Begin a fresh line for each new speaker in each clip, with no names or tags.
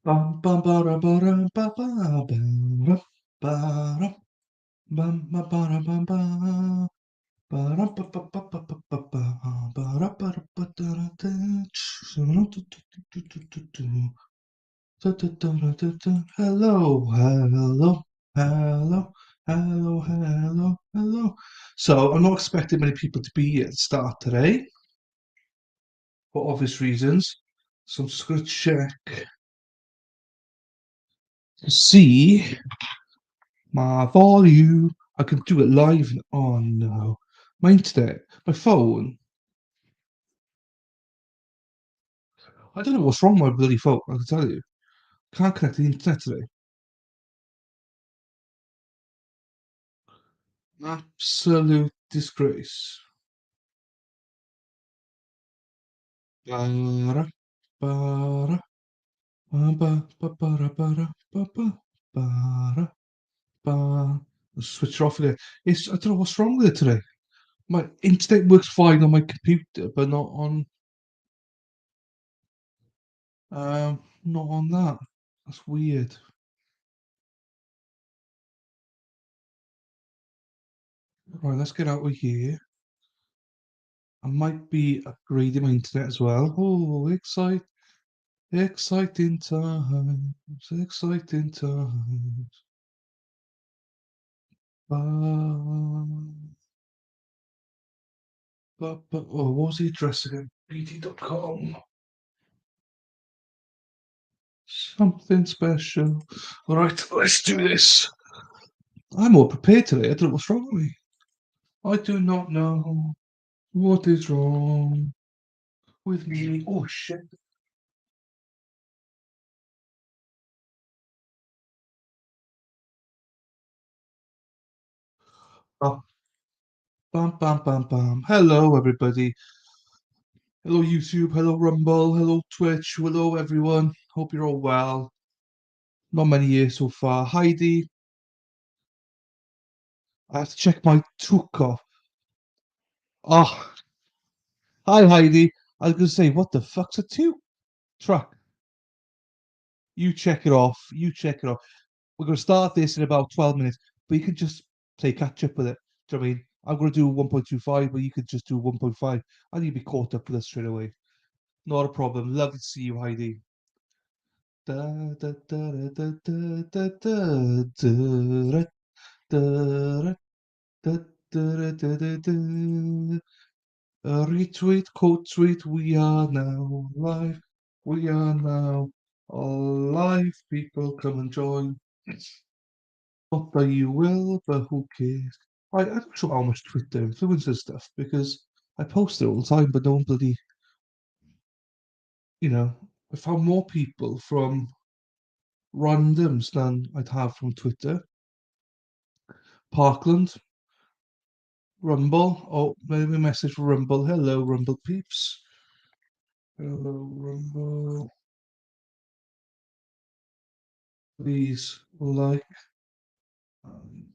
Bum bum ba ba ba ba ba ba bum ba ba bum ba ba ba ba ba ba ba ba ba ba ba da hello, hello, hello, hello, hello, hello. So I'm not expecting many people to be at the start today, for obvious reasons. So I'm just going to check to see my volume. I can do it live. Oh no. My internet, my phone. I don't know what's wrong with my bloody phone, I can tell you. Can't connect to the internet today. Absolute disgrace. Bara, bara, ba, ba, bara, bara, ba, ba, bara, ba. Switch off again. I don't know what's wrong with it today. My internet works fine on my computer, but not on that. That's weird. Right, let's get out of here. I might be upgrading my internet as well. Oh, exciting times, exciting times. Oh, what was the address again? bt.com. Something special. All right, let's do this. I'm more prepared today. I don't know what's wrong with me. I do not know what is wrong with me. Oh, shit. Oh, bam, bam, bam, bam. Hello, everybody. Hello, YouTube. Hello, Rumble. Hello, Twitch. Hello, everyone. Hope you're all well. Not many years so far. Heidi, I have to check my truck off. Oh, hi, Heidi. I was going to say, what the fuck's a two truck? You check it off. You check it off. We're going to start this in about 12 minutes, but you can just play catch up with it. Do you know what I mean? I'm going to do 1.25, but you could just do 1.5, and you'll be caught up with us straight away. Not a problem. Lovely to see you, Heidi. Da, da, da, da, da, da, da, da, da, da, da, da, da, da. Retweet, quote tweet, we are now live. We are now all live. People come and join. Not that you will, but who cares? I'm not sure how much Twitter influences stuff because I post it all the time, but no one bloody, you know, I found more people from randoms than I'd have from Twitter. Parkland, Rumble. Oh, maybe a message for Rumble. Hello, Rumble peeps. Hello, Rumble. Please like and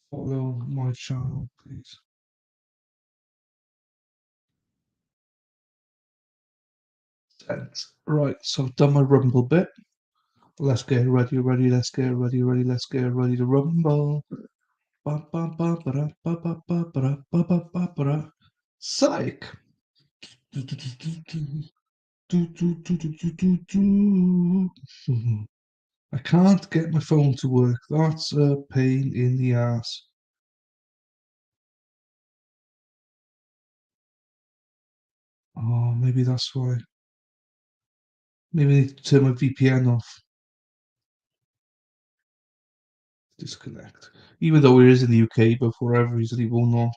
follow my channel, please. Thanks. Right, so I've done my Rumble bit. Let's get ready, ready, let's get ready, ready, let's get ready to rumble. Ba, ba, ba, ba, da, ba, ba, ba, ba, da, ba, ba, ba, ba, da. Psych. Do, do, do, do, do, do, do, do, do, do, do, do. I can't get my phone to work. That's a pain in the ass. Oh, maybe that's why. Maybe I need to turn my VPN off. Disconnect. Even though it is in the UK, but for whatever reason it will not.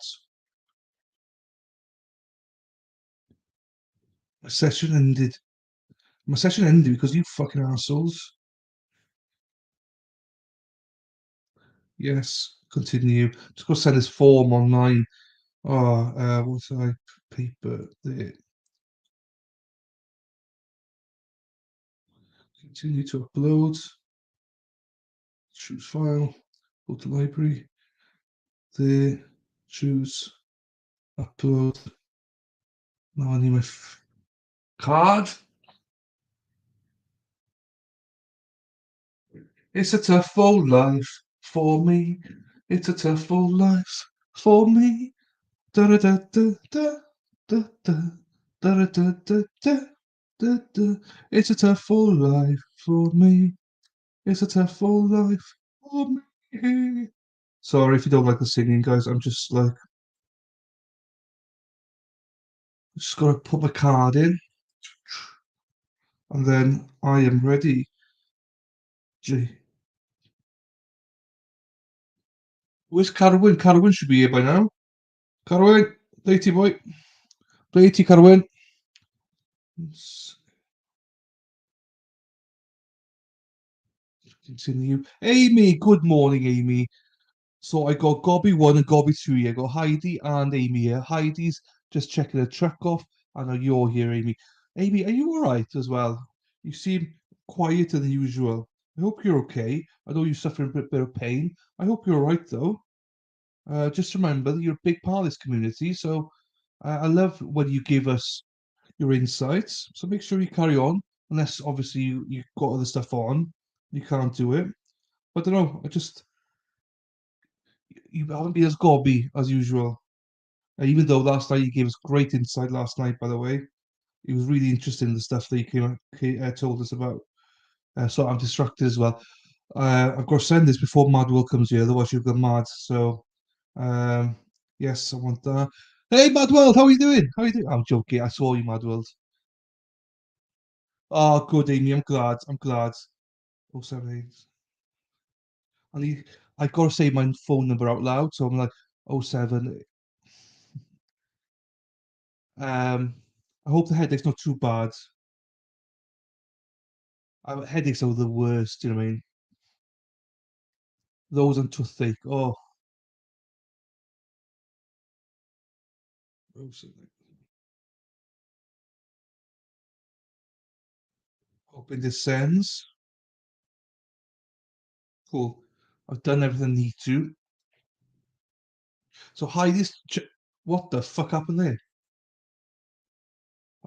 My session ended. My session ended because you fucking assholes. Yes, continue. Just go send this form online. Oh, what's I paper there? Continue to upload. Choose file. Go to library. There. Choose upload. Now I need my card. It's a tough old life for me. It's a tough old life for me. Da da da da da da da da da da da da da. It's a tough old life for me. It's a tough old life for me. Sorry if you don't like the singing, guys. I'm just gotta put my card in, and then I am ready. Gee, where's Carwin? Carwin should be here by now. Carwin, Lady boy, Lady Carwin. Continue. Amy, good morning, Amy. So I got Gobby 1 and Gobby 2 here. I got Heidi and Amy here. Heidi's just checking her truck off, and now you're here, Amy. Amy, are you all right as well? You seem quieter than usual. I hope you're okay. I know you're suffering a bit of pain. I hope you're all right, though. Just remember that you're a big part of this community, so I love when you give us your insights. So make sure you carry on, unless obviously you've got other stuff on. You can't do it. But I don't know, you haven't been as gobby as usual. Even though last night you gave us great insight last night, by the way. It was really interesting the stuff that told us about. So I'm distracted as well. I've got to send this before Madwell comes here, otherwise you'll go mad. So, um, yes, I want that. Hey, Madwell, how are you doing? How are you doing? I'm joking. I saw you, Madwell. Oh, good, Amy. I'm glad. I'm glad. Oh, seven, eight. I need. I've got to say my phone number out loud, so I'm like, oh seven. I hope the headache's not too bad. Headaches are the worst. You know what I mean? Those and toothache. Oh, oh, seven. Hoping this sends. Cool. I've done everything I need to. So Heidi's. What the fuck happened there?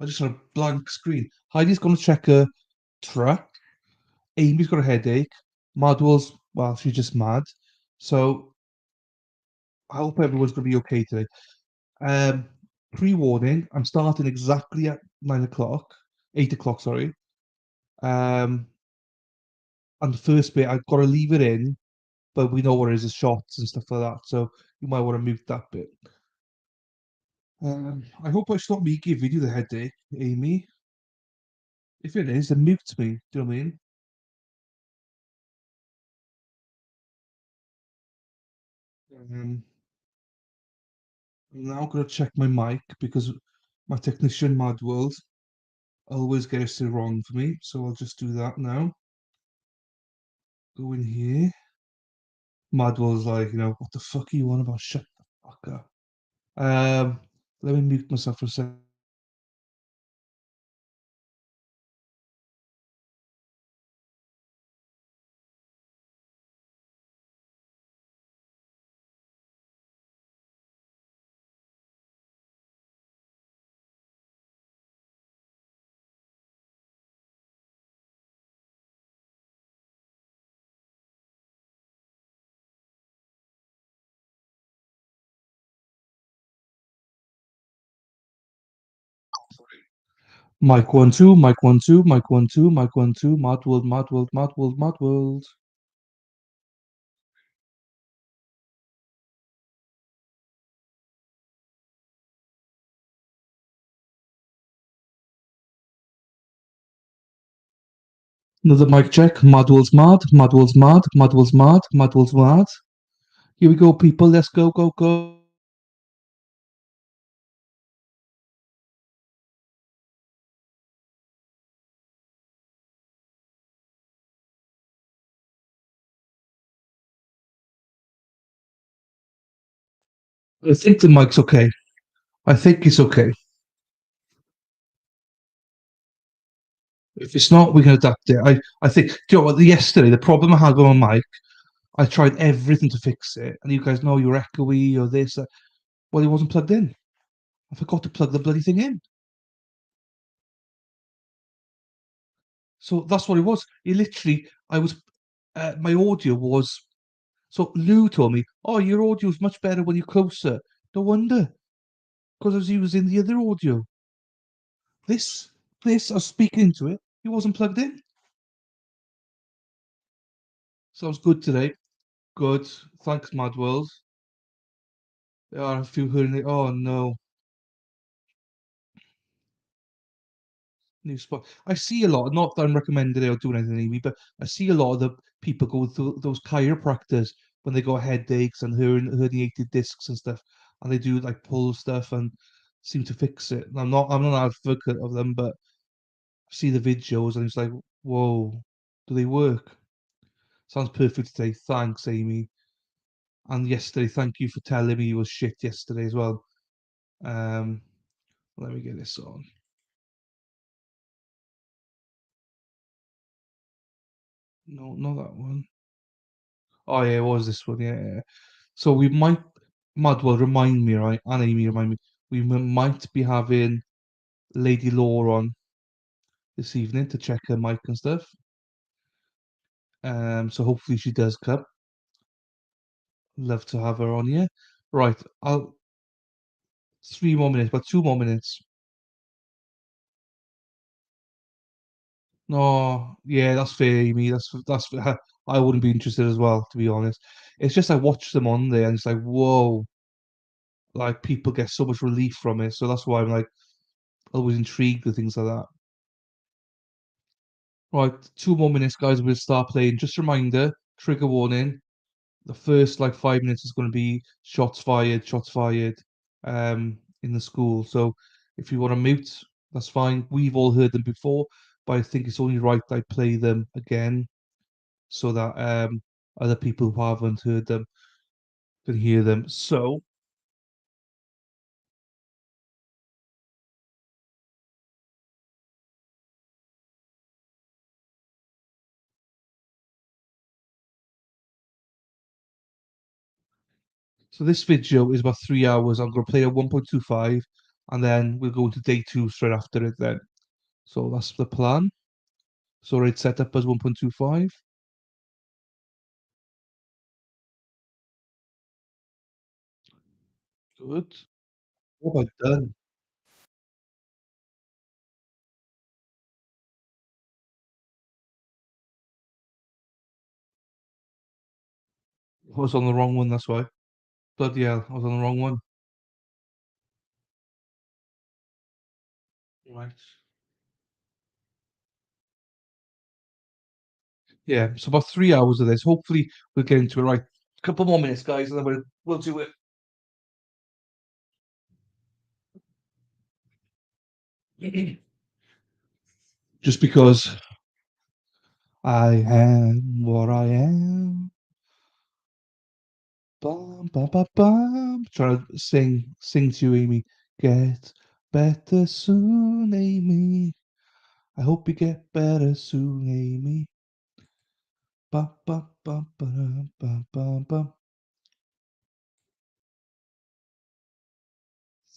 I just had a blank screen. Heidi's gonna check her truck. Amy's got a headache. Madwell's, well, she's just mad. So I hope everyone's gonna be okay today. Um, Pre-warning, I'm starting exactly at 9 o'clock, 8 o'clock, sorry. Um, and the first bit, I've got to leave it in, but we know what it is, the shots and stuff like that. So you might want to mute that bit. I hope it's not me giving you the headache, Amy. If it is, then mute me. Do you know what I mean? Um, I'm now going to check my mic because my technician, Mad World, always gets it wrong for me. So I'll just do that now. Go in here. Mad World's like, what the fuck are you on about? Shut the fuck up. Let me mute myself for a second. Mic 1 2, mic 1 2, mic 1 2, mic 1 2, Mad World, Mad World, Mad World, Mad World. Another mic check. Mad World's mad, Mad World's mad, Mad World's mad, Mad World's mad. Here we go, people. Let's go, go, go. I think the mic's okay. I think it's okay. If it's not, we can adapt it. I think, do you know what? Yesterday, the problem I had with my mic, I tried everything to fix it. And you guys know you're echoey or this. Well, it wasn't plugged in. I forgot to plug the bloody thing in. So that's what it was. It literally, I was my audio was so Lou told me, "Oh, your audio's much better when you're closer." No wonder, because I was using the other audio. This, I was speaking into it. It wasn't plugged in. Sounds good today. Good. Thanks, Mad World. There are a few hearing it. Oh no, new spot. I see a lot. Not that I'm recommending it or doing anything, Amy, but I see a lot of the people go through those chiropractors when they got headaches and herniated discs and stuff, and they do like pull stuff and seem to fix it. And I'm not an advocate of them, but I see the videos and it's like, whoa, do they work? Sounds perfect today. Thanks, Amy. And yesterday, thank you for telling me you was shit yesterday as well. Um, let me get this on. No, not that one. Oh yeah, it was this one. Yeah, yeah. So we might, Madwell, remind me, right? And Amy, remind me. Might be having Lady Law on this evening to check her mic and stuff. So hopefully she does come. Love to have her on here. Right, I'll 3 more minutes, but 2 more minutes. No, yeah, that's fair, Amy. That's I wouldn't be interested as well, to be honest. It's just I watch them on there and it's like, whoa, like people get so much relief from it. So that's why I'm like always intrigued with things like that. Right, 2 more minutes, guys. We'll start playing. Just a reminder, trigger warning. The first like 5 minutes is going to be shots fired, in the school. So if you want to mute, that's fine. We've all heard them before, but I think it's only right that I play them again so that other people who haven't heard them can hear them. So this video is about 3 hours. I'm going to play a 1.25 and then we'll go into day two straight after it then. So that's the plan. So it's set up as 1.25. Good. What have I done? I was on the wrong one, that's why. Bloody hell, I was on the wrong one. Right. Yeah, so about 3 hours of this. Hopefully we'll get into it. Right. Couple more minutes, guys, and then we'll do it. Just because I am what I am. Bum, bum, bum, bum. Trying to sing to you, Amy. Get better soon, Amy. I hope you get better soon, Amy. Bum, bum, bum, bum, bum, bum, bum.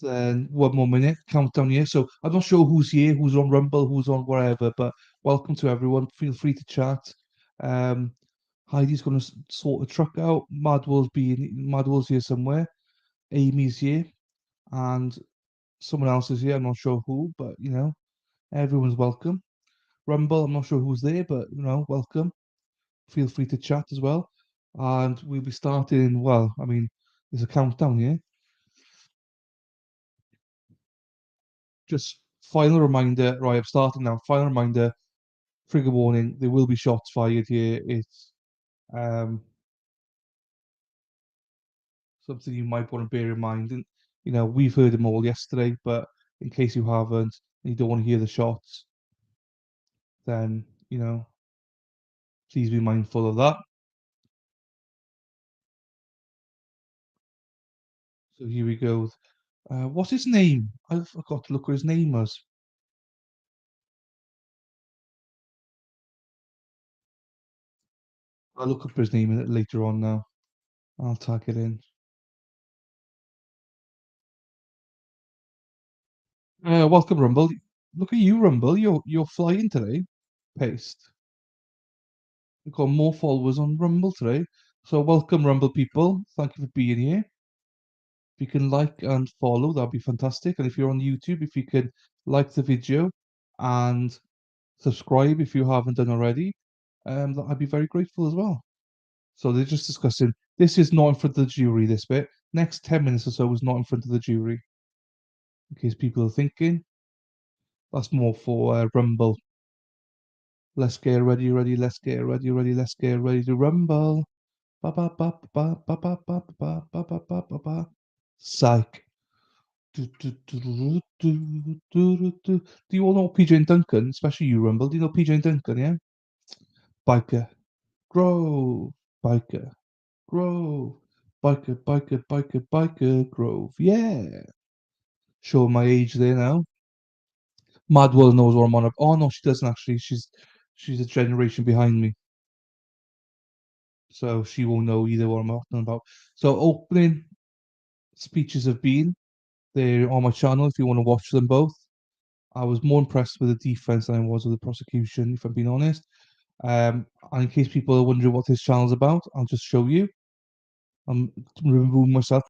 Then 1 more minute countdown here. So I'm not sure who's here, who's on Rumble, who's on wherever, but welcome to everyone. Feel free to chat. Um, Heidi's going to sort the truck out. Madwell's here somewhere. Amy's here, and someone else is here. I'm not sure who, but everyone's welcome. Rumble, I'm not sure who's there, but welcome. Feel free to chat as well. And we'll be starting. Well, I mean, there's a countdown here. Just final reminder, right? I'm starting now. Final reminder, trigger warning, there will be shots fired here. It's um, something you might want to bear in mind. And, we've heard them all yesterday, but in case you haven't, and you don't want to hear the shots, then, please be mindful of that. So here we go. What's his name? I forgot to look what his name was. I'll look up his name later on now. I'll tag it in. Welcome, Rumble. Look at you, Rumble. You're flying today. Paste. We've got more followers on Rumble today. So welcome, Rumble people. Thank you for being here. If you can like and follow, that'd be fantastic. And if you're on YouTube, if you could like the video and subscribe if you haven't done already, I'd be very grateful as well. So they're just discussing. This is not in front of the jury. This bit, next 10 minutes or so, is not in front of the jury. In case people are thinking, that's more for Rumble. Let's get ready, ready. Let's get ready, ready. Let's get ready to rumble. Ba ba ba ba ba ba ba ba ba ba ba ba ba. Psych. Do you all know PJ and Duncan, especially you, Rumble? Do you know PJ and Duncan? Yeah. Biker, Grove, Biker, Grove, Biker, Biker, Biker, Biker, Grove. Yeah. Showing my age there now. Madwell knows what I'm on about. Oh no, she doesn't actually. She's a generation behind me, so she won't know either what I'm talking about. So opening speeches have been. They're on my channel if you want to watch them both. I was more impressed with the defense than I was with the prosecution, if I'm being honest. And in case people are wondering what this channel's about, I'll just show you. I'm removing myself.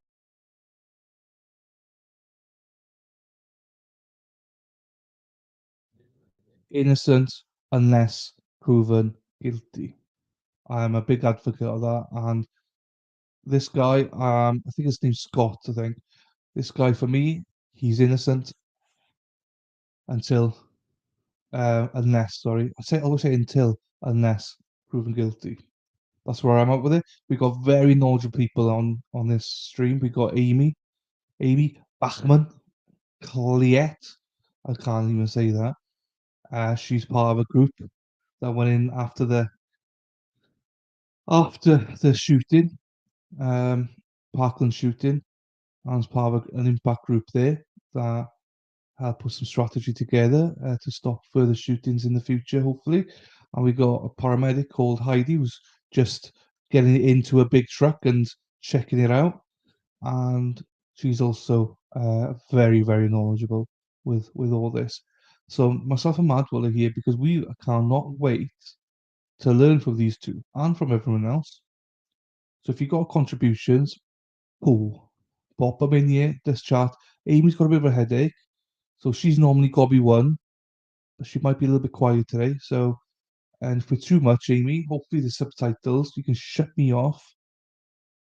Innocent unless proven guilty. I am a big advocate of that. And this guy, I think his name's Scott, I think. This guy, for me, he's innocent until, I always say until, unless proven guilty. That's where I'm at with it. We got very knowledgeable people on this stream. We got Amy Bachman, Cliette. I can't even say that. She's part of a group that went in after the shooting, um, Parkland shooting, and was part of an impact group there that had put some strategy together to stop further shootings in the future, hopefully. And we got a paramedic called Heidi who's just getting into a big truck and checking it out. And she's also very, very knowledgeable with all this. So myself and Madwell are here because we cannot wait to learn from these two and from everyone else. So if you've got contributions, cool, pop them in here. Let's chat. Amy's got a bit of a headache, so she's normally got to be one, but she might be a little bit quiet today. So, and if we're too much, Amy, hopefully the subtitles, you can shut me off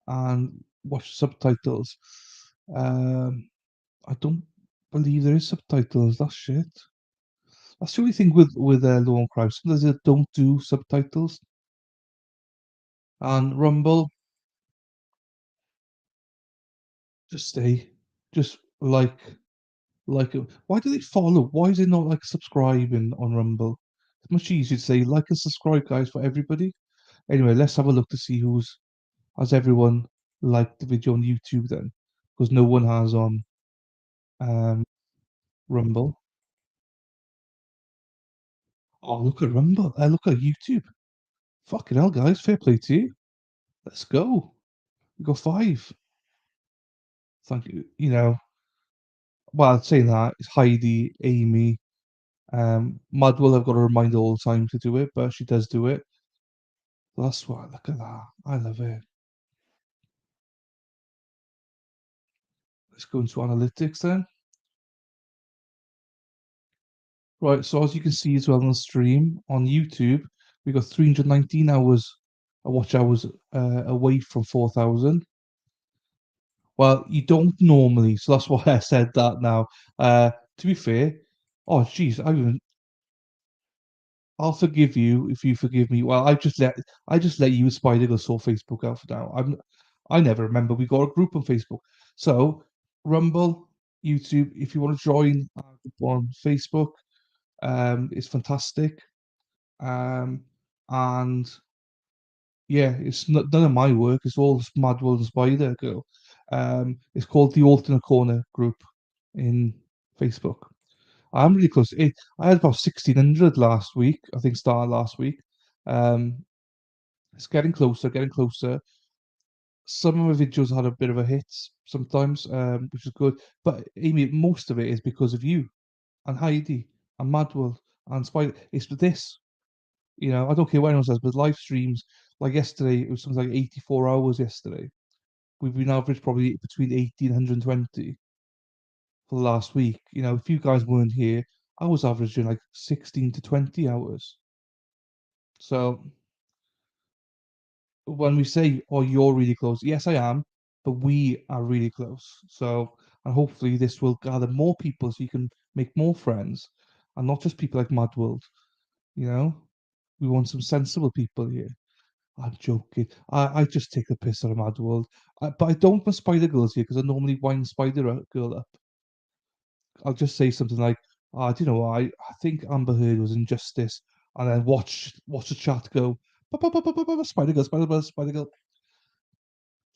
and watch the subtitles. Um, I don't believe there is subtitles. That's shit. That's the only thing with Law and Crime. Sometimes they don't do subtitles. And Rumble, just stay, just like it. Why do they follow? Why is it not like subscribing on Rumble? It's much easier to say like and subscribe, guys, for everybody. Anyway, let's have a look to see has everyone liked the video on YouTube then, because no one has on um Rumble. Oh, look at Rumble. Look at YouTube. Fucking hell, guys. Fair play to you. Let's go. We got 5. Thank you. Well, saying that, it's Heidi, Amy, Madwell. I've got to remind her all the time to do it, but she does do it. That's why. Look at that. I love it. Let's go into analytics then. Right, so as you can see as well on the stream on YouTube, we got 319 hours, watch hours away from 4,000. Well, you don't normally, so that's why I said that now. To be fair, oh jeez, I'll forgive you if you forgive me. Well, I just let you Spider go sort Facebook out for now. I never remember we got a group on Facebook. So Rumble, YouTube, if you want to join our group on Facebook, it's fantastic. Um, and yeah, it's not, none of my work. It's all Madwell and Spider Girl. It's called the Alternate Corner group in Facebook. I'm really close. I had about 1,600 last week. I think started last week. Um, it's getting closer, getting closer. Some of my videos had a bit of a hit sometimes, which is good. But Amy, most of it is because of you and Heidi and Madwell and Spider. It's this. You know, I don't care what anyone says, but live streams, like yesterday, it was something like 84 hours yesterday. We've been averaged probably between 80 and 120 for the last week. You know, if you guys weren't here, I was averaging like 16 to 20 hours. So when we say, oh, you're really close, yes, I am, but we are really close. So, and hopefully this will gather more people so you can make more friends and not just people like Mad World. You know, we want some sensible people here. I'm joking. I just take the piss out of Mad World. But I don't want Spider Girls here because I normally wind Girl up. I'll just say something like, do you know what? I think Amber Heard was injustice, and then watch the chat go, Spider Girl, Spider Girl, Spider Girl.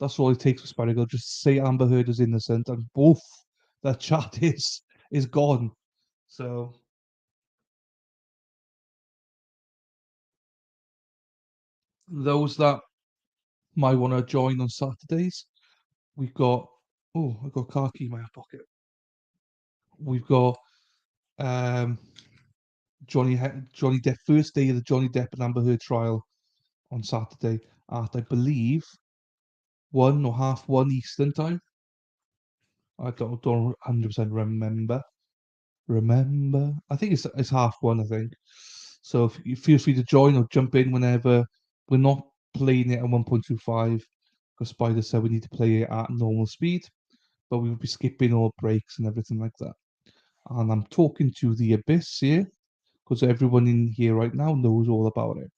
That's all it takes for Spider Girl. Just say Amber Heard is innocent, and woof, that chat is gone. So those that might want to join on Saturdays, we've got. Oh, I've got car key in my pocket. We've got um, Johnny Depp, first day of the Johnny Depp and Amber Heard trial on Saturday at, I believe, 1 or 1:30 Eastern time. I don't 100% remember. I think it's 1:30. I think. So if you feel free to join or jump in whenever. We're not playing it at 1.25 because Spider said we need to play it at normal speed, but we will be skipping all breaks and everything like that. And I'm talking to the Abyss here because everyone in here right now knows all about it.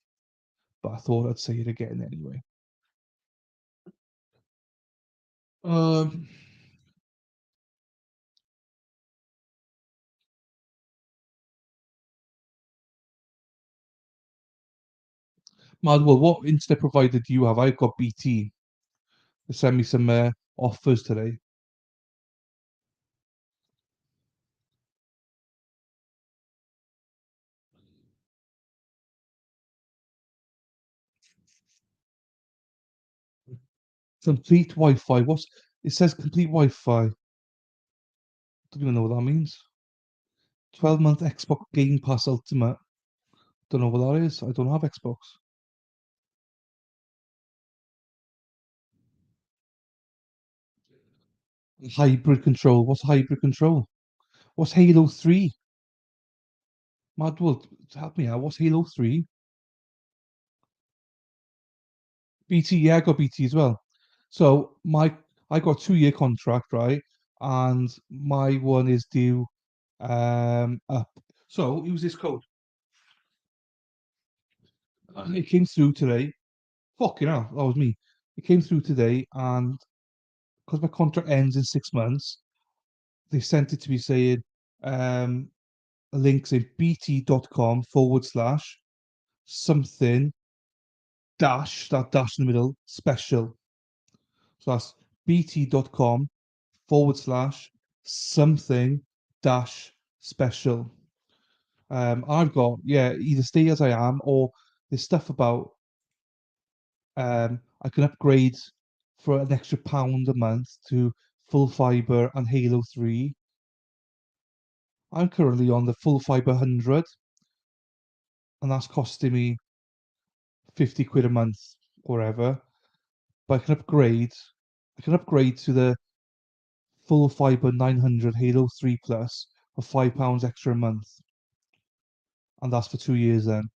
But I thought I'd say it again anyway. Um, Madwell, what internet provider do you have? I've got BT. They sent me some offers today. Complete Wi-Fi. What's it says? Complete Wi-Fi. Don't even know what that means. 12-month Xbox Game Pass Ultimate. Don't know what that is. I don't have Xbox. Hybrid control. What's hybrid control? What's Halo 3? Madwell, help me out. What's Halo 3? BT, yeah, I got BT as well. So I got 2-year contract, right? And my one is due up. So use this code. It came through today. Fucking hell, that was me. It came through today, and because my contract ends in 6 months, they sent it to me saying a link saying bt.com/ something dash, that dash in the middle, special. So that's bt.com/ something dash special. I've got, yeah, either stay as I am or there's stuff about I can upgrade for an extra £1 a month to full fiber and Halo 3. I'm currently on the full fiber 100, and that's costing me 50 quid a month, or whatever. But I can upgrade to the full fiber 900 Halo 3 Plus for £5 extra a month, and that's for 2 years then.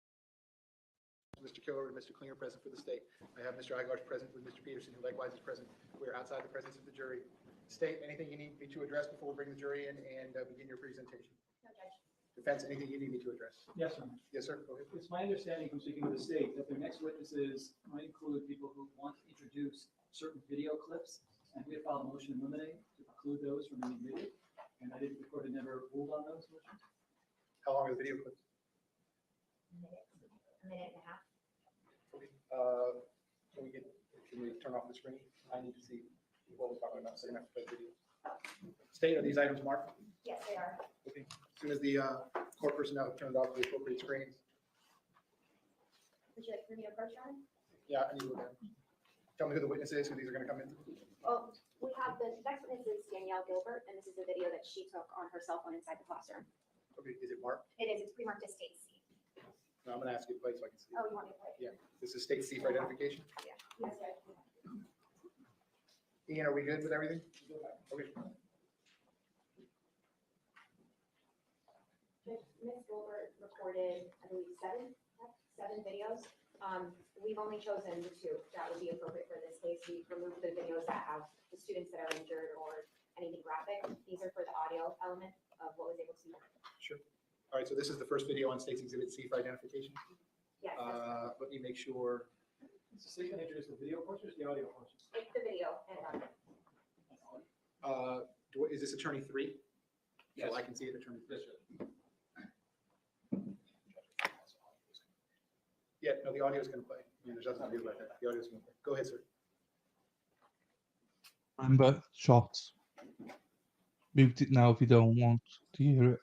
Mr. Killer and Mr. Klinger present for the state. I have Mr. Igarsh present with Mr. Peterson, who likewise is present. We are outside the presence of the jury. State, anything you need me to address before we bring the jury in and begin your presentation? No, Judge. Defense, anything you need me to address?
Yes, sir.
Yes, sir. Go ahead.
It's my understanding from speaking with the state that their next witnesses might include people who want to introduce certain video clips, and we have filed a motion to eliminate, to preclude those from being admitted. And I think the court had never ruled on those motions.
How long are the video clips?
A minute and a half.
Can we turn off the screen? I need to see what we're talking about, so I don't have to play video. State, are these items marked?
Yes, they are.
Okay. As soon as the court personnel have turned off the appropriate screens.
Would you like for me to approach on?
Yeah, I need to look at it. Tell me who the witness is, who these are going to come in.
Well, we have the next witness is Danielle Gilbert, and this is a video that she took on her cell phone inside the classroom.
Okay, is it marked?
It is, it's pre-marked as Stacy.
No, I'm gonna ask you to play so I can see.
Oh, you want me to play?
Yeah, this is state thief identification.
Yeah. Yes, sir.
Ian, are we good with everything? Okay.
Ms. Gilbert recorded, I believe, seven videos. We've only chosen the two that would be appropriate for this case. We've removed the videos that have the students that are injured or anything graphic. These are for the audio element of what was able to be done.
Sure. All right, so this is the first video on state's exhibit C for identification.
Yes,
Let me make sure.
Is the state going to introduce the video portion or the audio portion?
it's the video and
Is this attorney 3?
Yes.
So I can see it, attorney 3.
Yes, sir.
Yeah, no, the audio is going to play. I mean, there's nothing to do about that. The audio is going to play. Go ahead, sir.
Remember, shots. Mute it now if you don't want to hear it.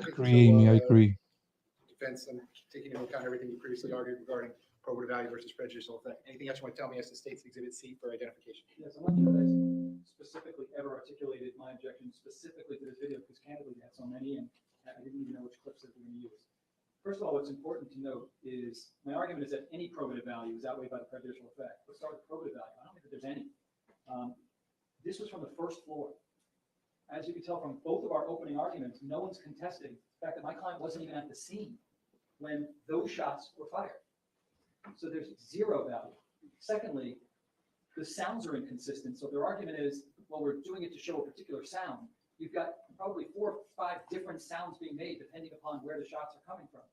I agree, Amy, I agree.
Defense, I'm taking into account everything you previously argued regarding probative value versus prejudicial effect. Anything else you want to tell me as to state's exhibit C for identification?
Yes, I'm not sure that I specifically ever articulated my objection specifically to this video, because candidly, we had so many, and I didn't even know which clips that we were going to use. First of all, what's important to note is my argument is that any probative value is outweighed by the prejudicial effect. Let's start with probative value. I don't think that there's any. This was from the first floor. As you can tell from both of our opening arguments, no one's contesting the fact that my client wasn't even at the scene when those shots were fired. So there's zero value. Secondly, the sounds are inconsistent. So their argument is, well, we're doing it to show a particular sound. You've got probably 4 or 5 different sounds being made depending upon where the shots are coming from.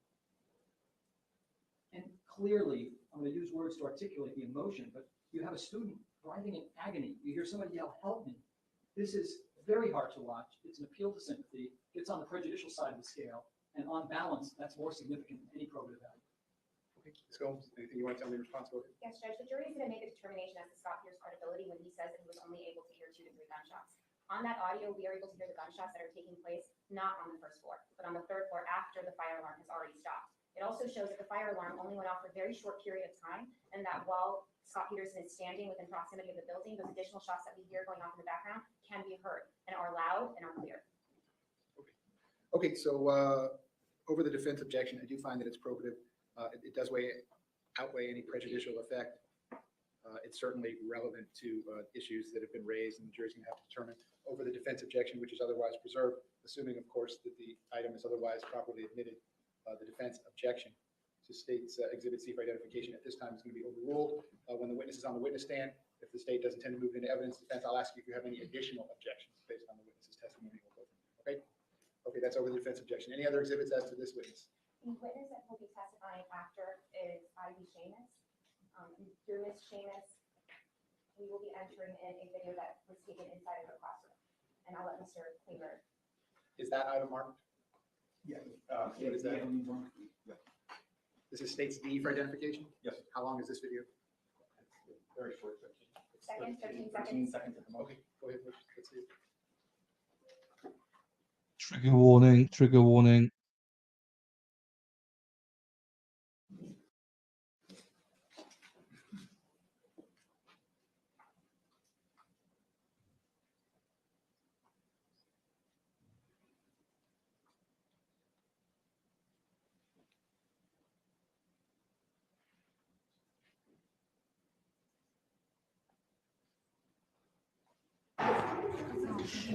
And clearly, I'm going to use words to articulate the emotion, but you have a student writhing in agony. You hear somebody yell, "Help me." This is very hard to watch. It's an appeal to sympathy. It's on the prejudicial side of the scale. And on balance, that's more significant than any probative value.
Okay, Ms. Gomes, anything you want to tell me in response to it?
yes, Judge, the jury is going to make a determination as to Scott Peterson's credibility when he says that he was only able to hear 2 to 3 gunshots. On that audio, we are able to hear the gunshots that are taking place not on the first floor, but on the 3rd floor after the fire alarm has already stopped. It also shows that the fire alarm only went off for a very short period of time, and that while Scot Peterson is standing within proximity of the building, those additional shots that we hear going off in the background can be heard and are loud and are clear.
Okay, so over the defense objection, I do find that it's probative. It does outweigh any prejudicial effect. It's certainly relevant to issues that have been raised, and the jury's going to have to determine over the defense objection, which is otherwise preserved, assuming, of course, that the item is otherwise properly admitted. The defense objection to state's exhibit C for identification at this time is going to be overruled. When the witness is on the witness stand, if the state doesn't intend to move into evidence defense, I'll ask you if you have any additional objections based on the witness's Okay, that's over the defense objection. Any other exhibits as to this witness?
The witness that will be testifying after is Ivy Seamus. Through Ms. Seamus, we will be entering in a video that was taken inside of her classroom. And I'll let Mr. Klinger.
Is that item marked?
Yeah.
What is that? This is state's D for identification?
Yes.
How long is this video?
Very short.
Seconds, 13
13
seconds.
seconds at the most.
Okay, go ahead, let's see it.
Trigger warning, trigger warning.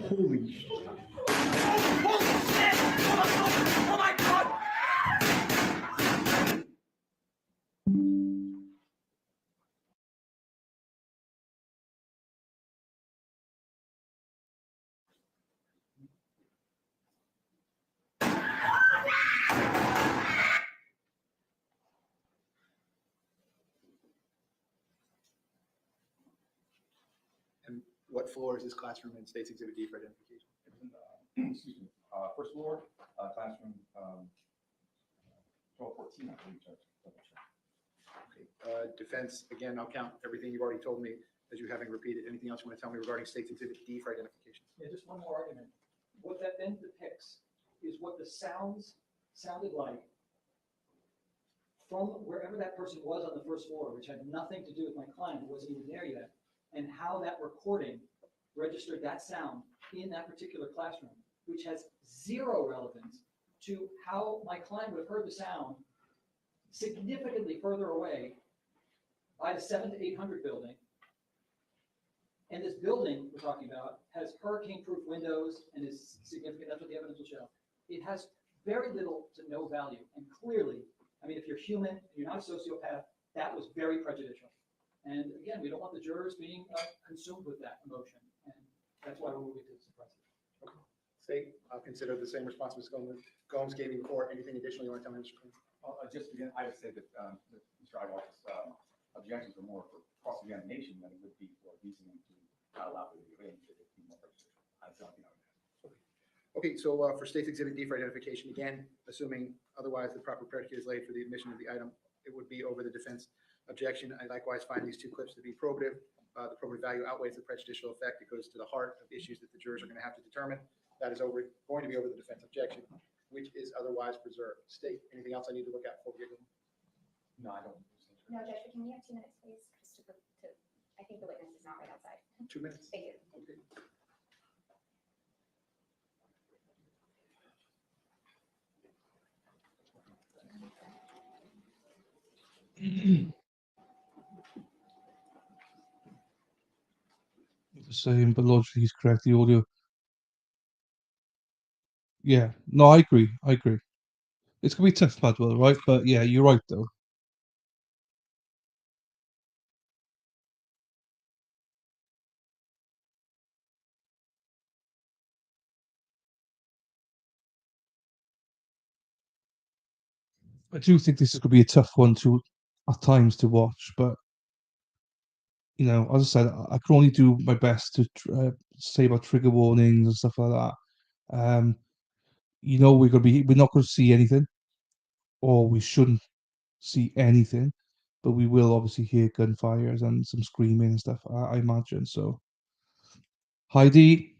Holy And what floor is this classroom in State's Exhibit D for identification?
It's in excuse me, first floor, classroom, 1214, I believe, Judge. Double check.
Okay, defense, again, I'll count everything you've already told me as you having repeated. Anything else you want to tell me regarding State's Exhibit D for identification?
Yeah, just one more argument. What that then depicts is what the sounds sounded like from wherever that person was on the first floor, which had nothing to do with my client, who wasn't even there yet, and how that recording registered that sound in that particular classroom, which has zero relevance to how my client would have heard the sound significantly further away by the 700 to 800 building. And this building we're talking about has hurricane-proof windows and is significant. That's what the evidence will show. It has very little to no value. And clearly, I mean, if you're human and you're not a sociopath, that was very prejudicial. And again, we don't want the jurors being consumed with that emotion. And that's why we're moving to suppress it.
State, I'll consider the same response Ms. Gomes gave you before. Anything additional you want to tell me, Mr. Clinton?
Just again, I would say that Mr. Igoff's objections are more for cross-examination than it would be for reasoning to not allow for the debate to be more prejudicial. That's the only thing I would add.
Okay, so for State's Exhibit D for identification, again, assuming otherwise the proper predicate is laid for the admission of the item, it would be over the defense objection. I likewise find these two clips to be probative. The probative value outweighs the prejudicial effect. It goes to the heart of issues that the jurors are going to have to determine. That is going to be over the defense objection, which is otherwise preserved. State, anything else I need to look at before we get going?
No, I don't.
No, Judge, can we have 2 minutes, please? Just I think the witness is not right outside.
2 minutes.
Thank you.
Okay.
The same, but logically he's correct. The audio. Yeah, no, I agree. I agree. It's gonna be tough, Padwell, right? But yeah, you're right though. I do think this is gonna be a tough one to at times to watch, but you know, as I said, I can only do my best to say about trigger warnings and stuff like that. You know, we're not going to see anything, or we shouldn't see anything, but we will obviously hear gunfires and some screaming and stuff. I imagine so. Heidi,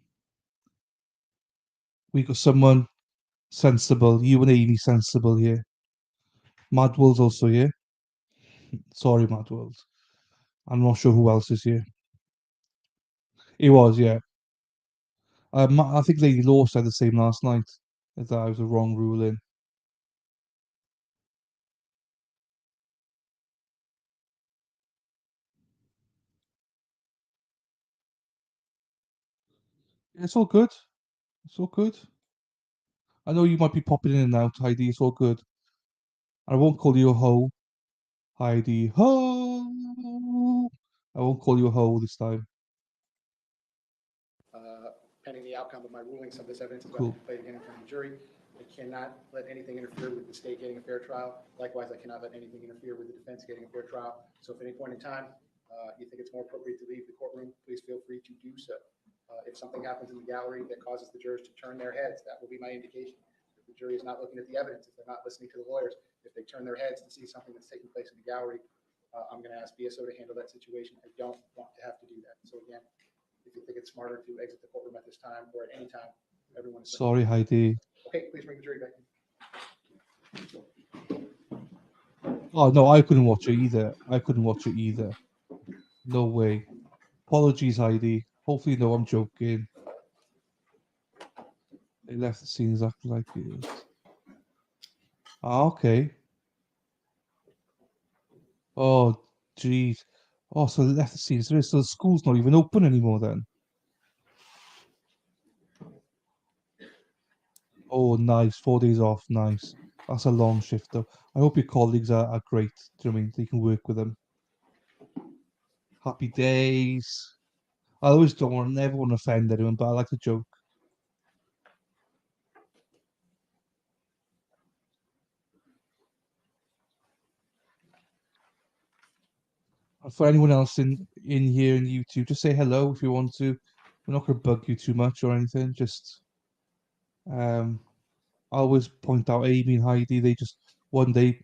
we got someone sensible. You and Amy sensible here. Madwell's also here. Sorry, Madwell. I'm not sure who else is here. It was, yeah. I think Lady Law said the same last night, that I was a wrong ruling. It's all good. It's all good. I know you might be popping in and out, Heidi. It's all good. I won't call you a hoe, Heidi. Ho! I won't call you a hoe this time.
Pending the outcome of my ruling, some of this evidence is
Cool.
about to be played again in front of the jury. I cannot let anything interfere with the state getting a fair trial. Likewise, I cannot let anything interfere with the defense getting a fair trial. So if at any point in time, you think it's more appropriate to leave the courtroom, please feel free to do so. If something happens in the gallery that causes the jurors to turn their heads, that will be my indication. If the jury is not looking at the evidence, if they're not listening to the lawyers, if they turn their heads to see something that's taking place in the gallery, I'm going to ask BSO to handle that situation. I don't want to have to do that. So again, if you think it's smarter to exit the courtroom at this time or at any time, everyone is.
Sorry, Heidi.
Okay, please bring the jury back in.
Oh no, I couldn't watch it either. I couldn't watch it either. No way. Apologies, Heidi. Hopefully, no, I'm joking. They left the scene exactly like it is. Ah, okay. Oh, jeez. Oh, so they left the scene. So the school's not even open anymore then. Oh, nice. 4 days off. Nice. That's a long shift, though. I hope your colleagues are great. Do you know what I mean? You can work with them. Happy days. I always never want to offend anyone, but I like to joke. And for anyone else in here in YouTube, just say hello if you want to. We're not going to bug you too much or anything. Just I always point out Amy and Heidi. They just one day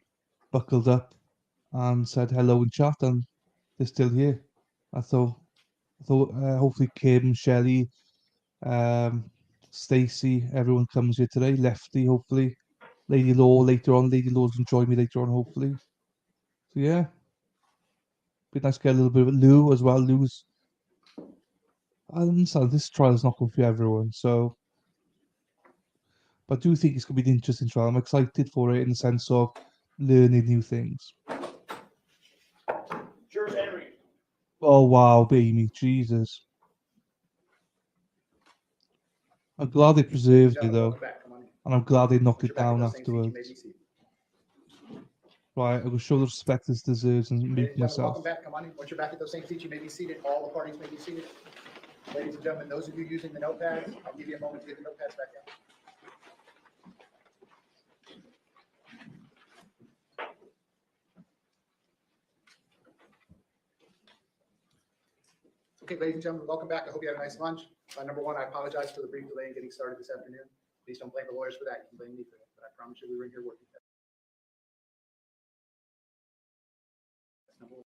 buckled up and said hello in chat, and they're still here. I thought hopefully Kim, Shelley, Stacey, everyone comes here today. Lefty, hopefully. Lady Law later on. Lady Law's gonna join me later on, hopefully. So yeah, be nice to get a little bit of Lou as well. Lou's. I understand this trial is not going for everyone, so. But I do think it's going to be an interesting trial. I'm excited for it in the sense of learning new things.
Jurors entering.
Oh wow, baby, Jesus! I'm glad they preserved it though,
Welcome back. Come on in.
and I'm glad they knocked
Once
it
you're back at
down
those same seats, you
afterwards.
may be seated.
Right, I will show the respect this deserves and
Ladies
mute
and gentlemen,
myself.
welcome back. Come on in. Once you're back at those same seats, you may be seated. All the parties may be seated. Ladies and gentlemen, those of you using the notepads, I'll give you a moment to get the notepads back out. Okay, ladies and gentlemen, welcome back. I hope you had a nice lunch. Number one, I apologize for the brief delay in getting started this afternoon. Please don't blame the lawyers for that. You can blame me for that, but I promise you we were in here working. That's number one.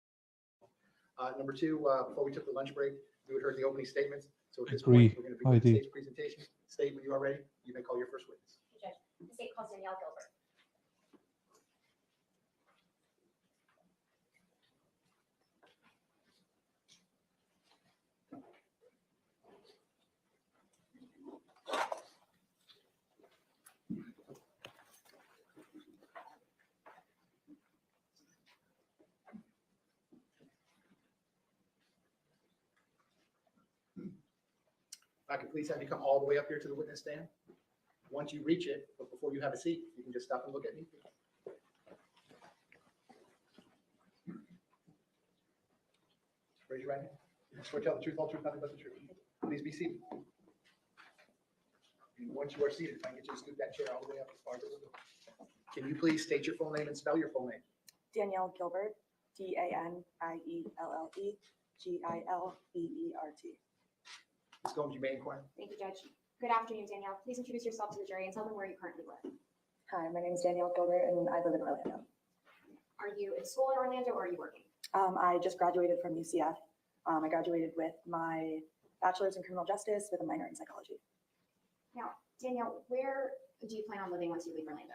Number two, before we took the lunch break, we had heard the opening statements. So at this point, we're going to begin the state's presentation. State, when you are ready, you may call your first witness.
Judge, the state calls Danielle Gilbert.
If I could please have you come all the way up here to the witness stand. Once you reach it, but before you have a seat, you can just stop and look at me. Raise your right hand. Swear to tell the truth, whole truth, nothing but the truth. Please be seated. And once you are seated, if I can get you to scoot that chair all the way up as far as it will go. Can you please state your full name and spell your full name?
Danielle Gilbert, DANIELLE GILBERT.
Ms. Gomes, you may inquire.
Thank you, Judge. Good afternoon, Danielle. Please introduce yourself to the jury and tell them where you currently live.
Hi, my name is Danielle Gilbert and I live in Orlando.
Are you in school in Orlando or are you working?
I just graduated from UCF. I graduated with my bachelor's in criminal justice with a minor in psychology.
Now, Danielle, where do you plan on living once you leave Orlando?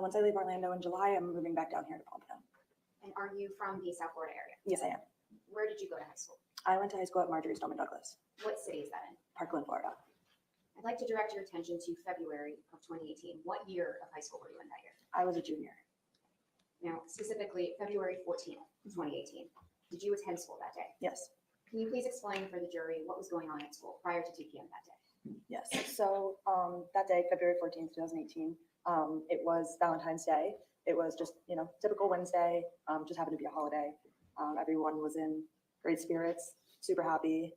Once I leave Orlando in July, I'm moving back down here to Palm Town.
And are you from the South Florida area?
Yes, I am.
Where did you go to high school?
I went to high school at Marjory, Stoneman, Douglas,
What city is that in?
Parkland, Florida.
I'd like to direct your attention to February of 2018. What year of high school were you in that year?
I was a junior.
Now, specifically February 14th, 2018. Did you attend school that day?
Yes.
Can you please explain for the jury what was going on at school prior to 2 p.m. that day?
Yes. So that day, February 14th, 2018, it was Valentine's Day. It was just, typical Wednesday, just happened to be a holiday. Everyone was in great spirits, super happy,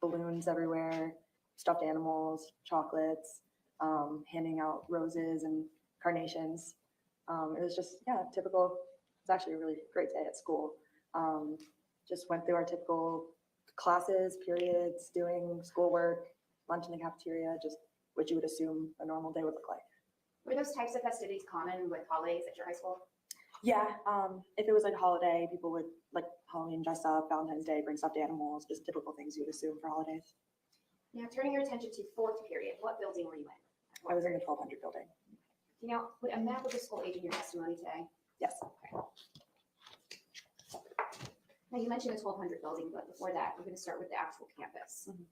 balloons everywhere, stuffed animals, chocolates, handing out roses and carnations. It was just, yeah, typical. It's actually a really great day at school. Just went through our typical classes, periods, doing schoolwork, lunch in the cafeteria, just what you would assume a normal day would look like.
Were those types of festivities common with holidays at your high school?
Yeah, if it was like a holiday, people would like Halloween dress up, Valentine's Day, bring stuffed animals, just typical things you would assume for holidays.
Now, turning your attention to fourth period, what building were you in?
I was in the 1200 building.
You know, would a map of the school aid in your testimony today?
Yes.
Now, you mentioned the 1200 building, but before that, we're going to start with the actual campus.
Mhm.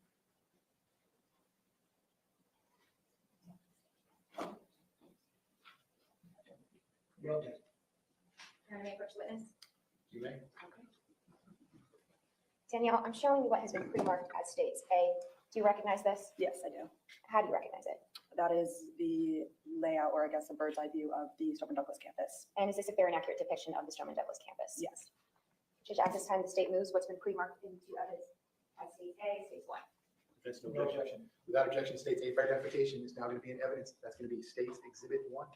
Can I approach the witness?
You may.
Okay. Danielle, I'm showing you what has been pre-marked as states A. Do you recognize this?
Yes, I do.
How do you recognize it?
That is the layout, or I guess a bird's eye view of the Stoneman Douglas campus.
And is this a fair and accurate depiction of the Stoneman Douglas campus?
Yes.
Judge, at this time, the state moves what's been pre-marked into evidence as state A, state 1.
Defense, no objection. Without objection, state's A for identification is now going to be in evidence. That's going to be state's exhibit 1.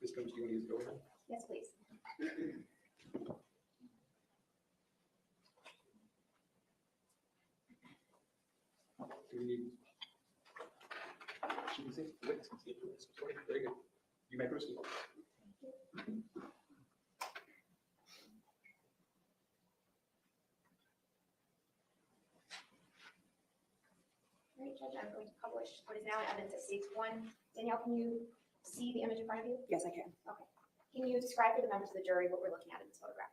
Ms. Combs, do you want to use the overhead?
Yes, please.
Do we need? She can see, the witness can see it. Sorry, very good. You may proceed.
All right, Judge, I'm going to publish what is now in evidence as states 1. Danielle, can you see the image in front of you?
Yes, I can.
Can you describe for the members of the jury what we're looking at in this photograph?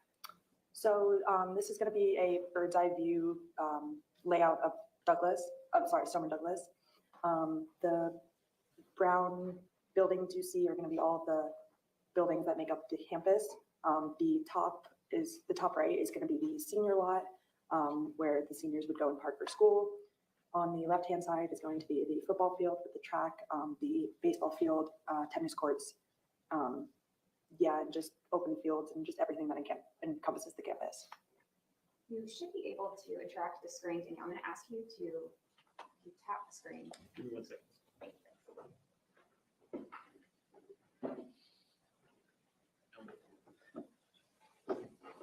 So this is going to be a bird's eye view layout of Stoneman Douglas. The brown buildings you see are going to be all of the buildings that make up the campus. The top right is going to be the senior lot, where the seniors would go and park for school. On the left-hand side is going to be the football field with the track, the baseball field, tennis courts, and just open fields and just everything that encompasses the campus.
You should be able to interact with the screen, Danielle. I'm going to ask you to tap the screen.
Give me 1 second.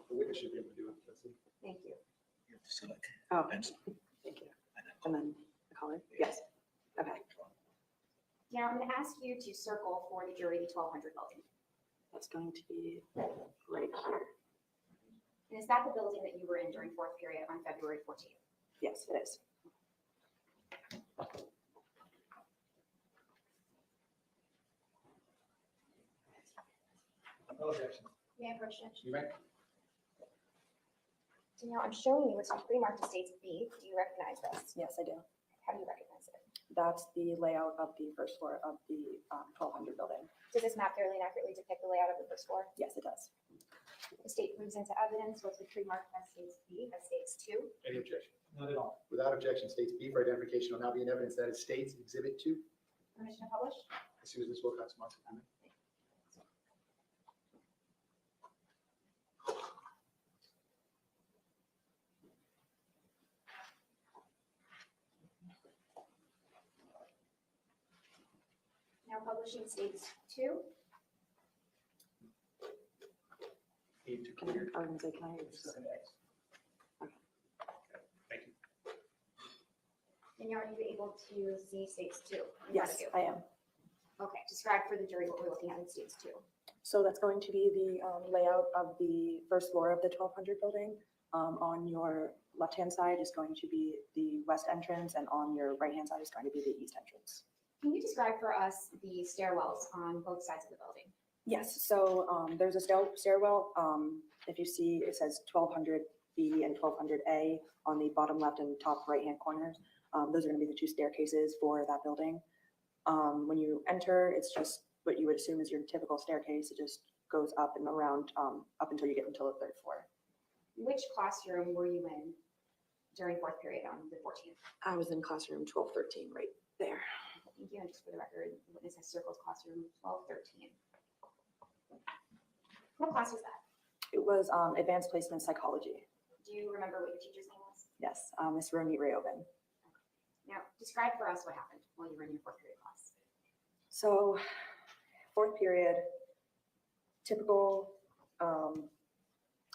The witness should be able to do it. Let's see.
Thank you.
Oh, thank you. And then the color? Yes. Okay.
Now, I'm going to ask you to circle for the jury the 1200 building.
That's going to be right here.
And is that the building that you were in during fourth period on February 14th?
Yes, it is.
No objection.
May I approach Judge?
You may.
Danielle, I'm showing you what's been pre-marked as states B. Do you recognize this?
Yes, I do.
How do you recognize it?
That's the layout of the first floor of the 1200 building.
Does this map fairly and accurately depict the layout of the first floor?
Yes, it does.
The state moves into evidence what's been pre-marked as states B, as states 2.
Any objection?
Not at all.
Without objection, state's B for identification will now be in evidence. That is state's exhibit 2.
Permission to publish?
As soon as Ms. Wilcox marks it. You may.
Now publishing states 2.
Need to clear.
I was going to say, can I?
Thank you.
Danielle, are you able to see states 2? in front
Yes,
of you?
I am.
Okay, describe for the jury what we're looking at in states 2.
So that's going to be the layout of the first floor of the 1200 building. On your left-hand side is going to be the west entrance, and on your right-hand side is going to be the east entrance.
Can you describe for us the stairwells on both sides of the building?
Yes, so there's a stairwell. If you see, it says 1200B and 1200A on the bottom left and top right-hand corners. Those are going to be the two staircases for that building. When you enter, it's just what you would assume is your typical staircase. It just goes up and around up until you get until the third floor.
Which classroom were you in during fourth period on the 14th?
I was in classroom 1213 right there.
Thank you, and just for the record, the witness has circled classroom 1213. What class was that?
It was advanced placement psychology.
Do you remember what your teacher's name was?
Yes, Miss Ronit Rayovan.
Now, describe for us what happened while you were in your fourth period class.
So, fourth period, typical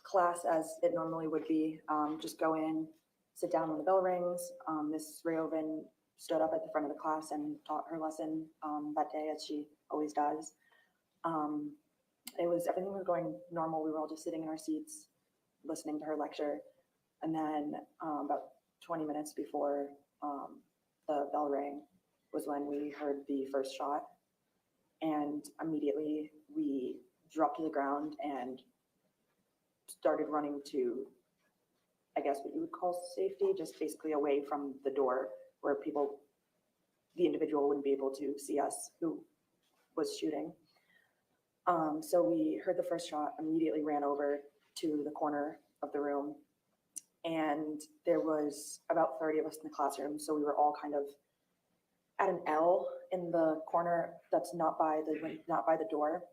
class as it normally would be. Just go in, sit down when the bell rings. Miss Rayovan stood up at the front of the class and taught her lesson that day, as she always does. Everything was going normal. We were all just sitting in our seats, listening to her lecture. And then about 20 minutes before the bell rang was when we heard the first shot. And immediately we dropped to the ground and started running to, I guess what you would call safety, just basically away from the door where the individual wouldn't be able to see us who was shooting. So we heard the first shot, immediately ran over to the corner of the room, and there was about 30 of us in the classroom. So we were all kind of at an L in the corner that's not by the door.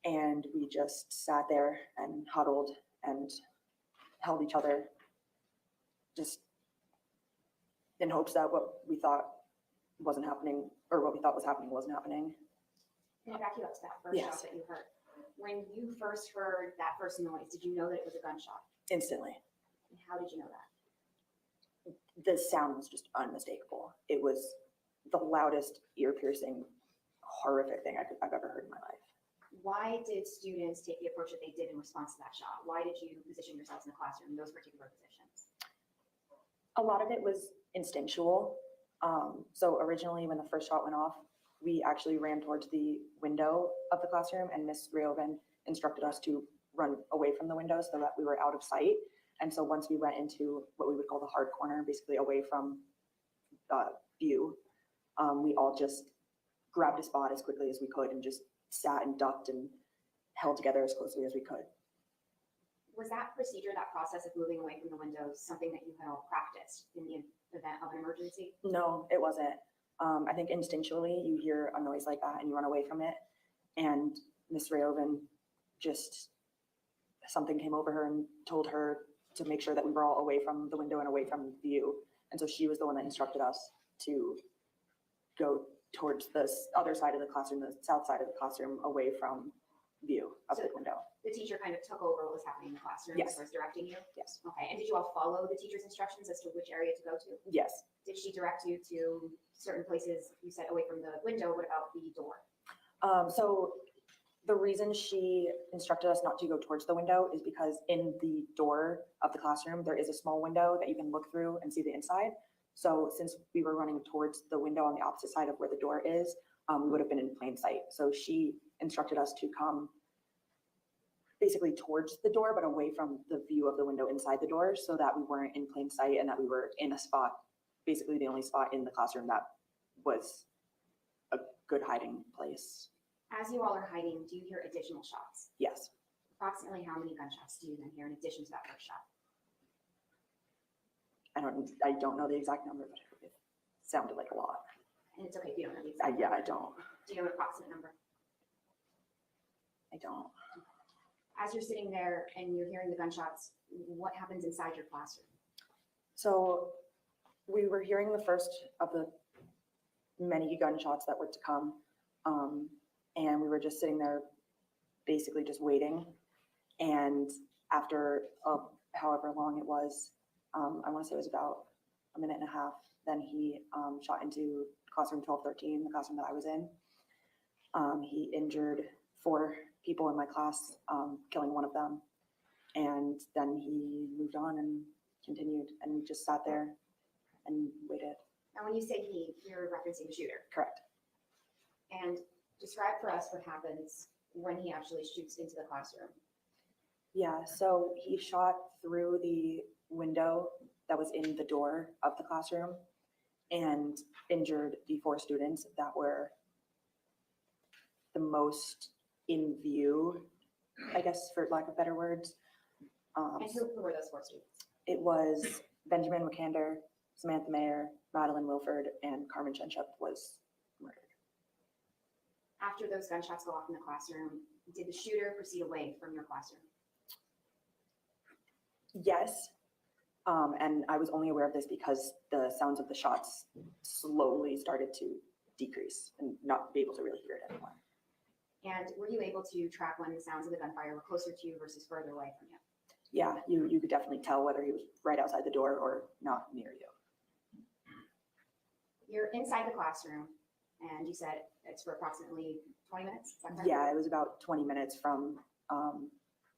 And we just sat there and huddled and held each other, just in hopes that what we thought wasn't happening, or what we thought was happening wasn't happening.
Can I back you up to that first
Yes.
shot that you heard? When you first heard that first noise, did you know that it was a gunshot?
Instantly.
And how did you know that?
The sound was just unmistakable. It was the loudest, ear-piercing, horrific thing I've ever heard in my life.
Why did students take the approach that they did in response to that shot? Why did you position yourselves in the classroom in those particular positions?
A lot of it was instinctual. So originally when the first shot went off, we actually ran towards the window of the classroom, and Miss Rayovan instructed us to run away from the window so that we were out of sight. And so once we went into what we would call the hard corner, basically away from view, we all just grabbed a spot as quickly as we could and just sat and ducked and held together as closely as we could.
Was that procedure, that process of moving away from the windows, something that you had all practiced in the event of an emergency?
No, it wasn't. I think instinctually you hear a noise like that and you run away from it. And Miss Rayovan something came over her and told her to make sure that we were all away from the window and away from view. And so she was the one that instructed us to go towards the other side of the classroom, the south side of the classroom, away from view of the window.
The teacher kind of took over what was happening in the classroom
Yes.
as far as directing you?
Yes.
Okay, and did you all follow the teacher's instructions as to which area to go to?
Yes.
Did she direct you to certain places? You said away from the window. What about the door?
So the reason she instructed us not to go towards the window is because in the door of the classroom, there is a small window that you can look through and see the inside. So since we were running towards the window on the opposite side of where the door is, we would have been in plain sight. So she instructed us to come basically towards the door, but away from the view of the window inside the door, so that we weren't in plain sight and that we were in a spot, basically the only spot in the classroom that was a good hiding place.
As you all are hiding, do you hear additional shots?
Yes.
Approximately how many gunshots do you then hear in addition to that first shot?
I don't know the exact number, but it sounded like a lot.
And it's okay if you don't know the exact
Yeah,
number.
I don't.
Do you know an approximate number?
I don't.
As you're sitting there and you're hearing the gunshots, what happens inside your classroom?
So we were hearing the first of the many gunshots that were to come. And we were just sitting there basically just waiting. And after however long it was, I want to say it was about a minute and a half, then he shot into classroom 1213, the classroom that I was in. He injured 4 people in my class, killing one of them. And then he moved on and continued, and we just sat there and waited.
Now, when you say he, you're referencing the shooter.
Correct.
And describe for us what happens when he actually shoots into the classroom.
Yeah, so he shot through the window that was in the door of the classroom and injured the 4 students that were the most in view, I guess, for lack of better words.
And who were those 4 students?
It was Benjamin McCander, Samantha Mayer, Madeline Wilford, and Carmen Chenchup was
After those gunshots go off in the classroom, did the shooter proceed away from your classroom?
Yes. And I was only aware of this because the sounds of the shots slowly started to decrease and not be able to really hear it anymore.
And were you able to track when the sounds of the gunfire were closer to you versus further away from you?
Yeah, you could definitely tell whether he was right outside the door or not near you.
You're inside the classroom, and you said it's for approximately 20 minutes? Is that correct?
Yeah, it was about 20 minutes from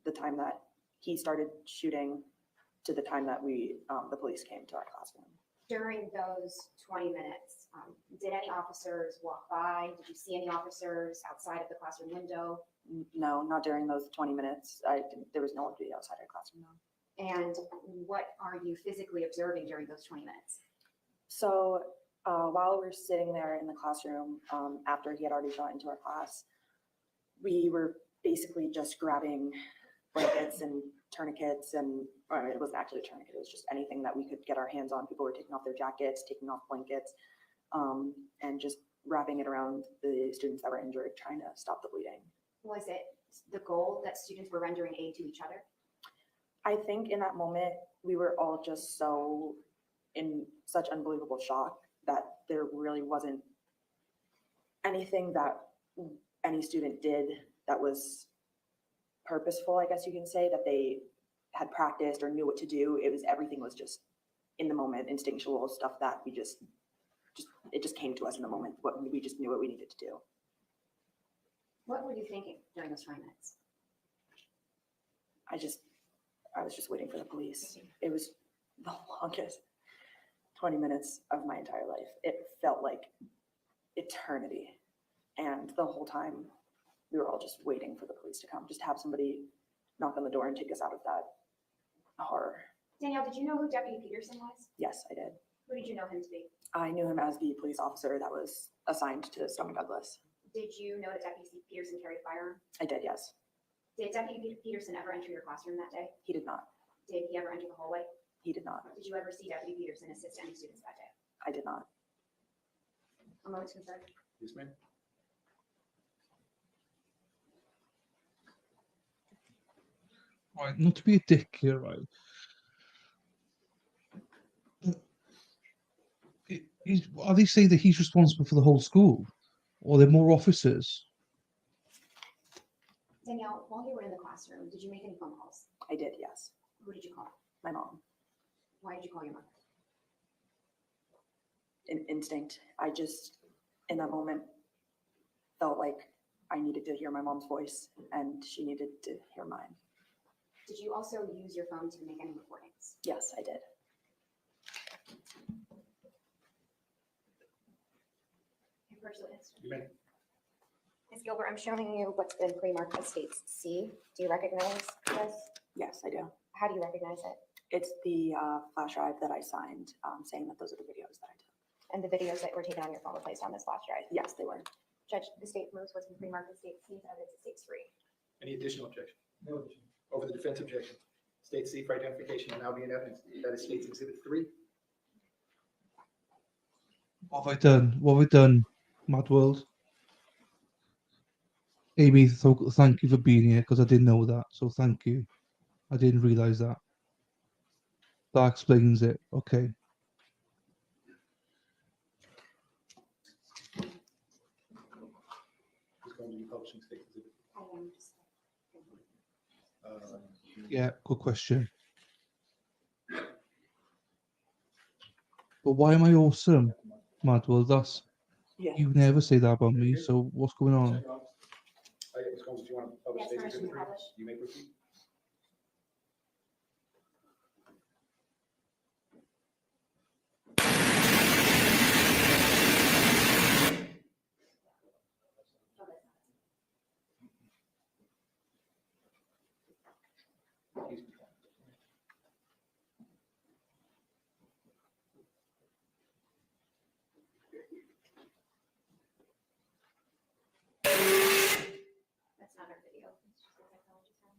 the time that he started shooting to the time that the police came to our classroom.
During those 20 minutes, did any officers walk by? Did you see any officers outside of the classroom window?
No, not during those 20 minutes. There was no one outside our classroom. No.
And what are you physically observing during those 20 minutes?
So while we're sitting there in the classroom, after he had already shot into our class, we were basically just grabbing blankets and tourniquets and, it wasn't actually a tourniquet, it was just anything that we could get our hands on. People were taking off their jackets, taking off blankets, and just wrapping it around the students that were injured, trying to stop the bleeding.
Was it the goal that students were rendering aid to each other?
I think in that moment, we were all just so in such unbelievable shock that there really wasn't anything that any student did that was purposeful, I guess you can say, that they had practiced or knew what to do. Everything was just in the moment, instinctual stuff that it just came to us in the moment. We just knew what we needed to do.
What were you thinking during those 20 minutes?
I was just waiting for the police. It was the longest 20 minutes of my entire life. It felt like eternity. And the whole time we were all just waiting for the police to come, just have somebody knock on the door and take us out of that horror.
Danielle, did you know who Deputy Peterson was?
Yes, I did.
Who did you know him to be?
I knew him as the police officer that was assigned to Stoneman Douglas.
Did you know that Deputy Peterson carried a firearm?
I did, yes.
Did Deputy Peterson ever enter your classroom that day?
He did not.
Did he ever enter the hallway?
He did not.
Did you ever see Deputy Peterson assist any students that day?
I did not.
A moment's concern.
Yes, ma'am.
Right, not to be a dick here, right? Are they saying that he's responsible for the whole school? Or are there more officers?
Danielle, while you were in the classroom, did you make any phone calls?
I did, yes.
Who did you call?
My mom.
Why did you call your mother?
Instinct. I just, in that moment, felt like I needed to hear my mom's voice and she needed to hear mine.
Did you also use your phone to make any recordings?
Yes, I did.
You may.
Ms. Gilbert, I'm showing you what's been pre-marked as states C. Do you recognize this?
Yes, I do.
How do you recognize it?
It's the flash drive that I signed saying that those are the videos that I took.
And the videos that were taken on your phone were placed on this flash drive?
Yes, they were.
Judge, the state moves what's been pre-marked as state C to evidence as state 3.
Any additional objection?
No addition.
Over the defense objection. State C for identification will now be in evidence. That is State's Exhibit 3.
What have I done? What have I done, Mad World? Amy, thank you for being here because I didn't know that. So thank you. I didn't realize that. That explains it. Okay.
Who's going to be publishing State's Exhibit?
Yeah, good question. But why am I awesome, Mad World?
Yeah.
You never say that about me. So what's going on?
Ms. Combs, do you want to publish
Yes,
State's
permission
Exhibit
to
3?
publish.
You may proceed. Excuse me.
That's not our video. It's just a technology term.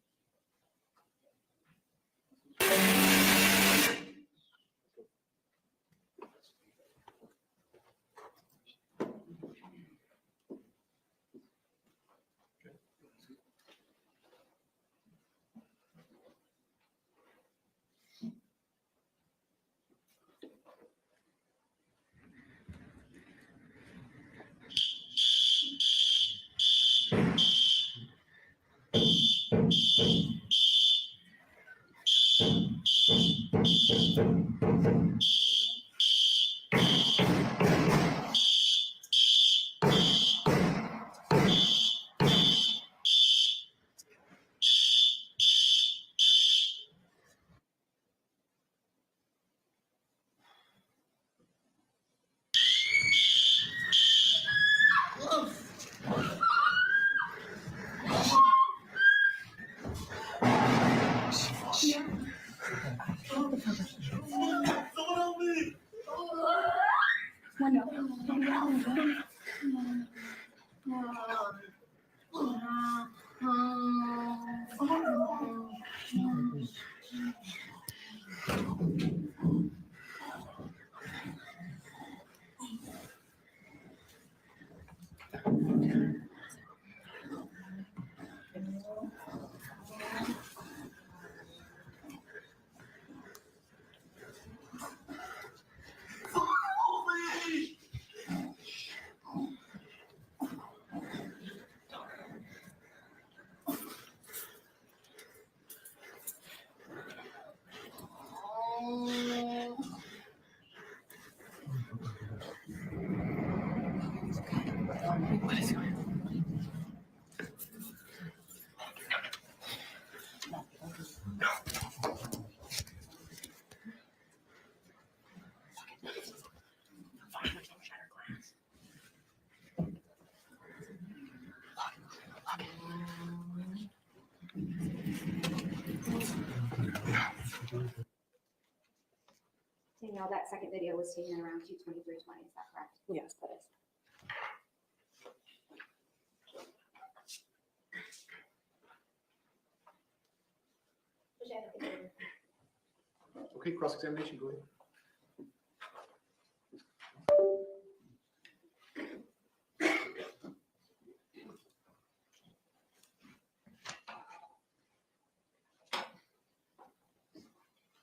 Danielle, that second video was taken around 2:23:20, is that correct?
Yes, that is.
Okay, cross-examination, go ahead.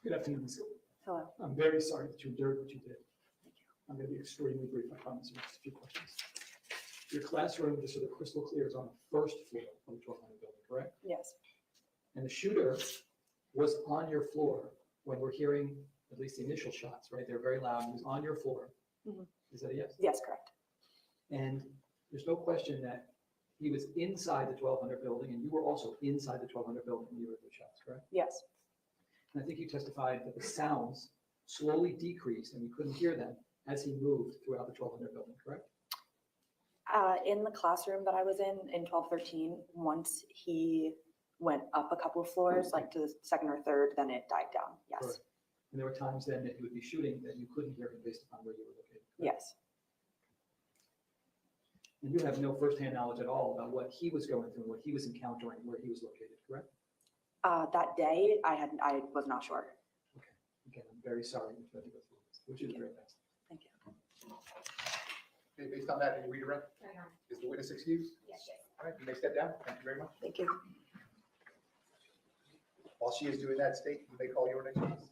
Good afternoon, Ms.
Hello.
I'm very sorry that you endured what you did. I'm going to be extremely brief, I promise you, just a few questions. Your classroom, just so the crystal clear, is on the first floor of the 1200 building, correct?
Yes.
And the shooter was on your floor when we're hearing at least the initial shots, right? They're very loud. He was on your floor.
Mhm.
Is that a yes?
Yes, correct.
And there's no question that he was inside the 1200 building and you were also inside the 1200 building when you heard the shots, correct?
Yes.
And I think you testified that the sounds slowly decreased and you couldn't hear them as he moved throughout the 1200 building, correct?
In the classroom that I was in 1213, once he went up a couple of floors, like to the second or third, then it died down. Yes.
Correct. And there were times then that he would be shooting that you couldn't hear him based upon where you were located. correct?
Yes.
And you have no firsthand knowledge at all about what he was going through, what he was encountering, where he was located, correct?
That day, I was not sure.
Again, I'm very sorry that you had to go through this, which is very nice.
Thank you.
Okay, based on that, any redirect?
Carry on.
Is the witness excused?
Yes, yes.
All right, you may step down. Thank you very much.
Thank you.
While she is doing that, state, you may call your next witness.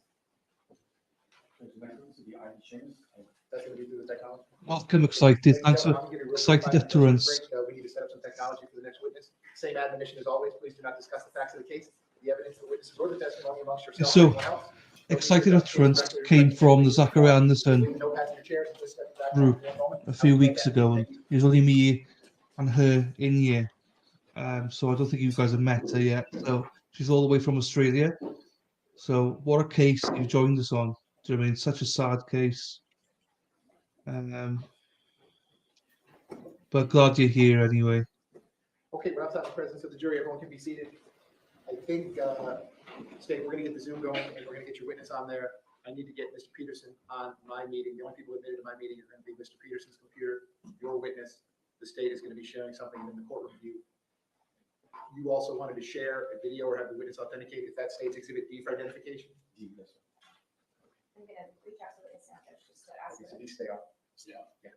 That's going to be through the technology.
Welcome, excited. Thanks for excited utterance.
We need to set up some technology for the next witness. Same admonition as always. Please do not discuss the facts of the case, the evidence, the witnesses, or the testimony amongst yourselves
So,
and anyone else.
Excited utterance came from the Zachary Anderson
No passenger chairs. Just step back
group
for one moment.
a few weeks ago, and it was only me and her in here. So I don't think you guys have met her yet. So she's all the way from Australia. So what a case you joined us on. Do you know what I mean? Such a sad case. But glad you're here anyway.
Okay, we're outside the presence of the jury. Everyone can be seated. I think, State, we're gonna get the Zoom going and we're gonna get your witness on there. I need to get Mr. Peterson on my meeting. The only people admitted to my meeting are gonna be Mr. Peterson's computer, your witness. The state is gonna be sharing something in the courtroom view. You also wanted to share a video or have the witness authenticate if that state's exhibit D for identification?
I'm gonna reach out to the witness now, just to ask
Okay, so
them.
you stay up. Yeah.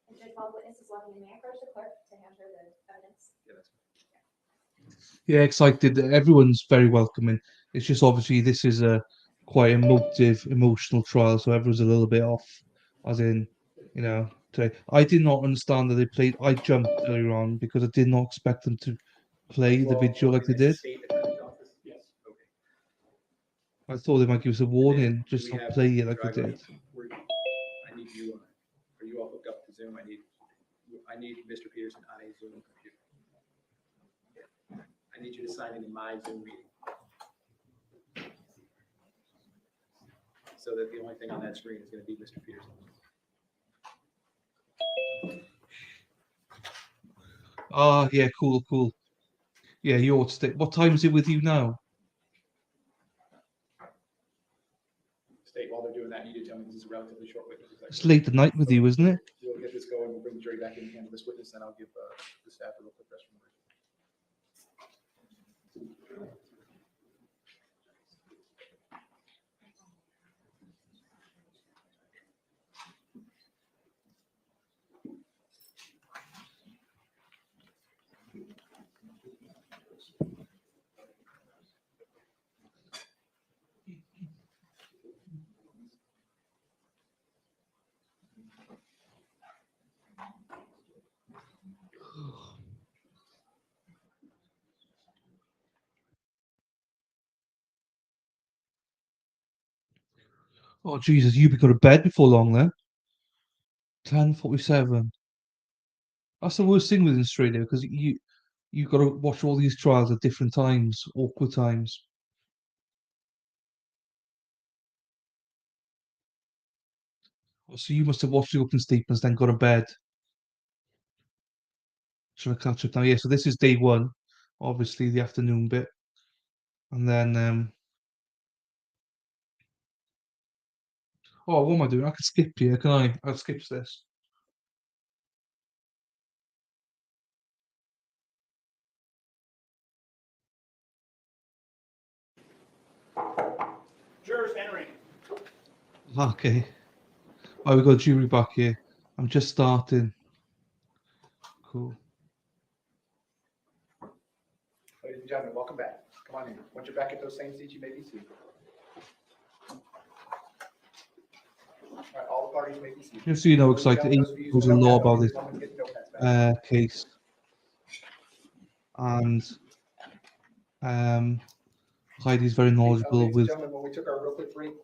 And Judge, while the witness is logging in, may I approach the clerk to hand her the evidence?
Yeah, that's
Yeah, excited. Everyone's very welcoming. It's just obviously this is a quite emotional trial, so everyone's a little bit off. As in, you know, today I did not understand that they played. I jumped earlier on because I did not expect them to play the video like they did. I thought they might give us a warning, just
We
not
have
play it
Mr.
like I
Igoe.
did.
I need you on. Are you all hooked up to Zoom? I need Mr. Peterson on a Zoom computer. I need you to sign in my Zoom meeting. So that the only thing on that screen is going to be Mr. Peterson.
Ah, yeah, cool, cool. Yeah, you ought to stay. What time is it with you now?
State, while they're doing that, you need to tell me this is a relatively short witness.
It's late at night with you, isn't it?
We'll get this going. We'll bring the jury back in and handle this witness, and I'll give the staff a real quick restroom break.
Oh, Jesus, you'll be going to bed before long then. 10:47. That's the worst thing with Australia because you got to watch all these trials at different times, awkward times. So you must have watched the opening statements, then got to bed. Trying to catch up now. Yeah, so this is day one, obviously the afternoon bit, and then oh, what am I doing? I can skip here, can I? I'll skip this.
Jurors entering.
Okay. Oh, we got jury back here. I'm just starting. Cool.
Ladies and gentlemen, welcome back. Come on in. Once you're back at those same seats, you may be seated. All right, all the parties may be seated.
Just so you know, because like
Those of you who
there's a
don't
law
have
about
those,
this
come and get the notepads back.
case, and Heidi's very knowledgeable
Ladies and
with
gentlemen, when we took our real quick break, we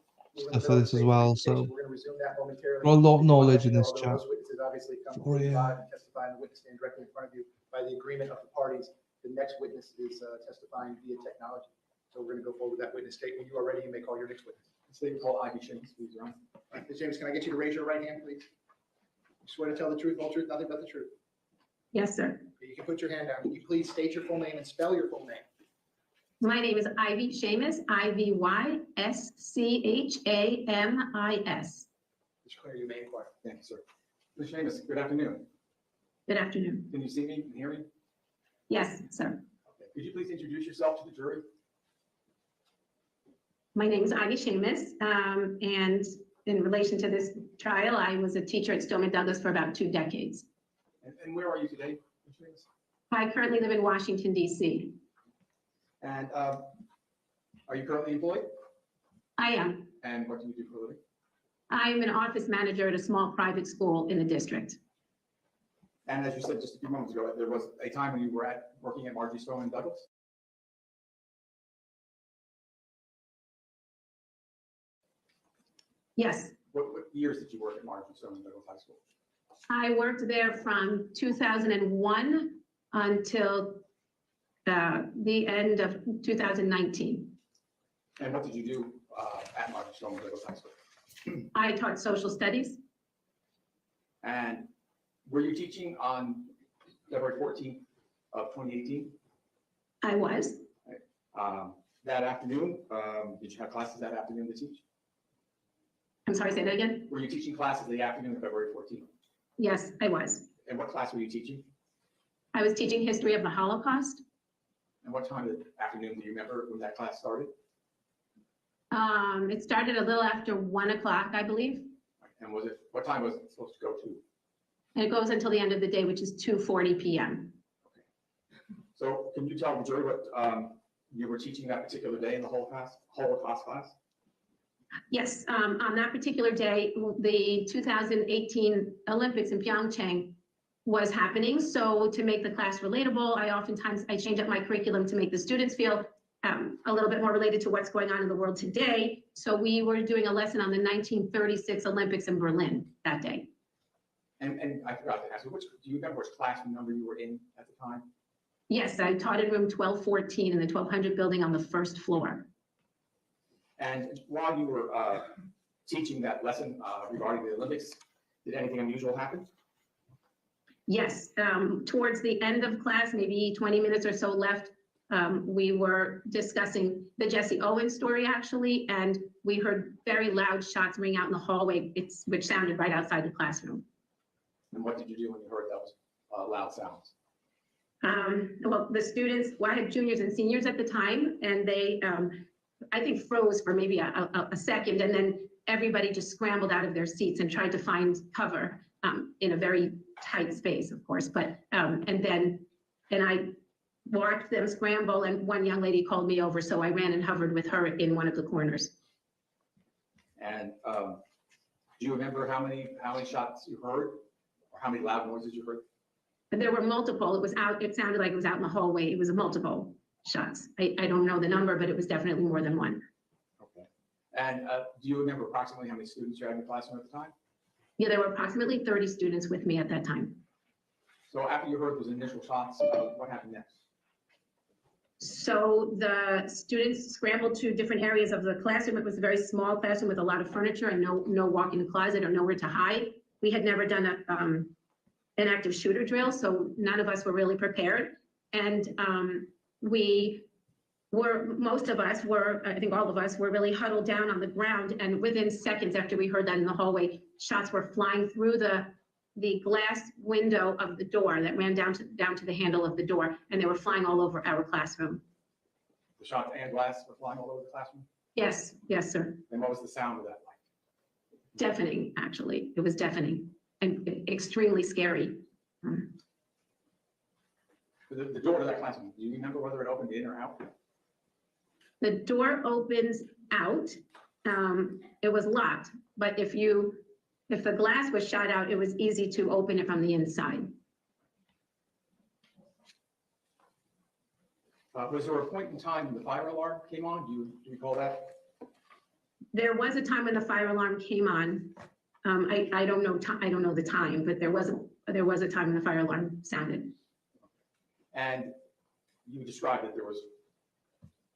were in the
stuff
middle
like
of
this
the
as
state
well.
presentation.
So
We're going to resume that momentarily.
got a lot of
I just wanna
knowledge
let
in
you know,
this
although
chat.
those witnesses obviously come
Oh, yeah.
live and testify and the witness stand directly in front of you by the agreement of the parties. The next witness is testifying via technology. So we're going to go forward with that witness. State, when you are ready, you may call your next witness.
State will call Ivy James, please, Your Honor.
Ms. James, can I get you to raise your right hand, please? You swear to tell the truth, whole truth, nothing but the truth.
Yes, sir.
You can put your hand down. Can you please state your full name and spell your full name?
My name is Ivy Shamus, Ivyschamis.
Mr. Clear, you may inquire.
Thank you, sir. Ms. James, good afternoon.
Good afternoon.
Can you see me and hear me?
Yes, sir.
Okay. Could you please introduce yourself to the jury?
My name is Ivy Shamus, and in relation to this trial, I was a teacher at Stoneman Douglas for about 2 decades.
And where are you today, Ms. James?
I currently live in Washington, D.C.
And are you currently employed?
I am.
And what do you do for a living?
I'm an office manager at a small private school in the district.
And as you said just a few moments ago, there was a time when you were working at Marjory Stoneman Douglas?
Yes,
What years did you work at Marjory Stoneman Douglas High School?
I worked there from 2001 until the end of 2019.
And what did you do at Marjory Stoneman Douglas High School?
I taught social studies.
And were you teaching on February 14th of 2018?
I was.
That afternoon, did you have classes that afternoon to teach?
I'm sorry, say that again?
Were you teaching classes the afternoon of February 14th?
Yes, I was.
And what class were you teaching?
I was teaching history of the Holocaust.
And what time of the afternoon do you remember when that class started?
It started a little after 1 o'clock, I believe,
And what time was it supposed to go to?
and it goes until the end of the day, which is 2:40 p.m.
So can you tell the jury what you were teaching that particular day in the Holocaust class?
Yes, on that particular day, the 2018 Olympics in Pyeongchang was happening. So to make the class relatable, I change up my curriculum to make the students feel a little bit more related to what's going on in the world today. So we were doing a lesson on the 1936 Olympics in Berlin that day.
And I forgot to ask you, do you remember which classroom number you were in at the time?
Yes, I taught in room 1214 in the 1200 building on the first floor.
And while you were teaching that lesson regarding the Olympics, did anything unusual happen?
Yes, towards the end of class, maybe 20 minutes or so left, we were discussing the Jesse Owens story actually, and we heard very loud shots ring out in the hallway, which sounded right outside the classroom.
And what did you do when you heard those loud sounds?
Well, the students, well, I had juniors and seniors at the time, and they, I think, froze for maybe a second, and then everybody just scrambled out of their seats and tried to find cover in a very tight space, of course. But and I watched them scramble, and one young lady called me over, so I ran and hovered with her in one of the corners.
And do you remember how many shots you heard, or how many loud noises you heard?
And there were multiple. It sounded like it was out in the hallway. It was multiple shots. I don't know the number, but it was definitely more than one.
Okay. And do you remember approximately how many students you had in the classroom at the time?
Yeah, there were approximately 30 students with me at that time.
So after you heard those initial shots, what happened next?
So the students scrambled to different areas of the classroom. It was a very small classroom with a lot of furniture and no walk-in closet or nowhere to hide. We had never done an active shooter drill, so none of us were really prepared. And most of us were, I think all of us were really huddled down on the ground. And within seconds after we heard that in the hallway, shots were flying through the glass window of the door that ran down to the handle of the door, and they were flying all over our classroom.
The shots and glass were flying all over the classroom?
Yes, yes, sir.
And what was the sound of that like?
Deafening, actually. It was deafening and extremely scary.
The door to that classroom, do you remember whether it opened in or out?
The door opens out. It was locked, but if the glass was shot out, it was easy to open it from the inside.
Was there a point in time when the fire alarm came on? Do you recall that?
There was a time when the fire alarm came on. I don't know the time, but there was a time when the fire alarm sounded.
And you described that there was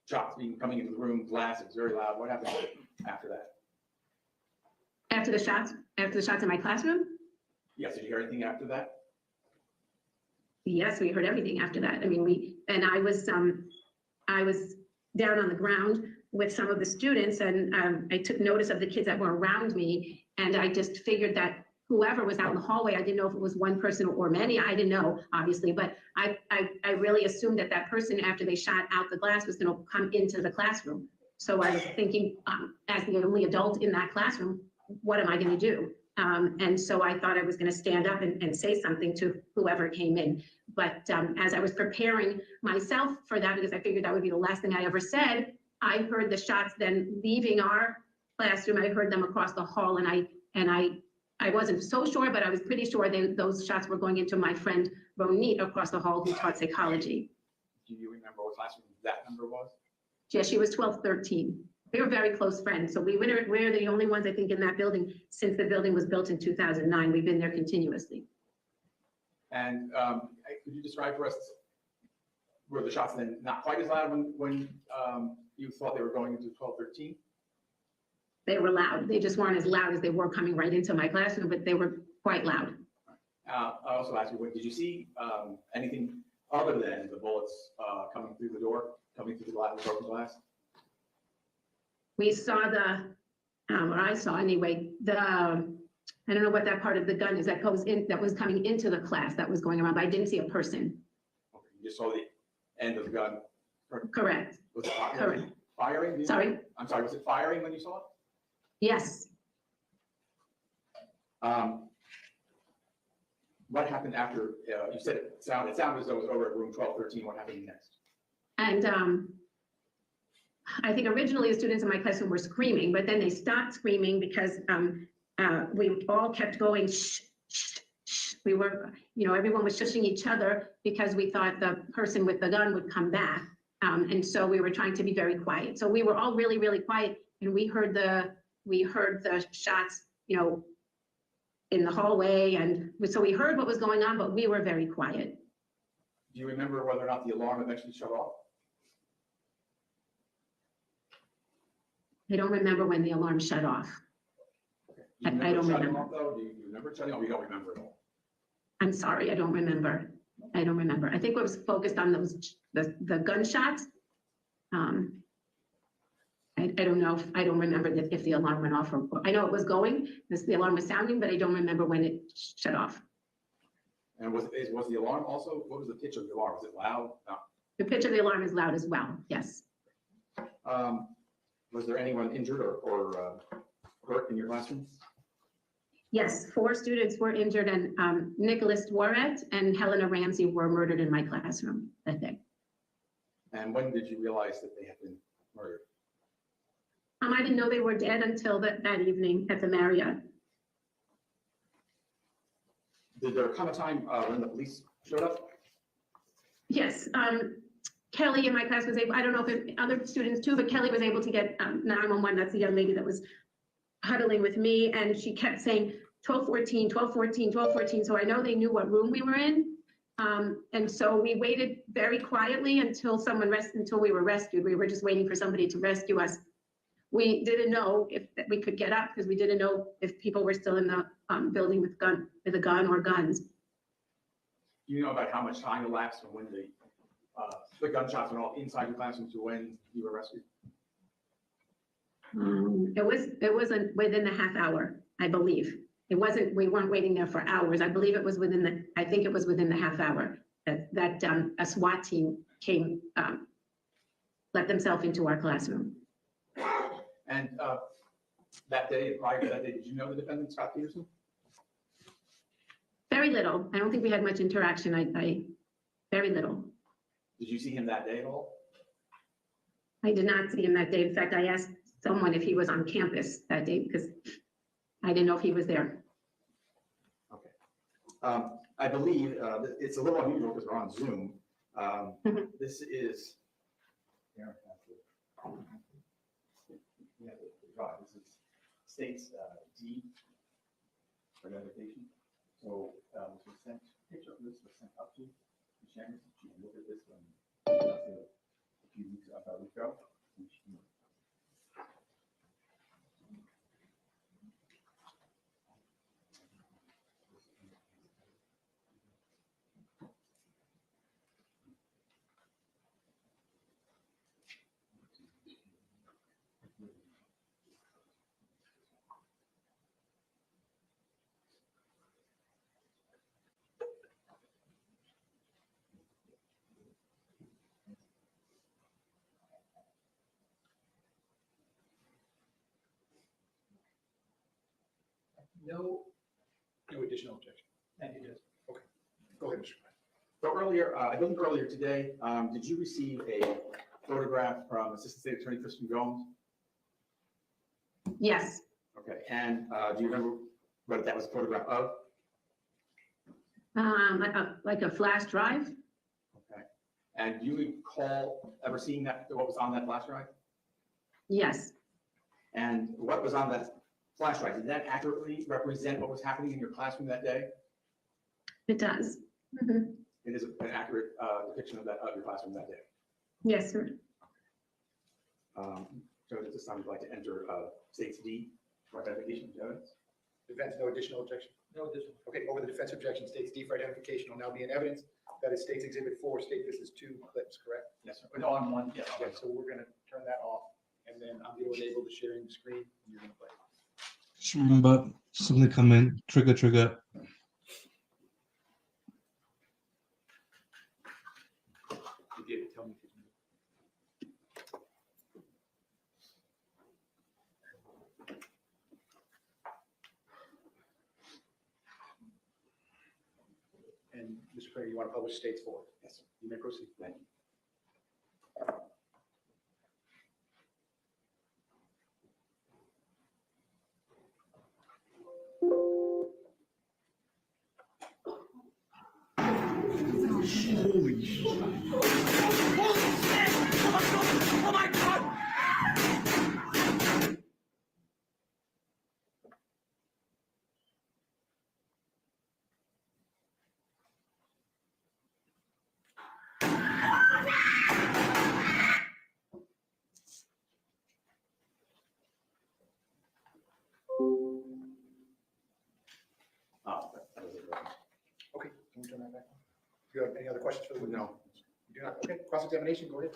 shots coming into the room, glass, it was very loud. What happened after that?
After the shots in my classroom?
Yes, did you hear anything after that?
Yes, we heard everything after that. I mean, I was down on the ground with some of the students, and I took notice of the kids that were around me, and I just figured that whoever was out in the hallway, I didn't know if it was one person or many, I didn't know, obviously, but I really assumed that person, after they shot out the glass, was gonna come into the classroom. So I was thinking, as the only adult in that classroom, what am I gonna do? And so I thought I was gonna stand up and say something to whoever came in. But as I was preparing myself for that, because I figured that would be the last thing I ever said, I heard the shots then leaving our classroom. I heard them across the hall, and I wasn't so sure, but I was pretty sure those shots were going into my friend Ronit across the hall, who taught psychology.
Do you remember what classroom that number was?
Yeah, she was 1213. We were very close friends. So we're the only ones, I think, in that building since the building was built in 2009. We've been there continuously.
And could you describe for us, were the shots then not quite as loud when you thought they were going into 1213?
They were loud. They just weren't as loud as they were coming right into my classroom, but they were quite loud.
I also asked you, did you see anything other than the bullets coming through the door, coming through the broken glass?
We saw or I saw anyway, I don't know what that part of the gun is that was coming into the class that was going around, but I didn't see a person.
Okay, you just saw the end of the gun?
Correct.
Was it
Correct.
firing?
Sorry?
I'm sorry, was it firing when you saw it?
Yes.
What happened after, you said it sounded as though it was over at room 1213, what happened next?
And I think originally the students in my classroom were screaming, but then they stopped screaming because we all kept going, shh, shh, shh. We were, everyone was shushing each other because we thought the person with the gun would come back. And so we were trying to be very quiet. So we were all really, really quiet, and we heard the shots, you know, in the hallway, and so we heard what was going on, but we were very quiet.
Do you remember whether or not the alarm eventually shut off?
I don't remember when the alarm shut off.
Do you
I
remember
don't
shutting
remember.
off, though? Do you remember it shutting off? You don't remember at all?
I'm sorry, I don't remember. I don't remember. I think it was focused on the gunshots. I don't know, I don't remember if the alarm went off, or I know it was going, the alarm was sounding, but I don't remember when it shut off.
And was the alarm also, what was the pitch of the alarm? Was it loud? No.
The pitch of the alarm is loud as well, yes.
Was there anyone injured or hurt in your classroom?
Yes, 4 students were injured, and Nicholas Dworet and Helena Ramsey were murdered in my classroom that day.
And when did you realize that they had been murdered?
I didn't know they were dead until that evening at the Marriott.
Did there come a time when the police showed up?
Yes, Kelly in my class was able, I don't know if other students too, but Kelly was able to get 911. That's the young lady that was huddling with me, and she kept saying 1214, 1214, 1214. So I know they knew what room we were in. And so we waited very quietly until we were rescued. We were just waiting for somebody to rescue us. We didn't know if we could get up, because we didn't know if people were still in the building with a gun or guns.
Do you know about how much time elapsed from when the gunshots went off inside your classroom to when you were rescued?
It was within the half hour, I believe. We weren't waiting there for hours. I believe it was I think it was within the half hour that a SWAT team came, let themselves into our classroom.
And that day, prior to that day, did you know the defendant, Scot Peterson?
Very little. I don't think we had much interaction. Very little.
Did you see him that day at all?
I did not see him that day. In fact, I asked someone if he was on campus that day, because I didn't know if he was there.
Okay. I believe it's a little unusual because we're on Zoom. This is, this is state's D for identification. So this was sent, picture of this was sent up to the Shannon. She can look at this one a few weeks ago.
No additional objection.
Thank you, Judge.
Go ahead, Mr. Klein.
So earlier, I believe earlier today, did you receive a photograph from Assistant State Attorney Kristen Gomes?
Yes.
Okay, and do you remember what that was a photograph of?
Like a flash drive?
Okay, and do you recall ever seeing that, what was on that flash drive?
Yes.
And what was on that flash drive? Did that accurately represent what was happening in your classroom that day?
It does. Mhm.
It is an accurate depiction of your classroom that day.
Yes, sir.
So at this time, we'd like to enter state's D for identification of evidence.
Defense, no additional objection.
No additional.
Okay, over the defense objection, state's D for identification will now be in evidence. That is state's exhibit 4. State, this is 2 clips, correct?
Yes, sir. No, on one, yes.
Okay, so we're gonna turn that off, and then I'm gonna enable the sharing screen, and you're gonna play.
Just remember, something come in, trigger.
You did it, tell me if you can. And Mr. Clay, you want to publish states 4?
Yes, sir.
You may proceed.
Thank you.
Holy shit. me turn that back on. Do you have any other questions for the witness? No. You do not? Okay, cross-examination, go ahead.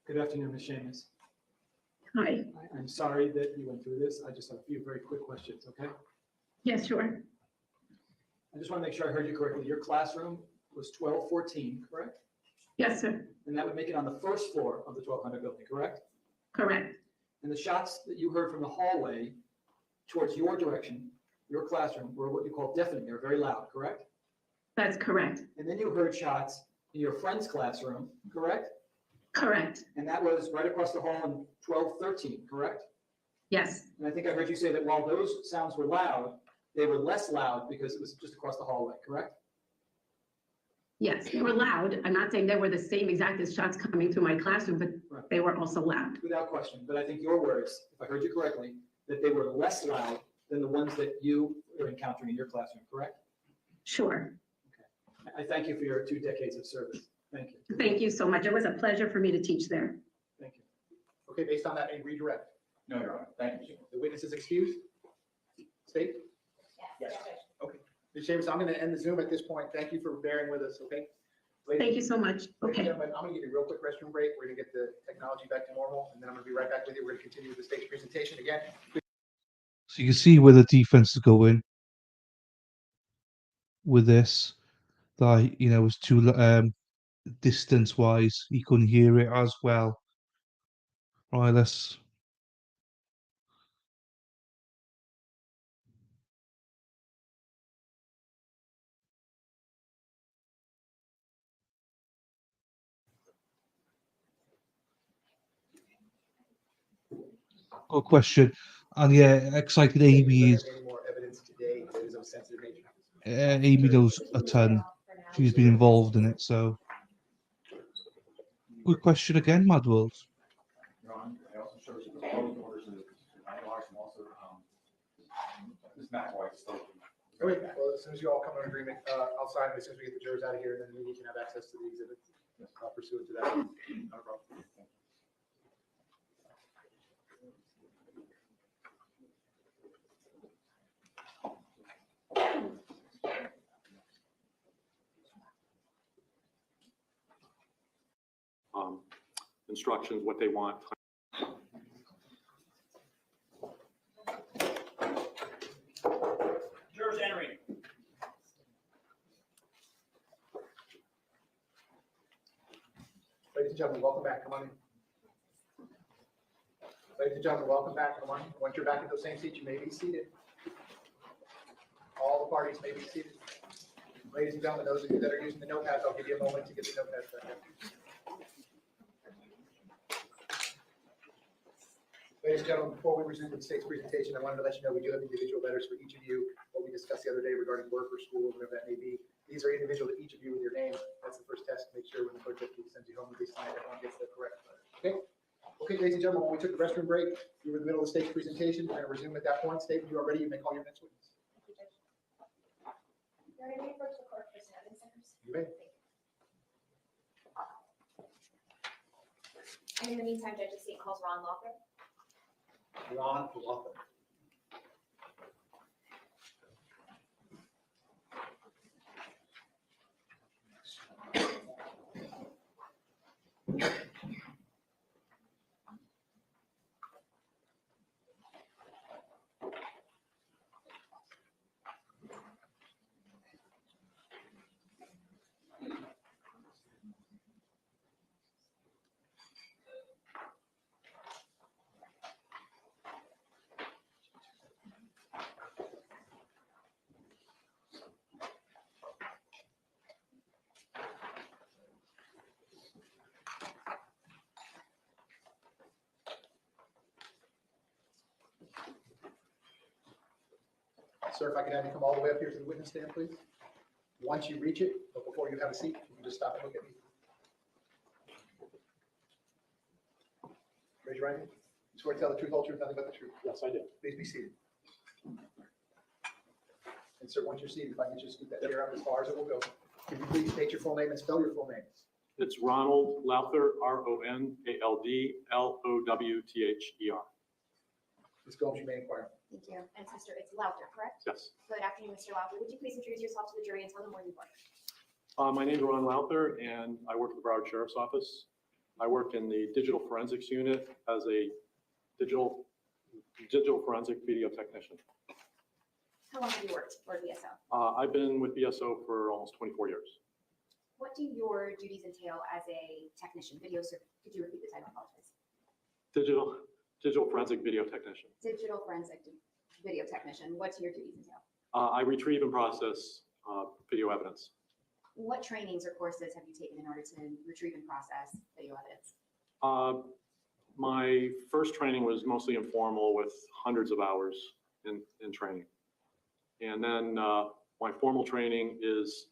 Good afternoon, Ms. Seamus.
Hi.
I'm sorry that you went through this. I just have a few very quick questions, okay?
Yes, sure.
I just want to make sure I heard you correctly. Your classroom was 1214, correct?
Yes, sir.
And that would make it on the first floor of the 1200 building, correct?
Correct.
And the shots that you heard from the hallway towards your direction, your classroom, were what you call deafening. They were very loud, correct?
That's correct.
And then you heard shots in your friend's classroom, correct?
Correct.
And that was right across the hall in 1213, correct?
Yes.
And I think I heard you say that while those sounds were loud, they were less loud because it was just across the hallway, correct?
Yes, they were loud. I'm not saying they were the same exact as shots coming through my classroom, but
Right.
they were also loud.
Without question, but I think your words, if I heard you correctly, that they were less loud than the ones that you were encountering in your classroom, correct?
Sure.
I thank you for your 2 decades of service. Thank you.
Thank you so much. It was a pleasure for me to teach there.
Thank you.
Okay, based on that, a redirect.
No, Your Honor, thank you.
The witness is excused. State?
Yes.
Okay. Ms. Seamus, I'm going to end the Zoom at this point. Thank you for bearing with us, okay?
Thank you so much.
Ladies and
Okay.
gentlemen, I'm going to give you a real quick restroom break. We're going to get the technology back to normal, and then I'm going to be right back with you. We're going to continue with the state's presentation again.
So you can see where the defense is going with this. That it was too distance wise, he couldn't hear it as well. Right, let's. Good question. And yeah, excited Amy is.
Any more evidence today that is of sensitive nature?
Amy knows a ton. She's been involved in it, so. Good question again, Mad World.
Your Honor, I also showed you the closed orders of ILRs and also, Ms. McAvoy is still.
Okay, well, as soon as you all come to an agreement, I'll sign it as soon as we get the jurors out of here, and then the media can have access to the exhibits pursuant to that. Not a problem.
Instructions, what they want.
Jurors entering.
Ladies and gentlemen, welcome back. Come on in. Ladies and gentlemen, welcome back. Come on in. Once you're back at those same seats, you may be seated. All the parties may be seated. Ladies and gentlemen, those of you that are using the notepads, I'll give you a moment to get the notepads back up. Ladies and gentlemen, before we resume with the state's presentation, I wanted to let you know we do have individual letters for each of you, what we discussed the other day regarding work or school, whatever that may be. These are individual to each of you with your name. That's the first test to make sure when the clerk sends you home with these tonight, everyone gets the correct letter. Okay? Okay, ladies and gentlemen, when we took the restroom break, we were in the middle of the state's presentation. We're going to resume at that point. State, when you are ready, you may call your next witness.
You're going to approach the court for 7 seconds.
You may.
And in the meantime, Judge State calls Ron Lawler.
Ron Laughlin. Sir, if I could have you come all the way up here to the witness stand, please. Once you reach it, but before you have a seat, you can just stop and look at me. Raise your right hand. You swear to tell the truth, whole truth, nothing but the truth.
Yes, I do.
Please be seated. And sir, once you're seated, if I can just scoot that chair up as far as it will go. Can you please state your full name and spell your full name?
It's Ronald Lowther, Ronaldlowther.
Ms. Gomes, you may inquire.
Thank you. And it's Lauter, correct?
Yes.
Good afternoon, Mr. Lauter. Would you please introduce yourself to the jury and tell them where you work?
My name is Ron Lowther, and I work at the Broward Sheriff's Office. I work in the digital forensics unit as a digital forensic video technician.
How long have you worked for BSO?
I've been with BSO for almost 24 years.
What do your duties entail as a technician? Could you repeat the title? I apologize.
Digital forensic video technician.
Digital forensic video technician. What do your duties entail?
I retrieve and process video evidence.
What trainings or courses have you taken in order to retrieve and process video evidence?
My first training was mostly informal with hundreds of hours in training. And then my formal training is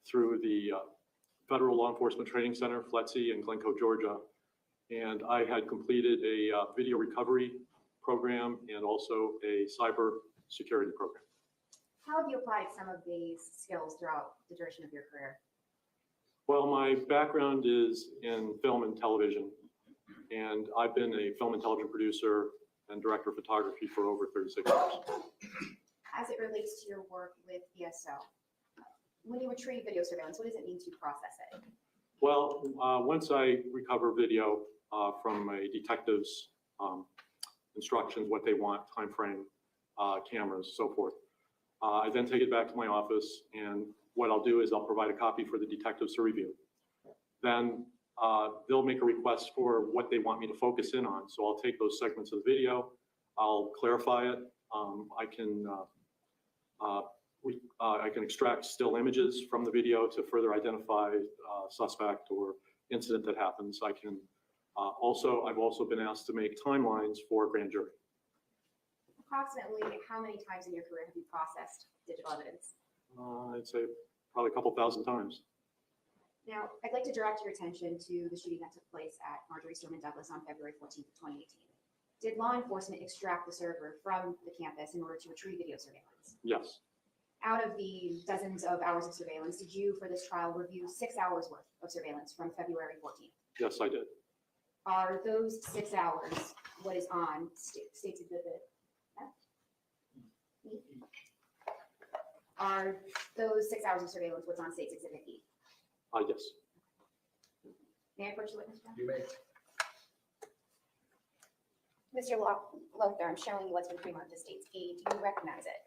through the Federal Law Enforcement Training Center, FLETC, in Glencoe, Georgia. And I had completed a video recovery program and also a cyber security program.
How have you applied some of these skills throughout the duration of your career?
Well, my background is in film and television, and I've been a film and television producer and director of photography for over 36 years.
As it relates to your work with BSO, when you retrieve video surveillance, what does it mean to process it?
Well, once I recover video from a detective's instructions, what they want, time frame, cameras, so forth, I then take it back to my office, and what I'll do is I'll provide a copy for the detectives to review. Then they'll make a request for what they want me to focus in on. So I'll take those segments of the video, I'll clarify it. I can extract still images from the video to further identify suspect or incident that happens. I can I've also been asked to make timelines for grand jury.
Approximately how many times in your career have you processed digital evidence?
I'd say probably a couple thousand times.
Now, I'd like to direct your attention to the shooting that took place at Marjory Stoneman Douglas on February 14th of 2018. Did law enforcement extract the server from the campus in order to retrieve video surveillance?
Yes.
Out of the dozens of hours of surveillance, did you, for this trial, review 6 hours worth of surveillance from February 14th?
Yes, I did.
Are those 6 hours what is on State's Exhibit? Are those 6 hours of surveillance what's on State's Exhibit E?
Yes.
May I approach the witness?
You may.
Mr. Lowther, I'm showing you what's been pre-marked as State's E. Do you recognize it?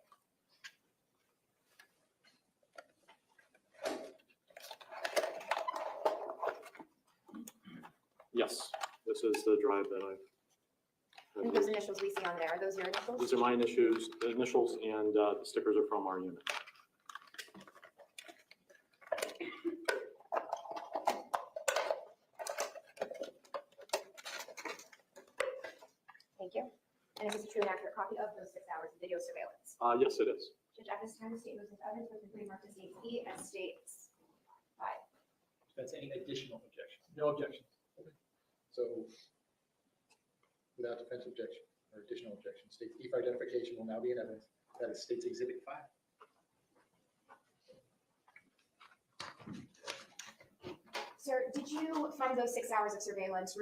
Yes. This is the drive that
And those initials we see on there, are those your initials?
These are my initials, and the stickers are from our unit.
Thank you. And is this a true and accurate copy of those 6 hours of video surveillance?
Yes, it is.
Judge, at this time, the state moves into evidence with the pre-marked as State's E and State's 5.
That's any additional objection? No objection.
So without defense objection or additional objection, state's E for identification will now be in evidence. That is State's Exhibit 5.
Sir, did you, from those 6 hours of surveillance,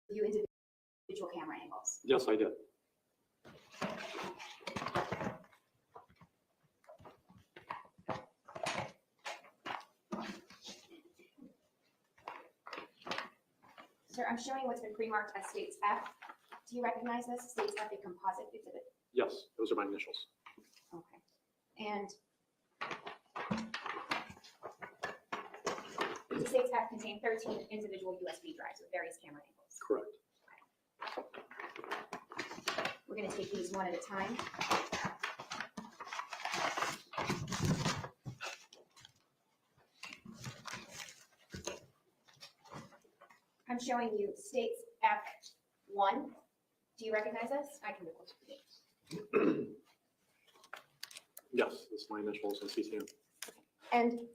review individual camera angles?
Yes, I did.
Sir, I'm showing what's been pre-marked as State's F. Do you recognize this? State's F, a composite exhibit?
Yes, those are my initials.
Okay. And the State's F contained 13 individual USB drives with various camera angles.
Correct.
We're going to take these one at a time. I'm showing you State's F1. Do you recognize this? I can record it.
Yes, this is my initials and CCM.
And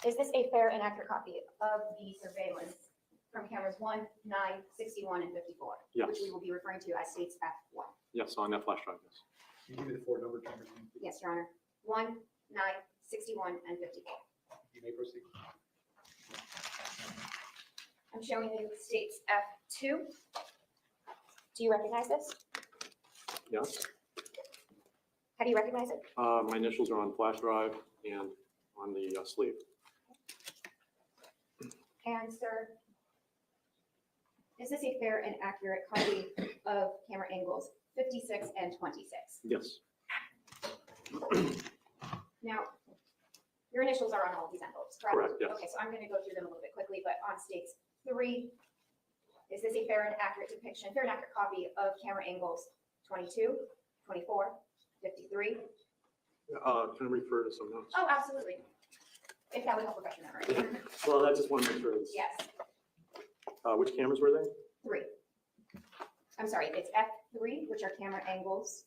is this a fair and accurate copy of the surveillance from cameras 1, 9, 61, and 54?
Yes.
Which we will be referring to as State's F1.
Yes, on that flash drive, yes.
Can you give me the 4 numbered cameras?
Yes, Your Honor. 1, 9, 61, and 54.
You may proceed.
I'm showing you states F2. Do you recognize this?
Yes.
How do you recognize it?
My initials are on flash drive and on the sleeve.
And sir, is this a fair and accurate copy of camera angles 56 and 26?
Yes.
Now, your initials are on all of these envelopes, correct?
Correct, yes.
Okay, so I'm going to go through them a little bit quickly, but on states 3, is this a fair and accurate depiction, fair and accurate copy of camera angles 22, 24, 53?
Can I refer to some notes?
Oh, absolutely. If that would help refresh your memory.
Well, I just want to make sure.
Yes,
Which cameras were they?
3. I'm sorry, it's F3, which are camera angles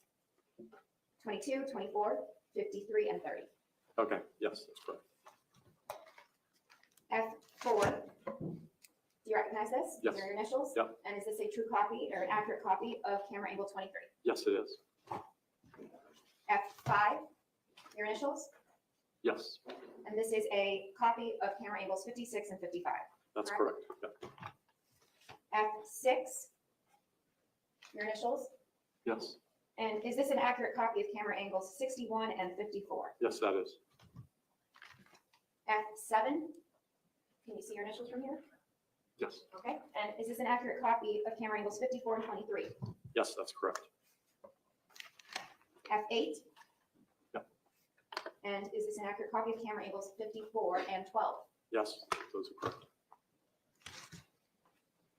22, 24, 53, and 30.
Okay, yes, that's correct.
F4, do you recognize this?
Yes.
These are your initials?
Yep.
And is this a true copy or an accurate copy of camera angle 23?
Yes, it is.
F5, your initials?
Yes,
And this is a copy of camera angles 56 and 55.
that's
Correct.
correct. Yep.
F6, your initials?
Yes,
And is this an accurate copy of camera angles 61 and 54?
yes, that is.
F7, can you see your initials from here?
Yes,
Okay, and is this an accurate copy of camera angles 54 and 23?
yes, that's correct.
F8?
Yep.
And is this an accurate copy of camera angles 54 and 12?
Yes, those are correct.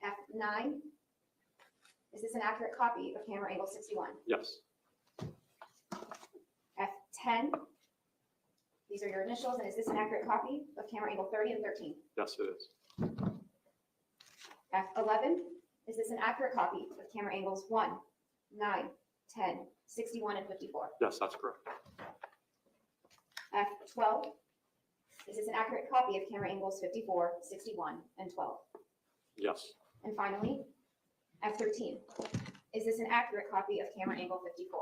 F9? Is this an accurate copy of camera angle 61?
Yes,
F10? These are your initials, and is this an accurate copy of camera angle 30 and 13?
yes, it is.
F11? Is this an accurate copy of camera angles 1, 9, 10, 61, and 54?
Yes, that's correct.
F12? Is this an accurate copy of camera angles 54, 61, and 12?
Yes,
And finally, F13. Is this an accurate copy of camera angle 54?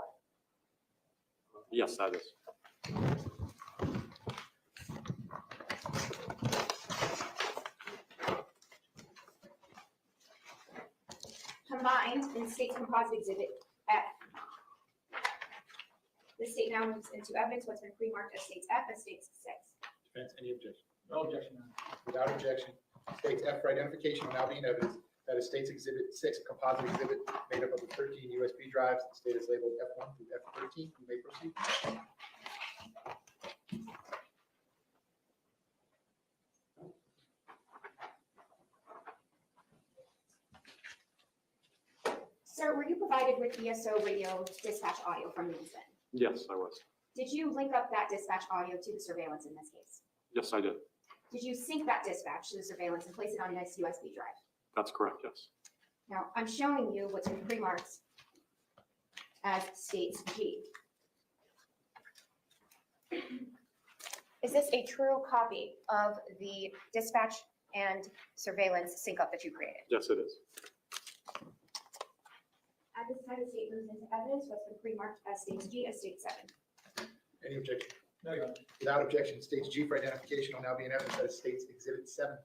yes, that is.
Combined in state's composite exhibit F. The state now moves into evidence what's been pre-marked as states F and states 6.
Defense, any objection?
No objection, Your Honor.
Without objection, states F for identification will now be in evidence. That is states exhibit 6, a composite exhibit made up of the 13 USB drives. The state is labeled F1 through F13. You may proceed.
Sir, were you provided with ESO radio dispatch audio from the incident?
Yes, I was.
Did you link up that dispatch audio to the surveillance in this case?
Yes, I did.
Did you sync that dispatch to the surveillance and place it on this USB drive?
That's correct, yes.
Now, I'm showing you what's been pre-marked as states G. Is this a true copy of the dispatch and surveillance sync up that you created?
Yes, it is.
At this time, the state moves into evidence what's been pre-marked as states G as state 7.
Any objection?
No, Your Honor.
Without objection, states G for identification will now be in evidence. That is states exhibit 7.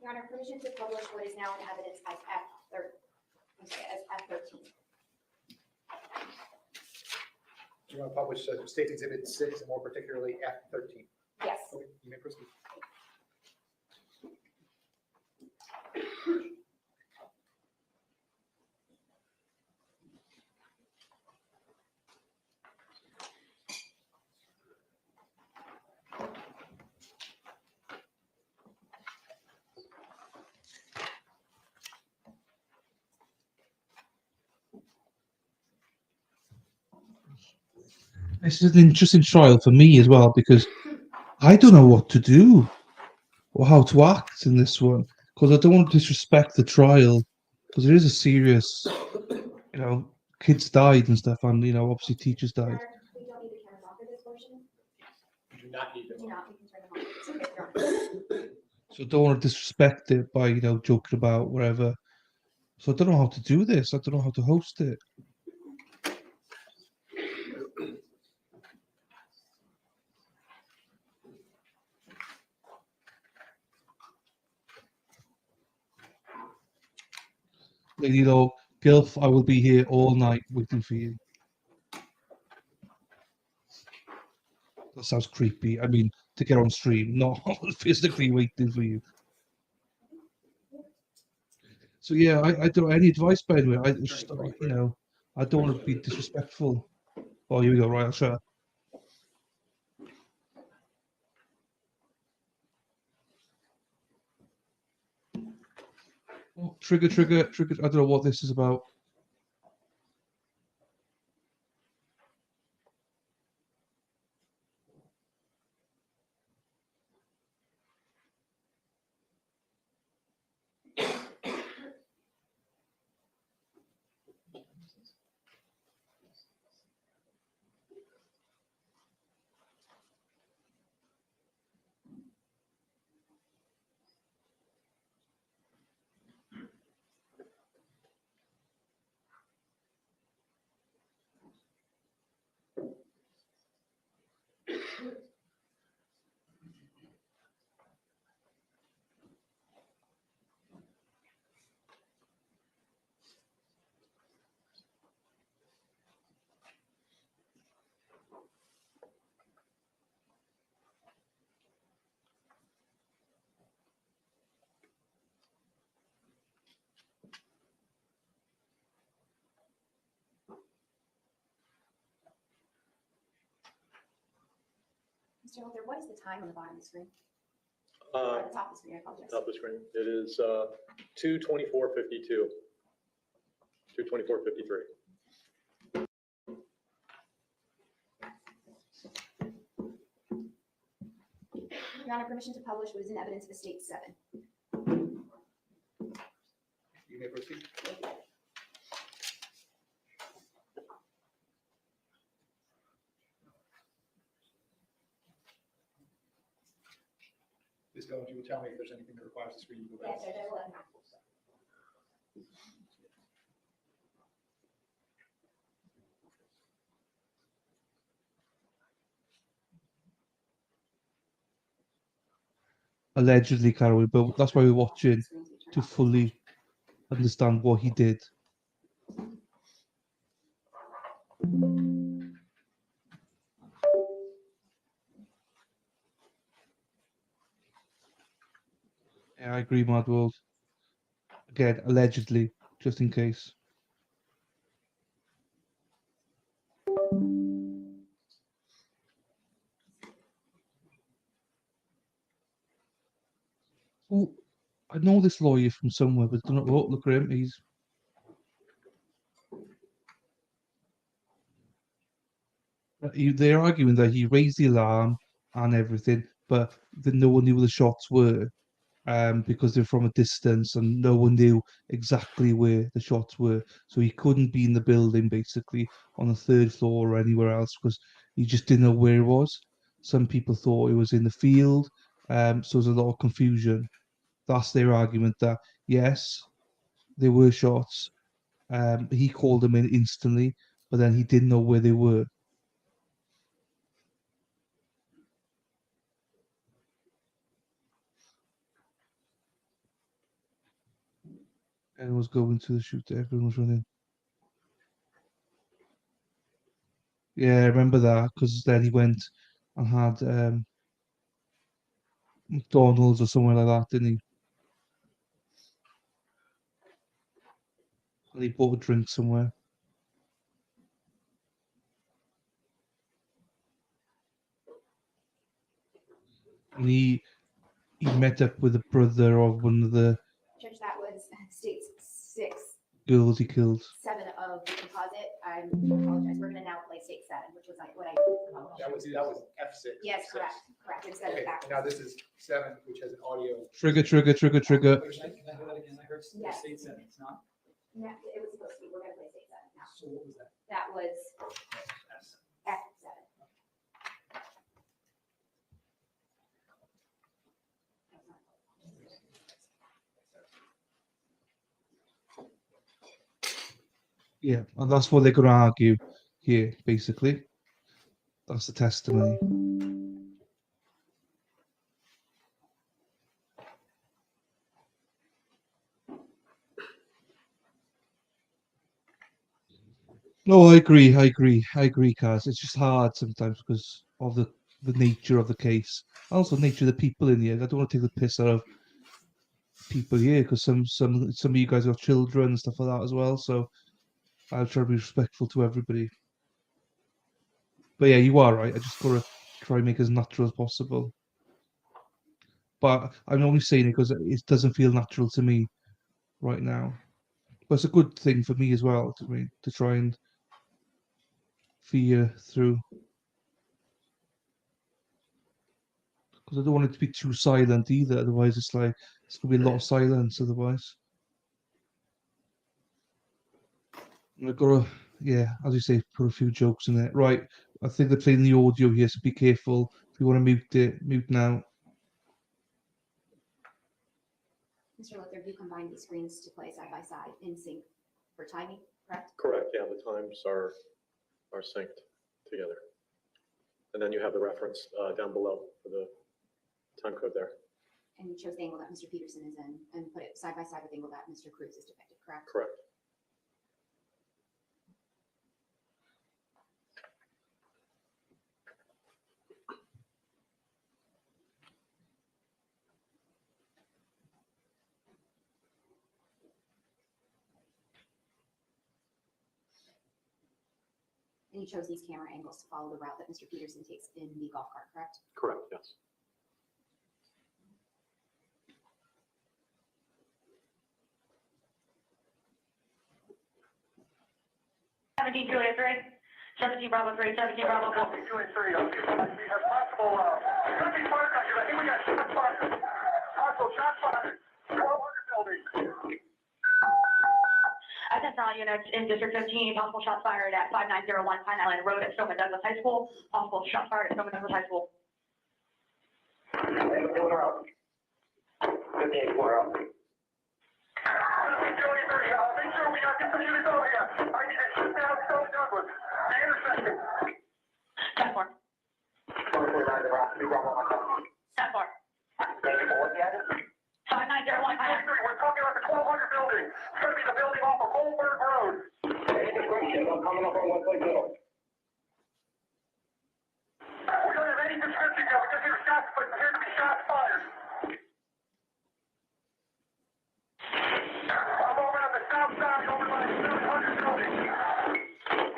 Your Honor, permission to publish what is now in evidence as F13.
Do you want to publish states exhibit 6 and more particularly F13?
Yes.
Okay, you may proceed.
This is an interesting trial for me as well because I don't know what to do or how to act in this one because I don't want to disrespect the trial because it is a serious, kids died and stuff, and obviously teachers
Your
died.
Honor, we don't need the cameras on for this portion.
not need
Do
them.
not, we can turn them off. It's okay, you're on.
So I don't want to disrespect it by, joking about whatever. So I don't know how to do this. I don't know how to host it. Gilf, I will be here all night waiting for you. That sounds creepy. I mean, to get on stream, not physically waiting for you. So yeah, I don't know any advice, by the way. I just, I don't want to be disrespectful. Oh, here we go. Right, I'll shut up. Oh, trigger. I don't know what this is about.
Mr. Holder, what is the time on the bottom of the screen?
Uh,
At the top of the screen, I apologize.
Top of the screen, it is 2:24:52. 2:24:53.
Your Honor, permission to publish what is in evidence of Estate 7.
You may proceed. Ms. Goins, you will tell me if there's anything that requires the screen to go back.
Yes, Judge, I will let him know.
Allegedly, Carol, but that's why we're watching to fully understand what he did. Yeah, I agree, Mad World. Again, allegedly, just in case. Oh, I know this lawyer from somewhere, but don't know. Oh, look at him. They're arguing that he raised the alarm and everything, but that no one knew where the shots were, because they're from a distance and no one knew exactly where the shots were. So he couldn't be in the building, basically, on the third floor or anywhere else because he just didn't know where it was. Some people thought it was in the field, so there's a lot of confusion. That's their argument that, yes, there were shots. He called them in instantly, but then he didn't know where they were. Everyone was going to the shooter. Everyone was running. Yeah, I remember that because then he went and had McDonald's or somewhere like that, didn't he? And he bought a drink somewhere. And he met up with the brother of one of the
Judge, that was Estate 6,
girls he killed.
7 of the composite. I apologize. We're gonna now play State 7, which was like what I.
That was F6.
Yes, correct, instead
Okay,
of that.
and now this is 7, which has an audio.
Trigger.
Can I do that again? I heard
Yes.
state 7, it's not?
Yeah, it was supposed to be, we're gonna play State 7 now.
So what was that?
That was F7.
Yeah, and that's what they're going to argue here, basically. That's the testimony. No, I agree, Kaz. It's just hard sometimes because of the nature of the case. Also, nature of the people in here. I don't want to take the piss out of people here because some of you guys got children and stuff like that as well. So I'll try to be respectful to everybody. But yeah, you are right. I just gotta try and make it as natural as possible. But I'm only saying it because it doesn't feel natural to me right now. But it's a good thing for me as well to try and fear through because I don't want it to be too silent either. Otherwise, it's like it's gonna be a lot of silence. Otherwise, and I've got to, yeah, as you say, put a few jokes in it. Right, I think they're playing the audio here, so be careful. If you want to mute it, mute now.
Mr. Luther, you combined the screens to play side by side in sync for timing, correct?
Correct, yeah, the times are synced together. And then you have the reference down below for the time code there.
And you chose the angle that Mr. Peterson is in and put it side by side with the angle that Mr. Cruz is depicted, correct?
Correct.
And you chose these camera angles to follow the route that Mr. Peterson takes in the golf cart, correct?
Correct, yes.
Juliet 3, 17 Bravo 3, 17 Bravo 4. Juliet 3, okay. As possible, could be fire guys. I think we got shots fired. Also, shots fired. 1200 building. All units in District 15, possible shots fired at 5901 Pine Island Road at Stoneman Douglas High School. Possible shots fired at Stoneman Douglas High School.
58 corner out.
Juliet 3, make sure we got the units over here. I need to shoot down Stoneman Douglas. The intersection. 10-4. 10-4. 5901 Pine Island. We're talking about the 1200 building. It's going to be the building off of Goldberg Road.
I'm coming up on 1.0.
We don't have any description yet. We just hear shots, but appear to be shots fired. I'm over on the south side, over by the 700 building.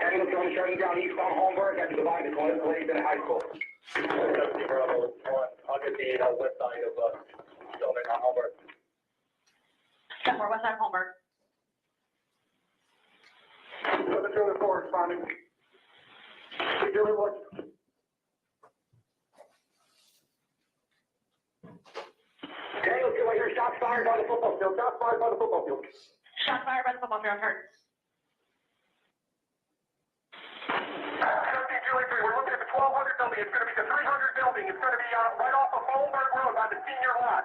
Ambulance going shutting down eastbound Holmberg at the divide between Lady and High School. 70 Bravo 1. I'll get the west side of Stoneman on Holmberg.
10-4, west side of Holmberg.
724 responding. Julie, what? Okay, let's see what your shots fired by the football field. Shots fired by the football field.
Shots fired by the football field, heard. 13 Julie 3, we're looking at the 1200 building. It's going to be the 300 building. It's going to be right off of Holmberg Road by the senior lot.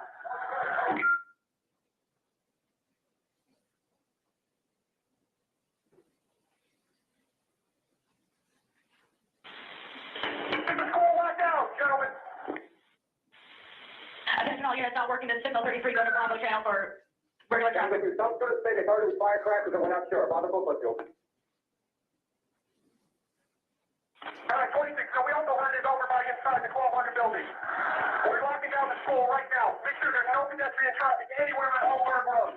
All units not working to signal 33, go to Bravo channel for regular traffic.
Some sort of say they thought it was firecrackers and we're not sure about the football field.
26, so we also heard it over by inside the 1200 building. We're locking down the school right now. Make sure there's no pedestrian traffic anywhere on Holmberg Road.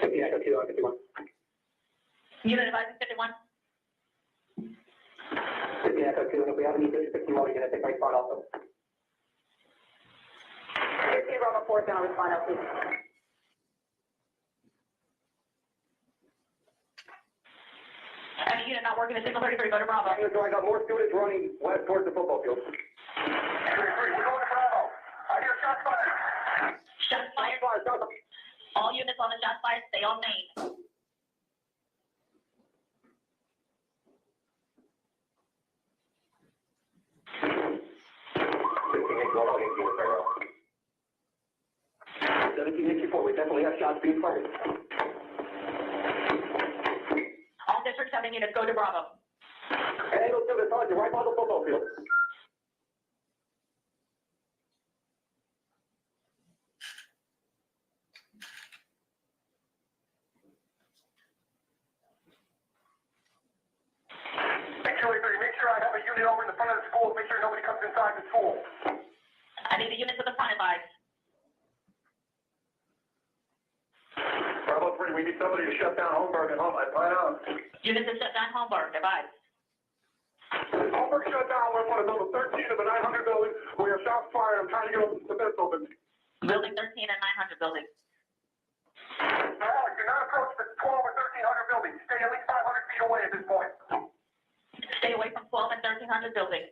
50, Echo 2, 51.
Unit advising 51.
50, Echo 2, and if we have any District 50 more, you're going to take my spot also. 50, Bravo 4, down, respond out, please.
Any unit not working to signal 33, go to Bravo.
So I got more students running west towards the football field.
33, we're going to Bravo. I hear shots fired. Shots fired. All units on the shot fired, stay on main.
We definitely have shots being fired.
7 units, go to Bravo.
Angle to the target, right by the football field.
Make sure I have a unit over in the front of the school, make sure nobody comes inside the school. I need a unit to the front, advise.
Bravo 3, we need somebody to shut down Holmberg and Home, I plan on.
Unit to shut down Holmberg, advise.
Holmberg shut down, we're on level 13 of the 900 building, we have shots fired, I'm trying to get the fence open.
Building 13 and 900 building.
Alex, you're not approaching the 12 or 1300 building, stay at least 500 feet away at this point.
Stay away from 12 and 1300 building.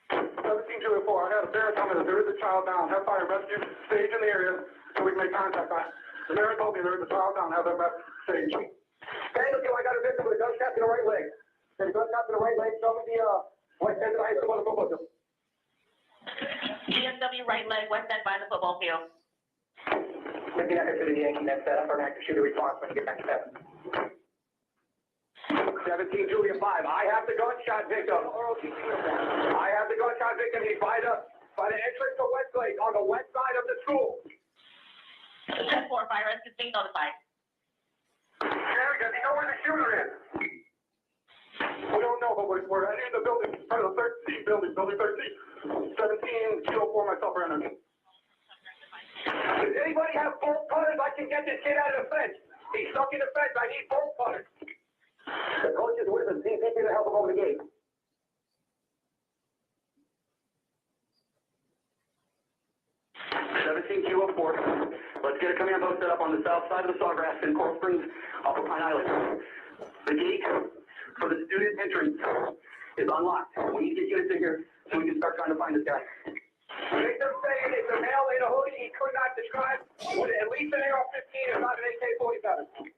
17 Julia 4, I got a bear telling me that there is a child down, have fire rescue stage in the area, so we can make contact on it. The mayor told me there is a child down, have them stage. Daniel, I got a victim with a gunshot to the right leg. There's a gunshot to the right leg, show me the, west end of the high school, the football field.
GSW right leg, west end by the football field.
Maybe I consider the Yankee net set up for an active shooter response when you get back to 17 Julia 5, I have the gunshot victim. I have the gunshot victim, he's by the entrance to Westlake, on the west side of the school.
10-4, fire rescue being notified.
Jerry, does he know where the shooter is? We don't know, but we're heading in the building, part of the 13 building, building 13. 17 Kilo 4, myself, Brandon. Does anybody have bolt cutters? I can get this kid out of the fence. He's stuck in the fence, I need bolt cutters. The coach is with him, see if he can help him over the gate. Kilo 4. Let's get a command post set up on the south side of the Sawgrass in Coral Springs, off of Pine Island. The gate for the student entrance is unlocked. We need to get units in here so we can start trying to find this guy. Victim saying it's a male in a hoodie he could not describe with at least an AR-15, if not an AK-47.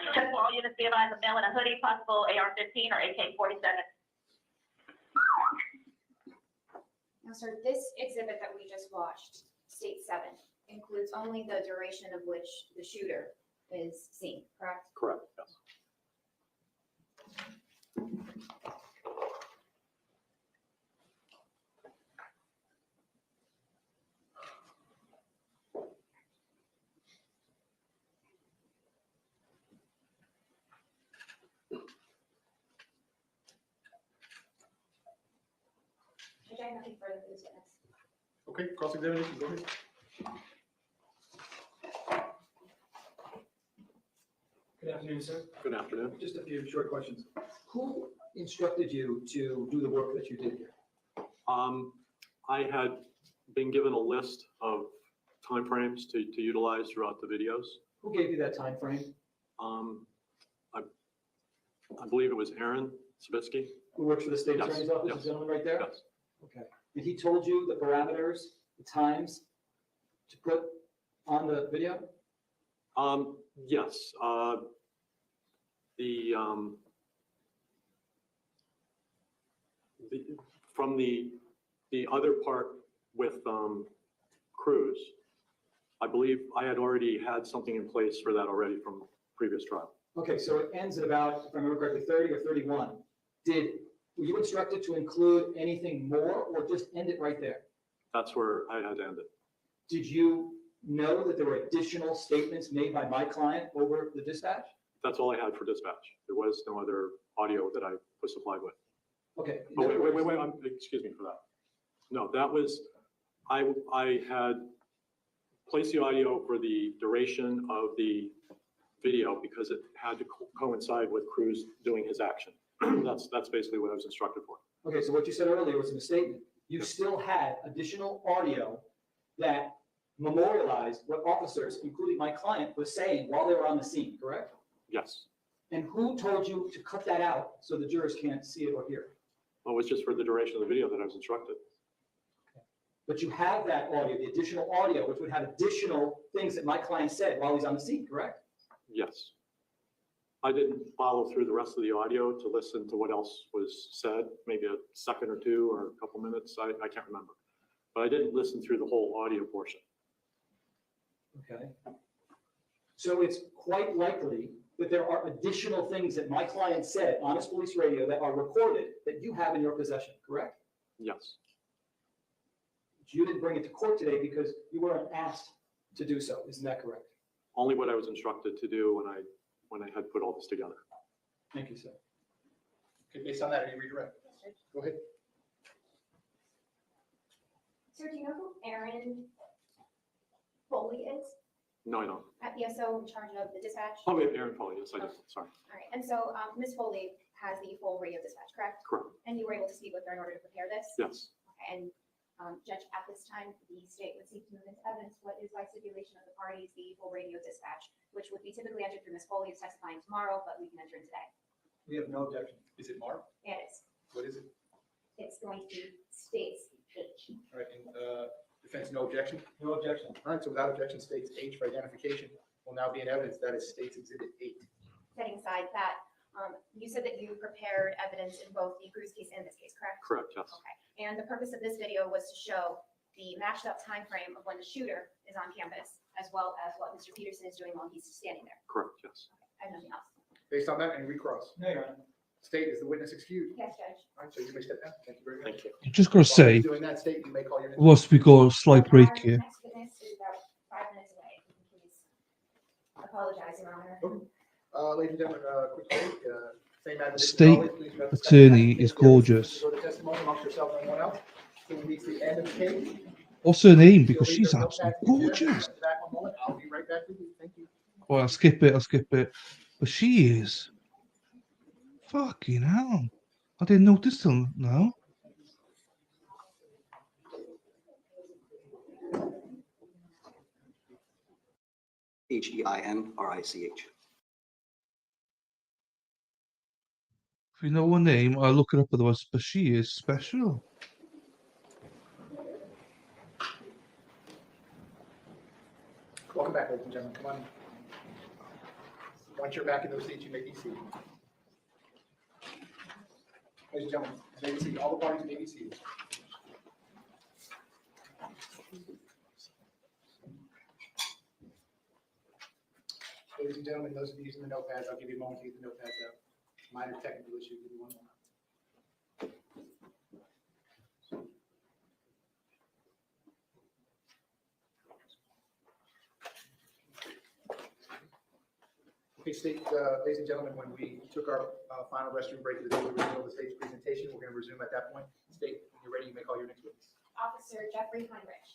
10-4, all units be advised, a male in a hoodie, possible AR-15 or AK-47.
Now, sir, this exhibit that we just watched, State 7, includes only the duration of which the shooter is seen, correct?
Correct, yes.
Judge, I have nothing further for this witness.
Okay, cross-examination, go ahead.
Good afternoon, sir.
Good afternoon.
Just a few short questions. Who instructed you to do the work that you did here?
I had been given a list of timeframes to utilize throughout the videos.
Who gave you that time frame?
I believe it was Aaron Sabitsky.
Who works for the state
Yes,
attorney's office,
yes.
the gentleman right there?
Yes.
Okay. And he told you the parameters, the times to put on the video?
Yes. From the other part with Cruz, I believe I had already had something in place for that already from previous trial.
Okay, so it ends at about, if I remember correctly, 30 or 31. Were you instructed to include anything more or just end it right there?
That's where I had to end it.
Did you know that there were additional statements made by my client over the dispatch?
That's all I had for dispatch. There was no other audio that I was supplied with.
Okay.
Oh, wait, excuse me for that. No, that was, I had placed the audio for the duration of the video because it had to coincide with Cruz doing his action. That's basically what I was instructed for.
Okay, so what you said earlier was a misstatement. You still had additional audio that memorialized what officers, including my client, was saying while they were on the scene, correct?
Yes.
And who told you to cut that out so the jurors can't see it or hear it?
Well, it was just for the duration of the video that I was instructed.
But you have that audio, the additional audio, which would have additional things that my client said while he's on the scene, correct?
Yes. I didn't follow through the rest of the audio to listen to what else was said, maybe a second or two or a couple minutes. I can't remember. But I didn't listen through the whole audio portion.
Okay. So it's quite likely that there are additional things that my client said on his police radio that are recorded that you have in your possession, correct?
Yes,
You didn't bring it to court today because you weren't asked to do so. Isn't that correct?
only what I was instructed to do when I had put all this together.
Thank you, sir.
Okay, based on that, any redirect? Go ahead.
Sir, do you know who Aaron Foley is?
No, I don't.
At ESO in charge of the dispatch?
Oh, wait, Aaron Foley, yes, I do, sorry.
All right, and so Ms. Foley has the full radio dispatch, correct?
Correct,
And you were able to speak with her in order to prepare this?
yes.
Okay, and Judge, at this time, the state would seek to move into evidence what is by stipulation of the parties, the full radio dispatch, which would be typically entered through Ms. Foley, who's testifying tomorrow, but we can enter in today.
We have no objection.
Is it Mark?
It is.
What is it?
It's going to be states H.
All right, and defense, no objection?
No objection.
All right, so without objection, states H for identification will now be in evidence. That is states exhibit 8.
Setting aside that, you said that you prepared evidence in both the Cruz case and this case, correct?
Correct, yes.
Okay, and the purpose of this video was to show the matched up time frame of when the shooter is on campus, as well as what Mr. Peterson is doing while he's standing there.
Correct, yes.
I have nothing else.
Based on that, any recross?
No, Your Honor.
State, is the witness excused?
Yes, Judge.
All right, so you may step down. Thank you very much.
Thank you.
I'm just gonna
While
say,
he's doing that, state, you may call your.
whilst we got a slight break
Our
here,
Next witness is about 5 minutes away. If you can please apologize, Your Honor.
Ladies and gentlemen, quick break. Same as
State
always, please remember to
attorney
discuss
is gorgeous.
Go to testimony amongst yourselves and anyone else. So we reach the end of the case.
What's her name?
You'll
Because
leave
she's
your
absolutely
notepad here.
gorgeous.
Back one moment. I'll be right back with you. Thank you.
Well, I'll skip it. But she is. Fucking hell. I didn't notice till now.
H-E-I-N-R-I-C-H.
If you know her name, I'll look her up otherwise, but she is special.
Welcome back, ladies and gentlemen. Come on. Once you're back in those seats, you may be seated. Ladies and gentlemen, you may be seated. All the parties may be seated. Ladies and gentlemen, those of you using the notepads, I'll give you a moment to get the notepads out. Minor technical issue, give you one moment. Okay, state, ladies and gentlemen, when we took our final restroom break of the day, we resumed the state's presentation. We're going to resume at that point. State, when you're ready, you may call your next witness.
Officer Jeffrey Heinrich.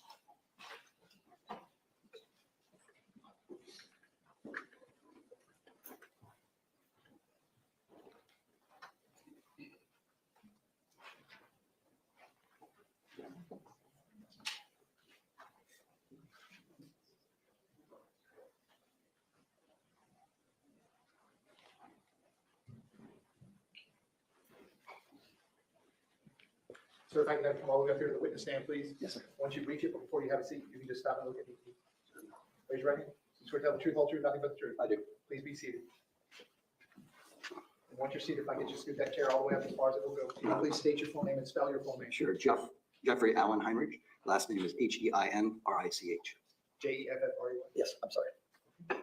Sir, if I can have you come all the way up here to the witness stand, please.
Yes, sir.
Once you reach it, but before you have a seat, you can just stop and look at me. Raise your right hand. You swear to tell the truth, whole truth, nothing but the truth.
I do.
Please be seated. And once you're seated, if I could just scoot that chair all the way up as far as it will go. Can you please state your full name and spell your full name?
Sure. Jeffrey Allen Heinrich. Last name is H-E-I-N-R-I-C-H.
Jeffrey.
Yes, I'm sorry.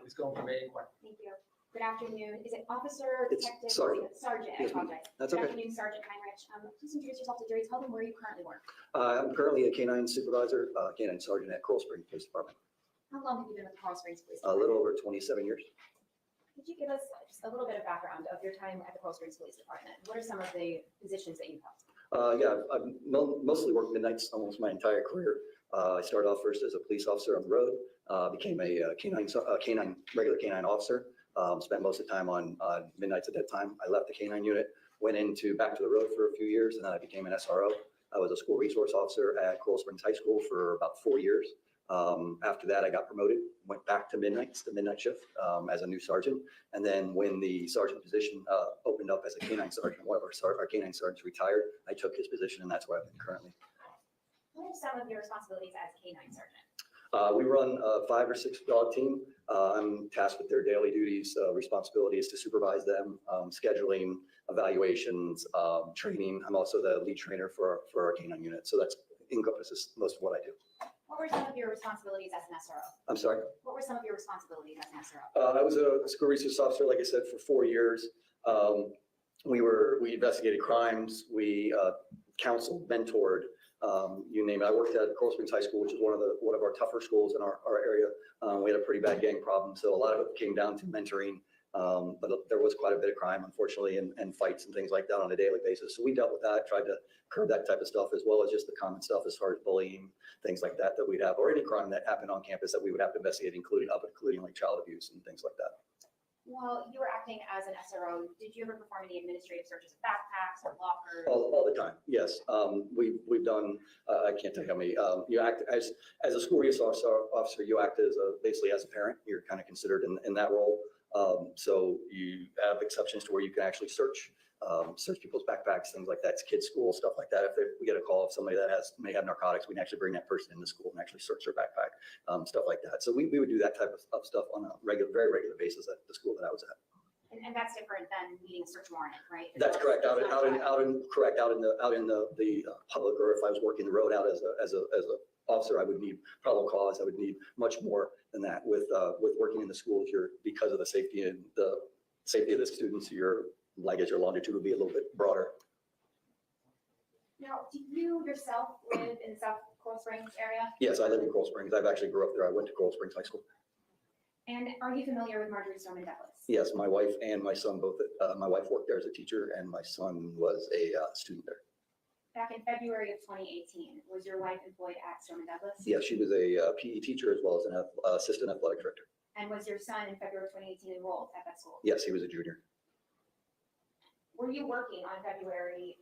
Please go from A inquiry.
Thank you. Good afternoon. Is it officer,
It's
detective?
sergeant.
Sergeant, I
Yes, ma'am.
apologize.
That's
Good
okay.
afternoon, Sergeant Heinrich. Please introduce yourself to jury. Tell them where you currently work.
I'm currently a canine supervisor, canine sergeant at Coral Spring Police Department.
How long have you been with the Coral Springs Police
A
Department?
little over 27 years.
Could you give us just a little bit of background of your time at the Coral Springs Police Department? What are some of the positions that you've held?
Yeah, I've mostly worked midnights almost my entire career. I started off first as a police officer on the road, became a regular canine officer. Spent most of the time on midnights at that time. I left the canine unit, went back to the road for a few years, and then I became an SRO. I was a school resource officer at Coral Springs High School for about 4 years. After that, I got promoted, went back to midnights, the midnight shift, as a new sergeant. And then when the sergeant position opened up as a canine sergeant, one of our canine sergeants retired, I took his position, and that's where I've been currently.
What are some of your responsibilities as canine sergeant?
We run a 5 or 6 dog team. I'm tasked with their daily duties, responsibilities to supervise them, scheduling, evaluations, training. I'm also the lead trainer for our canine unit. So that encompasses most of what I do.
What were some of your responsibilities as an SRO?
I'm sorry.
What were some of your responsibilities as an SRO?
I was a school resource officer, like I said, for 4 years. We investigated crimes, we counseled, mentored, you name it. I worked at Coral Springs High School, which is one of our tougher schools in our area. We had a pretty bad gang problem, so a lot of it came down to mentoring. But there was quite a bit of crime, unfortunately, and fights and things like that on a daily basis. So we dealt with that, tried to curb that type of stuff, as well as just the common stuff as far as bullying, things like that we'd have, or any crime that happened on campus that we would have to investigate, including like child abuse and things like that.
While you were acting as an SRO, did you ever perform any administrative searches of backpacks or lockers?
All the time, yes. We've done, I can't tell you how many, you act as a school resource officer, you act as basically as a parent. You're kind of considered in that role. So you have exceptions to where you can actually search people's backpacks, things like that. It's kids' school, stuff like that. If we get a call of somebody that may have narcotics, we can actually bring that person into school and actually search their backpack, stuff like that. So we would do that type of stuff on a very regular basis at the school that I was at.
And that's different than needing a search warrant, right?
That's correct. Out in the public, or if I was working the road out as a officer, I would need probable cause. I would need much more than that. With working in the schools, because of the safety and the safety of the students, your longitude would be a little bit broader.
Now, do you yourself live in the South Coral Springs area?
Yes, I live in Coral Springs. I've actually grew up there. I went to Coral Springs High School.
And are you familiar with Marjory, Stoneman, Douglas?
Yes, my wife and my son both. My wife worked there as a teacher, and my son was a student there.
Back in February of 2018, was your wife employed at Stoneman Douglas?
Yes, she was a PE teacher as well as an assistant athletic director.
And was your son in February of 2018 enrolled at that school?
Yes, he was a junior.
Were you working on February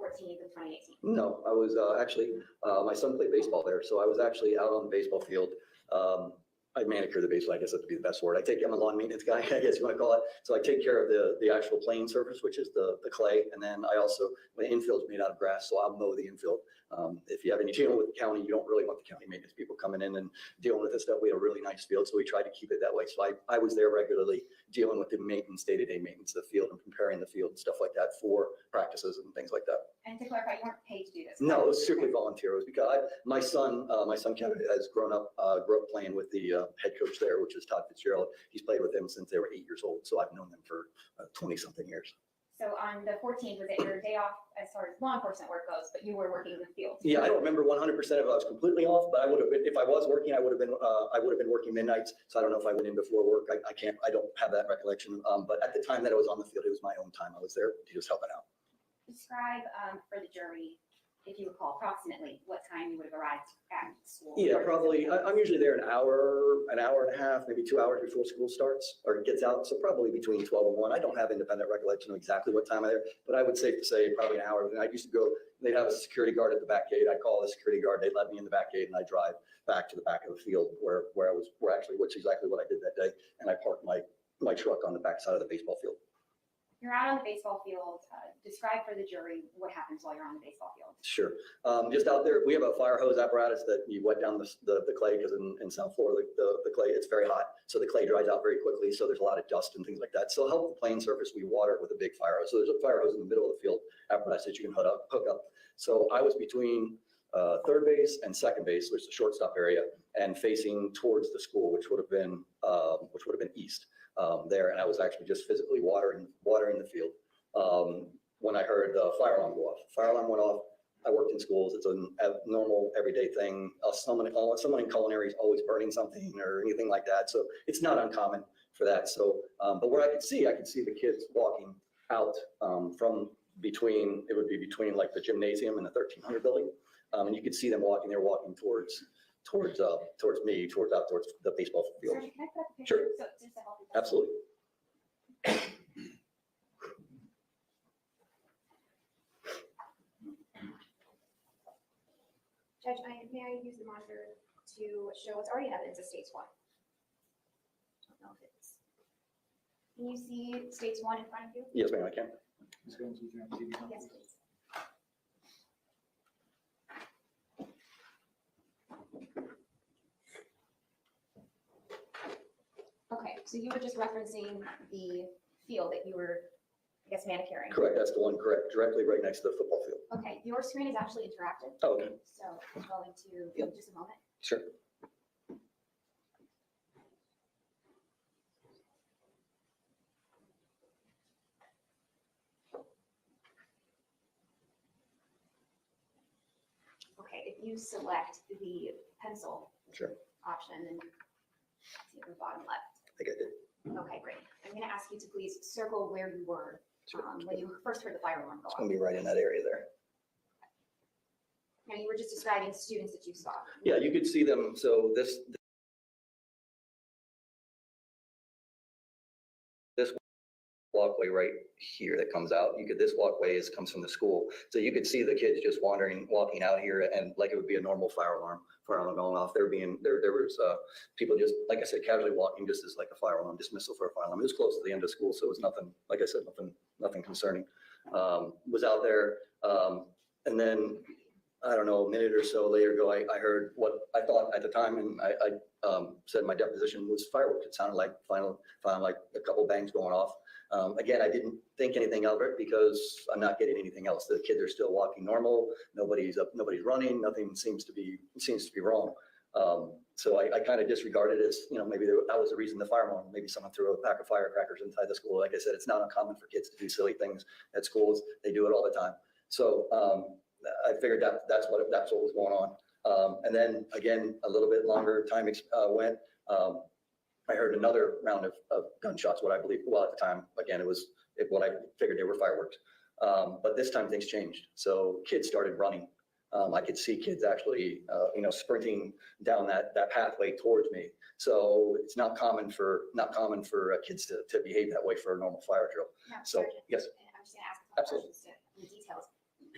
14th of 2018?
No, I was actually, my son played baseball there, so I was actually out on the baseball field. I manicure the baseball, I guess that would be the best word. I'm a lawn maintenance guy, I guess you want to call it. So I take care of the actual playing surface, which is the clay. And then I also, the infield's made out of grass, so I'll mow the infield. If you have any dealing with the county, you don't really want the county maintenance people coming in and dealing with this stuff. We had a really nice field, so we tried to keep it that way. So I was there regularly dealing with the maintenance, day-to-day maintenance of the field and preparing the field and stuff like that for practices and things like that.
And to clarify, you weren't paid to do this?
No, it was strictly volunteer. It was because my son Kevin has grew up playing with the head coach there, which is Todd Fitzgerald. He's played with them since they were 8 years old. So I've known them for 20 something years.
So on the 14th, was it your day off as far as law enforcement work goes, but you were working in the field?
Yeah, I don't remember 100% if I was completely off, but I would have been, if I was working, I would have been working midnights. So I don't know if I went in before work. I don't have that recollection. But at the time that I was on the field, it was my own time. I was there to just help it out.
Describe for the jury, if you recall, approximately what time you would have arrived at school.
Yeah, probably. I'm usually there an hour and a half, maybe 2 hours before school starts or gets out. So probably between 12 and 1. I don't have independent recollection of exactly what time I'm there, but I would safe to say probably an hour. And I used to go, they'd have a security guard at the back gate. I'd call the security guard. They'd let me in the back gate and I drive back to the back of the field where which is exactly what I did that day. And I parked my truck on the back side of the baseball field.
You're out on the baseball field. Describe for the jury what happens while you're on the baseball field.
Sure. Just out there, we have a fire hose apparatus that you wet down the clay, because in South Florida, the clay, it's very hot. So the clay dries out very quickly. So there's a lot of dust and things like that. So to help the playing surface, we water it with a big fire hose. So there's a fire hose in the middle of the field apparatus that you can hook up. So I was between third base and second base, which is the shortstop area, and facing towards the school, which would have been east. There, and I was actually just physically watering the field when I heard the fire alarm go off. Fire alarm went off. I worked in schools. It's a normal everyday thing. Someone in culinary is always burning something or anything like that. So it's not uncommon for that. So, but where I could see the kids walking out from between, it would be between like the gymnasium and the 1300 building, and you could see them walking. They're walking towards me, towards the baseball field.
Sorry, can I put up a picture?
Sure.
So just to help you.
Absolutely.
Judge, may I use the monitor to show what's already in evidence of states 1? I don't know if it's. Can you see states 1 in front of you?
Yes, ma'am, I can.
Yes, please. Okay, so you were just referencing the field that you were guess, manicuring.
Correct, that's the one, correct, directly right next to the football field.
Okay, your screen is actually interactive,
Oh, okay,
so I'm going to,
Yep.
just a moment.
sure.
Okay, if you select the pencil
Sure.
option and see at the bottom left.
I think I did.
Okay, great. I'm going to ask you to please circle where you were when you first heard the fire alarm go
It's
off.
gonna be right in that area there.
Now, you were just describing students that you saw.
Yeah, you could see them, so this walkway right here that comes out, this walkway comes from the school. So you could see the kids just walking out here, and like it would be a normal fire alarm going off. There was people just, like I said, casually walking just as like a fire alarm, dismissal for a fire alarm. It was close to the end of school, so it was nothing, like I said, nothing concerning. Was out there, and then, I don't know, a minute or so later ago, I heard what I thought at the time, and I said my deposition was fireworks. It sounded like like a couple bangs going off. Again, I didn't think anything of it because I'm not getting anything else. The kids are still walking normal. Nobody's running. Nothing seems to be wrong. So I kind of disregarded it as, maybe that was the reason the fire alarm, maybe someone threw a pack of firecrackers inside the school. Like I said, it's not uncommon for kids to do silly things at schools. They do it all the time. So I figured that's what was going on. And then again, a little bit longer time went. I heard another round of gunshots, what I believe, well, at the time, again, what I figured they were fireworks. But this time things changed. So kids started running. I could see kids actually, sprinting down that pathway towards me. So it's not common for kids to behave that way for a normal fire drill.
Now,
So,
Sergeant,
yes.
and I'm just going to ask a couple
Absolutely.
questions to the details.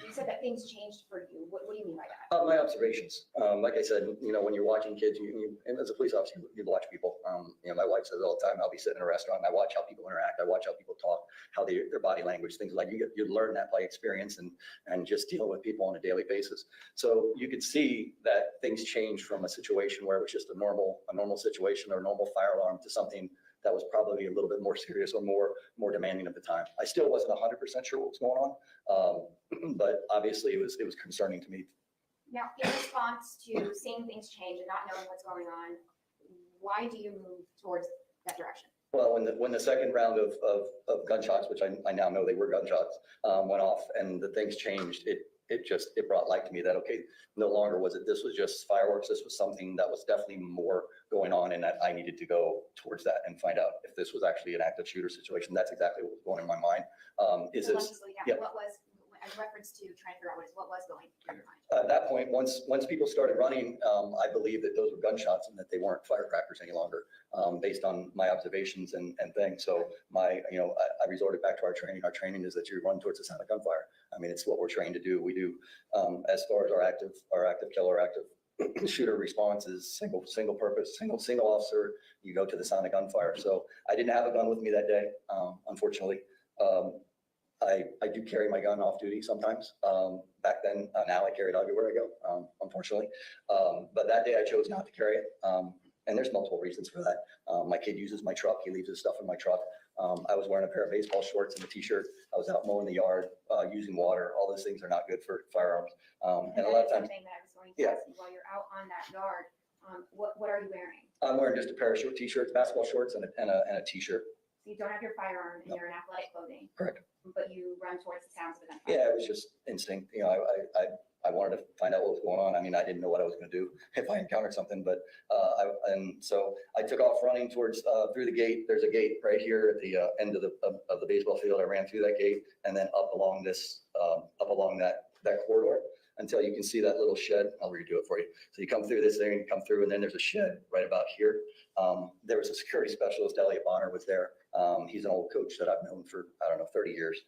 You said that things changed for you. What do you mean by that?
My observations, like I said, when you're watching kids, and as a police officer, you watch people. My wife says all the time, I'll be sitting in a restaurant, and I watch how people interact, I watch how people talk, how their body language, things like you learn that by experience and just dealing with people on a daily basis. So you could see that things changed from a situation where it was just a normal situation or a normal fire alarm to something that was probably a little bit more serious or more demanding at the time. I still wasn't 100% sure what was going on, but obviously it was concerning to me.
Now, in response to seeing things change and not knowing what's going on, why do you move towards that direction?
Well, when the second round of gunshots, which I now know they were gunshots, went off and the things changed, it brought light to me that, okay, no longer this was just fireworks. This was something that was definitely more going on, and that I needed to go towards that and find out if this was actually an active shooter situation. That's exactly what was going in my mind.
So let me slow you down.
Yeah.
What was, in reference to trying to figure out what was going through your mind?
At that point, once people started running, I believe that those were gunshots and that they weren't firecrackers any longer, based on my observations and things. So I resorted back to our training. Our training is that you run towards the sound of gunfire. I mean, it's what we're trained to do. We do, as far as our active killer, active shooter response is single purpose, single officer. You go to the sound of gunfire. So I didn't have a gun with me that day, unfortunately. I do carry my gun off duty sometimes. Back then, now I carry it everywhere I go, unfortunately. But that day I chose not to carry it. And there's multiple reasons for that. My kid uses my truck. He leaves his stuff in my truck. I was wearing a pair of baseball shorts and a t-shirt. I was out mowing the yard, using water. All those things are not good for firearms. And a lot of times,
Something that I was going to ask you while you're out on that yard, what are you wearing?
I'm wearing just a pair of short t-shirts, basketball shorts, and a t-shirt.
So you don't have your firearm and you're in athletic clothing.
Correct.
But you run towards the sounds of the gunfire.
Yeah, it was just instinct. I wanted to find out what was going on. I mean, I didn't know what I was going to do if I encountered something, but so I took off running towards through the gate. There's a gate right here at the end of the baseball field. I ran through that gate and then up along that corridor until you can see that little shed. I'll redo it for you. So you come through this thing, you come through, and then there's a shed right about here. There was a security specialist, Elliot Bonner, was there. He's an old coach that I've known for, 30 years.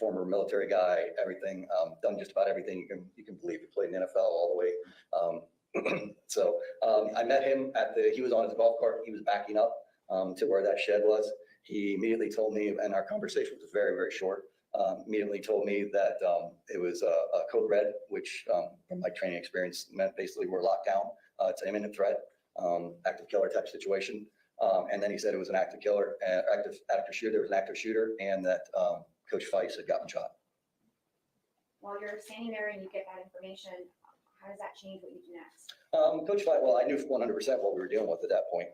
Former military guy, everything, done just about everything you can believe. He played in the NFL all the way. So I met him he was on his golf cart. He was backing up to where that shed was. He immediately told me, and our conversation was very, very short, immediately told me that it was a code red, which from my training experience meant basically we're locked down. It's an imminent threat, active killer type situation. And then he said it was an active killer, active shooter. There was an active shooter, and that Coach Feist had gotten shot.
While you're standing there and you get that information, how does that change what you do next?
Coach Feist, well, I knew 100% what we were dealing with at that point.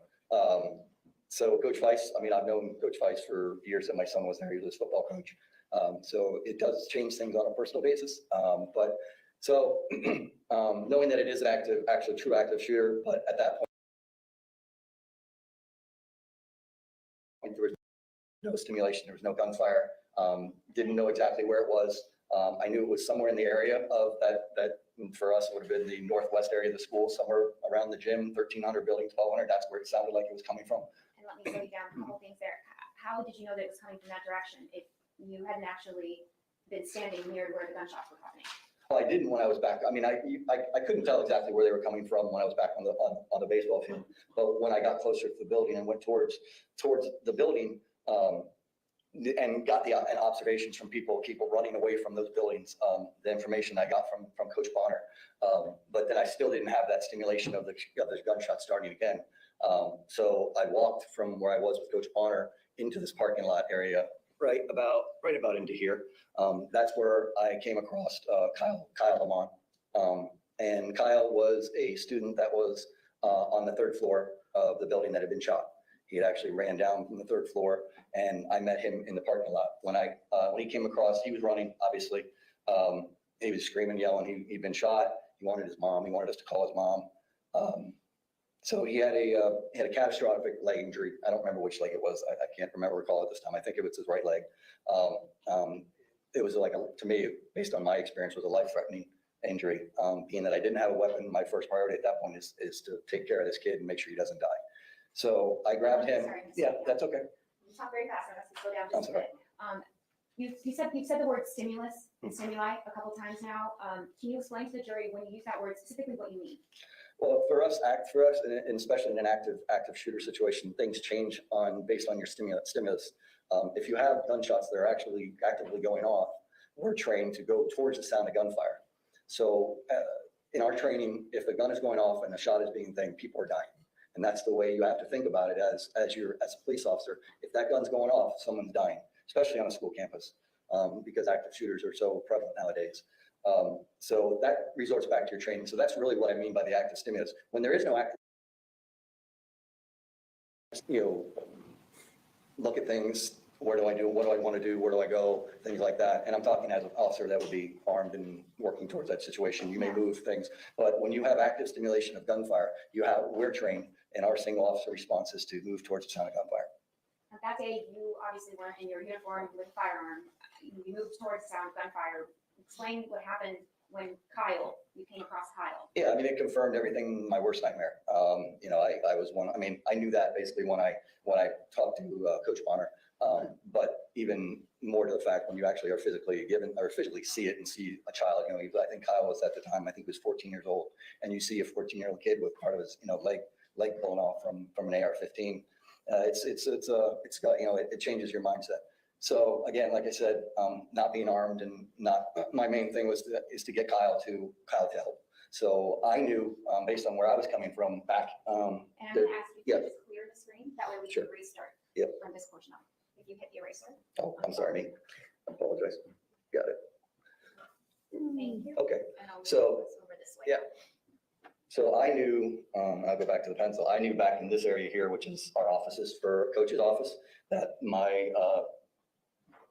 So Coach Feist, I mean, I've known Coach Feist for years, and my son was there. He was his football coach. So it does change things on a personal basis. But so knowing that it is an actually true active shooter, but at that point, there was no stimulation, there was no gunfire. Didn't know exactly where it was. I knew it was somewhere in the area of that for us, it would have been the northwest area of the school, somewhere around the gym, 1,300 building, 1,200. That's where it sounded like it was coming from.
And let me slow you down a couple things there. How did you know that it was coming from that direction if you hadn't actually been standing near where the gunshots were happening?
Well, I didn't when I was back. I mean, I couldn't tell exactly where they were coming from when I was back on the baseball field. But when I got closer to the building and went towards the building, and got an observations from people running away from those buildings, the information I got from Coach Bonner. But then I still didn't have that stimulation of the gunshots starting again. So I walked from where I was with Coach Bonner into this parking lot area, right about into here. That's where I came across Kyle Lamont. And Kyle was a student that was on the 3rd floor of the building that had been shot. He had actually ran down from the 3rd floor, and I met him in the parking lot. When he came across, he was running, obviously. He was screaming, yelling. He'd been shot. He wanted his mom. He wanted us to call his mom. So he had a catastrophic leg injury. I don't remember which leg it was. I can't recall at this time. I think it was his right leg. It was like, to me, based on my experience, was a life-threatening injury. Being that I didn't have a weapon, my first priority at that point is to take care of this kid and make sure he doesn't die. So I grabbed him.
Sorry,
Yeah, that's okay.
You talk very fast, so I have to slow down just a bit. You've said the word stimulus and stimuli a couple times now. Can you explain to the jury when you use that word specifically what you mean?
Well, for us, and especially in an active shooter situation, things change based on your stimulus. If you have gunshots that are actually actively going off, we're trained to go towards the sound of gunfire. So in our training, if a gun is going off and a shot is being thinged, people are dying. And that's the way you have to think about it as a police officer. If that gun's going off, someone's dying, especially on a school campus, because active shooters are so prevalent nowadays. So that resorts back to your training. So that's really what I mean by the active stimulus. When there is no active, look at things. Where do I do? What do I want to do? Where do I go? Things like that. And I'm talking as an officer that would be armed and working towards that situation. You may move things, but when you have active stimulation of gunfire, we're trained, and our single officer response is to move towards the sound of gunfire.
At that day, you obviously weren't in your uniform with a firearm. You moved towards the sound of gunfire. Explain what happened when you came across Kyle.
Yeah, I mean, it confirmed everything, my worst nightmare. I was one, I mean, I knew that basically when I talked to Coach Bonner. But even more to the fact when you actually are physically see it and see a child, I think Kyle was at the time, I think he was 14 years old, and you see a 14-year-old kid with part of his, leg blown off from an AR-15. It changes your mindset. So again, like I said, not being armed and my main thing is to get Kyle to help. So I knew based on where I was coming from back.
And I'm going to ask you to just clear the screen. That way we
Sure.
can restart from this portion up. If you hit the eraser.
Oh, I'm sorry, I apologize. Got it.
Thank you.
Okay.
And I'll
So,
move this over this way.
yeah. So I knew, I'll go back to the pencil. I knew back in this area here, which is our offices for Coach's office, that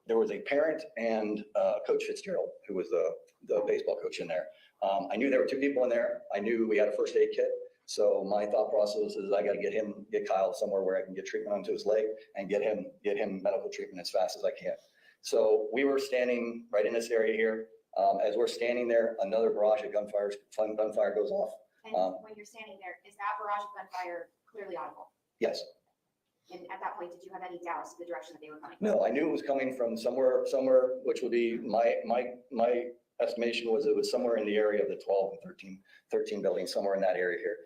there was a parent and Coach Fitzgerald, who was the baseball coach in there. I knew there were 2 people in there. I knew we had a first aid kit. So my thought process is I got to get Kyle somewhere where I can get treatment onto his leg and get him medical treatment as fast as I can. So we were standing right in this area here. As we're standing there, another barrage of gunfire goes off.
And when you're standing there, is that barrage of gunfire clearly audible?
Yes.
And at that point, did you have any doubts the direction that they were coming?
No, I knew it was coming from somewhere, which would be my estimation was it was somewhere in the area of the 12 and 13 buildings, somewhere in that area here.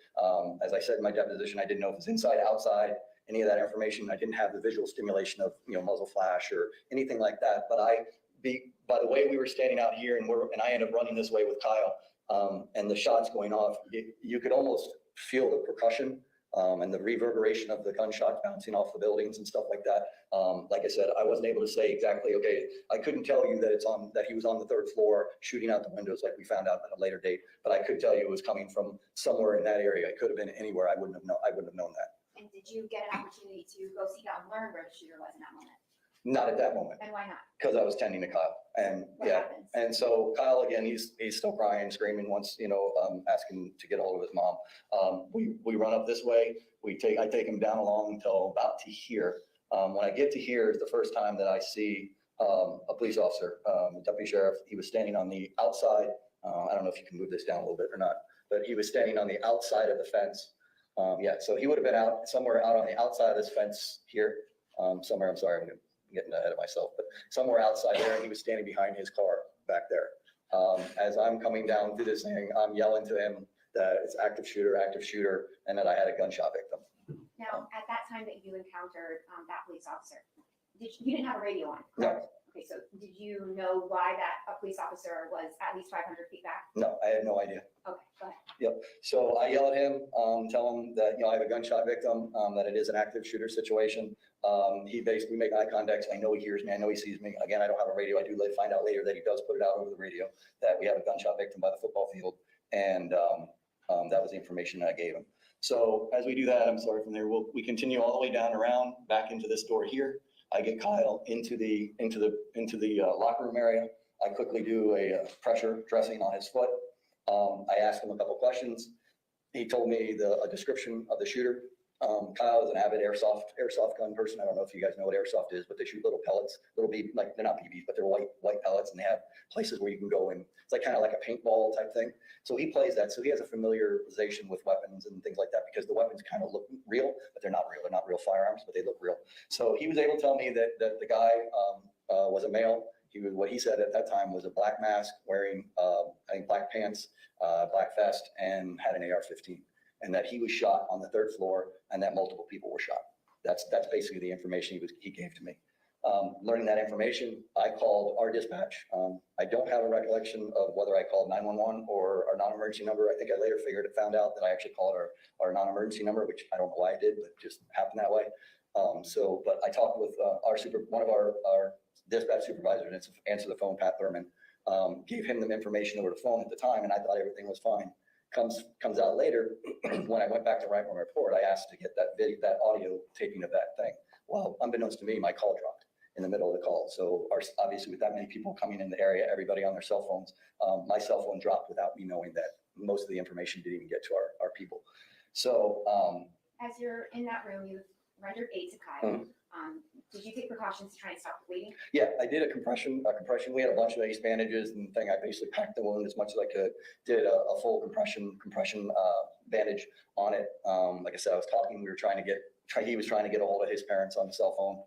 As I said in my deposition, I didn't know if it was inside, outside, any of that information. I didn't have the visual stimulation of muzzle flash or anything like that. But by the way we were standing out here, and I ended up running this way with Kyle, and the shots going off, you could almost feel the percussion and the reverberation of the gunshot bouncing off the buildings and stuff like that. Like I said, I wasn't able to say exactly, okay, I couldn't tell you that that he was on the 3rd floor shooting out the windows like we found out at a later date, but I could tell you it was coming from somewhere in that area. It could have been anywhere. I wouldn't have known that.
And did you get an opportunity to go seek out and learn where the shooter was in that moment?
Not at that moment,
And why not?
because I was tending to Kyle. And
What
yeah,
happens?
and so Kyle, again, he's still crying, screaming once, asking to get a hold of his mom. We run up this way. I take him down along until about to here. When I get to here is the first time that I see a police officer, the deputy sheriff. He was standing on the outside. I don't know if you can move this down a little bit or not, but he was standing on the outside of the fence. So he would have been out somewhere out on the outside of this fence here, somewhere. I'm sorry, I'm getting ahead of myself, but somewhere outside there, and he was standing behind his car back there. As I'm coming down through this thing, I'm yelling to him that it's active shooter, and that I had a gunshot victim.
Now, at that time that you encountered that police officer, you didn't have a radio on?
No.
correct? Okay, so did you know why a police officer was at least 500 feet back?
No, I had no idea.
Okay, go ahead.
So I yell at him, tell him that, I have a gunshot victim, that it is an active shooter situation. He basically make eye contact. I know he hears me. I know he sees me. Again, I don't have a radio. I do find out later that he does put it out over the radio that we have a gunshot victim by the football field. And that was the information that I gave him. So as we do that, I'm sorry, from there, we continue all the way down around back into this door here. I get Kyle into the locker room area. I quickly do a pressure dressing on his foot. I asked him a couple questions. He told me a description of the shooter. Kyle is an avid airsoft gun person. I don't know if you guys know what airsoft is, but they shoot little pellets, they're not BBs, but they're white pellets, and they have places where you can go in. It's kind of like a paintball type thing. So he plays that. So he has a familiarization with weapons and things like that, because the weapons kind of look real, but they're not real. They're not real firearms, but they look real. So he was able to tell me that the guy was a male. What he said at that time was a black mask, wearing I think black pants, black vest, and had an AR-15. And that he was shot on the 3rd floor, and that multiple people were shot. That's basically the information he gave to me. Learning that information, I called our dispatch. I don't have a recollection of whether I called 911 or our non-emergency number. I think I later found out that I actually called our non-emergency number, which I don't know why I did, but it just happened that way. But I talked with one of our dispatch supervisors, and answered the phone, Pat Thurman, gave him the information over the phone at the time, and I thought everything was fine. Comes out later, when I went back to write my report, I asked to get that audio taping of that thing. Well, unbeknownst to me, my call dropped in the middle of the call. So obviously with that many people coming in the area, everybody on their cell phones, my cell phone dropped without me knowing that most of the information didn't even get to our people. So
As you're in that room, you've rendered aid to Kyle. Did you take precautions to try and stop the bleeding?
Yeah, I did a compression. We had a bunch of ace bandages and thing. I basically packed the wound as much as I could. Did a full compression bandage on it. Like I said, I was talking. He was trying to get a hold of his parents on the cell phone.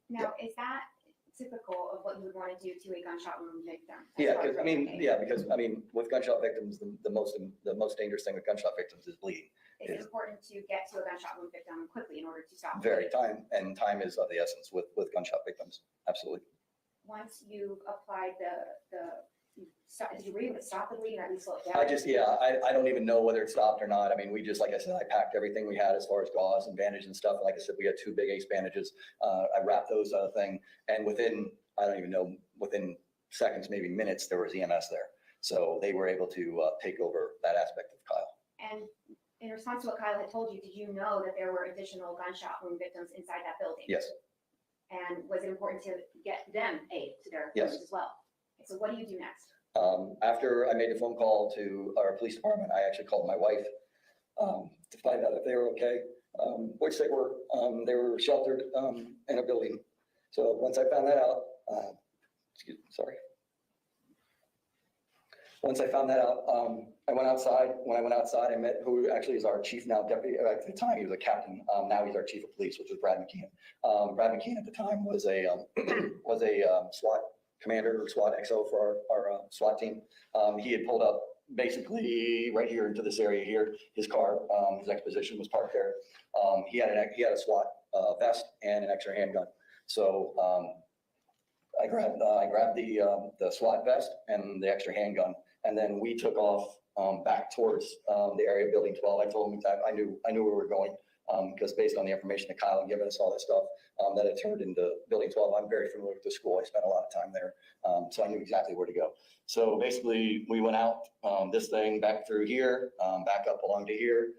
Now, is that typical of what you would want to do to a gunshot wound victim?
Yeah, because with gunshot victims, the most dangerous thing with gunshot victims is bleeding.
It's important to get to a gunshot wound victim quickly in order to stop.
Time is of the essence with gunshot victims. Absolutely.
Once you applied did you were able to stop the bleeding or at least slow it down?
I don't even know whether it stopped or not. We just, like I said, I packed everything we had as far as gauze and bandage and stuff. Like I said, we had 2 big ace bandages. I wrapped those thing, and within seconds, maybe minutes, there was EMS there. So they were able to take over that aspect of Kyle.
And in response to what Kyle had told you, did you know that there were additional gunshot wound victims inside that building?
Yes.
And was it important to get them aid to their
Yes.
wounds as well? Okay, so what do you do next?
After I made the phone call to our police department, I actually called my wife to find out if they were okay, which they were. They were sheltered in a building. So once I found that out, once I found that out, I went outside. When I went outside, I met who actually is our chief now, deputy. At the time, he was a captain. Now he's our chief of police, which was Brad McKeon. Brad McKeon at the time was a SWAT commander or SWAT XO for our SWAT team. He had pulled up basically right here into this area here. His car, his exposition was parked there. He had a SWAT vest and an extra handgun. So I grabbed the SWAT vest and the extra handgun, and then we took off back towards the area of Building 12. I told him that I knew where we were going because based on the information that Kyle had given us, all that stuff that had turned into Building 12, I'm very familiar with the school. I spent a lot of time there, so I knew exactly where to go. So basically, we went out this thing back through here, back up along to here.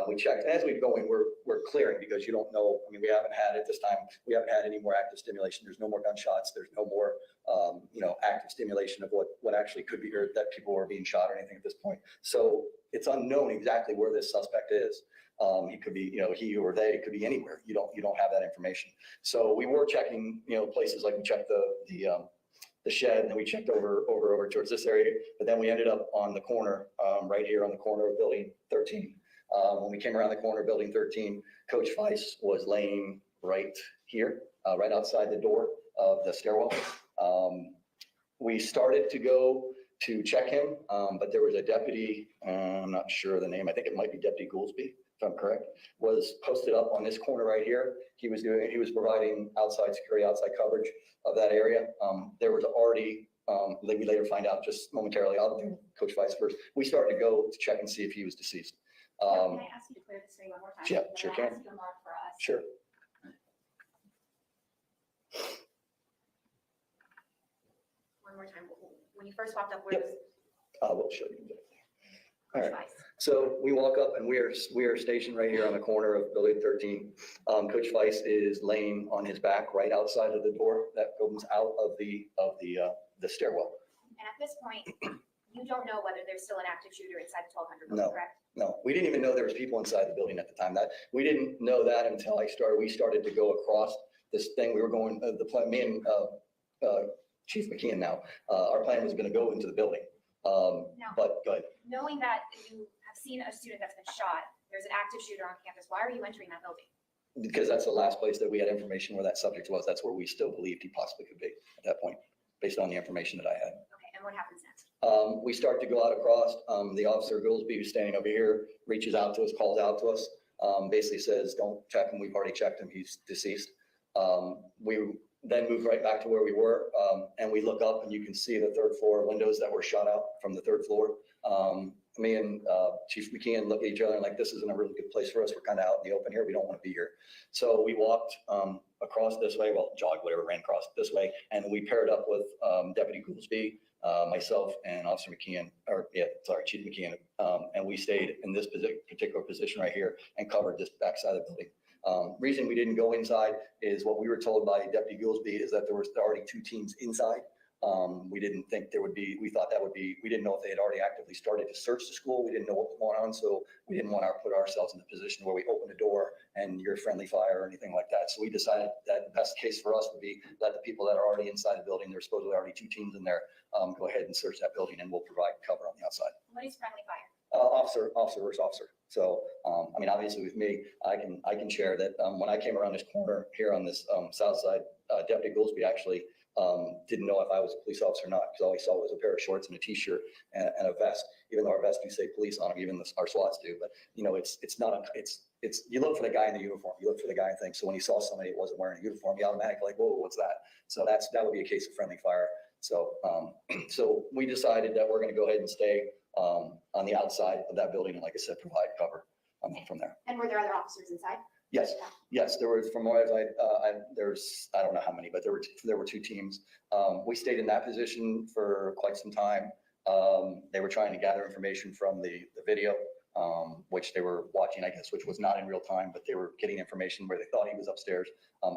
We checked as we go in. We're clearing because you don't know. I mean, we haven't had at this time. We haven't had any more active stimulation. There's no more gunshots. There's no more, active stimulation of what actually could be heard, that people were being shot or anything at this point. So it's unknown exactly where this suspect is. He could be, he or they could be anywhere. You don't have that information. So we were checking, places like we checked the shed, and then we checked over towards this area. But then we ended up on the corner, right here on the corner of Building 13. When we came around the corner of Building 13, Coach Weiss was laying right here, right outside the door of the stairwell. We started to go to check him, but there was a deputy, I'm not sure the name, I think it might be Deputy Goolsby, if I'm correct, was posted up on this corner right here. He was providing outside security, outside coverage of that area. There was already, we later find out just momentarily, I'll do Coach Weiss first. We started to go to check and see if he was deceased.
Can I ask you to clear the screen one more time?
Yeah,
And then
sure
I'll
can.
ask you to mark for us.
Sure.
One more time. When you first walked up, where
Yep.
was
We'll show you. All
Coach
right.
Weiss?
So we walk up and we are stationed right here on the corner of Building 13. Coach Weiss is laying on his back right outside of the door that goes out of the stairwell.
And at this point, you don't know whether there's still an active shooter inside the 1200
No.
building, correct?
No, we didn't even know there was people inside the building at the time. We didn't know that until we started to go across this thing. We were going, the plan, me and Chief McKeon now, our plan was going to go into the building. But go ahead.
Knowing that you have seen a student that's been shot, there's an active shooter on campus, why are you entering that building?
Because that's the last place that we had information where that subject was. That's where we still believed he possibly could be at that point, based on the information that I had.
Okay, and what happens next?
We start to go out across. The officer Goolsby, who's standing over here, reaches out to us, calls out to us, basically says, "Don't check him. We've already checked him. He's deceased." We then move right back to where we were, and we look up, and you can see the third floor windows that were shot out from the third floor. Me and Chief McKeon look at each other and like, this isn't a really good place for us. We're kind of out in the open here. We don't want to be here. So we walked across this way, jogged, whatever, ran across this way, and we paired up with Deputy Goolsby, myself, and Officer McKeon, Chief McKeon, and we stayed in this particular position right here and covered this backside of the building. Reason we didn't go inside is what we were told by Deputy Goolsby is that there was already 2 teams inside. We didn't think there would be, we thought that would be, we didn't know if they had already actively started to search the school. We didn't know what was going on. So we didn't want to put ourselves in a position where we open the door and you're friendly fire or anything like that. So we decided that the best case for us would be let the people that are already inside the building, there's supposedly already 2 teams in there, go ahead and search that building and we'll provide cover on the outside.
What is friendly fire?
Officer versus officer. So, I mean, obviously with me, I can share that when I came around this corner here on this south side, Deputy Goolsby actually didn't know if I was a police officer or not, because all he saw was a pair of shorts and a t-shirt and a vest, even though our vests do say police on them, even our SWATs do. But, it's not, you look for the guy in the uniform, you look for the guy in things. So when he saw somebody that wasn't wearing a uniform, he automatically like, whoa, what's that? So that would be a case of friendly fire. So, so we decided that we're going to go ahead and stay on the outside of that building, and like I said, provide cover from there.
And were there other officers inside?
Yes, there were, from what there's, I don't know how many, but there were 2 teams. We stayed in that position for quite some time. They were trying to gather information from the video, which they were watching, I guess, which was not in real time, but they were getting information where they thought he was upstairs.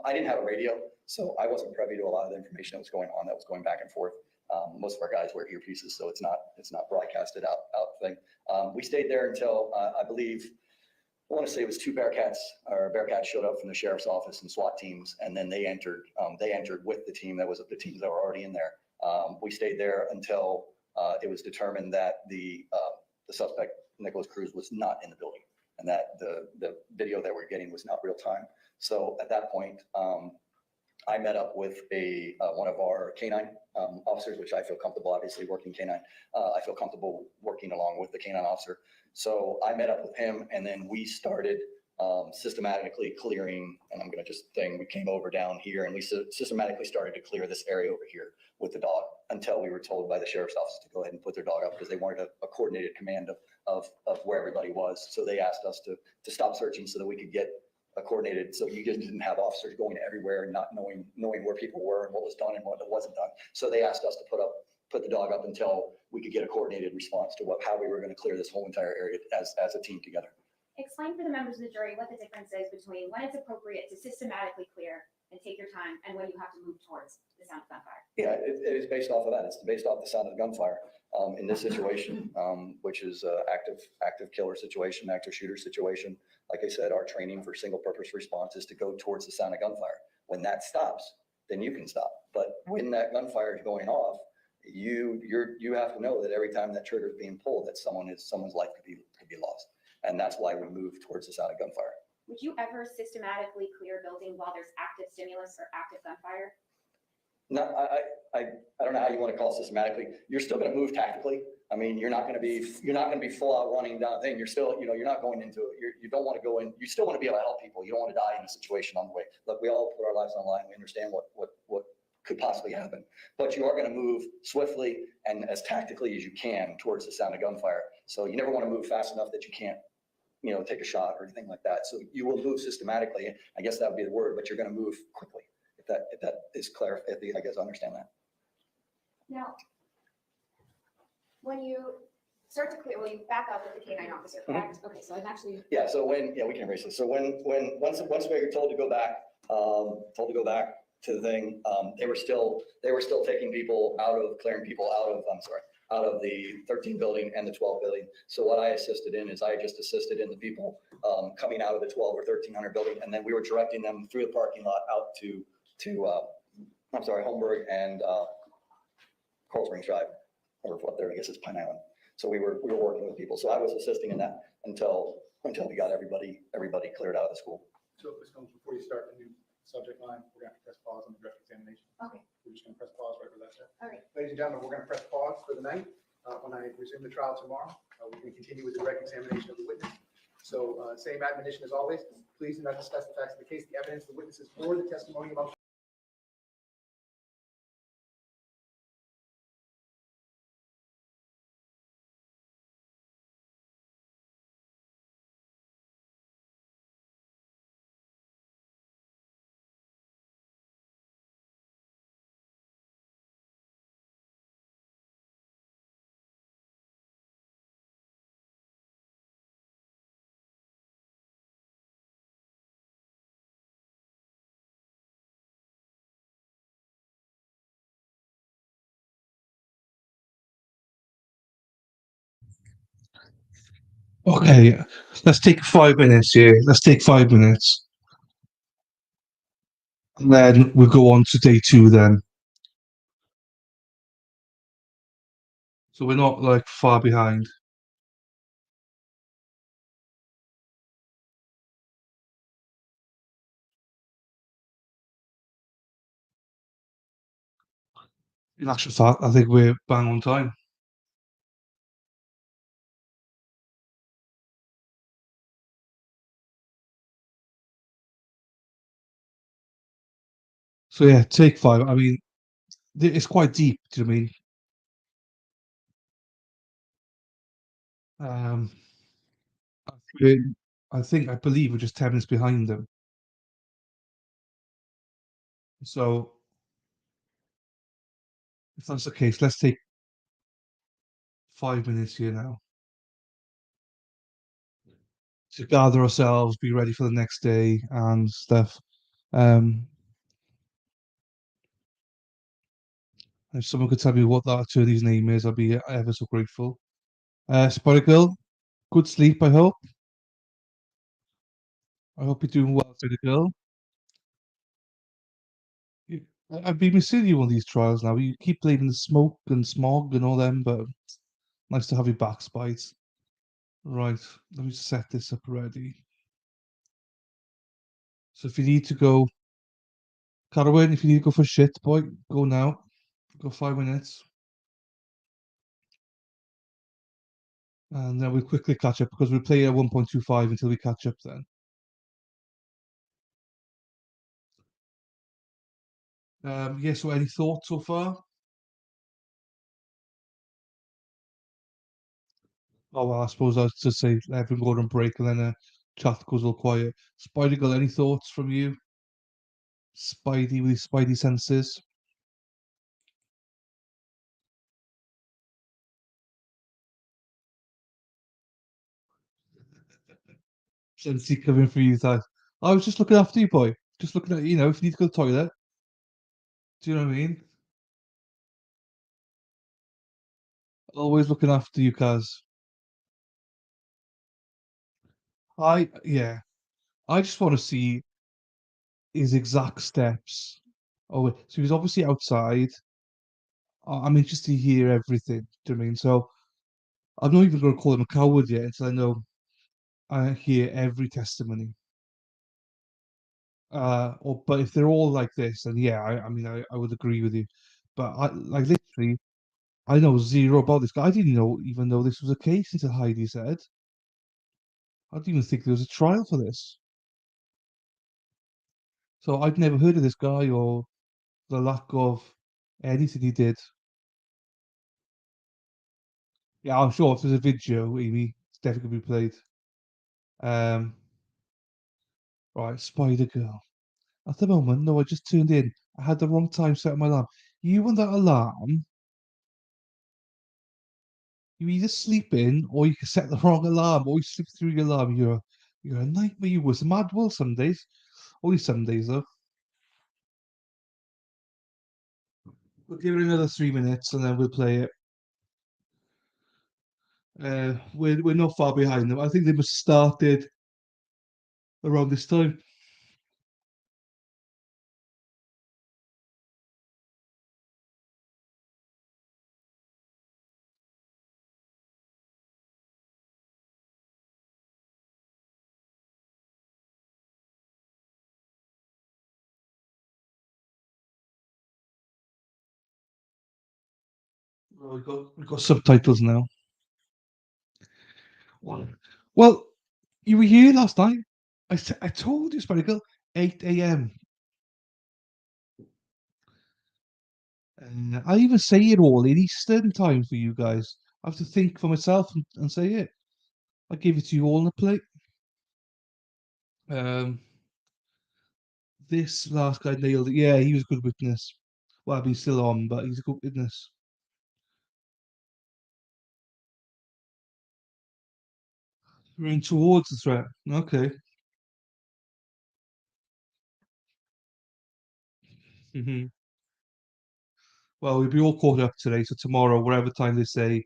I didn't have a radio, so I wasn't privy to a lot of the information that was going on, that was going back and forth. Most of our guys wear earpieces, so it's not broadcasted out thing. We stayed there until I believe, I want to say it was 2 Bearcats showed up from the sheriff's office and SWAT teams, and then they entered with the team that was the teams that were already in there. We stayed there until it was determined that the suspect, Nicholas Cruz, was not in the building, and that the video that we're getting was not real time. So at that point, I met up with one of our canine officers, which I feel comfortable, obviously working canine. I feel comfortable working along with the canine officer. So I met up with him, and then we started systematically clearing, and I'm gonna just think, we came over down here and we systematically started to clear this area over here with the dog until we were told by the sheriff's office to go ahead and put their dog up because they wanted a coordinated command of where everybody was. So they asked us to stop searching so that we could get a coordinated, so you just didn't have officers going everywhere and not knowing where people were and what was done and what wasn't done. So they asked us to put the dog up until we could get a coordinated response to how we were going to clear this whole entire area as a team together.
Explain for the members of the jury what the difference is between when it's appropriate to systematically clear and take your time and when you have to move towards the sound of gunfire.
Yeah, it is based off of that. It's based off the sound of the gunfire. In this situation, which is active killer situation, active shooter situation, like I said, our training for single purpose response is to go towards the sound of gunfire. When that stops, then you can stop. But when that gunfire is going off, you have to know that every time that trigger is being pulled, that someone's life could be lost. And that's why we move towards the sound of gunfire.
Would you ever systematically clear a building while there's active stimulus or active gunfire?
No, I don't know how you want to call it systematically. You're still going to move tactically. I mean, you're not going to be full out running down a thing. You're still, you're not going into it. You don't want to go in. You still want to be able to help people. You don't want to die in a situation on the way. Look, we all put our lives on the line. We understand what could possibly happen, but you are going to move swiftly and as tactically as you can towards the sound of gunfire. So you never want to move fast enough that you can't, take a shot or anything like that. So you will move systematically. I guess that would be the word, but you're going to move quickly. If that is clear, I guess I understand that.
Now, when you start to clear, you back up with the K-9 officer, correct? Okay, so I'm actually.
Yeah. So we can erase this. So once we were told to go back to the thing, they were still taking people clearing people out of the 13 building and the 12 building. So what I assisted in is I just assisted in the people coming out of the 12 or 1300 building, and then we were directing them through the parking lot out to Holmberg and Coral Springs Drive, or up there, I guess it's Pine Island. So we were working with people. So I was assisting in that until we got everybody cleared out of the school.
So, Ms. Combs, before you start the new subject line, we're going to press pause on the direct examination.
Okay.
We're just going to press pause right where that's at.
All right.
Ladies and gentlemen, we're going to press pause for the night. When I resume the trial tomorrow, we can continue with the direct examination of the witness. So same admonition as always, please do not discuss the facts of the case, the evidence, the witnesses, or the testimony among.
Okay, let's take 5 minutes here. Let's take 5 minutes. And then we'll go on to day 2 then. So we're not like far behind. In actual fact, I think we're bang on time. So yeah, take 5. I mean, it's quite deep. Do you know what I mean? I believe we're just 10 minutes behind them. So if that's the case, let's take 5 minutes here now to gather ourselves, be ready for the next day and stuff. If someone could tell me what that attorney's name is, I'd be ever so grateful. Spotted Girl, good sleep, I hope. I hope you're doing well, Spotted Girl. I've been missing you on these trials now. You keep blaming the smoke and smog and all them, but nice to have you back, Spites. Right, let me set this up ready. So if you need to go, Carwin, if you need to go for shit, boy, go now. Go 5 minutes. And then we'll quickly catch up because we'll play at 1.25 until we catch up then. Yeah, so any thoughts so far? Oh, well, I suppose I was to say let everyone go on break and then chat goes all quiet. Spider Girl, any thoughts from you? Spidey with his Spidey senses. Sensey coming for you, guys. I was just looking after you, boy. Just looking at you know if you need to go to the toilet. Do you know what I mean? Always looking after you, Kaz. Yeah. I just want to see his exact steps. Oh, so he's obviously outside. I'm interested to hear everything. Do you know what I mean? So I'm not even going to call him a coward yet until I know I hear every testimony. But if they're all like this, then yeah, I mean, I would agree with you. But I like literally, I know zero about this guy. I didn't know even though this was a case until Heidi said. I didn't even think there was a trial for this. So I'd never heard of this guy or the lack of anything he did. Yeah, I'm sure if there's a video, Amy, it's definitely gonna be played. Um, right, Spider Girl. At the moment, no, I just tuned in. I had the wrong time set on my alarm. You and that alarm, you either sleep in or you can set the wrong alarm or you sleep through your alarm. You're a nightmare. You was mad well some days. Only some days though. We'll give it another 3 minutes and then we'll play it. We're not far behind them. I think they must have started around this time. Well, we've got subtitles now. Well, you were here last night. I told you, Spider Girl, 8 a.m. I even say it all in Eastern time for you guys. I have to think for myself and say it. I give it to you all on a plate. Um, this last guy nailed it. Yeah, he was a good witness. Well, he's still on, but he's a good witness. We're in towards the threat. Okay. Hmm. Well, we'll be all caught up today. So tomorrow, whatever time they say,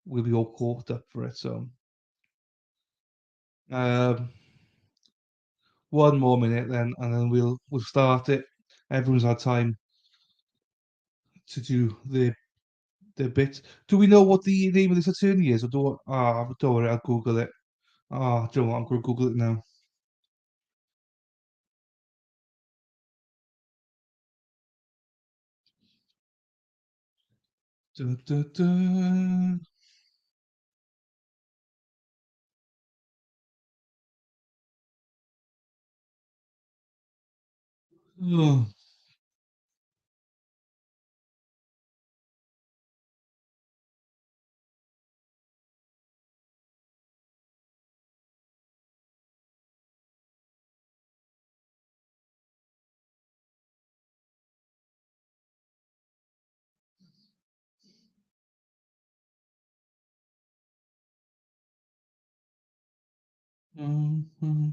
we'll be all caught up for it. So, um, one more minute then, and then we'll start it. Everyone's had time to do the bit. Do we know what the name of this attorney is, or don't worry, I'll Google it. Do you know what? I'm going to Google it now. Dun, dun, dun. Oh. Mhm.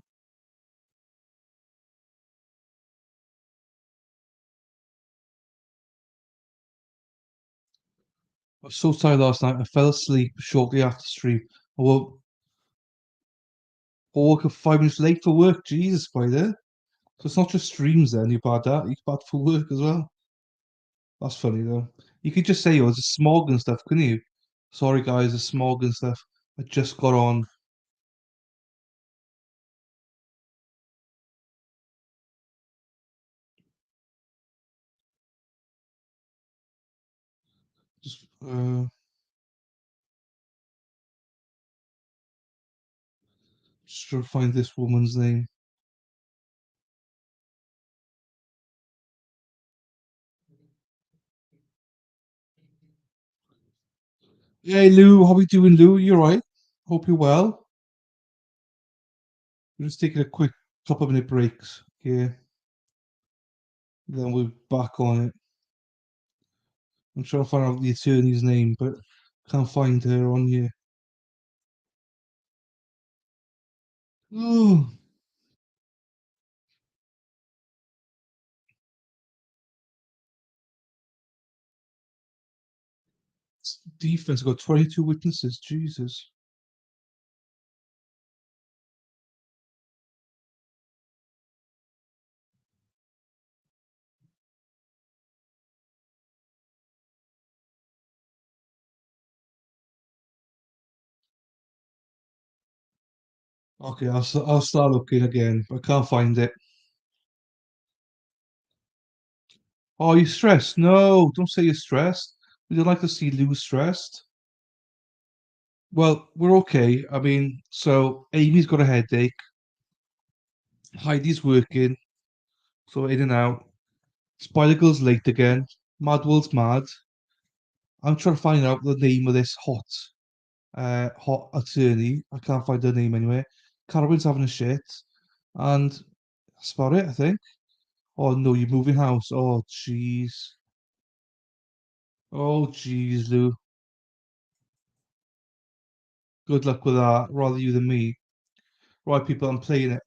I was so tired last night. I fell asleep shortly after stream. I woke up 5 minutes late for work. Jesus, by there. So it's not just streams then. You're bad at. You're bad for work as well. That's funny though. You could just say, "Oh, it's a smog and stuff," couldn't you? Sorry, guys, the smog and stuff. I just got on. Just trying to find this woman's name. Hey Lou, how we doing, Lou? You alright? Hope you're well. We're just taking a quick couple of minute breaks. Yeah. Then we're back on it. I'm trying to find out the attorney's name, but can't find her on here. Oh, defense got 22 witnesses. Jesus. Okay, I'll start looking again. I can't find it. Oh, you're stressed? No, don't say you're stressed. We don't like to see Lou stressed. Well, we're okay. I mean, so Amy's got a headache. Heidi's working, so in and out. Spider Girl's late again. Madwell's mad. I'm trying to find out the name of this hot attorney. I can't find her name anywhere. Carolyn's having a shit, and that's about it, I think. Oh no, you're moving house. Oh jeez. Oh jeez, Lou. Good luck with that. Rather you than me. Right, people, I'm playing it.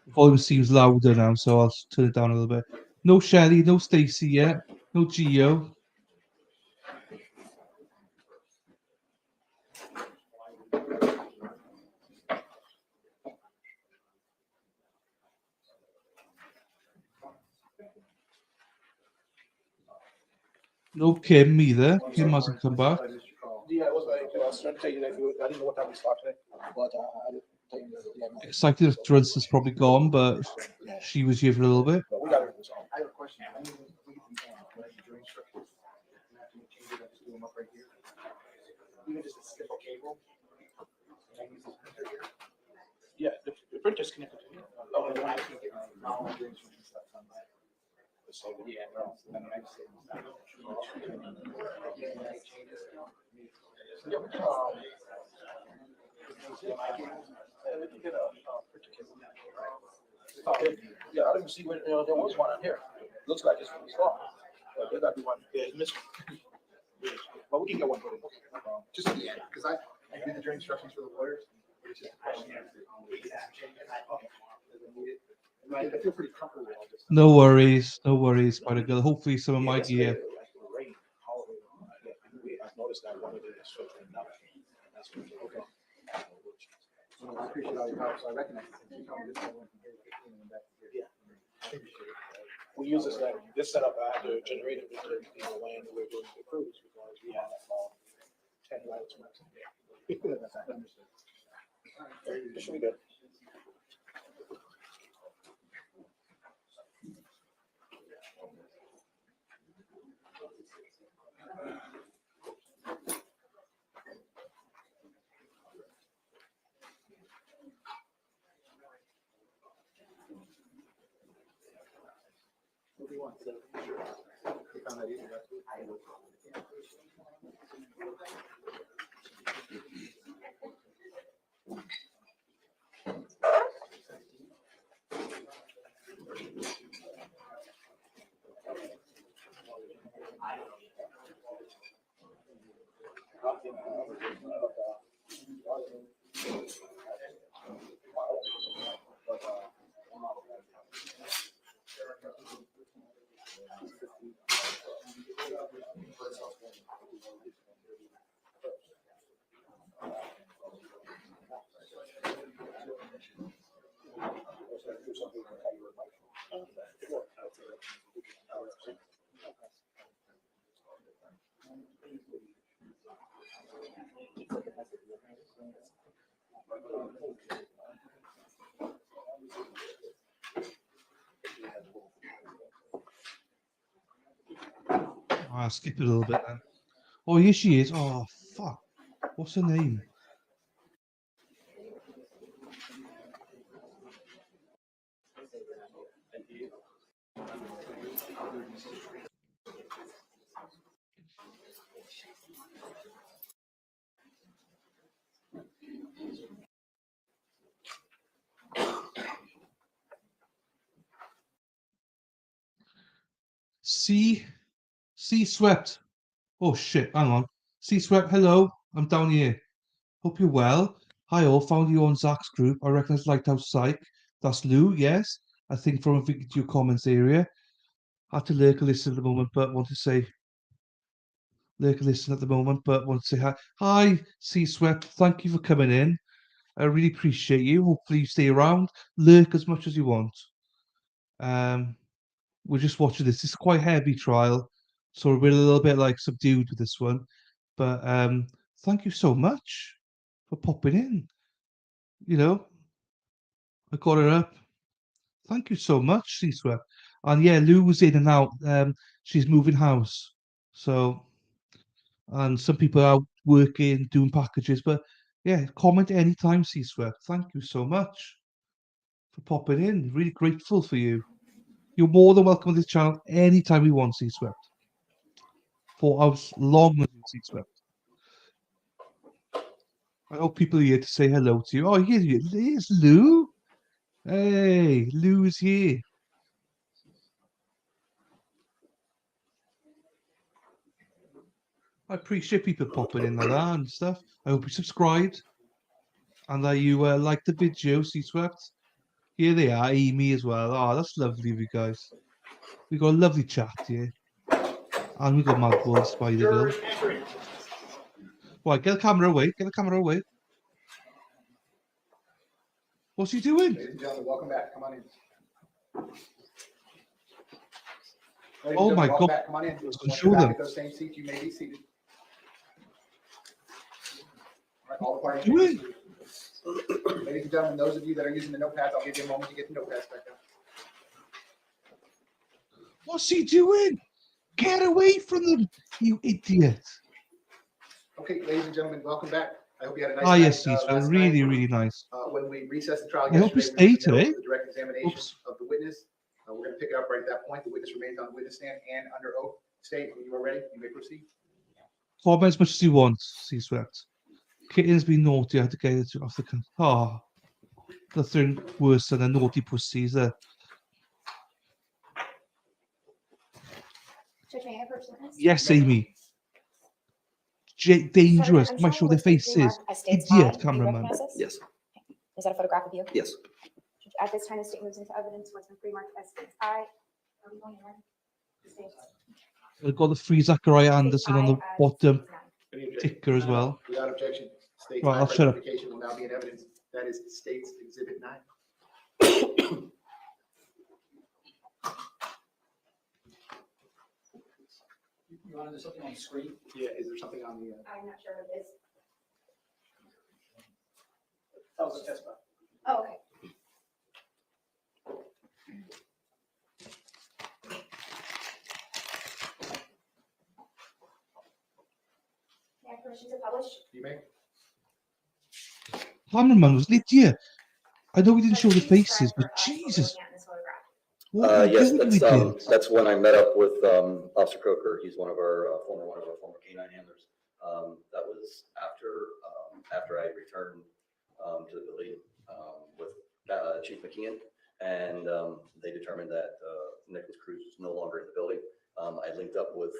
Volume seems louder now, so I'll turn it down a little bit. No Shelly, no Stacy yet, no Geo. No Kim either. Kim hasn't come back.
Yeah, it was, I was trying to tell you that I didn't know what time we stopped today, but I didn't tell you that. Yeah,
Excited if Drunce is probably gone, but she was here for a little bit.
but we got it. I have a question. Even just a simple cable. Yeah, the printer's connected to it. Oh, no, I can't get my own drawings and stuff done. So, yeah, no, I mean, I just. Yeah, we can, get a printer cable. Yeah, I didn't see where, there was one on here. Looks like it's small. There gotta be one, yeah, it's missing. But we can get one for you. Just at the end, because I did the jury instructions for the lawyers. It's just a question. I feel pretty comfortable with all this.
No worries, Spider Girl. Hopefully, some of my gear.
I've noticed that one of the instructions. That's okay. So I appreciate all your help, so I recognize it. Yeah. We use this setup, I had to generate it with the land that we're doing the cruise because we have 10 lights. It should be good. What do you want? You found that easy, right?
Skip it a little bit then. Oh, here she is. Oh, fuck. What's her name? C swept. Oh shit, hang on. C swept, hello, I'm down here. Hope you're well. Hi all, found you on Zach's group. I reckon it's Lighthouse Psych. That's Lou, yes. I think from a video comments area. Had to lurk a listen at the moment, but want to say lurk a listen at the moment, but want to say hi. Hi, C swept. Thank you for coming in. I really appreciate you. Hopefully you stay around. Lurk as much as you want. We're just watching this. It's quite a heavy trial, so we're a little bit like subdued with this one. But thank you so much for popping in. You know, I got her up. Thank you so much, C swept. And yeah, Lou was in and out. She's moving house, so and some people are working, doing packages. But yeah, comment anytime, C swept. Thank you so much for popping in. Really grateful for you. You're more than welcome to this channel anytime you want, C swept. For as long as you C swept. I hope people are here to say hello to you. Oh, here's Lou. Hey, Lou's here. I appreciate people popping in like that and stuff. I hope you subscribed and that you like the video, C swept. Here they are, Amy as well. Oh, that's lovely of you guys. We got a lovely chat here. And we got Madwell, Spider Girl. Right, get the camera away. Get the camera away. What's he doing?
Ladies and gentlemen, welcome back. Come on in. Ladies and
Oh my
gentlemen, welcome
God.
back. Come on in.
Let's go
Once
show
you're back
them.
at those same seats, you may be seated. All right, all the parties.
Do
may be
it.
seated. Ladies and gentlemen, those of you that are using the notepads, I'll give you a moment to get the notepads back up.
What's he doing? Get away from them, you idiot.
Okay, ladies and gentlemen, welcome back. I hope you had a nice
Ah,
night.
yes, he's
last
really,
night.
really nice.
When we recessed the trial
I hope you
yesterday, we were in
stay
the middle
today.
of the direct examination
Oops.
of the witness. We're going to pick it up right at that point. The witness remains on the witness stand and under oath. State, when you are ready, you may proceed.
Comment as much as you want, C swept. Kitten's been naughty. I had to get it off the can. Oh, nothing worse than a naughty pussy, is there?
Judge, may I approach the witness?
Yes, Amy. Dangerous.
I'm
Might
showing
show their
a listed
faces.
remark as states I.
Idiot
Do you
cameraman.
recognize this?
Yes,
Is that a photograph of you?
yes.
Judge, at this time, the state moves into evidence what's been pre-marked as states I. Are we going in order? States-
I've got the free Zachariah Anderson on the
states I as
bottom
states nine.
Any objection?
ticker as well.
Without objection, state's
Right, I'll shut up.
identification will now be in evidence. That is state's exhibit 9.
You want to do something on the screen?
Yeah, is there something on the?
I'm not sure what it is.
That was a test box.
Oh, okay. May I have permission to publish?
You may.
Cameraman was Lydia. I know we didn't show the
Please
faces,
describe
but
for us what we're
Jesus.
looking at in this photograph.
What are you
Yes,
doing, you idiot?
that's when I met up with Officer Coker. He's one of our former canine handlers. That was after I returned to the building with Chief McKeon, and they determined that Nicholas Cruz was no longer in the building. I linked up with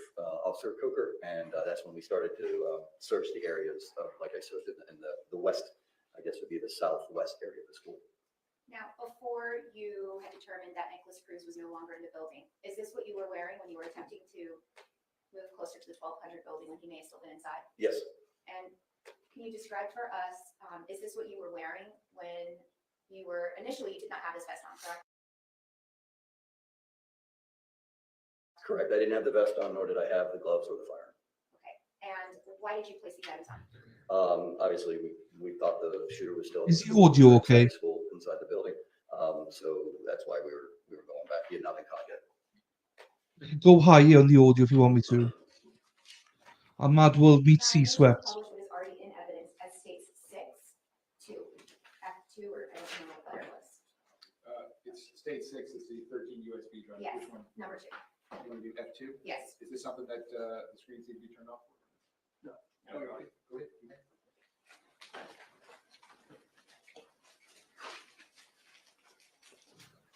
Officer Coker, and that's when we started to search the areas, like I said, in the west, I guess would be the southwest area of the school.
Now, before you had determined that Nicholas Cruz was no longer in the building, is this what you were wearing when you were attempting to move closer to the 1200 building when he may have still been inside?
Yes,
And can you describe for us, is this what you were wearing when you were, initially you did not have this vest on, correct?
correct. I didn't have the vest on, nor did I have the gloves or the firearm.
Okay, and why did you place these items on?
Obviously, we thought the shooter was still.
Is the audio okay?
Inside the school, inside the building. So that's why we were going back. He had not been caught yet.
Go higher on the audio if you want me to. And Madwell meet C swept.
Publish what is already in evidence as states 6-2, F2, or I don't know what letter it was.
It's state 6, it's the 13 USB drive.
Yes,
Which one?
number 2.
You want to do F2?
Yes.
Is this something that the screens need to be turned off?
No.
No, you're right. Go ahead. You may.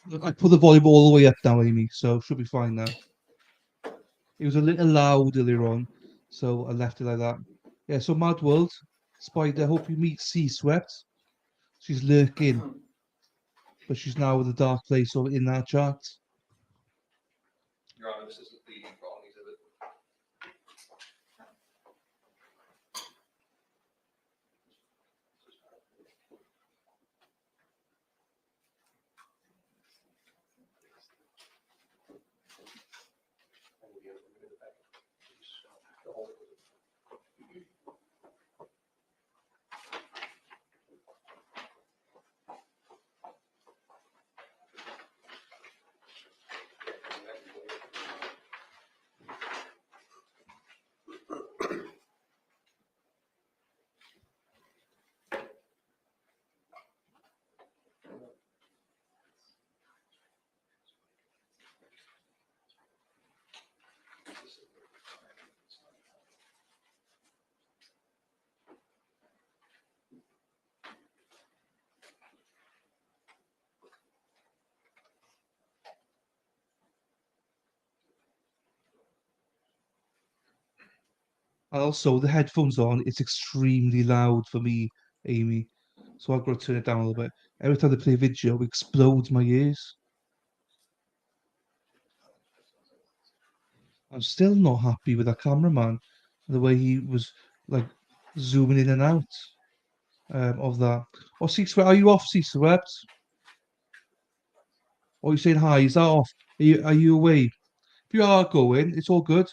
Look, I put the volume all the way up now, Amy, so should be fine now. It was a little loud earlier on, so I left it like that. Yeah, so Mad World, Spider, hope you meet Sea Swept. She's lurking, but she's now in the dark place over in that chart.
Your Honor, this isn't the wrong exhibit.
Also, the headphones on, it's extremely loud for me, Amy. So I've got to turn it down a little bit. Every time they play a video, it explodes my ears. I'm still not happy with that cameraman, the way he was like zooming in and out of that. Oh, C-Swept, are you off, C-Swept? Or are you saying hi? Is that off? Are you away? If you are going, it's all good.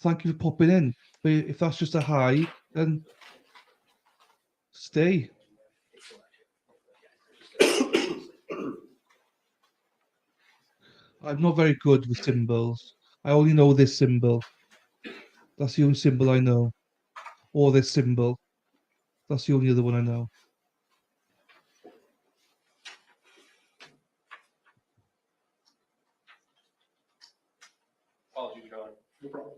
Thank you for popping in. But if that's just a hi, then stay. I'm not very good with symbols. I only know this symbol. That's the only symbol I know. Or this symbol. That's the only other one I know.
Apologies, Your Honor.
No problem.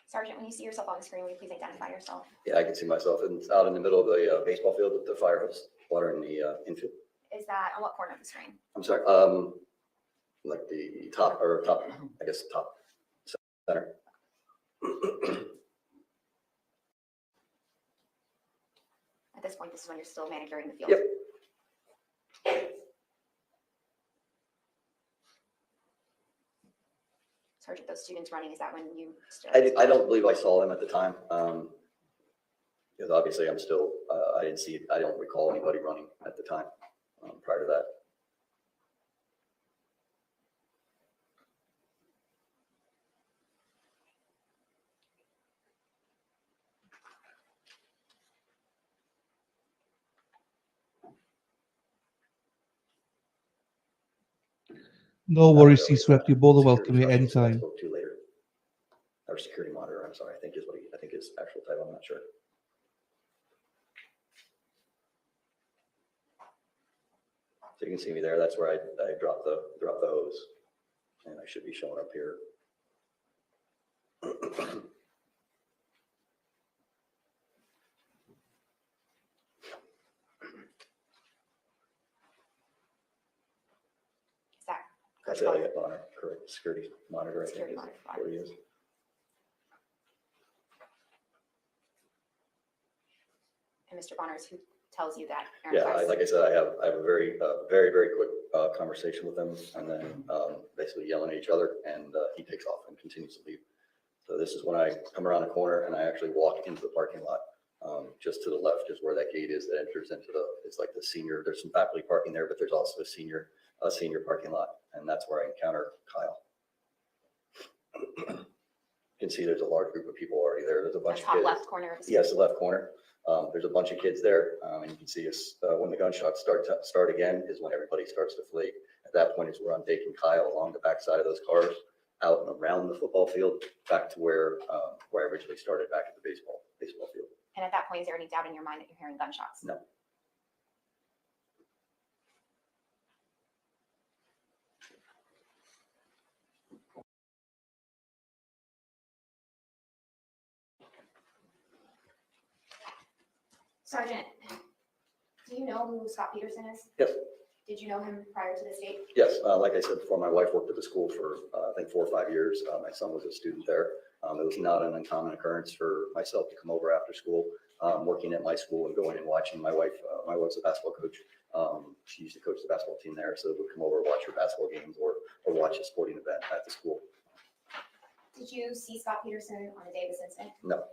Sergeant, when you see yourself on the screen, will you please identify yourself?
Yeah, I can see myself out in the middle of the baseball field with the fire hose watering the infield.
Is that on what corner of the screen?
I'm sorry, like the top, I guess, top center.
At this point, this is when you're still manicuring the field.
Yep.
Sergeant, those students running, is that when you started?
I don't believe I saw them at the time. Because obviously I'm still, I don't recall anybody running at the time prior to that.
No worries, C-Swept. You're more than welcome here
Security specialist I
anytime.
spoke to later. Or security monitor, I'm sorry, I think his actual title, I'm not sure. So you can see me there, that's where I dropped the hose. And I should be showing up here.
Is that
That's
Coach Bonner?
Elliot Bonner, correct, security monitor, I think
Security
is
monitor,
where he is.
And Mr. Bonner is who tells you that? Aaron
Yeah,
Weiss?
like I said, I have a very, very quick conversation with him and then basically yelling at each other and he takes off and continues to leave. So this is when I come around the corner and I actually walk into the parking lot. Just to the left is where that gate is that enters into it's like the senior, there's some faculty parking there, but there's also a senior parking lot. And that's where I encounter Kyle. You can see there's a large group of people already there. There's a bunch
The
of
top
kids.
left corner of the screen?
Yes, the left corner. There's a bunch of kids there, and you can see us when the gunshots start again is when everybody starts to flee. At that point is where I'm taking Kyle along the backside of those cars, out and around the football field, back to where I originally started, back at the baseball field.
And at that point, is there any doubt in your mind that you're hearing gunshots?
No.
Sergeant, do you know who Scot Peterson is?
Yes.
Did you know him prior to this date?
Yes, like I said before, my wife worked at the school for, I think, 4 or 5 years. My son was a student there. It was not an uncommon occurrence for myself to come over after school, working at my school and going and watching my wife. My wife's a basketball coach. She used to coach the basketball team there, so we'd come over and watch her basketball games or watch a sporting event at the school.
Did you see Scot Peterson on the day of this incident?
No.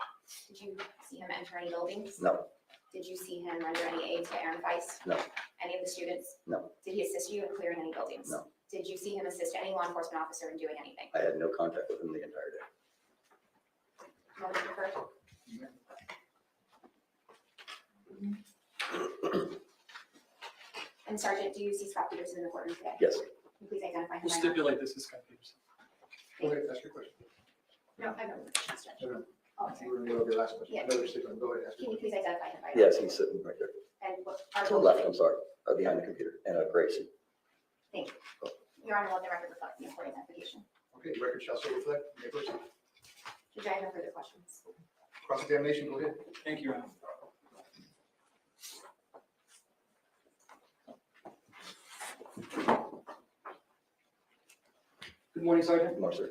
Did you see him enter any buildings?
No,
Did you see him render any aid to Aaron Weiss?
No.
Any of the students?
No.
Did he assist you in clearing any buildings?
No.
Did you see him assist any law enforcement officer in doing anything?
I had no contact with him the entire day.
Motion deferred. And Sergeant, do you see Scot Peterson in the courtroom today?
Yes.
Can you please identify him?
We'll
by name?
stipulate this is Scot Peterson.
Go ahead, ask your question.
No, I don't. Judge.
No, no,
Oh, I'm sorry.
you were in the middle of your last question.
Yeah.
Another statement. Go ahead, ask
Can
your
you
question.
please identify him by name?
Yes, he's sitting right there.
And what?
To the left, I'm sorry, behind the computer, and a gray suit.
Thank you. Your Honor, let the record reflect the important application.
Okay, the record shall so reflect. You may proceed.
Judge, I have no further questions.
Cross-examination, go ahead.
Thank you, Your Honor. Good morning, Sergeant.
Mark, sir.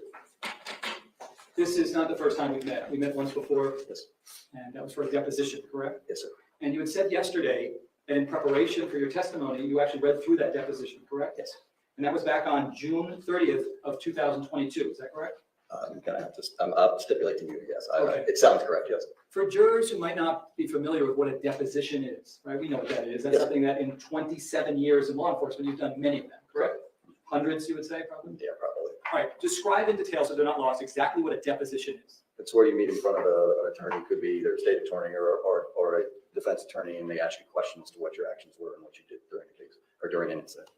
This is not the first time we've met. We met once before,
Yes.
and that was for a deposition, correct?
Yes, sir.
And you had said yesterday that in preparation for your testimony, you actually read through that deposition, correct?
Yes.
And that was back on June 30th of 2022, is that correct?
I'll stipulate to you, yes.
Okay.
It sounds correct, yes.
For jurors who might not be familiar with what a deposition is, right? We know what that is. That's
Yes.
something that in 27 years in law enforcement, you've done many of them, correct? Hundreds, you would say, probably?
Yeah, probably.
All right, describe in detail so they're not lost exactly what a deposition is.
It's where you meet in front of an attorney, could be either a state attorney or a defense attorney, and they ask you questions to what your actions were and what you did during the case, or during an incident.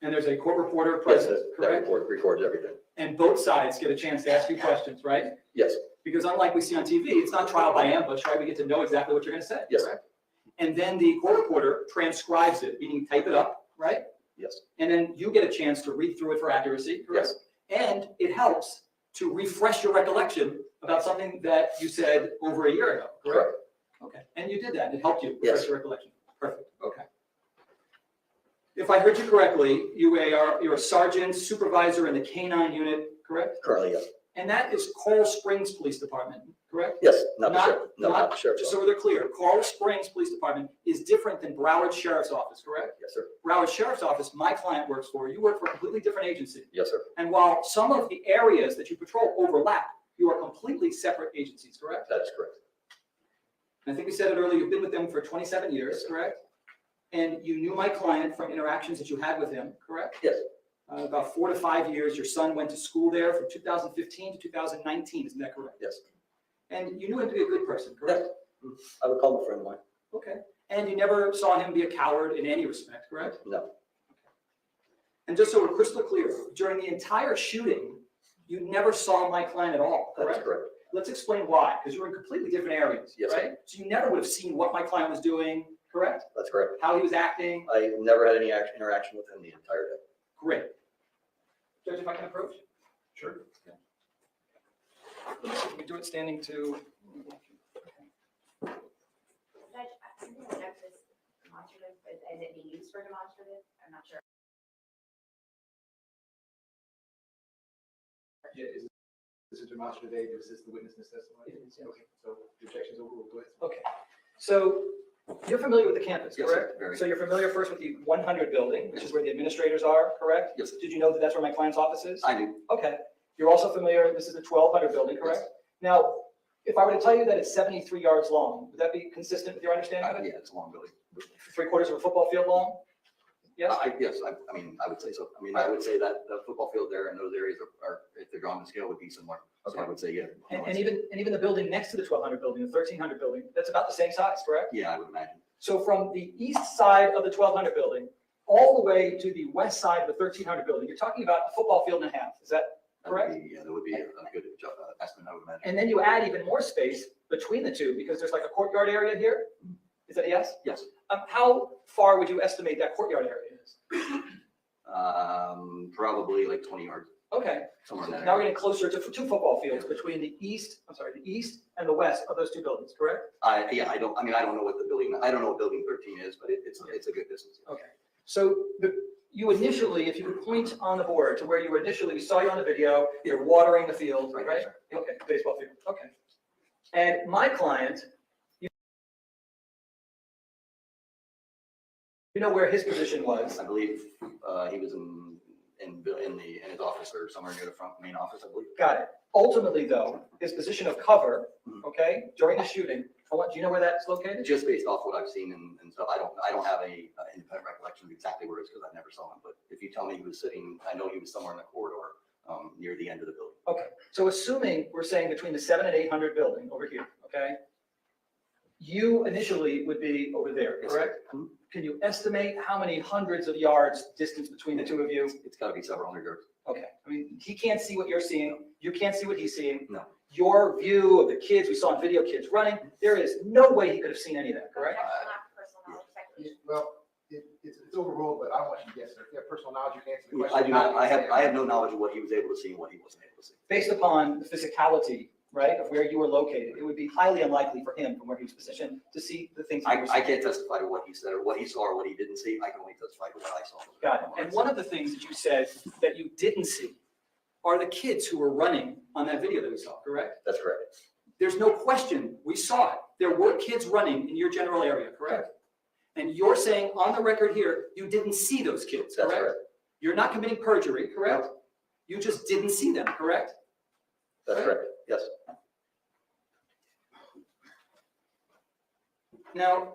And there's a court reporter
Yes,
present,
that
correct?
report records everything.
And both sides get a chance to ask you questions, right?
Yes,
Because unlike we see on TV, it's not trial by ambush, right? We get to know exactly what you're going to say.
Yes.
Correct? And then the court reporter transcribes it, meaning type it up, right?
yes,
And then you get a chance to read through it for accuracy, correct?
yes,
And it helps to refresh your recollection about something that you said over a year ago, correct?
correct.
Okay, and you did that, it helped you
Yes.
refresh your recollection. Perfect, okay. If I heard you correctly, you're a sergeant supervisor in the K-9 unit, correct?
Currently, yes.
And that is Coral Springs Police Department, correct?
Yes, not the
Not-
sheriff, no, not the sheriff's
Just
office.
so they're clear, Coral Springs Police Department is different than Broward Sheriff's Office, correct?
Yes, sir.
Broward Sheriff's Office, my client works for, you work for a completely different agency.
Yes, sir.
And while some of the areas that you patrol overlap, you are completely separate agencies, correct?
That is correct.
And I think we said it earlier, you've been with them for 27 years,
Yes, sir.
correct? And you knew my client from interactions that you had with him, correct?
Yes.
About 4 to 5 years, your son went to school there from 2015 to 2019, isn't that correct?
Yes.
And you knew him to be a good person, correct?
I would call him a friend of mine.
Okay. And you never saw him be a coward in any respect, correct?
No,
And just so we're crystal clear, during the entire shooting, you never saw my client at all,
that is
correct?
correct.
Let's explain why, because you were in completely different areas,
Yes,
right? So you never would have seen what my client was doing, correct?
That's correct.
How he was acting.
I never had any interaction with him the entire day.
Great. Judge, if I can approach?
Sure.
We do it standing to.
Judge, something that is demonstrative, is it being used for demonstrative? I'm not sure.
Yeah, is this a demonstrative aid to assist the witness in this testimony?
It is, yes.
Okay, so the objection's overruled. Go ahead.
Okay. So you're familiar with the campus,
Yes, sir.
correct?
Very.
So you're familiar first with the 100 building, which is where the administrators are, correct?
Yes.
Did you know that that's where my client's office is?
I do.
Okay. You're also familiar, this is the 1200 building, correct? Now, if I were to tell you that it's 73 yards long, would that be consistent with your understanding of it?
Yeah, it's a long building.
3/4 of a football field long? Yes?
Yes, I mean, I would say so. I mean, I would say that the football field there and those areas are, if they're on the scale, would be similar. So I
Okay.
would say, yeah.
And even the building next to the 1200 building, the 1300 building, that's about the same size, correct?
Yeah, I would imagine.
So from the east side of the 1200 building, all the way to the west side of the 1300 building, you're talking about a football field and a half, is that
That would
correct?
be- Yeah, that would be a good estimate, I would imagine.
And then you add even more space between the two, because there's like a courtyard area here? Is that a yes?
Yes.
How far would you estimate that courtyard area is?
Probably like 20 yards.
Okay,
somewhere
so
in that
now we're
area.
getting closer to two football fields between the east and the west of those two buildings, correct?
I don't know what the building, I don't know what building 13 is, but it's a good distance.
Okay, so you initially, if you could point on the board to where you were initially, we saw you on the video, you're watering the field,
Right,
right?
sir.
Okay, baseball field, okay. And my client, you know where his position was?
I believe he was in his office or somewhere near the front main office, I believe.
Got it. Ultimately, though, his position of cover,
Mhm.
okay, during the shooting, do you know where that's located?
Just based off what I've seen and stuff, I don't have any independent recollection of exactly where it is because I never saw him. But if you tell me he was sitting, I know he was somewhere in the corridor near the end of the building.
Okay, so assuming we're saying between the 700 and 800 building over here, okay? You initially would be over there,
Yes.
correct?
Mhm.
Can you estimate how many hundreds of yards distance between the two of you?
It's got to be several hundred yards.
Okay, I mean, he can't see what you're seeing, you can't see what he's seeing.
No.
Your view of the kids, we saw in video kids running, there is no way he could have seen any of that, correct?
Personal knowledge, speculation.
Well, it's overruled, but I want you to guess, sir. If you have personal knowledge, you can answer the question.
I do not. I
Say it.
have no knowledge of what he was able to see and what he wasn't able to see.
Based upon the physicality, right, of where you were located, it would be highly unlikely for him, from where he was positioned, to see the things. that you were
I
seeing.
can't testify to what he said or what he saw or what he didn't see. I can only testify to what I saw.
Got it. And one of the things that you said that you didn't see are the kids who were running on that video that we saw, correct?
That's correct.
There's no question, we saw it. There were kids running in your general area, correct? And you're saying on the record here, you didn't see those kids,
That's
correct?
correct.
You're not committing perjury, correct? You just didn't see them, correct?
That's correct. Yes.
Now,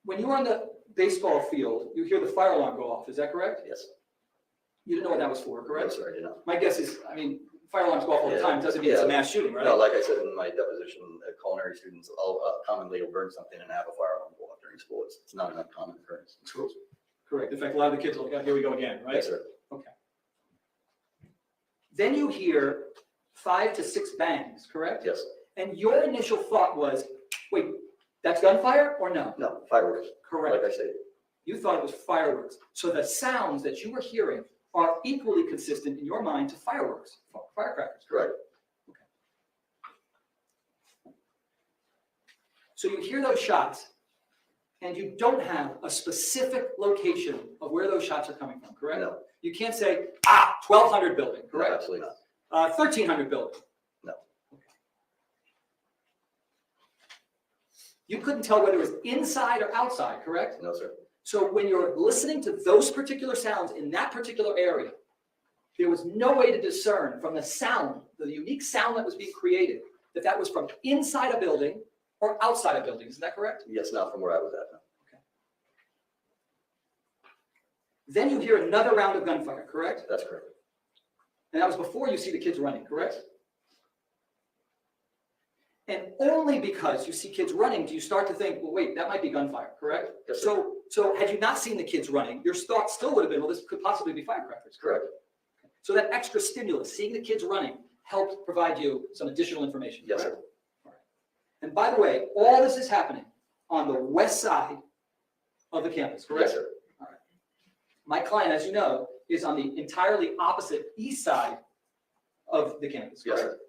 when you were on the baseball field, you hear the fire alarm go off, is that correct?
Yes.
You didn't know what that was for,
No,
correct?
sir, I did not.
My guess is, I mean, fire alarms go off all the time, doesn't mean it's a mass shooting, right?
No, like I said in my deposition, culinary students commonly will burn something and have a fire alarm go off during school. It's not an uncommon occurrence in schools.
Correct. In fact, a lot of the kids are like, oh, here we go again, right?
Yes, sir.
Okay. Then you hear 5 to 6 bangs, correct?
Yes.
And your initial thought was, wait, that's gunfire or no?
No, fireworks.
Correct.
Like I said.
You thought it was fireworks. So the sounds that you were hearing are equally consistent in your mind to fireworks, firecrackers, correct?
Correct.
Okay. So you hear those shots, and you don't have a specific location of where those shots are coming from, correct?
No.
You can't say, 1,200 building,
No,
correct?
absolutely not.
1,300 building.
No.
You couldn't tell whether it was inside or outside, correct?
No, sir.
So when you're listening to those particular sounds in that particular area, there was no way to discern from the sound, the unique sound that was being created, that that was from inside a building or outside a building. Isn't that correct?
Yes, not from where I was at. No.
Then you hear another round of gunfire, correct?
That's correct.
And that was before you see the kids running, correct? And only because you see kids running do you start to think, well, wait, that might be gunfire, correct?
Yes, sir.
So had you not seen the kids running, your thought still would have been, well, this could possibly be firecrackers, correct?
Correct.
So that extra stimulus, seeing the kids running, helped provide you some additional information,
Yes,
correct?
sir.
All right. And by the way, all this is happening on the west side of the campus, correct?
Yes, sir.
All right. My client, as you know, is on the entirely opposite east side of the campus,
Yes,
correct?
sir.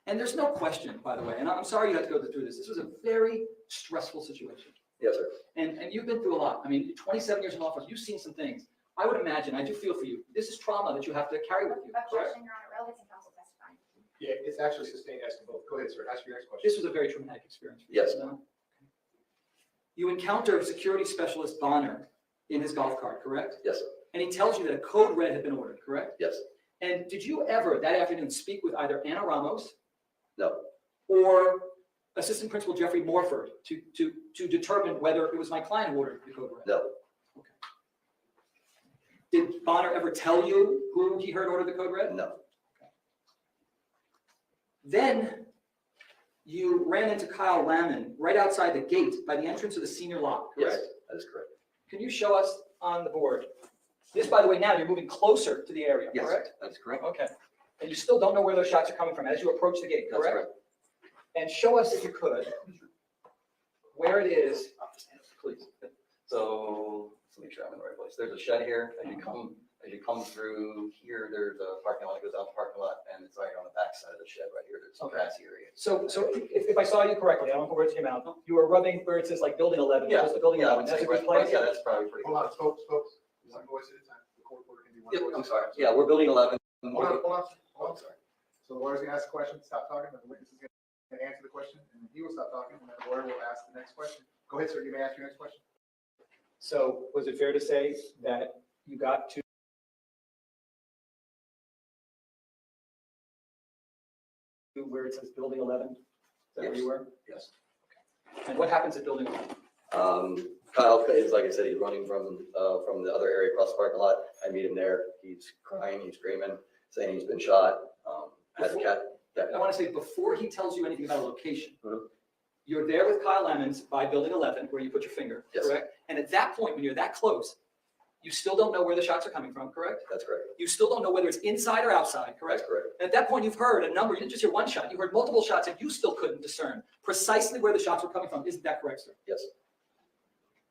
And there's no question, by the way, and I'm sorry you had to go through this. This was a very stressful situation.
Yes, sir.
And you've been through a lot. I mean, 27 years in office, you've seen some things. I would imagine, I do feel for you, this is trauma that you have to carry with you, correct?
Objection, Your Honor, relevance and counsel testifying.
Yeah, it's actually sustained as to both. Go ahead, sir. Ask your next question.
This was a very traumatic experience for you.
Yes.
No? You encounter security specialist Bonner in his golf cart, correct?
Yes, sir.
And he tells you that a code red had been ordered, correct?
Yes.
And did you ever that afternoon speak with either Anna Ramos
No.
or Assistant Principal Jeffrey Morford to determine whether it was my client who ordered the code red?
No.
Okay. Did Bonner ever tell you who he heard order the code red?
No.
Okay. Then you ran into Kyle Lamon right outside the gate by the entrance of the senior lot, correct?
Yes, that is correct.
Can you show us on the board? This, by the way, now you're moving closer to the area,
Yes,
correct?
that is correct.
Okay. And you still don't know where those shots are coming from as you approach the gate,
That's
correct?
correct.
And show us, if you could, where it is,
Please. So, let's make sure I'm in the right place. There's a shed here, and you come As you come through here, there's a parking lot that goes out the parking lot, and it's right on the back side of the shed right here. There's some grassy area.
So if I saw you correctly, I don't know where it's came out, you were rubbing where it says like building 11,
Yeah,
just the building
yeah, I
11,
would
that's
say
a good
right,
place?
yeah, that's probably pretty.
Hold on, folks, one voice at a time. The court order can be one
Yep,
voice.
I'm sorry. Yeah, we're building 11.
Hold on, sorry. So the lawyer's gonna ask a question, stop talking, and the witness is gonna answer the question, and then he will stop talking, and then the lawyer will ask the next question. Go ahead, sir, you may ask your next question.
So was it fair to say that you got to where it says building 11? Is that where you were?
Yes.
And what happens at building 11?
Kyle is, like I said, he's running from the other area across the parking lot. I meet him there. He's crying, he's screaming, saying he's been shot. Has a cat.
I want to say, before he tells you anything about a location,
Mhm.
you're there with Kyle Lemons by building 11, where you put your finger,
Yes.
correct? And at that point, when you're that close, you still don't know where the shots are coming from, correct?
That's correct.
You still don't know whether it's inside or outside, correct?
That's correct.
And at that point, you've heard a number, you didn't just hear one shot, you heard multiple shots, and you still couldn't discern precisely where the shots were coming from. Isn't that correct, sir?
Yes.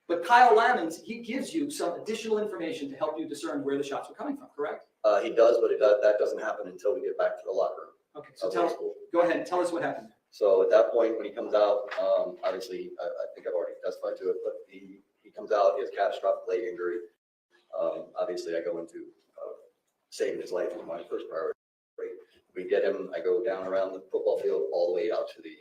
But Kyle Lemons, he gives you some additional information to help you discern where the shots were coming from, correct?
He does, but that doesn't happen until we get back to the locker room.
Okay, so
of
tell
high
us,
school.
go ahead and tell us what happened.
So at that point, when he comes out, obviously, I think I've already testified to it, but he comes out, he has catastrophic leg injury. Obviously, I go into saving his life as my first priority. We get him, I go down around the football field all the way out to the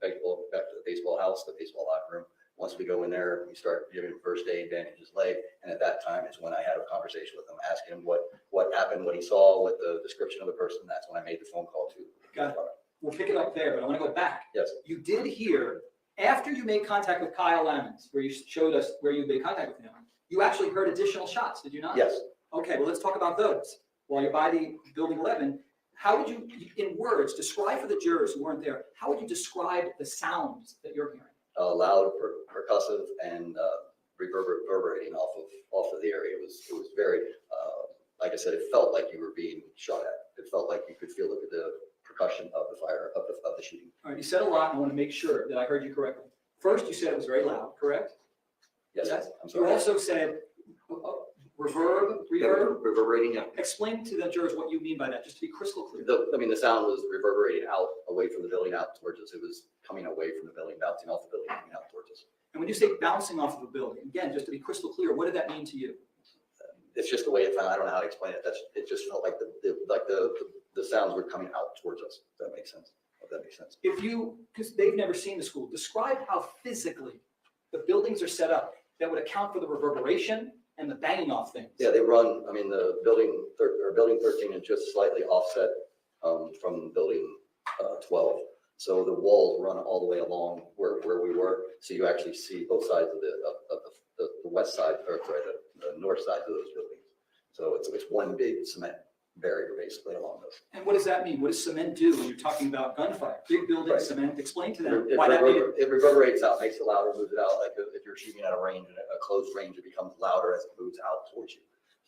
baseball, back to the baseball house, the baseball locker room. Once we go in there, we start giving him first aid, bandage his leg, and at that time is when I had a conversation with him, asking him what happened, what he saw, what the description of the person. That's when I made the phone call to.
Got it. We'll pick it up there, but I want to go back.
Yes.
You did hear, after you made contact with Kyle Lemons, where you showed us where you made contact with him, you actually heard additional shots, did you not?
Yes.
Okay, well, let's talk about those. While you're by the building 11, how would you, in words, describe for the jurors who weren't there, how would you describe the sounds that you're hearing?
Loud, percussive, and reverberating off of the area. It was very, like I said, it felt like you were being shot at. It felt like you could feel the percussion of the fire, of the shooting.
All right, you said a lot, and I want to make sure that I heard you correctly. First, you said it was very loud, correct?
Yes,
Yes.
I'm
You
sorry.
also said reverb.
Reverberating, yeah.
Explain to the jurors what you mean by that, just to be crystal clear.
The sound was reverberating out, away from the building, out towards us. It was coming away from the building, bouncing off the building, coming out towards us.
And when you say bouncing off of a building, again, just to be crystal clear, what did that mean to you?
It's just the way it sounded. I don't know how to explain it. It just felt like the sounds were coming out towards us. If that makes sense.
If you, because they've never seen the school, describe how physically the buildings are set up that would account for the reverberation and the banging off things.
Yeah, they run, I mean, the building 13 is just slightly offset from building 12. So the walls run all the way along where we were. So you actually see both sides of the west side, or sorry, the north side of those buildings. So it's one big cement barrier basically along those.
And what does that mean? What does cement do when you're talking about gunfire? Big building,
Right.
cement, explain to them
It
why that needed.
reverberates out, makes it louder, moves it out. Like if you're shooting at a range, a closed range, it becomes louder as it moves out towards you.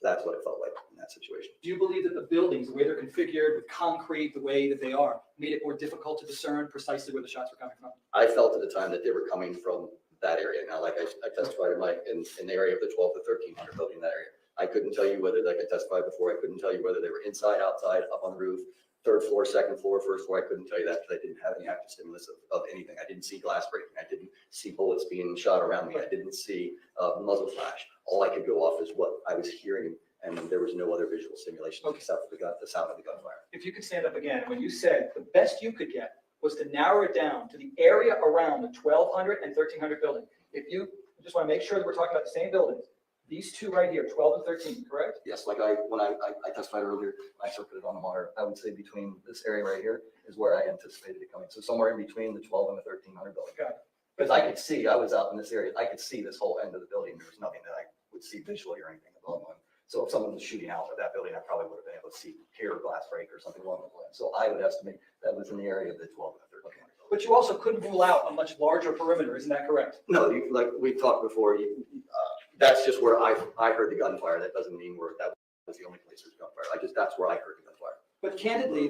So that's what it felt like in that situation.
Do you believe that the buildings, the way they're configured with concrete, the way that they are, made it more difficult to discern precisely where the shots were coming from?
I felt at the time that they were coming from that area. Now, like I testified in the area of the 12 to 1300 building in that area. I couldn't tell you whether, like I testified before, I couldn't tell you whether they were inside, outside, up on the roof, third floor, second floor, first floor. I couldn't tell you that because I didn't have any active stimulus of anything. I didn't see glass breaking. I didn't see bullets being shot around me. I didn't see muzzle flash. All I could go off is what I was hearing, and there was no other visual stimulation except for the sound of the gunfire.
If you could stand up again, when you said the best you could get was to narrow it down to the area around the 1200 and 1300 building. If you I just want to make sure that we're talking about the same buildings. These two right here, 12 and 13, correct?
Yes, like when I testified earlier, I circled it on the monitor. I would say between this area right here is where I anticipated it coming. So somewhere in between the 12 and the 1300 building.
Got it.
Because I could see, I was out in this area, I could see this whole end of the building. There was nothing that I would see visually or anything along the line. So if someone was shooting out of that building, I probably would have been able to see hear a glass break or something along those lines. So I would estimate that was in the area of the 12 and the 1300.
But you also couldn't rule out a much larger perimeter, isn't that correct?
No, like we talked before, that's just where I heard the gunfire. That doesn't mean that was the only place there's gunfire. That's where I heard the gunfire.
But candidly,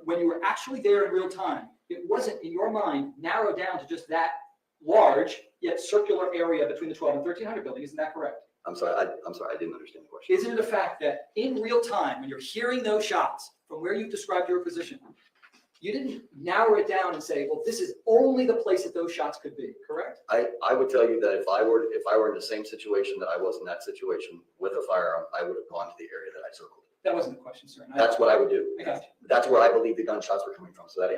when you were actually there in real time, it wasn't in your mind narrowed down to just that large yet circular area between the 12 and 1300 building, isn't that correct?
I'm sorry, I didn't understand the question.
Isn't it a fact that in real time, when you're hearing those shots from where you've described your position, you didn't narrow it down and say, well, this is only the place that those shots could be, correct?
I would tell you that if I were in the same situation that I was in that situation with a firearm, I would have gone to the area that I circled.
That wasn't the question, sir.
That's what I would do.
I got you.
That's where I believe the gunshots were coming from. So that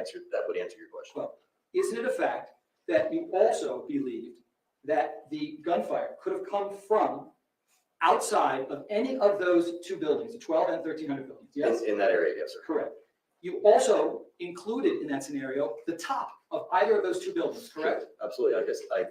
would answer your question.
Well, isn't it a fact that you also believed that the gunfire could have come from outside of any of those two buildings, the 12 and 1300 buildings? Yes?
In that area, yes, sir.
Correct. You also included in that scenario the top of either of those two buildings, correct?
Absolutely. I guess I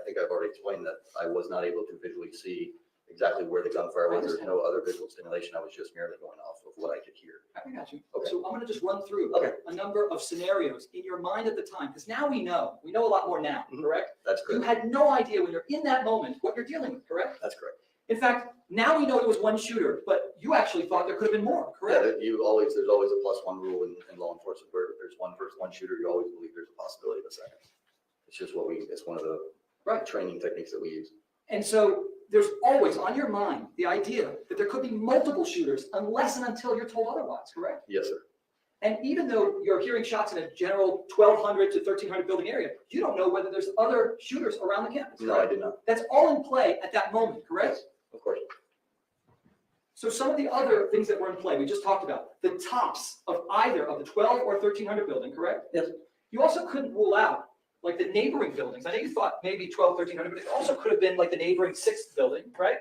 think I've already explained that I was not able to visually see exactly where the gunfire was. There's no other visual stimulation. I was just merely going off of what I could hear.
I got you.
Okay.
So I'm going to just run through
Okay.
a number of scenarios in your mind at the time, because now we know a lot more now,
Mhm.
correct?
That's
You
correct.
had no idea when you're in that moment what you're dealing with, correct?
That's correct.
In fact, now we know it was one shooter, but you actually thought there could have been more, correct?
Yeah, there's always a +1 rule in law enforcement where if there's one shooter, you always believe there's a possibility of a second. It's just it's one of the
Right.
training techniques that we use.
And so there's always on your mind the idea that there could be multiple shooters unless and until you're told otherwise, correct?
Yes, sir.
And even though you're hearing shots in a general 1200 to 1300 building area, you don't know whether there's other shooters around the campus,
No, I
correct?
did not.
That's all in play at that moment, correct?
Yes, of course.
So some of the other things that were in play, we just talked about, the tops of either of the 12 or 1300 building, correct?
Yes.
You also couldn't rule out like the neighboring buildings. I know you thought maybe 12, 1300, but it also could have been like the neighboring 6th building, right?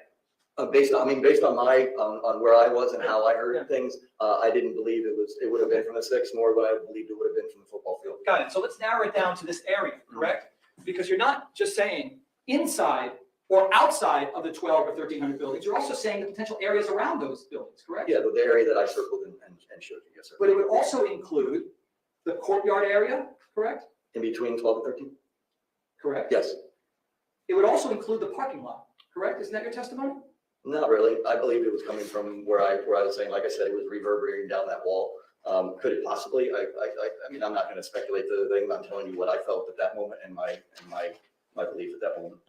Based on on where I was and how I heard things, I didn't believe it would have been from the 6th, nor would I believed it would have been from the football field.
Got it. So let's narrow it down to this area, correct? Because you're not just saying inside or outside of the 12 or 1300 buildings, you're also saying the potential areas around those buildings, correct?
Yeah, the area that I circled and showed you, yes, sir.
But it would also include the courtyard area, correct?
In between 12 and 13?
Correct.
Yes.
It would also include the parking lot, correct? Isn't that your testimony?
Not really. I believe it was coming from where I was saying, like I said, it was reverberating down that wall. Could it possibly? I mean, I'm not going to speculate the thing. I'm telling you what I felt at that moment and my belief at that moment.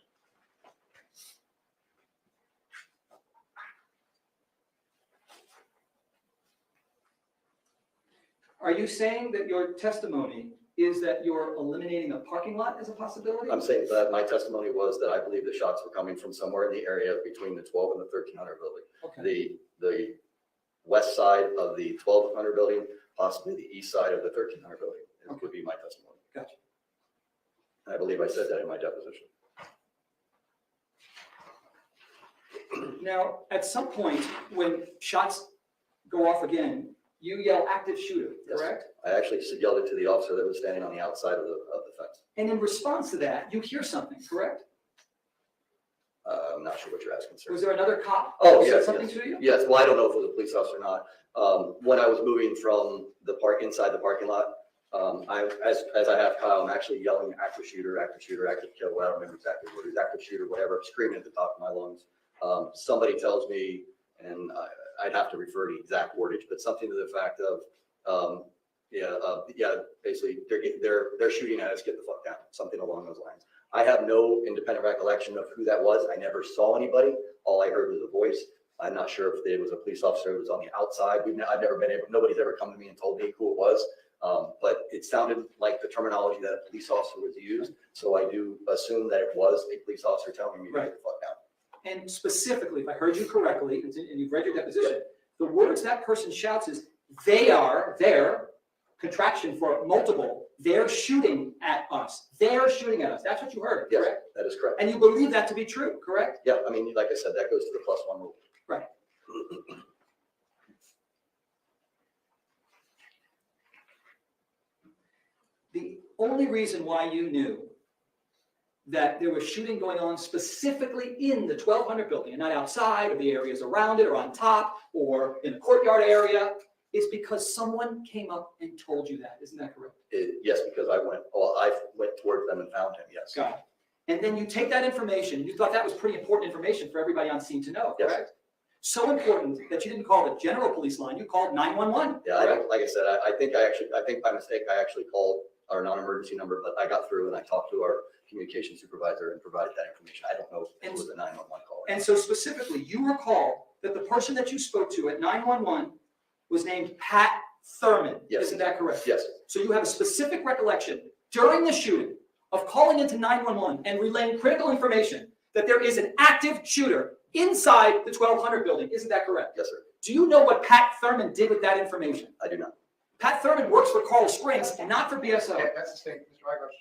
Are you saying that your testimony is that you're eliminating a parking lot as a possibility?
I'm saying that my testimony was that I believe the shots were coming from somewhere in the area between the 12 and the 1300 building.
Okay.
The west side of the 1200 building, possibly the east side of the 1300 building, would be my testimony.
Gotcha.
And I believe I said that in my deposition.
Now, at some point, when shots go off again, you yell active shooter,
Yes.
correct?
I actually yelled it to the officer that was standing on the outside of the fence.
And in response to that, you hear something, correct?
I'm not sure what you're asking, sir.
Was there another cop
Oh,
who said
yes,
something
yes.
to you?
Yes, well, I don't know if it was a police officer or not. When I was moving from inside the parking lot, as I have Kyle, I'm actually yelling active shooter, active kill. I don't remember exactly what it is, active shooter, whatever, screaming at the top of my lungs. Somebody tells me, and I'd have to refer to exact wordage, but something to the fact of, basically they're shooting at us, get the fuck down, something along those lines. I have no independent recollection of who that was. I never saw anybody. All I heard was a voice. I'm not sure if it was a police officer who was on the outside. Nobody's ever come to me and told me who it was. But it sounded like the terminology that a police officer was used. So I do assume that it was a police officer telling me to get the fuck down.
And specifically, if I heard you correctly, and you've read your deposition, the words that person shouts is, their contraction for multiple, they're shooting at us. They're shooting at us. That's what you heard,
Yes,
correct?
that is correct.
And you believe that to be true, correct?
Yeah, I mean, like I said, that goes to the +1 rule.
Right. The only reason why you knew that there was shooting going on specifically in the 1200 building and not outside or the areas around it or on top or in the courtyard area is because someone came up and told you that. Isn't that correct?
Yes, because I went towards them and found him, yes.
Got it. And then you take that information, you thought that was pretty important information for everybody on scene to know,
Yes.
correct? So important that you didn't call the general police line, you called 911.
Yeah, like I said, I think by mistake, I actually called our non-emergency number, but I got through and I talked to our communication supervisor and provided that information. I don't know if it was a 911 call.
And so specifically, you recall that the person that you spoke to at 911 was named Pat Thurman.
Yes.
Isn't that correct?
Yes,
So you have a specific recollection during the shooting of calling into 911 and relaying critical information that there is an active shooter inside the 1200 building. Isn't that correct?
yes, sir.
Do you know what Pat Thurman did with that information?
I do not.
Pat Thurman works for Coral Springs, not for BSO.
That's the thing, Mr. Eggers,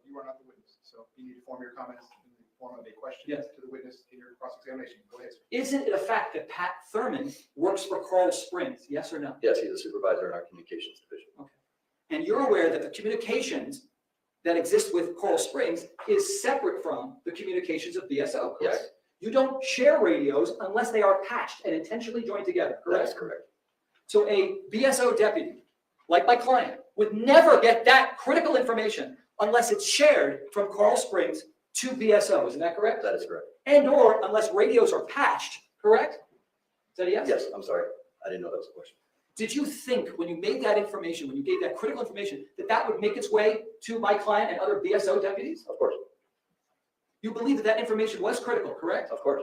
you are not the witness, so you need to form your comments in the form of a question
Yes.
to the witness in your cross-examination. Go ahead, sir.
Isn't it a fact that Pat Thurman works for Coral Springs? Yes or no?
Yes, he's a supervisor in our communications division.
And you're aware that the communications that exist with Coral Springs is separate from the communications of BSO, correct?
Yes.
You don't share radios unless they are patched and intentionally joined together,
That is
correct?
correct.
So a BSO deputy, like my client, would never get that critical information unless it's shared from Coral Springs to BSO, isn't that correct?
That is correct.
And or unless radios are patched, correct? Is that a yes?
Yes, I'm sorry. I didn't know that was a question.
Did you think when you made that information, when you gave that critical information, that that would make its way to my client and other BSO deputies?
Of course,
You believe that that information was critical, correct?
of course.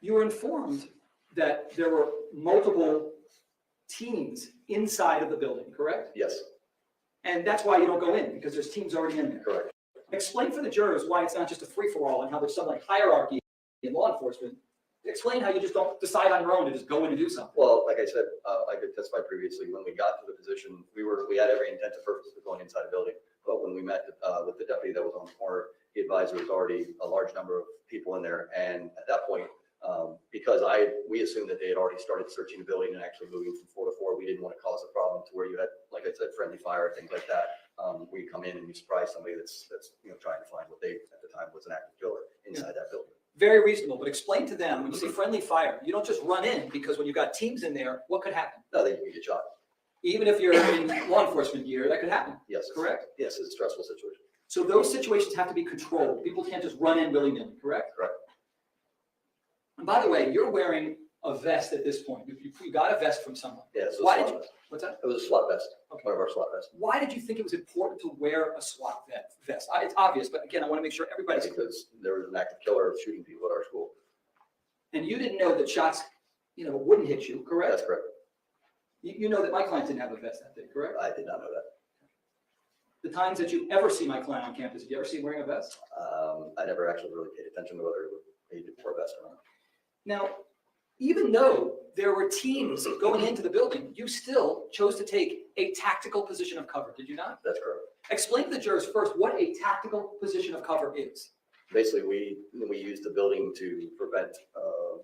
You were informed that there were multiple teams inside of the building, correct?
Yes,
And that's why you don't go in, because there's teams already in there.
correct.
Explain for the jurors why it's not just a free-for-all and how there's some like hierarchy in law enforcement. Explain how you just don't decide on your own to just go in and do something.
Well, like I said, I could testify previously, when we got to the position, we had every intent and purpose of going inside the building. But when we met with the deputy that was on the corner, he advised there was already a large number of people in there. And at that point, because we assumed that they had already started searching the building and actually moving from floor to floor, we didn't want to cause a problem to where you had, like I said, friendly fire, things like that. We come in and you surprise somebody that's trying to find what they at the time was an active killer inside that building.
Very reasonable, but explain to them, when you say friendly fire, you don't just run in, because when you've got teams in there, what could happen?
No, they could get shot.
Even if you're in law enforcement gear, that could happen,
Yes.
correct?
Yes, it's a stressful situation.
So those situations have to be controlled. People can't just run in willy-nilly, correct?
Correct.
And by the way, you're wearing a vest at this point. You got a vest from someone.
Yeah, it's a
Why
SWAT
did you,
vest.
what's that?
It was a SWAT vest,
Okay.
one of our SWAT vests.
Why did you think it was important to wear a SWAT vest? It's obvious, but again, I want to make sure everybody's clear.
Because there was an active killer shooting people at our school.
And you didn't know that shots, wouldn't hit you, correct?
That's correct.
You know that my client didn't have a vest that day, correct?
I did not know that.
The times that you ever see my client on campus, did you ever see him wearing a vest?
I never actually really paid attention to whether he wore a vest or not.
Now, even though there were teams going into the building, you still chose to take a tactical position of cover, did you not?
That's correct.
Explain to the jurors first what a tactical position of cover is.
Basically, we used the building to prevent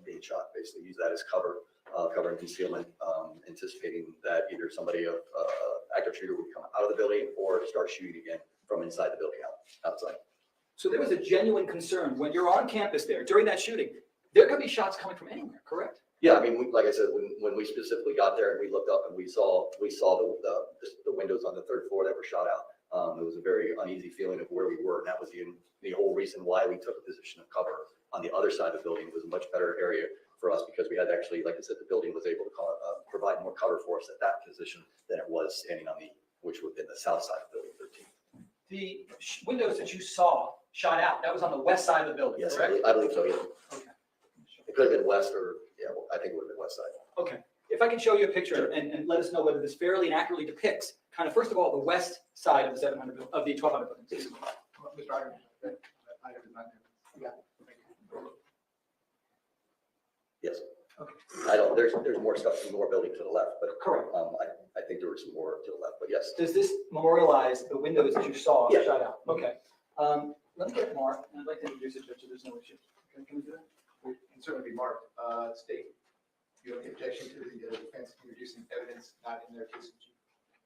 being shot, basically use that as cover and concealment, anticipating that either somebody of active shooter would come out of the building or start shooting again from inside the building outside.
So there was a genuine concern when you're on campus there during that shooting, there could be shots coming from anywhere, correct?
Yeah, I mean, like I said, when we specifically got there and we looked up and we saw the windows on the third floor that were shot out, it was a very uneasy feeling of where we were. And that was the whole reason why we took a position of cover on the other side of the building. It was a much better area for us because we had actually, like I said, the building was able to provide more cover for us at that position than it was standing on which would have been the south side of building 13.
The windows that you saw shot out, that was on the west side of the building,
Yes,
correct?
I believe so, yeah.
Okay.
It could have been west or, well, I think it would have been west side.
Okay. If I can show you a picture and let us know whether this fairly and accurately depicts kind of, first of all, the west side of the 700, of the 1200 building.
Mr. Iger, that item is not there. Yeah.
Yes.
Okay.
There's more stuff, some more buildings to the left, but
Correct.
I think there was some more to the left, but yes.
Does this memorialize the windows that you saw
Yeah.
shot out? Okay. Let me get Mark, and I'd like to introduce it to you, so there's no issue. Can we do that?
It can certainly be marked. State, you have any objection to the defense introducing evidence not in their case?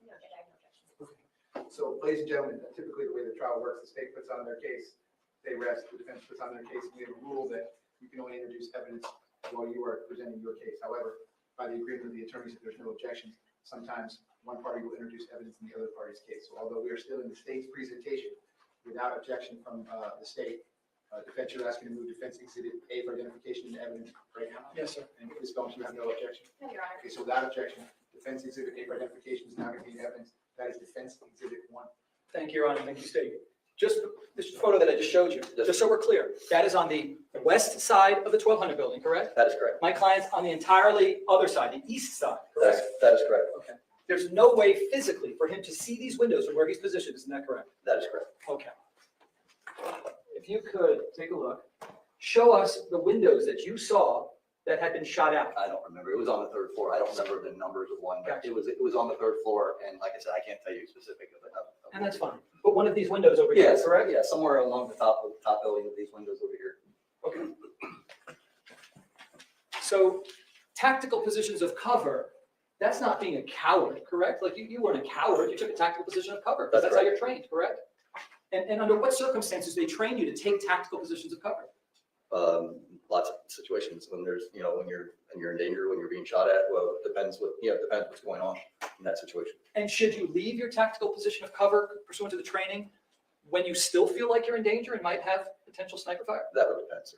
No, Judge, I have no objection.
So, ladies and gentlemen, typically the way the trial works, the state puts on their case, they rest, the defense puts on their case, and we have a rule that you can only introduce evidence while you are presenting your case. However, by the agreement of the attorneys, if there's no objections, sometimes one party will introduce evidence in the other party's case. So although we are still in the state's presentation, without objection from the state, defense, you're asking to move defense exhibit A for identification and evidence right now?
Yes, sir.
And Ms. Gomes, you have no objection?
No, Your Honor.
Okay, so without objection, defense exhibit A for identification is now going to be evidence. That is defense exhibit 1.
Thank you, Your Honor. Thank you, State. Just this photo that I just showed you, just so we're clear, that is on the west side of the 1200 building, correct?
That is correct.
My client's on the entirely other side, the east side, correct?
That is correct.
Okay. There's no way physically for him to see these windows from where he's positioned, isn't that correct?
That is correct.
Okay. If you could take a look, show us the windows that you saw that had been shot out.
I don't remember. It was on the 3rd floor. I don't remember the numbers of one, but
Gotcha.
it was on the 3rd floor. And like I said, I can't tell you specific of it.
And that's fine. But one of these windows over here,
Yes,
correct?
yeah, somewhere along the top building of these windows over here.
Okay. So tactical positions of cover, that's not being a coward, correct? Like you weren't a coward, you took a tactical position of cover, because
That's
that's how
right.
you're trained, correct? And under what circumstances do they train you to take tactical positions of cover?
Lots of situations when there's, when you're in danger, when you're being shot at. Well, it depends what's going on in that situation.
And should you leave your tactical position of cover pursuant to the training when you still feel like you're in danger and might have potential sniper fire?
That would depend, sir.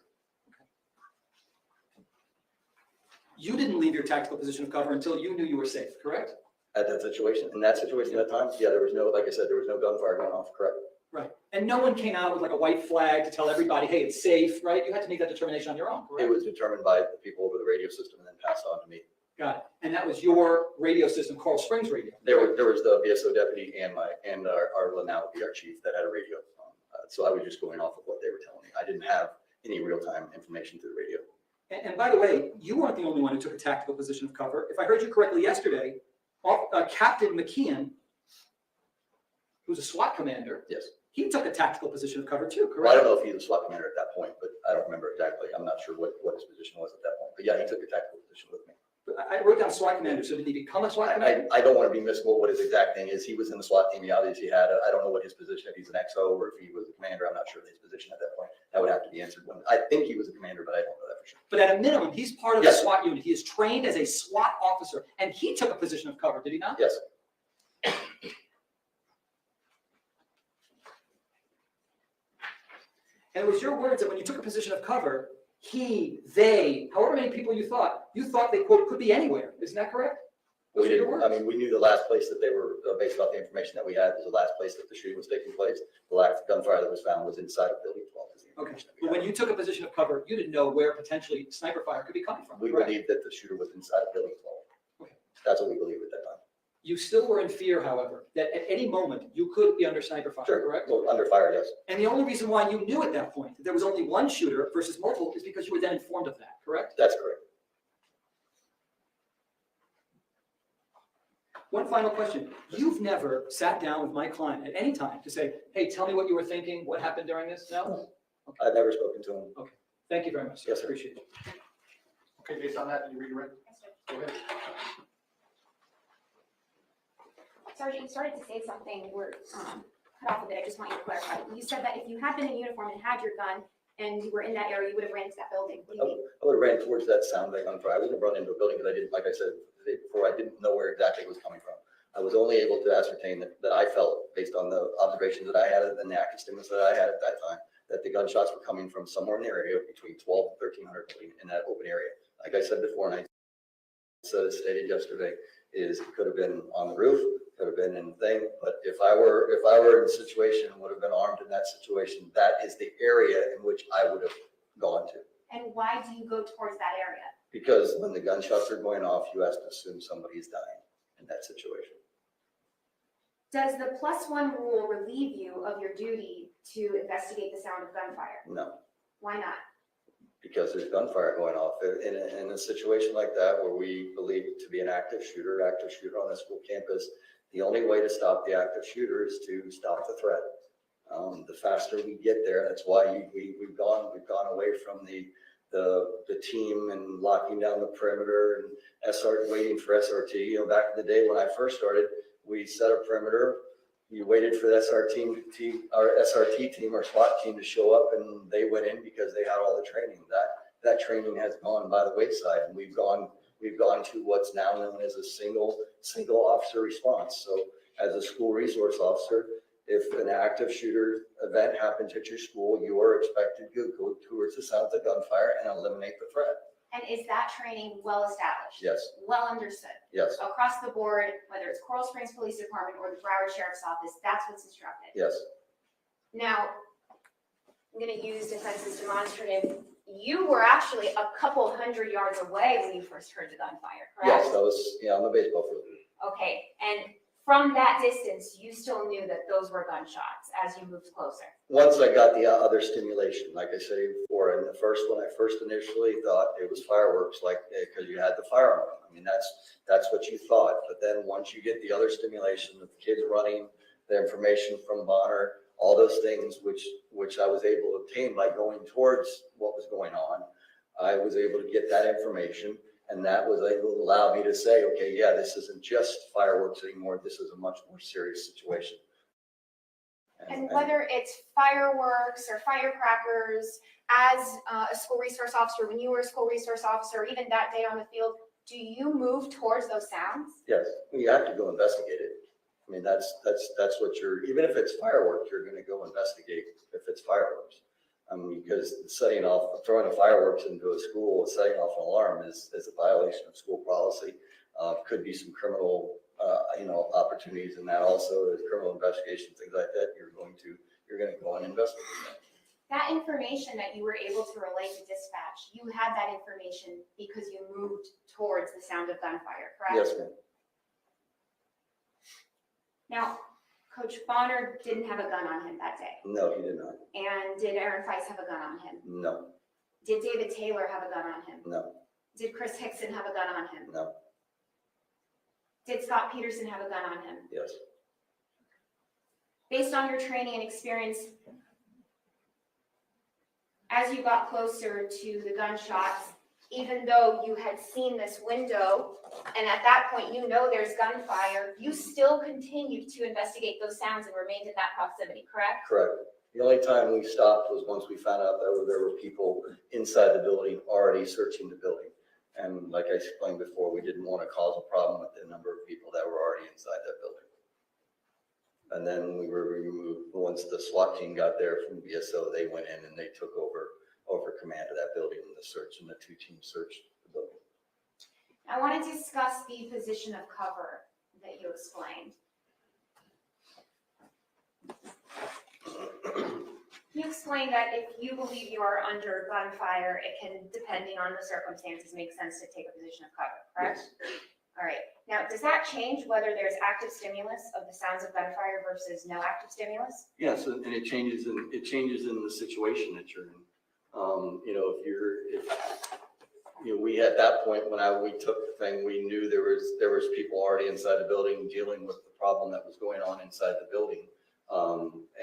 You didn't leave your tactical position of cover until you knew you were safe, correct?
In that situation at times, yeah, there was no, like I said, there was no gunfire going off, correct?
Right. And no one came out with like a white flag to tell everybody, hey, it's safe, right? You had to make that determination on your own,
It
correct?
was determined by the people over the radio system and then passed on to me.
Got it. And that was your radio system, Coral Springs radio.
There was the BSO deputy and our now PR chief that had a radio. So I was just going off of what they were telling me. I didn't have any real-time information through the radio.
And by the way, you weren't the only one who took a tactical position of cover. If I heard you correctly yesterday, Captain McKeon, who's a SWAT commander,
Yes.
he took a tactical position of cover too,
Well, I
correct?
don't know if he was a SWAT commander at that point, but I don't remember exactly. I'm not sure what his position was at that point. But yeah, he took a tactical position with me.
I wrote down SWAT commander, so did he become a SWAT commander?
I don't want to be misquote what his exact thing is. He was in the SWAT team. He obviously had, I don't know what his position, if he's an XO or if he was a commander. I'm not sure of his position at that point. That would have to be answered. I think he was a commander, but I don't know that for sure.
But at a minimum, he's part of the
Yes.
SWAT unit. He is trained as a SWAT officer, and he took a position of cover, did he not?
Yes.
And it was your words that when you took a position of cover, they, however many people you thought they, quote, could be anywhere. Isn't that correct? Those
We
were your
didn't,
words.
I mean, we knew the last place that they were, based off the information that we had, was the last place that the shooting was taking place. The last gunfire that was found was inside of building 12. is the
Okay,
information that we
but when
had.
you took a position of cover, you didn't know where potentially sniper fire could be coming from,
We
correct?
believed that the shooter was inside of building 12.
Okay.
That's what we believed at that time.
You still were in fear, however, that at any moment you could be under sniper fire,
Sure.
correct?
Well, under fire, yes.
And the only reason why you knew at that point that there was only one shooter versus multiple is because you were then informed of that, correct?
That's correct.
One final question. You've never sat down with my client at any time to say, hey, tell me what you were thinking, what happened during this? No?
I've never spoken to him.
Thank you very much, sir.
Yes, sir.
Appreciate it.
Okay, based on that, you redirect? Go ahead.
Sergeant, you started to say something, we're cut off a bit, I just want you to clarify. You said that if you had been in uniform and had your gun and you were in that area, you would have ran to that building. What do you mean?
I would have ran towards that sound like gunfire. I wouldn't have run into a building because I didn't, like I said before, I didn't know where exactly it was coming from. I was only able to ascertain that I felt, based on the observations that I had and the active stimulus that I had at that time, that the gunshots were coming from somewhere in the area between 12 and 1300 building in that open area. Like I said before, and I stated yesterday, is it could have been on the roof, could have been in the thing, but if I were in a situation and would have been armed in that situation, that is the area in which I would have gone to.
And why do you go towards that area?
Because when the gunshots are going off, you have to assume somebody's dying in that situation.
Does the +1 rule relieve you of your duty to investigate the sound of gunfire?
No,
Why not?
because there's gunfire going off in a situation like that where we believe it to be an active shooter on a school campus. The only way to stop the active shooter is to stop the threat. The faster we get there, that's why we've gone away from the team and locking down the perimeter and waiting for SRT. You know, back in the day when I first started, we set a perimeter. You waited for the SRT team or SWAT team to show up, and they went in because they had all the training. That training has gone by the wayside, and we've gone to what's now known as a single single officer response. So as a school resource officer, if an active shooter event happens at your school, you are expected to go towards the sounds of gunfire and eliminate the threat.
And is that training well established?
Yes,
Well understood?
yes,
Across the board, whether it's Coral Springs Police Department or the Broward Sheriff's Office, that's what's instructed?
yes.
Now, I'm gonna use defense as demonstrative. You were actually a couple hundred yards away when you first heard the gunfire, correct?
Yes, that was, yeah, I'm a baseball field.
Okay, and from that distance, you still knew that those were gunshots as you moved closer?
Once I got the other stimulation, like I said before, and the first one, I first initially thought it was fireworks, like, because you had the fire alarm. I mean, that's what you thought. But then once you get the other stimulation of kids running, the information from Bonner, all those things which I was able to obtain by going towards what was going on, I was able to get that information. And that was able to allow me to say, okay, yeah, this isn't just fireworks anymore. This is a much more serious situation.
And whether it's fireworks or firecrackers, as a school resource officer, when you were a school resource officer, even that day on the field, do you move towards those sounds?
Yes, you have to go investigate it. I mean, that's what you're, even if it's fireworks, you're going to go investigate if it's fireworks. Because setting off, throwing a fireworks into a school, setting off an alarm is a violation of school policy. Could be some criminal, opportunities in that also. There's criminal investigation, things like that. You're going to go and investigate that.
That information that you were able to relay to dispatch, you had that information because you moved towards the sound of gunfire, correct?
Yes, ma'am.
Now, Coach Bonner didn't have a gun on him that day.
No, he did not.
And did Aaron Feist have a gun on him?
No,
Did David Taylor have a gun on him?
no,
Did Chris Hickson have a gun on him?
no,
Did Scot Peterson have a gun on him?
yes.
Based on your training and experience, as you got closer to the gunshots, even though you had seen this window, and at that point you know there's gunfire, you still continued to investigate those sounds and remained in that proximity, correct?
Correct. The only time we stopped was once we found out that there were people inside the building already searching the building. And like I explained before, we didn't want to cause a problem with the number of people that were already inside that building. And then we were removed. Once the SWAT team got there from BSO, they went in and they took over command of that building in the search, and the two teams searched the building.
I want to discuss the position of cover that you explained. You explained that if you believe you are under gunfire, it can, depending on the circumstances, make sense to take a position of cover, correct?
Yes.
All right. Now, does that change whether there's active stimulus of the sounds of gunfire versus no active stimulus?
Yes, and it changes in the situation that you're in. We at that point when we took the thing, we knew there was people already inside the building dealing with the problem that was going on inside the building.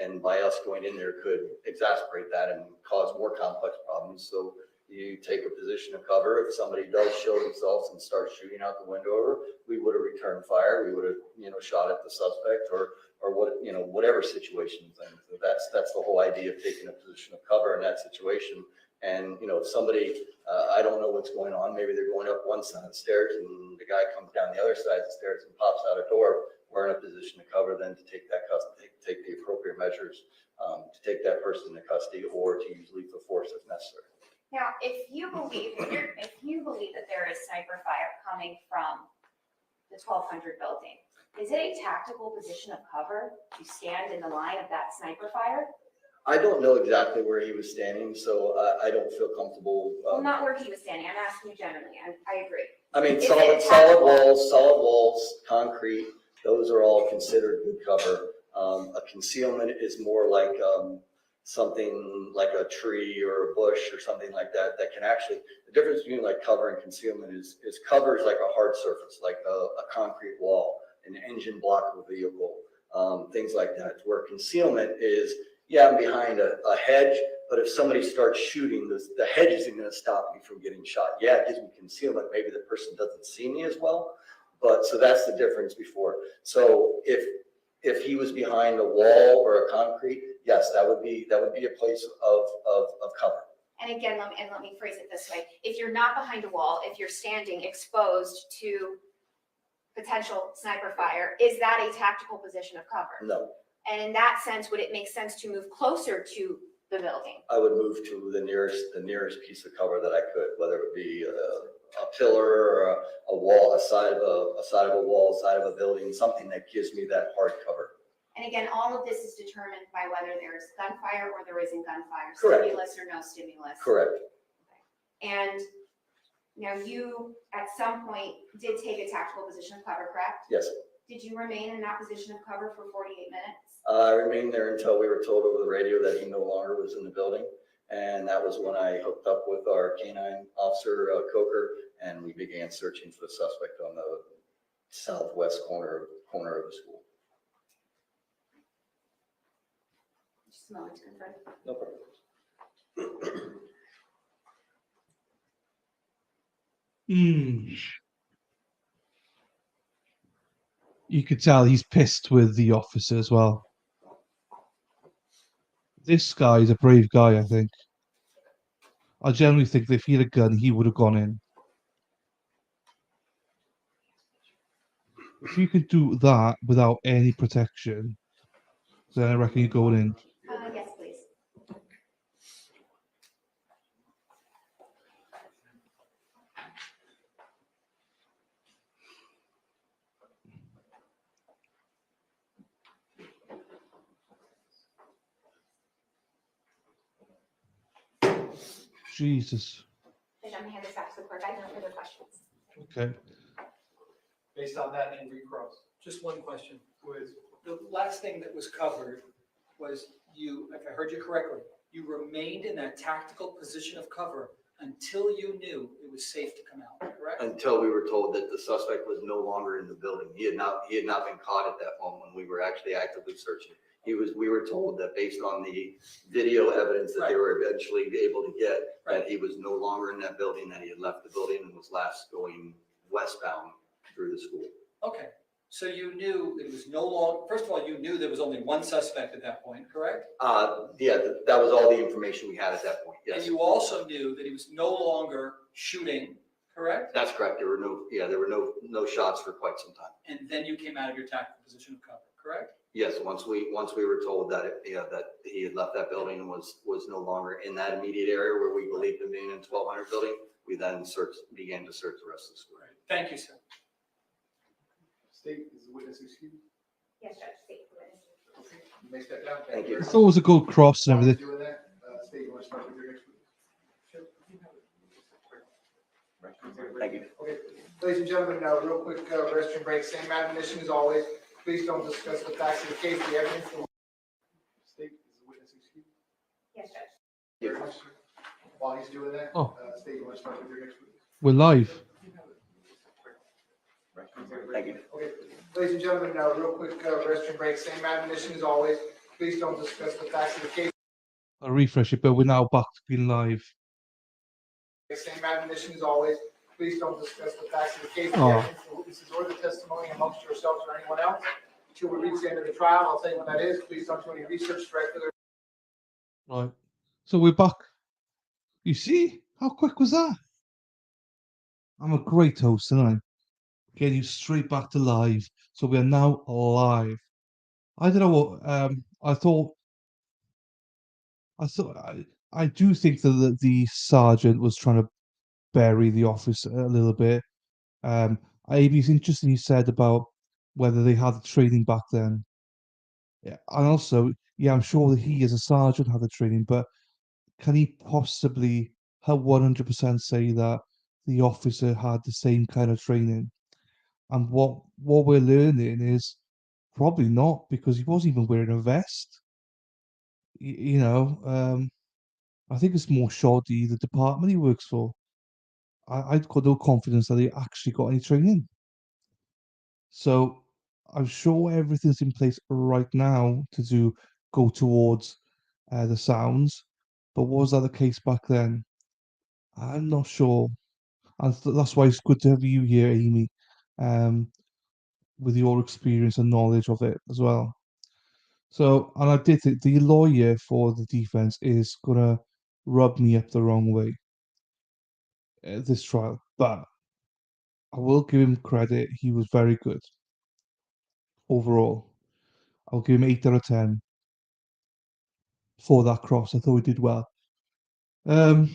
And by us going in there could exacerbate that and cause more complex problems. So you take a position of cover. If somebody does show themselves and start shooting out the window, we would have returned fire. We would have, shot at the suspect or whatever situation. So that's the whole idea of taking a position of cover in that situation. And, if somebody, I don't know what's going on, maybe they're going up one side of the stairs and the guy comes down the other side of the stairs and pops out a door, we're in a position to cover then to take take the appropriate measures to take that person into custody or to use lethal force if necessary.
Now, if you believe that there is sniper fire coming from the 1200 building, is it a tactical position of cover to stand in the line of that sniper fire?
I don't know exactly where he was standing, so I don't feel comfortable.
Well, not where he was standing. I'm asking you generally. I agree.
I mean,
Is
solid
it
walls, concrete, those are all considered good cover. A concealment is more like something like a tree or a bush or something like that can actually, the difference between like cover and concealment is cover is like a hard surface, like a concrete wall, an engine block of a vehicle, things like that. Where concealment is, yeah, I'm behind a hedge, but if somebody starts shooting, the hedge isn't going to stop me from getting shot. Yeah, it gives me concealment. Maybe the person doesn't see me as well, but so that's the difference before. So if he was behind a wall or a concrete, yes, that would be a place of cover.
And again, let me phrase it this way. If you're not behind a wall, if you're standing exposed to potential sniper fire, is that a tactical position of cover?
No,
And in that sense, would it make sense to move closer to the building?
I would move to the nearest piece of cover that I could, whether it be a pillar or a wall, a side of a wall, side of a building, something that gives me that hard cover.
And again, all of this is determined by whether there's gunfire or there isn't gunfire,
Correct.
stimulus or no stimulus.
Correct.
And now you, at some point, did take a tactical position of cover, correct?
Yes.
Did you remain in that position of cover for 48 minutes?
I remained there until we were told over the radio that he no longer was in the building. And that was when I hooked up with our canine officer, Coker, and we began searching for the suspect on the southwest corner of the school.
Just a moment to confirm.
No problem.
You could tell he's pissed with the officer as well. This guy is a brave guy, I think. I generally think that if he had a gun, he would have gone in. If you could do that without any protection, then I reckon you're going in.
Yes, please.
Jesus.
And I'm gonna hand this back to the clerk. I have no further questions.
Okay.
Based on that and recross. Just one question was, the last thing that was covered was you, if I heard you correctly, you remained in that tactical position of cover until you knew it was safe to come out, correct?
Until we were told that the suspect was no longer in the building. He had not been caught at that moment when we were actually actively searching. We were told that based on the video evidence that they were eventually able to get, that he was no longer in that building, that he had left the building and was last going westbound through the school.
Okay, so you knew it was no longer, first of all, you knew there was only one suspect at that point, correct?
Yeah, that was all the information we had at that point, yes.
And you also knew that he was no longer shooting, correct?
That's correct. There were no shots for quite some time.
And then you came out of your tactical position of cover, correct?
Yes, once we were told that that he had left that building and was no longer in that immediate area where we believed him being in 1200 building, we then began to search the rest of the school.
Thank you, sir.
State, is the witness excused?
Yes, Judge, state the witness.
Okay, you may step down.
Thank you.
I thought it was a good cross and
While he's
everything.
doing that, State, you want to start with your next witness?
Thank you.
Okay, ladies and gentlemen, real quick restroom break, same admonition as always. Please don't discuss the facts of the case, the evidence. State, is the witness excused?
Yes, Judge.
Very much, sir. While he's doing that, State, you want to start with your next witness?
We're live.
Thank you.
Okay, ladies and gentlemen, real quick restroom break, same admonition as always. Please don't discuss the facts of the case.
I'll refresh it, but we're now back to being live.
Same admonition as always. Please don't discuss the facts of the case, the
Oh.
evidence, the witnesses, or the testimony amongst yourselves or anyone else. Until we reach the end of the trial, I'll tell you when that is. Please don't do any research directly.
Right. So we're back. You see? How quick was that? I'm a great host tonight. Getting you straight back to live. So we are now live. I don't know what I do think that the sergeant was trying to bury the officer a little bit. It was interesting you said about whether they had the training back then. Yeah, and also, yeah, I'm sure that he as a sergeant had the training, but can he possibly 100% say that the officer had the same kind of training? And what we're learning is probably not, because he wasn't even wearing a vest. I think it's more shoddy the department he works for. I've got no confidence that he actually got any training. So I'm sure everything's in place right now to go towards the sounds. But was that the case back then? I'm not sure. And that's why it's good to have you here, Amy, with your experience and knowledge of it as well. So, and I did think the lawyer for the defense is going to rub me up the wrong way at this trial. But I will give him credit. He was very good overall. I'll give him 8 out of 10 for that cross. I thought he did well. Um,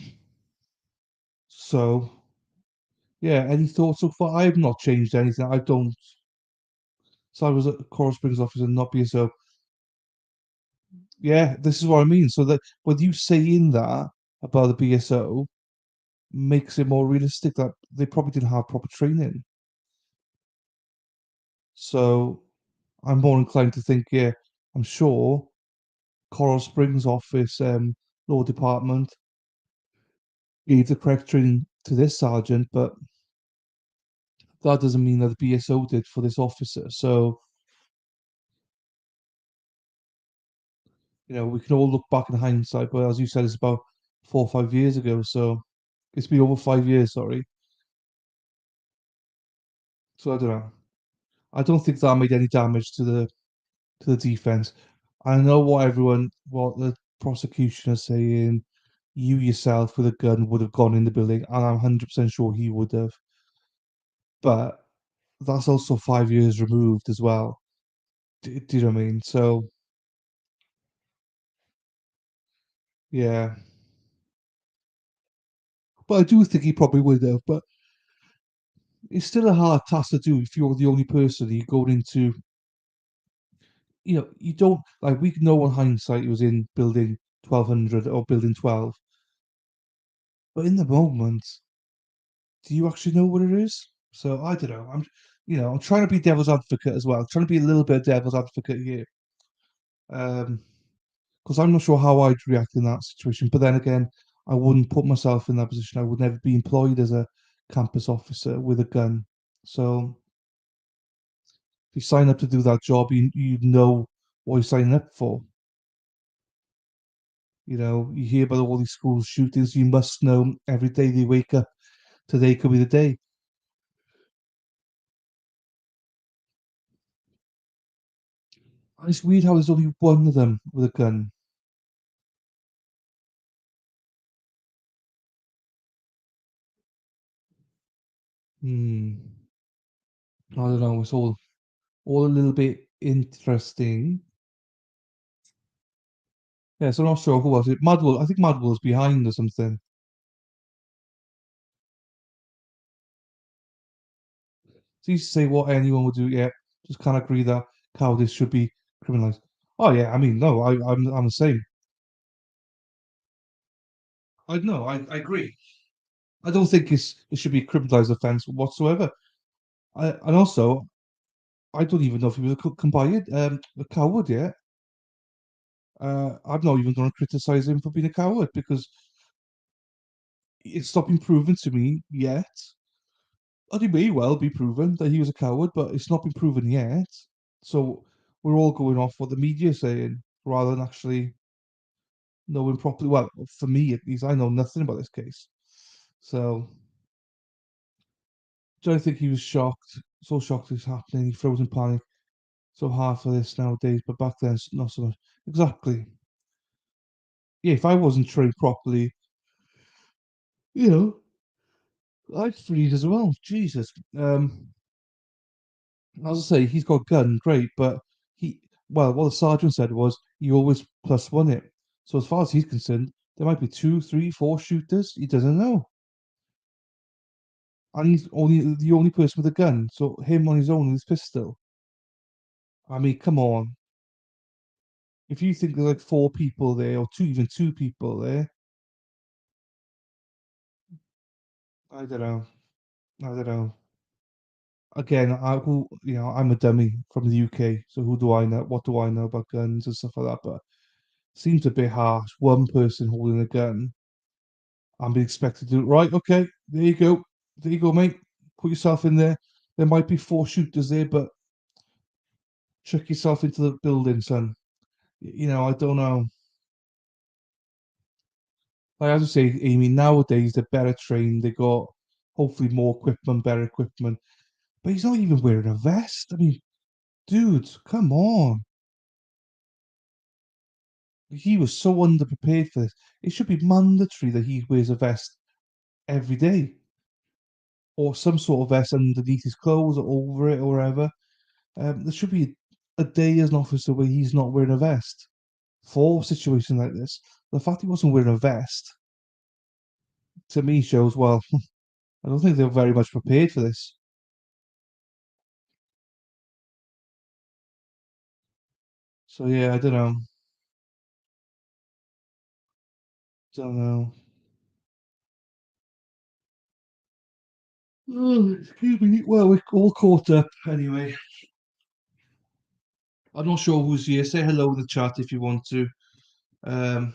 so yeah, any thoughts so far? I have not changed anything. I don't. So I was at Coral Springs office and not BSO. Yeah, this is what I mean. So that with you saying that about the BSO makes it more realistic that they probably didn't have proper training. So I'm more inclined to think, yeah, I'm sure Coral Springs office law department gave the correct training to this sergeant, but that doesn't mean that the BSO did for this officer. So, we can all look back in hindsight, but as you said, it's about 4 or 5 years ago. So it's been over 5 years, sorry. So I don't know. I don't think that made any damage to the defense. I know what the prosecution is saying. You yourself with a gun would have gone in the building, and I'm 100% sure he would have. But that's also 5 years removed as well. Do you know what I mean? So yeah, but I do think he probably would have. But it's still a hard task to do if you're the only person you go into. You don't like we know in hindsight he was in building 1200 or building 12, but in the moment, do you actually know what it is? So I don't know. I'm trying to be devil's advocate as well. Trying to be a little bit of devil's advocate here. Because I'm not sure how I'd react in that situation. But then again, I wouldn't put myself in that position. I would never be employed as a campus officer with a gun. So if you sign up to do that job, you know what you're signing up for. You hear about all these school shootings. You must know every day they wake up, today could be the day. And it's weird how there's only one of them with a gun. Hmm. I don't know. It's all a little bit interesting. Yeah, so I'm not sure who was it. Madwell. I think Madwell's behind or something. So you say what anyone would do. Yeah, just can't agree that cowardice should be criminalized. Oh yeah, I mean no, I'm the same. I know, I agree. I don't think it should be a criminalized offense whatsoever. And also I don't even know if he was a coward yet. I'm not even going to criticize him for being a coward because it's not been proven to me yet. And it may well be proven that he was a coward, but it's not been proven yet. So we're all going off what the media is saying rather than actually knowing properly. Well, for me at least, I know nothing about this case. So, do I think he was shocked? So shocked it's happening. He froze in panic. So hard for this nowadays, but back then, not so much. Exactly. Yeah, if I wasn't trained properly, you know, I'd freeze as well. Jesus. As I say, he's got a gun, great, but well, what the sergeant said was he always plus one it. So as far as he's concerned, there might be two, three, four shooters. He doesn't know. And he's only the only person with a gun. So him on his own with his pistol. I mean, come on. If you think there's like four people there, or even two people there, I don't know. I don't know. Again, I'm a dummy from the UK, so who do I know? What do I know about guns and stuff like that? But seems a bit harsh. One person holding a gun and be expected to do it. Right, okay, there you go. There you go, mate. Put yourself in there. There might be four shooters there, but chuck yourself into the building, son. I don't know. Like as I say, Amy, nowadays they're better trained. They got hopefully more equipment, better equipment. But he's not even wearing a vest. I mean, dude, come on. He was so underprepared for this. It should be mandatory that he wears a vest every day. or some sort of vest underneath his clothes or over it or whatever. There should be a day as an officer where he's not wearing a vest for situations like this. The fact he wasn't wearing a vest to me shows, well, I don't think they're very much prepared for this. So yeah, I don't know. Don't know. Oh, excuse me. Well, we're all caught up anyway. I'm not sure who's here. Say hello in the chat if you want to. Um,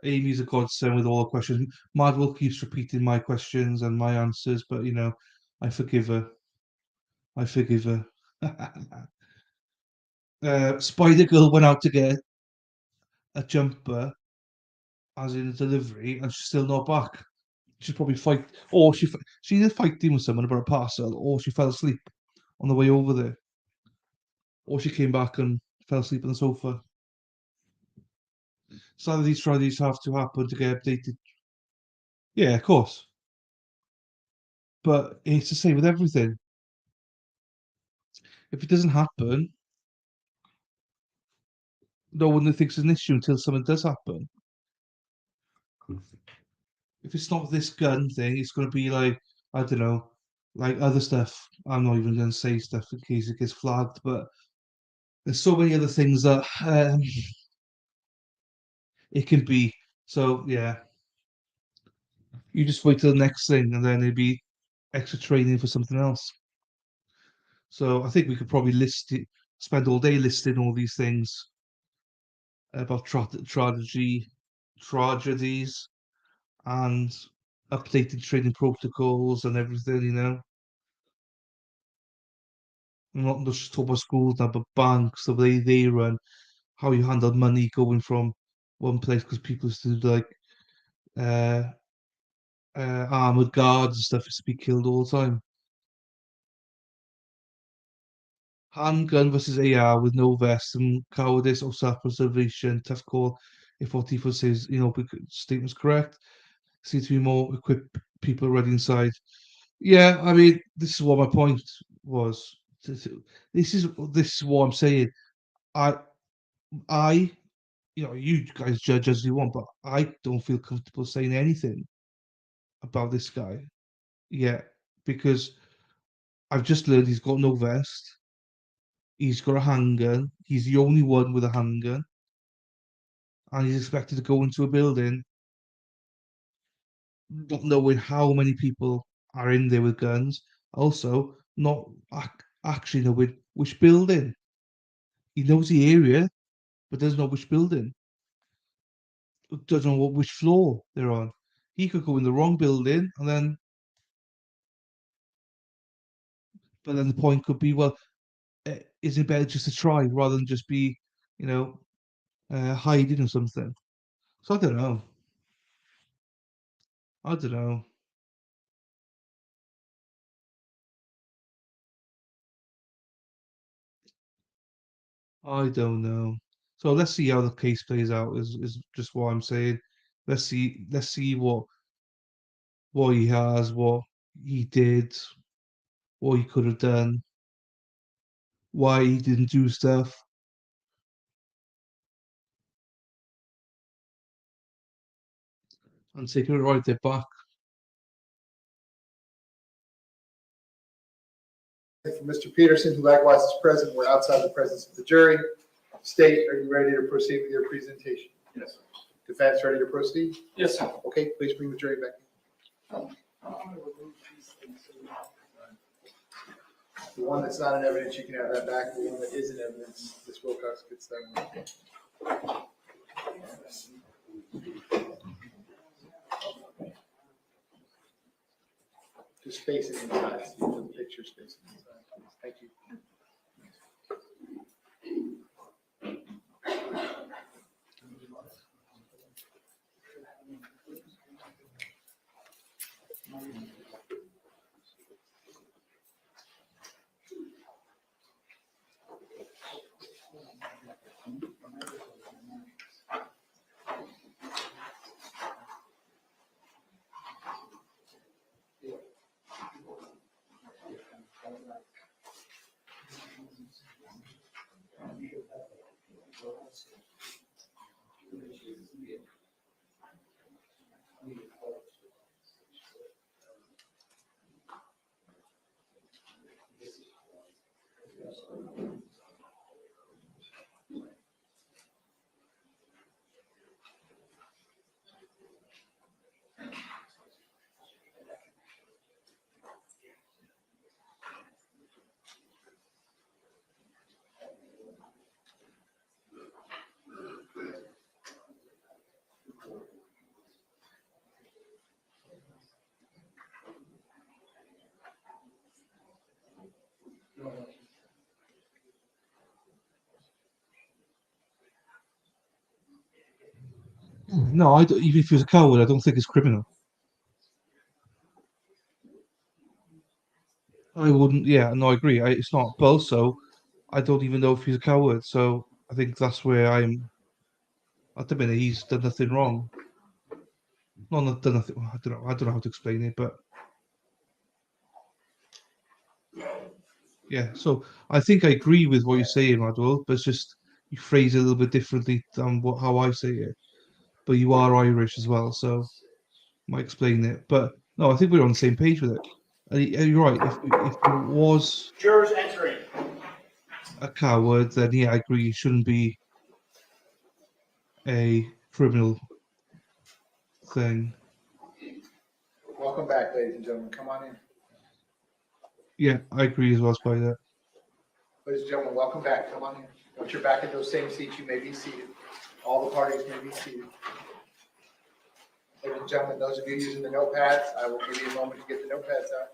Amy's a godsend with all the questions. Madwell keeps repeating my questions and my answers, but you know, I forgive her. I forgive her. Spider Girl went out to get a jumper, as in a delivery, and she's still not back. She's probably or she either fighting with someone about a parcel, or she fell asleep on the way over there, or she came back and fell asleep on the sofa. Saturdays, Fridays have to happen to get updated. Yeah, of course. But it's the same with everything. If it doesn't happen, no one thinks it's an issue until something does happen. If it's not this gun thing, it's going to be like, I don't know, like other stuff. I'm not even going to say stuff in case it gets flagged, but there's so many other things that it can be. So, yeah, you just wait till the next thing and then it'd be extra training for something else. So, I think we could probably spend all day listing all these things about tragedies and updated training protocols and everything, you know. Not just talk about schools now, but banks, the way they run, how you handle money going from one place because people used to do like uh, armored guards and stuff used to be killed all the time. Handgun versus AR with no vest and cowardice or self-preservation, tough call. If what Tifa says, you know, statement's correct, seem to be more equipped people already inside. Yeah, I mean, this is what my point was. This is what I'm saying. I, I, you know, you guys judge as you want, but I don't feel comfortable saying anything about this guy yet because I've just learned he's got no vest. He's got a handgun. He's the only one with a handgun, and he's expected to go into a building not knowing how many people are in there with guns. Also, not actually knowing which building. He knows the area, but doesn't know which building. Doesn't know which floor they're on. He could go in the wrong building, and then, but then the point could be, well, is it better just to try rather than just be, you know, hiding or something? So I don't know. I don't know. I don't know. So let's see how the case plays out. Is just what I'm saying. Let's see. Let's see what he has, what he did, what he could have done, why he didn't do stuff, and taking it right there back.
For Mr. Peterson, who likewise is present, we're outside the presence of the jury. State, are you ready to proceed with your presentation?
Yes.
Defense, ready to proceed?
Yes, sir.
Okay, please bring the jury back. The one that's not in evidence, you can have that back. The one that is in evidence, Ms. Wilcox gets that one. Just space it inside, so the picture space it inside. Thank you.
No, even if he was a coward, I don't think it's criminal. I wouldn't. Yeah, no, I agree. It's not. But also, I don't even know if he's a coward. So I think that's where I'm. At the minute, he's done nothing wrong. No, not done nothing. I don't know. I don't know how to explain it, but yeah. So I think I agree with what you're saying, Madwell. But it's just you phrase it a little bit differently than how I say it. But you are Irish as well, so might explain it. But no, I think we're on the same page with it. And you're right. If he was
Jurors entering.
a coward, then yeah, I agree. He shouldn't be a criminal thing.
Welcome back, ladies and gentlemen. Come on in.
Yeah, I agree as well, Spider.
Ladies and gentlemen, welcome back. Come on in. Once you're back at those same seats, you may be seated. All the parties may be seated. Ladies and gentlemen, those of you using the notepads, I will give you a moment to get the notepads out.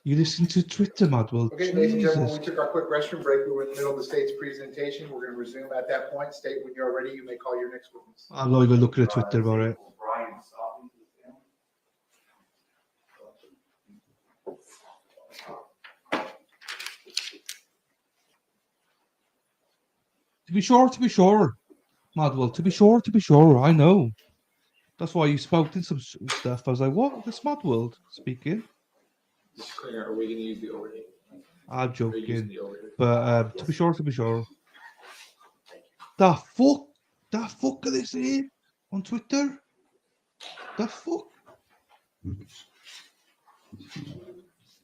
You listen to Twitter, Madwell.
Okay, ladies and gentlemen, we
Jesus.
took our quick restroom break. We were in the middle of the state's presentation. We're going to resume at that point. State when you're ready, you may call your next witness.
I'm not even looking at Twitter about it. To be sure, Madwell. To be sure, I know. That's why you spouted some stuff. I was like, what? This Madwell speaking?
Are we going to use the overhead?
I'm joking. But to be sure. The fuck are they saying on Twitter? The fuck?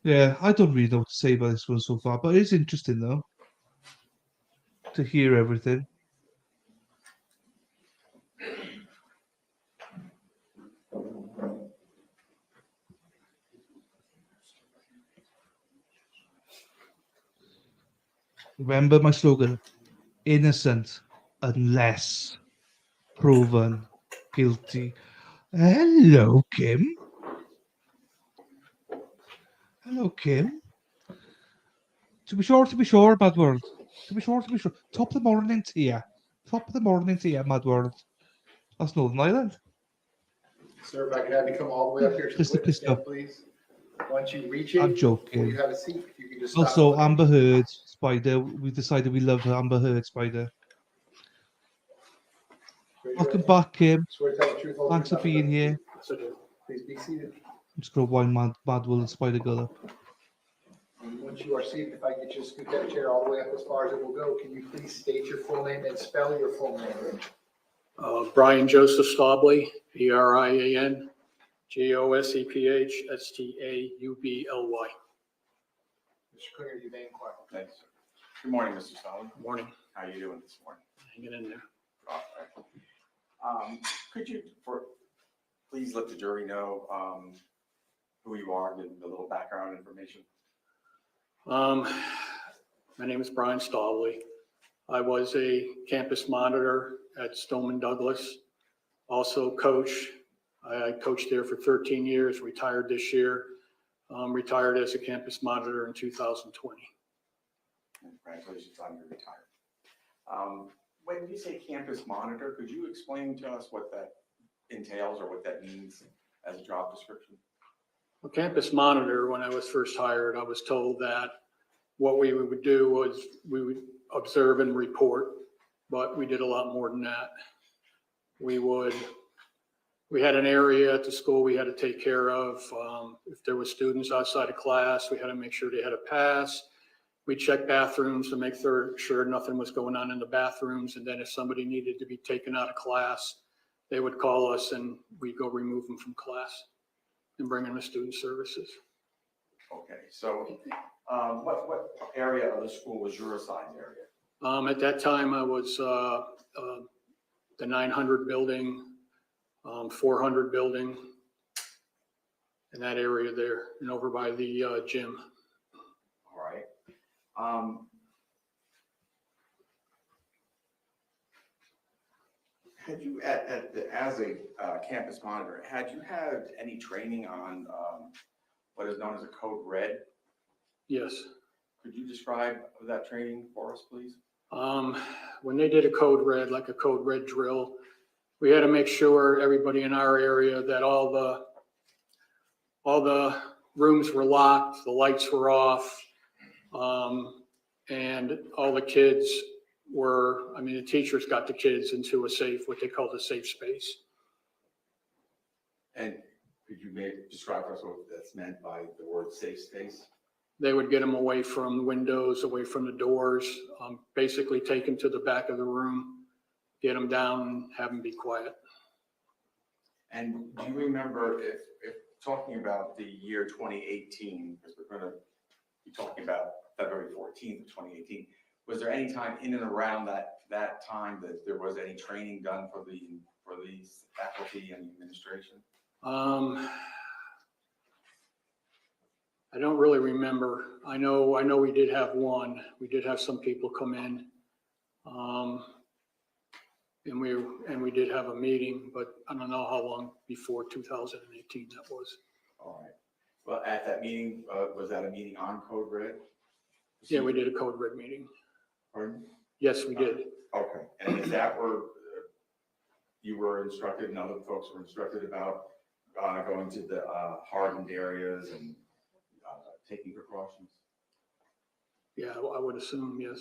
Yeah, I don't really know what to say about this one so far, but it's interesting though to hear everything. Remember my slogan: innocent unless proven guilty. Hello, Kim. Hello, Kim. To be sure, Mad World. To be sure. Top of the morning to you, Mad World. That's Northern Ireland.
Sir, if I could have you come all the way up here to the
Just to
witness
piss off.
stand, please. Once you reach it,
I'm
before
joking.
you have a seat, if you can just stop.
Also,
and let me-
Amber Heard, Spider. We decided we love Amber Heard, Spider.
Raise your
Welcome
hand.
back, Kim.
Swear to tell the truth, whole
Thanks
truth,
for
nothing but
being
the
here.
truth. Please be seated.
I'm just gonna wind Mad World and Spider Girl up.
And once you are seated, if I could just scoot that chair all the way up as far as it will go, can you please state your full name and spell your full name?
Brian Joseph Staubly, Brian Joseph Staubly.
Mr. Klinger, you may inquire.
Thanks. Good morning, Mr. Stoneman.
Morning,
How you doing this morning?
hanging in there.
All right. Could you, please let the jury know who you are and the little background information?
My name is Brian Staubly. I was a campus monitor at Stoneman Douglas, also coach. I coached there for 13 years, retired this year, retired as a campus monitor in 2020.
Congratulations on your retirement. When you say campus monitor, could you explain to us what that entails or what that means as a job description?
Well, campus monitor, when I was first hired, I was told that what we would do was we would observe and report, but we did a lot more than that. We had an area at the school we had to take care of. If there were students outside of class, we had to make sure they had a pass. We checked bathrooms to make sure nothing was going on in the bathrooms. And then if somebody needed to be taken out of class, they would call us and we'd go remove them from class and bring them to student services.
Okay, so what area of the school was your assigned area?
At that time, I was the 900 building, 400 building, in that area there, and over by the gym.
All right. Had you, as a campus monitor, had you had any training on what is known as a code red?
Yes.
Could you describe that training for us, please?
When they did a code red, like a code red drill, we had to make sure everybody in our area that all the rooms were locked, the lights were off, and all the kids were, I mean, the teachers got the kids into a safe, what they called a safe space.
And could you describe for us what that's meant by the word safe space?
They would get them away from the windows, away from the doors, basically take them to the back of the room, get them down and have them be quiet.
And do you remember if talking about the year 2018, because we're going to be talking about February 14th of 2018, was there any time in and around that time that there was any training done for the faculty and the administration?
I don't really remember. I know we did have one. We did have some people come in, and we did have a meeting, but I don't know how long before 2018 that was.
All right. Well, at that meeting, was that a meeting on Code Red?
Yeah, we did a Code Red meeting.
Pardon?
Yes, we did.
Okay. And is that where you were instructed and other folks were instructed about going to the hardened areas and taking precautions?
Yeah, I would assume, yes.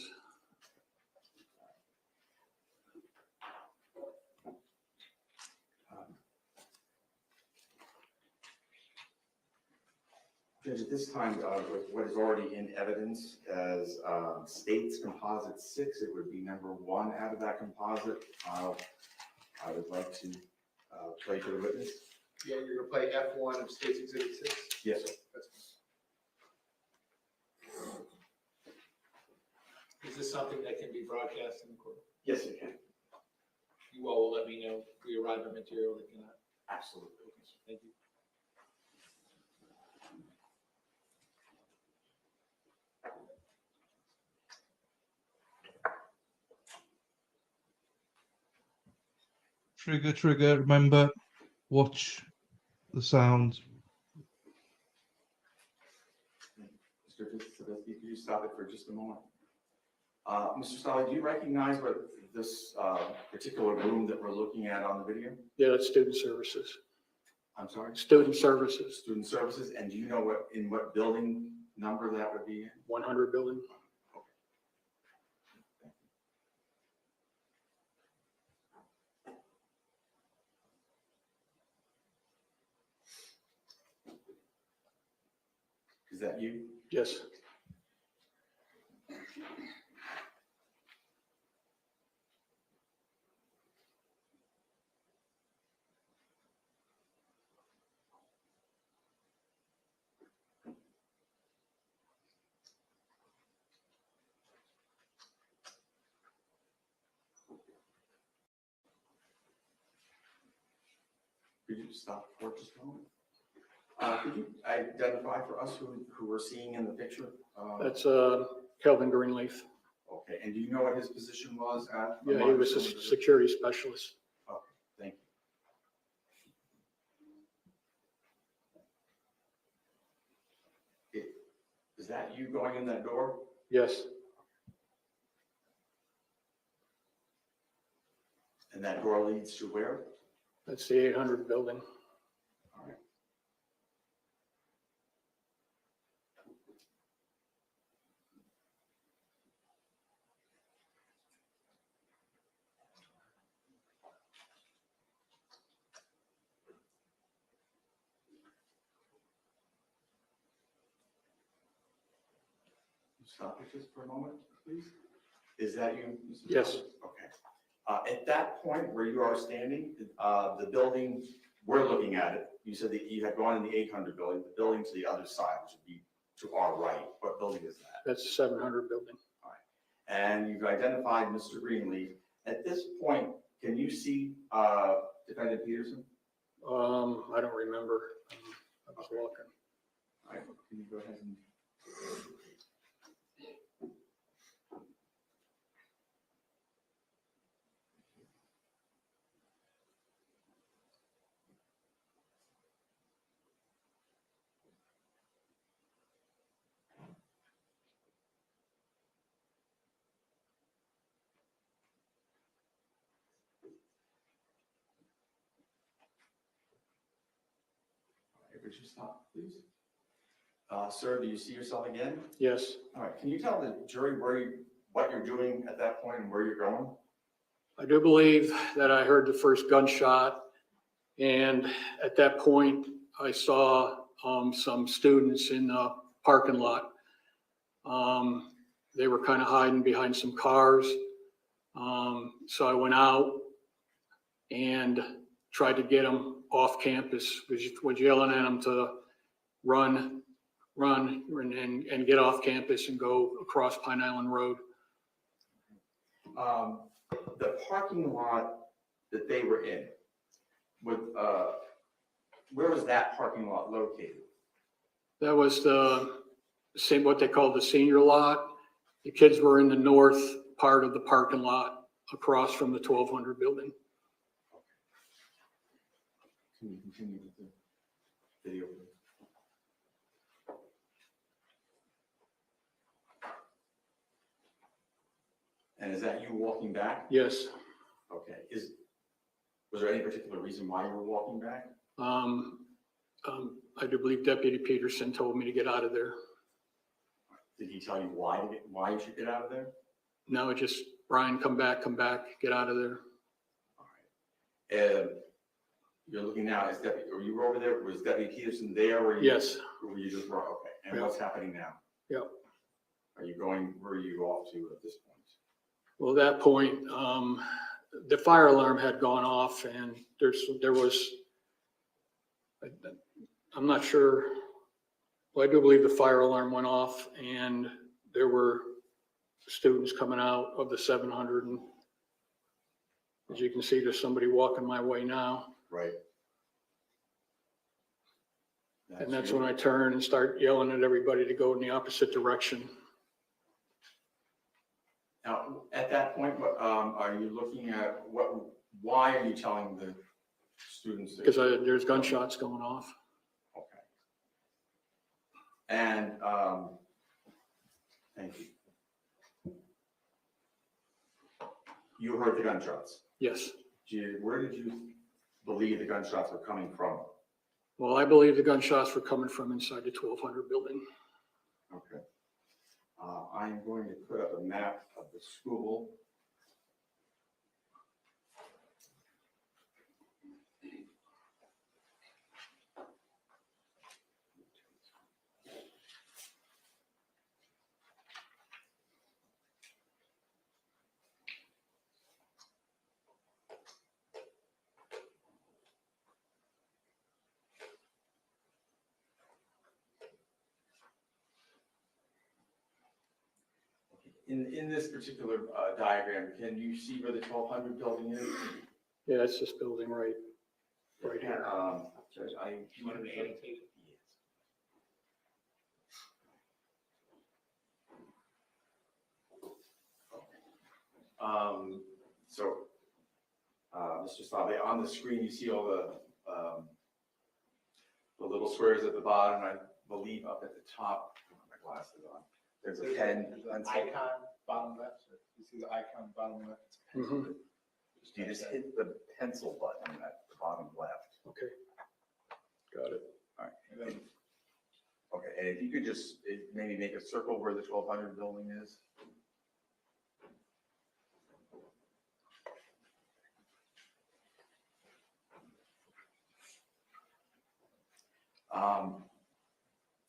Judge, at this time, with what is already in evidence as state's composite 6, it would be number 1 out of that composite. I would like to play for the witness.
Yeah, you're gonna play F1 of State's Exhibit 6?
Yes, sir.
That's fine. Is this something that can be broadcast in the court?
Yes, it can.
You all will let me know if we arrive at material that cannot.
Absolutely.
Thank you.
Trigger, remember, watch the sound.
Mr. Sabetsky, could you stop it for just a moment? Mr. Stolle, do you recognize what this particular room that we're looking at on the video?
Yeah, that's student services.
I'm sorry?
Student services,
Student services, and do you know what building number that would be in?
100 building.
Is that you?
Yes.
Could you stop for just a moment? Could you identify for us who we're seeing in the picture?
That's Kelvin Greenleaf.
Okay, and do you know what his position was at?
Yeah, he was a security specialist.
Okay, thank you. Is that you going in that door?
Yes.
And that door leads to where?
That's the 800 building.
All right. Stop it just for a moment, please. Is that you? Mr.
Yes.
Jones? Okay. At that point where you are standing, the building, we're looking at it. You said that you had gone in the 800 building, the building to the other side, which would be to our right. What building is that?
That's the 700 building.
All right. And you've identified Mr. Greenleaf. At this point, can you see Defendant Peterson?
I don't remember. I was walking.
All right. Can you go ahead and... Would you stop, please? Sir, do you see yourself again?
Yes.
All right. Can you tell the jury what you're doing at that point and where you're going?
I do believe that I heard the first gunshot, and at that point, I saw some students in the parking lot. They were kind of hiding behind some cars. So I went out and tried to get them off campus, was yelling at them to run and get off campus and go across Pine Island Road.
The parking lot that they were in, where was that parking lot located?
That was the same, what they called the senior lot. The kids were in the north part of the parking lot across from the 1200 building.
Can you continue with the video, please? And is that you walking back?
Yes.
Okay. Was there any particular reason why you were walking back?
I do believe Deputy Peterson told me to get out of there.
Did he tell you why you should get out of there?
No, it just, Brian, come back, get out of there.
All right. You're looking now, were you over there? Was Deputy Peterson there?
Yes.
Or were you just, okay. And
Yeah.
what's happening now?
Yep.
Where are you off to at this point?
Well, at that point, the fire alarm had gone off, and there was, I'm not sure. Well, I do believe the fire alarm went off, and there were students coming out of the 700. And as you can see, there's somebody walking my way now.
Right.
And that's when I turn and start yelling at everybody to go in the opposite direction.
Now, at that point, what are you looking at? Why are you telling the students?
Because there's gunshots going off.
Okay. And thank you. You heard the gunshots?
Yes.
Where did you believe the gunshots were coming from?
Well, I believe the gunshots were coming from inside the 1200 building.
Okay. I'm going to put up a map of the school. In this particular diagram, can you see where the 1200 building is?
Yeah, it's this building right here.
Judge, you want to annotate? Mr. Stave, on the screen, you see all the little squares at the bottom. I believe up at the top, I have my glasses on. There's a pen.
There's an icon bottom left. So you see the icon bottom left?
Mhm.
You just hit the pencil button at the bottom left.
Okay. Got it.
All right. Okay, and if you could just maybe make a circle where the 1200 building is.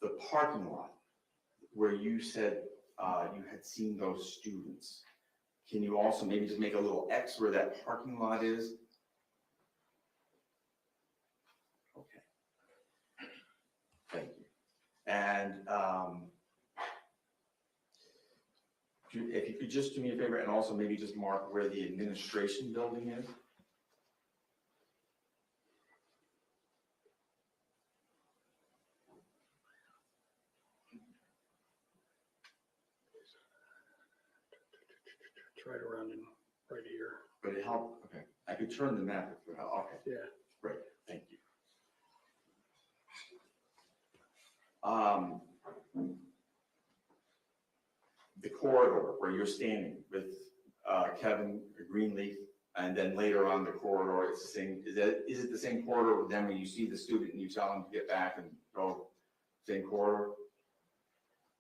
The parking lot where you said you had seen those students. Can you also maybe just make a little X where that parking lot is? Okay. Thank you. And if you could just do me a favor and also maybe just mark where the administration building is.
It's right around in, right here.
But it helped, okay. I could turn the map if it helped. Okay.
Yeah.
Great, thank you. The corridor where you're standing with Kevin Greenleaf, and then later on the corridor, it's the same, is it the same corridor with them when you see the student and you tell them to get back and go, same corridor?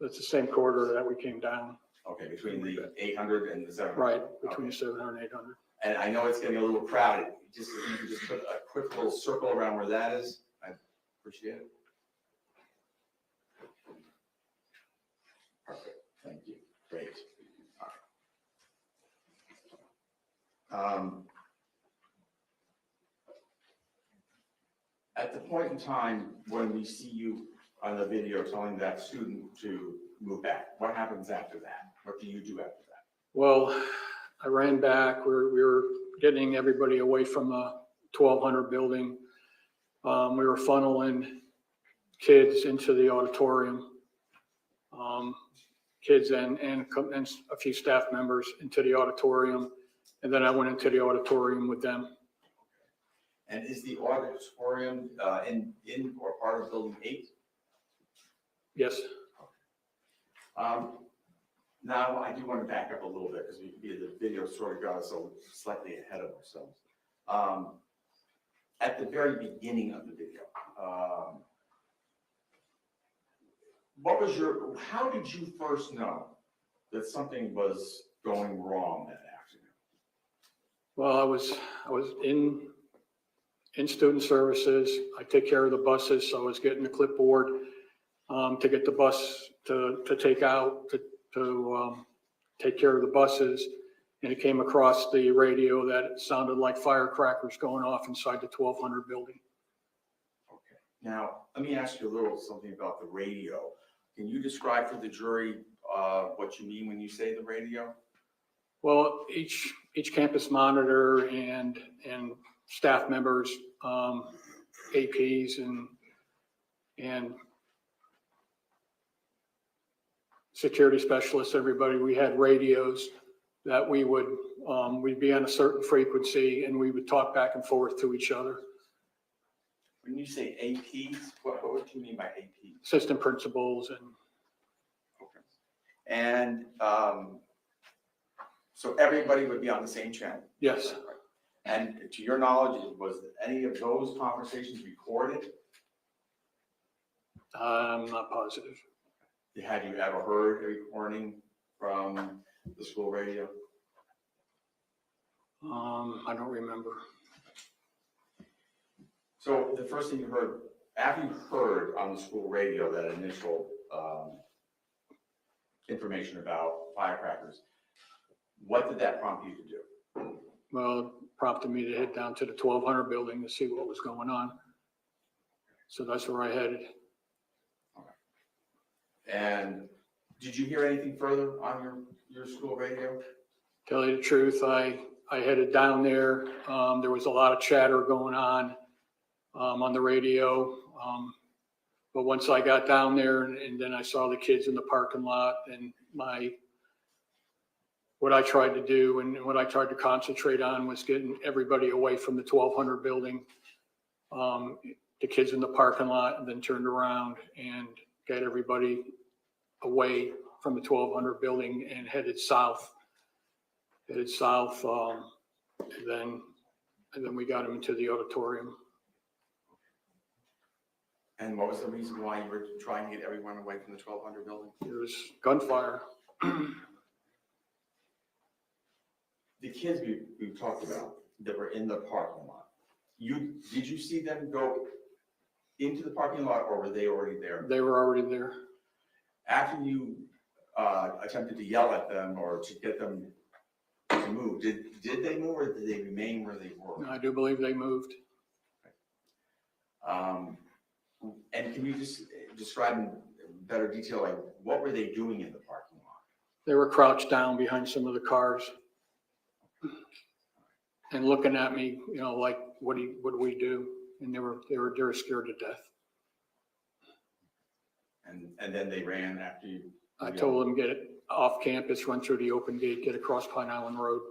That's the same corridor that we came down.
Okay, between the 800 and the 700?
Right, between 700 and 800.
And I know it's getting a little crowded, just if you could just put a quick little circle around where that is, I appreciate it. Perfect, thank you, great. All right. At the point in time when we see you on the video telling that student to move back, what happens after that? What do you do after that?
Well, I ran back. We were getting everybody away from the 1200 building. We were funneling kids into the auditorium, kids and a few staff members into the auditorium. And then I went into the auditorium with them.
And is the auditorium in or part of building 8?
Yes.
Now, I do want to back up a little bit because the video sort of got us slightly ahead of ourselves. At the very beginning of the video, how did you first know that something was going wrong that afternoon?
Well, I was in student services. I take care of the buses, so I was getting the clipboard to get the bus to take out, to take care of the buses. And it came across the radio that it sounded like firecrackers going off inside the 1200 building.
Okay. Now, let me ask you a little something about the radio. Can you describe for the jury what you mean when you say the radio?
Well, each campus monitor and staff members, APs and security specialists, everybody, we had radios that we'd be on a certain frequency and we would talk back and forth to each other.
When you say APs, what do you mean by APs?
Assistant principals and.
Okay. And so everybody would be on the same channel?
Yes.
And to your knowledge, was any of those conversations recorded?
I'm not positive.
Had you ever heard a recording from the school radio?
I don't remember.
So the first thing you heard, after you heard on the school radio that initial information about firecrackers, what did that prompt you to do?
Well, it prompted me to head down to the 1200 building to see what was going on. So that's where I headed.
And did you hear anything further on your school radio?
Tell you the truth, I headed down there. There was a lot of chatter going on the radio. But once I got down there and then I saw the kids in the parking lot and what I tried to do and what I tried to concentrate on was getting everybody away from the 1200 building, the kids in the parking lot, and then turned around and got everybody away from the 1200 building and headed south. And then we got them into the auditorium.
And what was the reason why you were trying to get everyone away from the 1200 building?
There was gunfire.
The kids we talked about that were in the parking lot, did you see them go into the parking lot or were they already there?
They were already there.
After you attempted to yell at them or to get them to move. Did they move or did they remain where they were?
I do believe they moved.
And can you just describe in better detail, like, what were they doing in the parking lot?
They were crouched down behind some of the cars and looking at me, you know, like, what do we do? And they were scared to death.
And then they ran after you?
I told them, get it off campus, run through the open gate, get across Pine Island Road.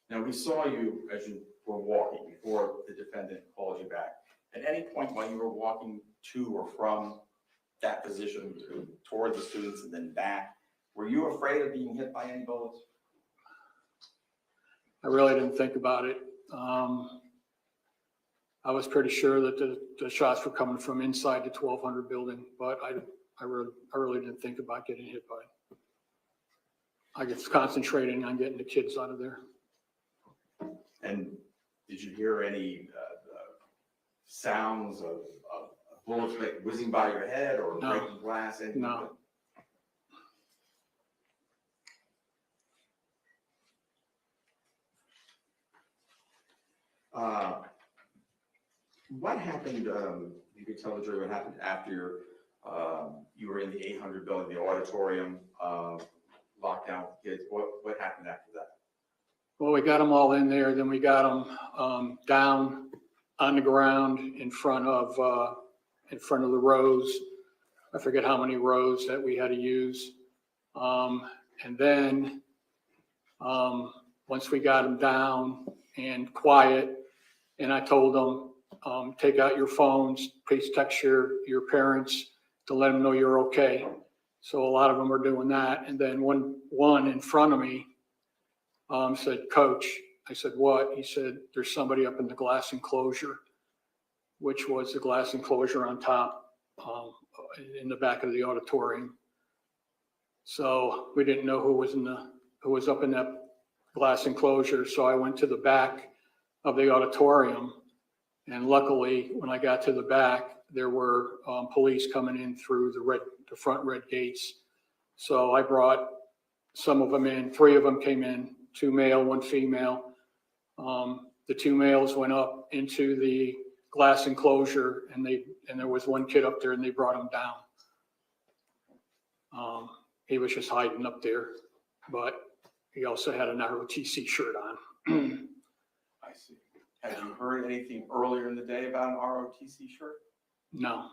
Now, we saw you as you were walking before the defendant called you back. At any point while you were walking to or from that position toward the students and then back, were you afraid of being hit by any bullets?
I really didn't think about it. I was pretty sure that the shots were coming from inside the 1200 building, but I really didn't think about getting hit by it. I was concentrating on getting the kids out of there.
And did you hear any sounds of bullets whizzing by your head or
No.
breaking glass? Anything?
No.
What happened, you could tell the jury what happened after you were in the 800 building, the auditorium, locked down with kids. What happened after that?
Well, we got them all in there, then we got them down on the ground in front of the rows. I forget how many rows that we had to use. And then once we got them down and quiet, and I told them, take out your phones, please text your parents to let them know you're okay. So a lot of them were doing that. And then one in front of me said, "Coach." I said, "What?" He said, "There's somebody up in the glass enclosure," which was the glass enclosure on top in the back of the auditorium. So we didn't know who was up in that glass enclosure. So I went to the back of the auditorium, and luckily, when I got to the back, there were police coming in through the front red gates. So I brought some of them in. 3 of them came in, 2 male, 1 female. The 2 males went up into the glass enclosure, and there was 1 kid up there, and they brought him down. He was just hiding up there, but he also had an ROTC shirt on.
I see. Have you heard anything earlier in the day about an ROTC shirt?
No.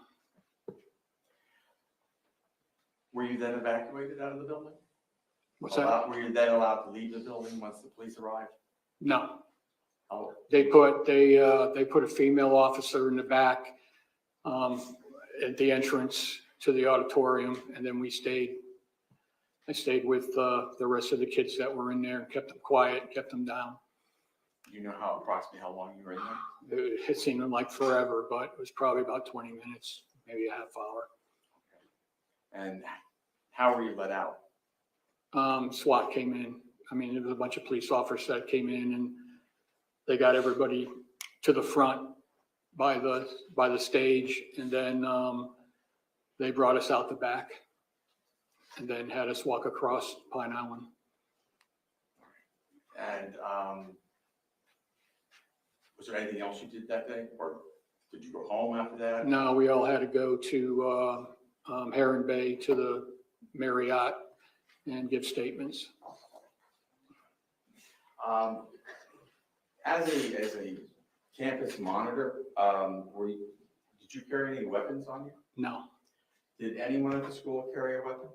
Were you then evacuated out of the building?
What's that?
Were you then allowed to leave the building once the police arrived?
No.
Oh,
They put a female officer in the back at the entrance to the auditorium, and then I stayed with the rest of the kids that were in there and kept them quiet, kept them down.
you know approximately how long you were in there?
It seemed like forever, but it was probably about 20 minutes, maybe a half hour.
And how were you let out?
SWAT came in. I mean, there was a bunch of police officers that came in, and they got everybody to the front by the stage, and then they brought us out the back and then had us walk across Pine Island.
And was there anything else you did that day, or did you go home after that?
No, we all had to go to Heron Bay to the Marriott and give statements.
As a campus monitor, did you carry any weapons on you?
No.
Did anyone at the school carry a weapon?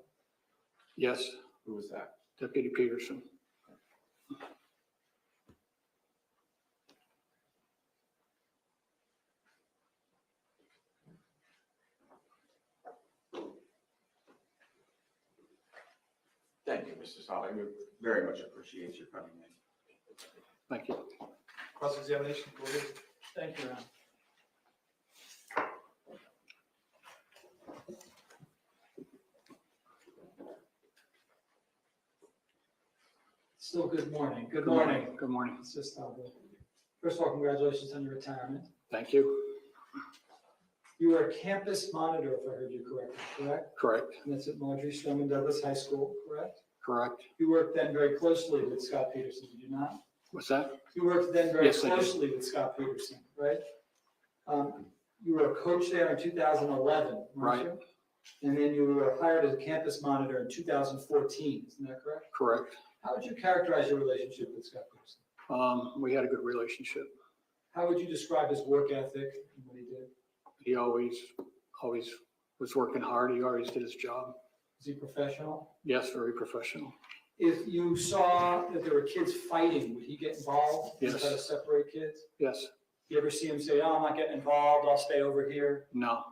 Yes.
Who was that?
Deputy Peterson.
Thank you, Mr. Solly. We very much appreciate your coming in.
Thank you.
Cross-examination, go ahead.
Thank you, Ron. Still good morning. Good morning.
Good morning.
It's just, first of all, congratulations on your retirement.
Thank you.
You were a campus monitor, if I heard you correctly, correct?
Correct,
And that's at Marjory, Stoneman, Douglas High School, correct?
correct.
You worked then very closely with Scot Peterson, did you not?
What's that?
You worked then very
Yes, I did.
closely with Scot Peterson, right? You were a coach there in 2011, weren't
Right.
you? And then you were hired as a campus monitor in 2014, isn't that correct?
Correct.
How would you characterize your relationship with Scot Peterson?
We had a good relationship.
How would you describe his work ethic and what he did?
He always was working hard. He always did his job.
Is he professional?
Yes, very professional.
If you saw that there were kids fighting, would he get involved?
Yes.
Try to separate kids?
Yes,
You ever see him say, oh, I'm not getting involved, I'll stay over here?
no,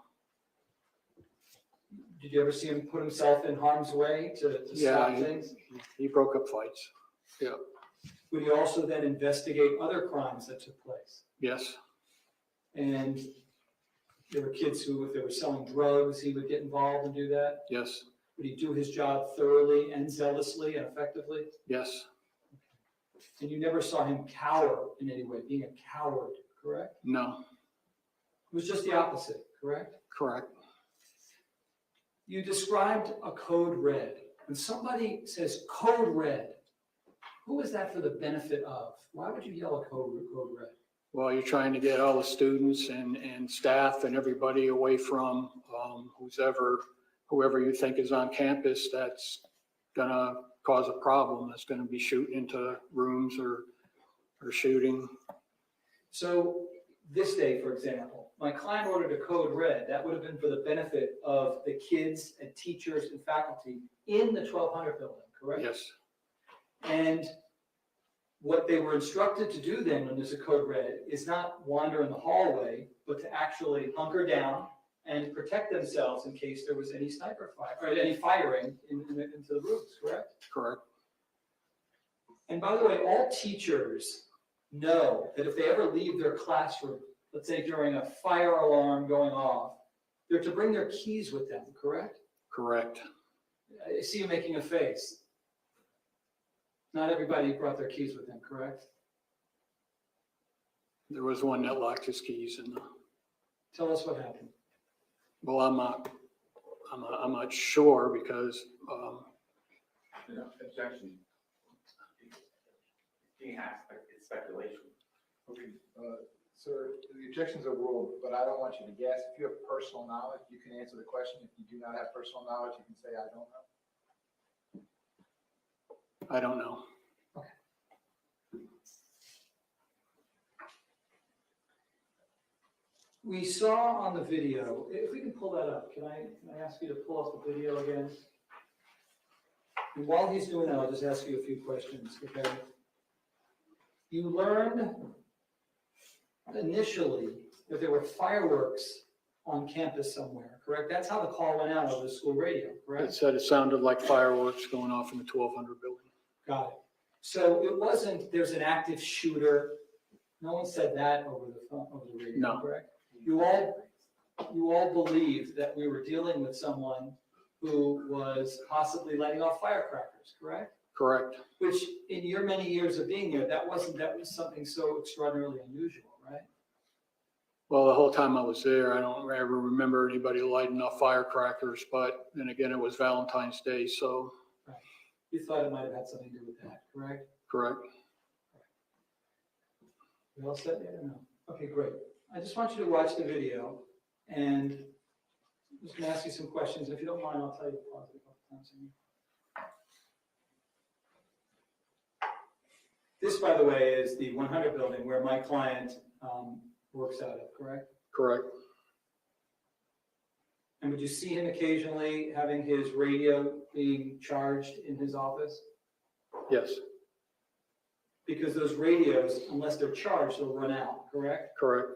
Did you ever see him put himself in harm's way to
Yeah,
stop things?
he broke up fights. Yeah,
Would he also then investigate other crimes that took place?
yes,
And there were kids who, if they were selling drugs, he would get involved and do that?
yes,
Would he do his job thoroughly and zealously and effectively?
yes,
And you never saw him cower in any way, being a coward, correct?
no,
It was just the opposite, correct?
correct.
You described a code red. When somebody says code red, who is that for the benefit of? Why would you yell a code red?
Well, you're trying to get all the students and staff and everybody away from whoever you think is on campus that's gonna cause a problem, that's gonna be shooting into rooms or shooting.
So this day, for example, my client ordered a code red. That would have been for the benefit of the kids and teachers and faculty in the 1200 building, correct?
Yes,
And what they were instructed to do then when there's a code red is not wander in the hallway, but to actually hunker down and protect themselves in case there was any sniper fire or any firing into the rooms, correct?
correct.
And by the way, all teachers know that if they ever leave their classroom, let's say during a fire alarm going off, they're to bring their keys with them, correct?
Correct.
I see you making a face. Not everybody brought their keys with them, correct?
There was one that locked his keys and,
Tell us what happened.
well, I'm not sure because,
Objection. Being asked, it's speculation.
Okay, sir, the objections are ruled, but I don't want you to guess. If you have personal knowledge, you can answer the question. If you do not have personal knowledge, you can say, I don't know.
I don't know.
We saw on the video, if we can pull that up, can I ask you to pull up the video again? And while he's doing that, I'll just ask you a few questions, okay? You learned initially that there were fireworks on campus somewhere, correct? That's how the call went out over the school radio,
It
correct?
said it sounded like fireworks going off in the 1200 building.
Got it. So it wasn't, there's an active shooter. No one said that over the phone, over the radio,
No.
correct? You all believed that we were dealing with someone who was possibly lighting off firecrackers, correct?
Correct.
Which in your many years of being there, that was something so extraordinarily unusual, right?
Well, the whole time I was there, I don't ever remember anybody lighting off firecrackers, but then again, it was Valentine's Day, so.
Right. You thought it might have had something to do with that, correct?
Correct.
You all set yet or no? Okay, great. I just want you to watch the video and I'm just gonna ask you some questions. If you don't mind, I'll tell you the positive a couple times. This, by the way, is the 100 building where my client works out of, correct?
Correct.
And would you see him occasionally having his radio being charged in his office?
Yes.
Because those radios, unless they're charged, they'll run out, correct?
Correct.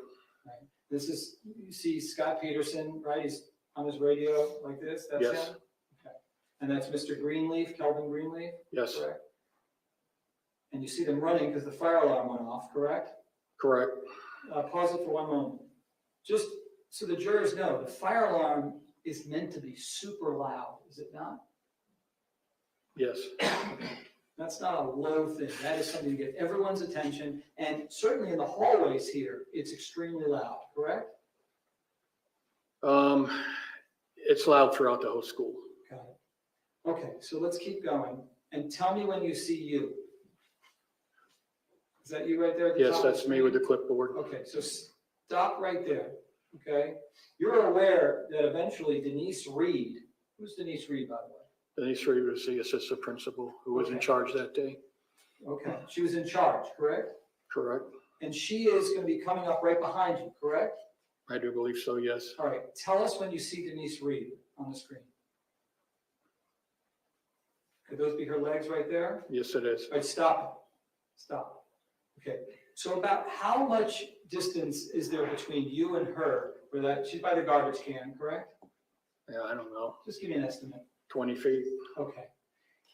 Right. This is, you see Scot Peterson, right? He's on his radio like this, that's him?
Yes.
Okay. And that's Mr. Greenleaf, Kelvin Greenleaf?
Yes.
Correct. And you see them running because the fire alarm went off, correct?
Correct.
Pause it for one moment. Just so the jurors know, the fire alarm is meant to be super loud, is it not?
Yes.
That's not a low thing. That is something to get everyone's attention. And certainly in the hallways here, it's extremely loud, correct?
It's loud throughout the whole school.
Got it. Okay, so let's keep going, and tell me when you see you. Is that you right there at the
Yes,
top of the
that's me with the
screen?
clipboard.
Okay, so stop right there, okay? You're aware that eventually Denise Reed, who's Denise Reed, by the way?
Denise Reed was the assistant principal who was in
Okay.
charge that day.
Okay, she was in charge, correct?
Correct.
And she is going to be coming up right behind you, correct?
I do believe so, yes.
All right, tell us when you see Denise Reed on the screen. Could those be her legs right there?
Yes, it is.
All right, stop. Stop. Okay, so about how much distance is there between you and her? For that, she's by the garbage can, correct?
Yeah, I don't know,
Just give me an estimate.
20 feet.
Okay.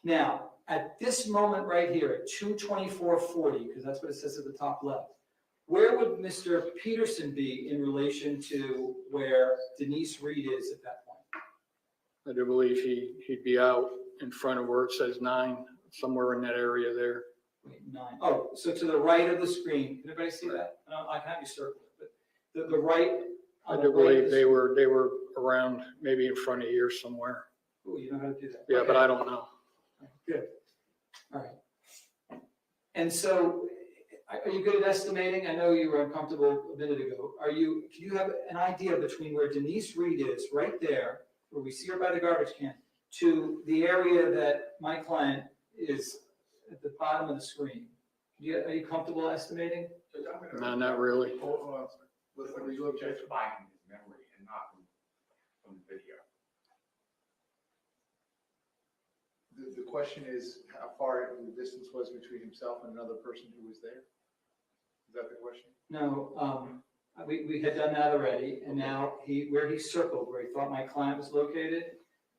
Now, at this moment right here, at 2:24:40, because that's what it says at the top left, where would Mr. Peterson be in relation to where Denise Reed is at that point?
I do believe he'd be out in front of where it says 9, somewhere in that area there.
Wait, 9. Oh, so to the right of the screen. Can everybody see that? I have you circled, but the right.
I
on
do
the right of
believe
the
they were around maybe in front of here somewhere.
screen. Ooh, you know how to do that.
Yeah,
Okay.
but I don't know.
Good. All right. And so, are you good at estimating? I know you were uncomfortable a minute ago. Do you have an idea between where Denise Reed is, right there, where we see her by the garbage can, to the area that my client is at the bottom of the screen? Are you comfortable estimating?
No, not really.
Hold on, sir. Listen, are you objecting by his memory and not from the video?
The question is how far the distance was between himself and another person who was there? Is that the question?
No, we had done that already, and now where he circled, where he thought my client was located,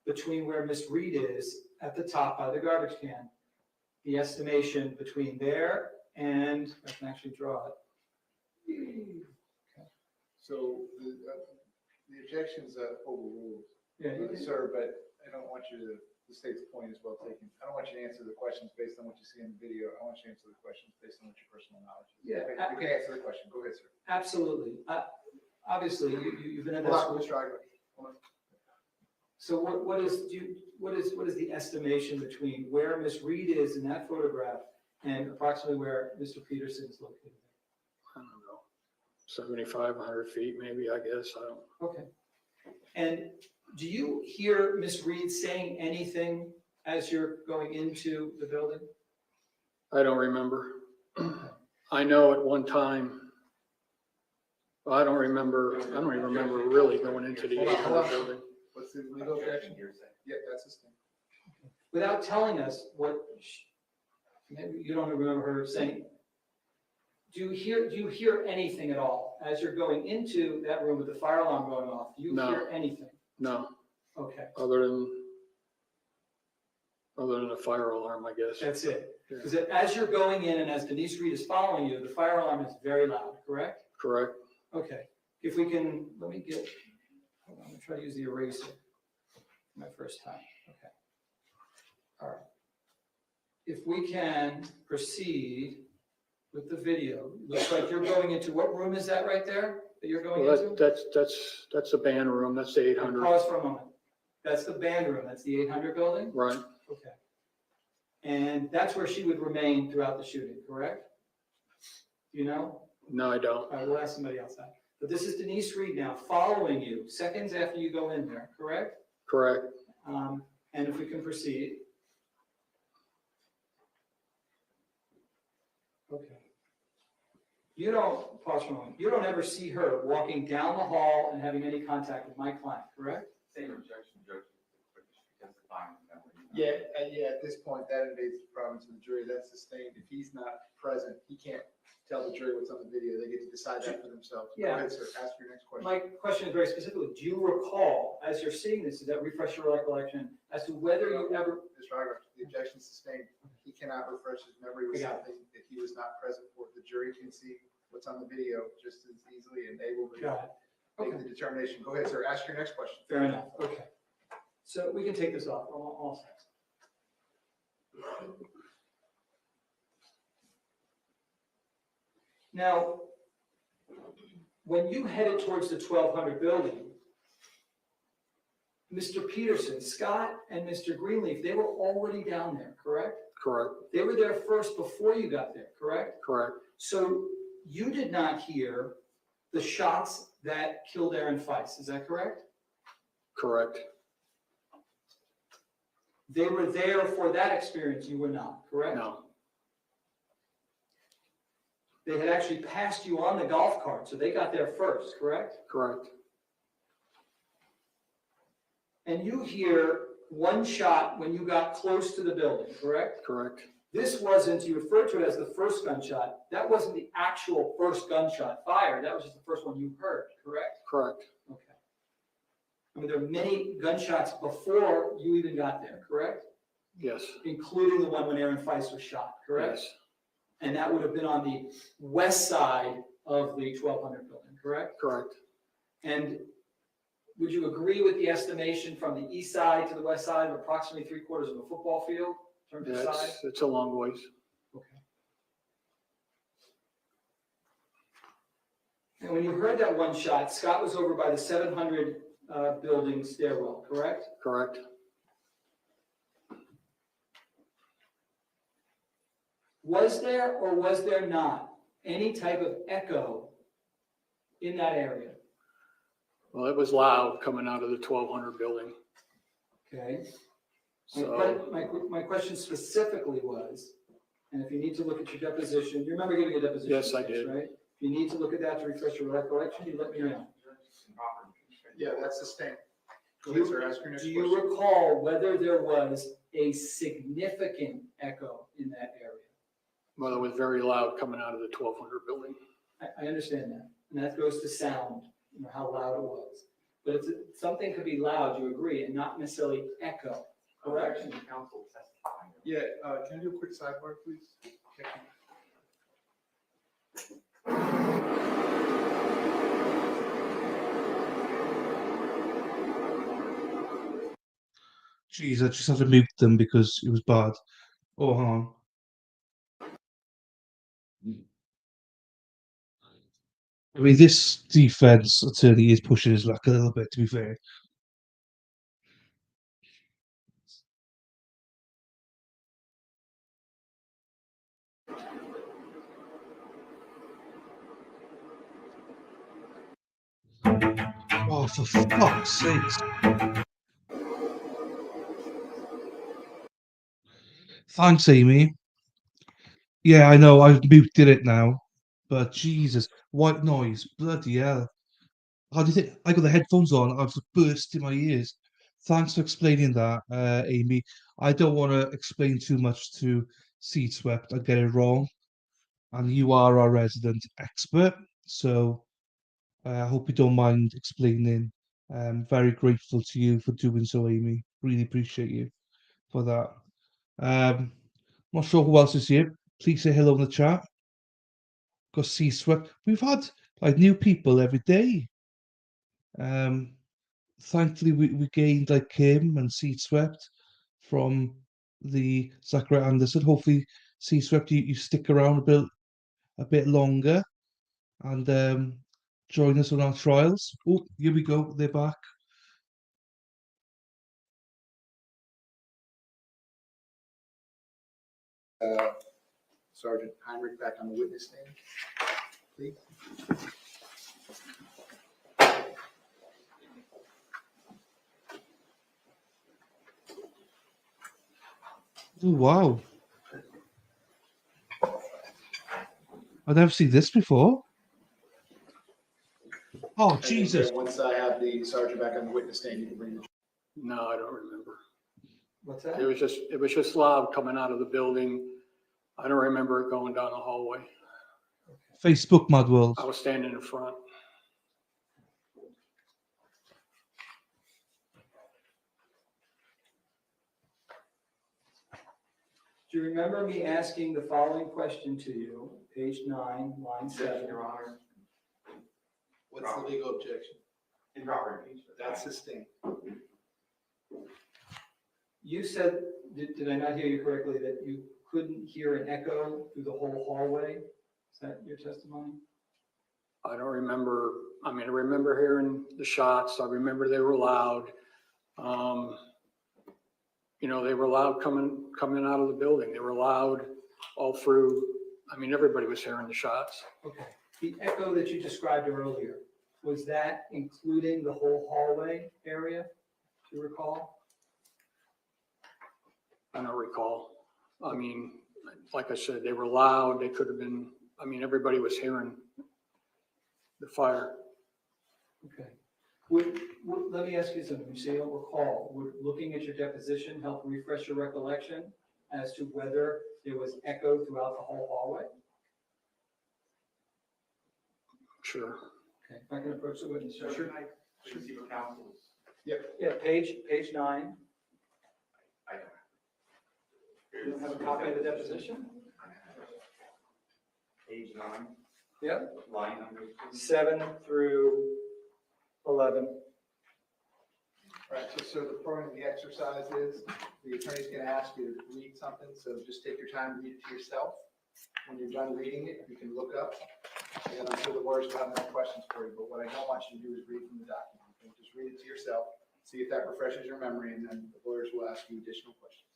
between where Miss Reed is at the top by the garbage can, the estimation between there and, I can actually draw it.
So the objection's overruled,
Yeah, you can,
sir, but I don't want you to, the state's point is well taken. I don't want you to answer the questions based on what you see in the video. I want you to answer the questions based on what your personal knowledge is.
Yeah,
Okay, you can answer the question. Go ahead, sir.
absolutely. Obviously, you've been in
Hold
that
on,
school.
Mr. Igoe. Hold on.
So what is the estimation between where Miss Reed is in that photograph and approximately where Mr. Peterson is located?
I don't know, 75, 100 feet maybe, I guess. I don't.
Okay. And do you hear Miss Reed saying anything as you're going into the building?
I don't remember. I know at one time, well, I don't even remember really going into the
Hold on,
800 building.
What's the legal objection? Yeah, that's his thing.
Without telling us what, maybe you don't remember her saying. Do you hear anything at all as you're going into that room with the fire alarm going off? Do you
No.
hear anything?
No,
Okay,
other than a fire alarm, I guess.
that's it.
Yeah.
Because as you're going in and as Denise Reed is following you, the fire alarm is very loud, correct?
Correct.
Okay, if we can, hold on, I'm gonna try to use the eraser. My first time, okay. All right. If we can proceed with the video, looks like you're going into, what room is that right there that you're going
Well,
into?
that's the band room. That's the 800.
Pause for a moment. That's the band room, that's the 800 building?
Right.
Okay. And that's where she would remain throughout the shooting, correct? Do you know?
No, I don't.
All right, we'll ask somebody else that. But this is Denise Reed now, following you, seconds after you go in there, correct?
Correct.
And if we can proceed. Okay. You don't, pause for a moment, you don't ever see her walking down the hall and having any contact with my client, correct?
Same objection, Judge, but testifying his memory.
Yeah, at this point, that invades the province of the jury. That's sustained. If he's not present, he can't tell the jury what's on the video. They get to decide that for themselves.
Yeah.
Go ahead, sir. Ask your next question.
My question is very specifically, do you recall, as you're seeing this, does that refresh your recollection as to whether you ever,
Mr. Igoe, the objection is sustained. He cannot refresh his memory with
I got
something that he was not present for. The jury can see what's on the video just as easily and able to
got it?
make
Okay,
the determination. Go ahead, sir. Ask your next question.
fair enough, okay. So we can take this off, all set. Now, when you headed towards the 1200 building, Mr. Peterson, Scott and Mr. Greenleaf, they were already down there, correct?
Correct,
They were there first before you got there, correct?
correct,
So you did not hear the shots that killed Aaron Feist, is that correct?
correct.
They were there for that experience, you were not, correct?
No,
They had actually passed you on the golf cart, so they got there first, correct?
correct,
And you hear one shot when you got close to the building, correct?
correct.
This wasn't, you referred to it as the first gunshot. That wasn't the actual first gunshot fired. That was just the first one you heard, correct?
Correct,
Okay. I mean, there are many gunshots before you even got there, correct?
yes,
Including the one when Aaron Feist was shot, correct?
yes,
And that would have been on the west side of the 1200 building, correct?
correct.
And would you agree with the estimation from the east side to the west side of approximately 3/4 of a football field in terms
Yeah,
of size?
it's a long ways.
Okay. And when you heard that one shot, Scott was over by the 700 building stairwell, correct?
Correct.
Was there or was there not any type of echo in that area?
Well, it was loud coming out of the 1200 building.
Okay.
So,
My question specifically was, and if you need to look at your deposition, you remember giving a deposition?
Yes, I
speech,
did.
Right? If you need to look at that to refresh your recollection, you let me know.
Yeah, that's the same. Go ahead, sir, ask your next
Do
question.
you recall whether there was a significant echo in that area?
well, it was very loud coming out of the 1200 building.
I understand that, and that goes to sound, how loud it was. But it's, something could be loud, you agree, and not necessarily echo, correct?
Council testifying.
Yeah, can I do a quick sidebar, please?
Jeez, I just had to mute them because it was bad. Oh, hang on. I mean, this defense attorney is pushing his luck a little bit, to be fair. Oh, for fuck's sakes. Thanks, Amy. Yeah, I know, I've muted it now. But Jesus, white noise, bloody hell. How do you think? I got the headphones on, I was bursting my ears. Thanks for explaining that, Amy. I don't want to explain too much to Seed Swept. I get it wrong. And you are our resident expert, so I hope you don't mind explaining. I'm very grateful to you for doing so, Amy. Really appreciate you for that. Not sure who else is here. Please say hello in the chat. Got Sea Swept. We've had like new people every day. Thankfully, we gained like Kim and Sea Swept from the Zachary Anderson. Hopefully, Sea Swept, you stick around a bit longer and join us on our trials. Oh, here we go. They're back.
Sergeant Heinrich back on the witness stand, please.
Oh, wow. I've never seen this before. Oh,
And
Jesus.
once I have the sergeant back on the witness stand, you can bring the.
No, I don't remember.
What's that?
It was just loud coming out of the building. I don't remember it going down the hallway.
Facebook Mad World.
I was standing in front.
Do you remember me asking the following question to you, page 9, line 7?
Your Honor.
What's the legal objection?
Improper impeachment.
That's sustained.
You said, did I not hear you correctly, that you couldn't hear an echo through the whole hallway? Is that your testimony?
I don't remember. I mean, I remember hearing the shots. I remember they were loud. You know, they were loud coming out of the building. They were loud all through. I mean, everybody was hearing the shots.
Okay. The echo that you described earlier, was that including the whole hallway area, do you recall?
I don't recall. I mean, like I said, they were loud. They could have been, I mean, everybody was hearing the fire.
Okay. Let me ask you something. You say you don't recall. Would looking at your deposition help refresh your recollection as to whether there was echo throughout the whole hallway?
Sure.
Okay, if I can approach the witness.
Sure. Should see what councils.
Yeah, page 9.
I don't.
You don't have a copy of the deposition?
Page 9,
Yeah.
line number
7 through 11.
All right, so the point of the exercise is, the attorney's gonna ask you to read something, so just take your time, read it to yourself. When you're done reading it, you can look up, and I'm sure the lawyers will have any questions for you, but what I don't want you to do is read from the document. You can just read it to yourself, see if that refreshes your memory, and then the lawyers will ask you additional questions.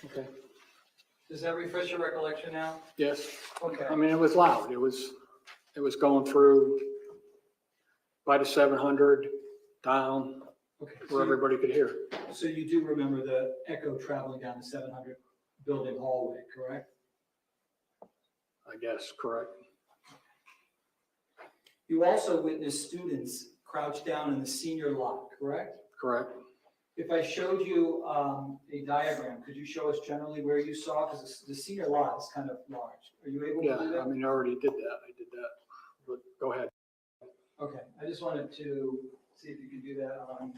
Okay. Does that refresh your recollection now?
Yes.
Okay.
I mean, it was loud. It was going through by the 700 down
Okay.
where everybody could hear.
So you do remember the echo traveling down the 700 building hallway, correct?
I guess, correct.
You also witnessed students crouched down in the senior lot, correct?
Correct.
If I showed you a diagram, could you show us generally where you saw? Because the senior lot is kind of large. Are you able to do
Yeah,
that?
I mean, I already did that. I did that. But go ahead.
Okay, I just wanted to see if you could do that on.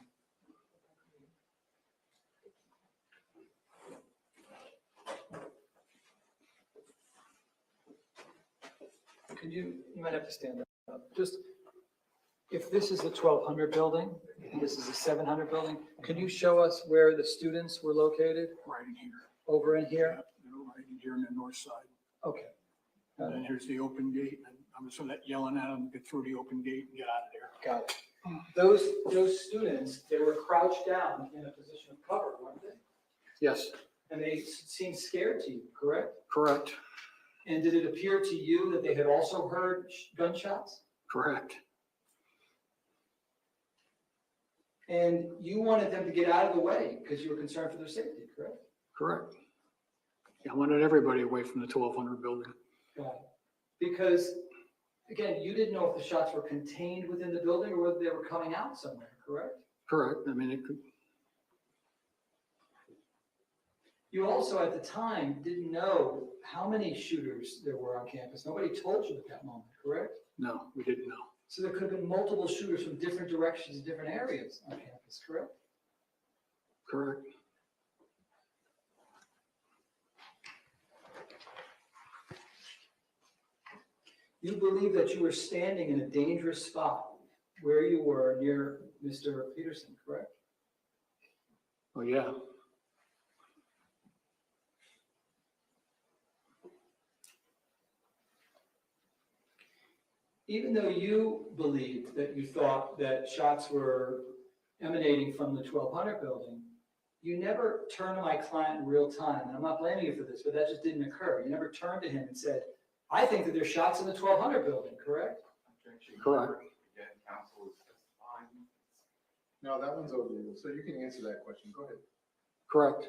Could you might have to stand up. Just, if this is the 1200 building, and this is the 700 building, can you show us where the students were located?
Right in here.
Over in here?
Right in here on the north side.
Okay.
And then here's the open gate. And I'm just yelling at them, get through the open gate and get out of there.
Got it. Those students, they were crouched down in a position of cover, weren't they?
Yes,
And they seemed scared to you, correct?
correct,
And did it appear to you that they had also heard gunshots?
correct.
And you wanted them to get out of the way because you were concerned for their safety, correct?
Correct. Yeah, I wanted everybody away from the 1200 building.
Got it. Because, again, you didn't know if the shots were contained within the building or whether they were coming out somewhere, correct?
Correct. I mean, it could,
You also, at the time, didn't know how many shooters there were on campus. Nobody told you at that moment, correct?
no, we didn't know.
So there could have been multiple shooters from different directions, different areas on campus, correct?
Correct.
You believe that you were standing in a dangerous spot where you were near Mr. Peterson, correct?
Oh, yeah.
Even though you believed that you thought that shots were emanating from the 1200 building, you never turned to my client in real time, and I'm not blaming you for this, but that just didn't occur. You never turned to him and said, I think that there's shots in the 1200 building, correct?
Correct.
Again, council is testifying.
No, that one's overruled, so you can answer that question. Go ahead.
Correct.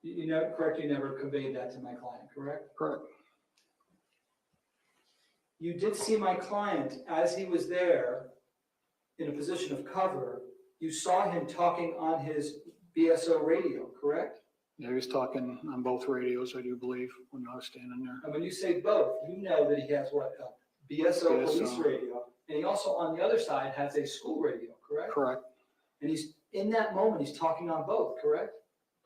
You never, correct, you never conveyed that to my client, correct?
Correct.
You did see my client as he was there in a position of cover. You saw him talking on his BSO radio, correct?
Yeah, he was talking on both radios, I do believe, when I was standing there.
And when you say both, you know that he has what, a BSO police
BSO.
radio, and he also on the other side has a school radio, correct?
Correct.
And he's, in that moment, he's talking on both, correct?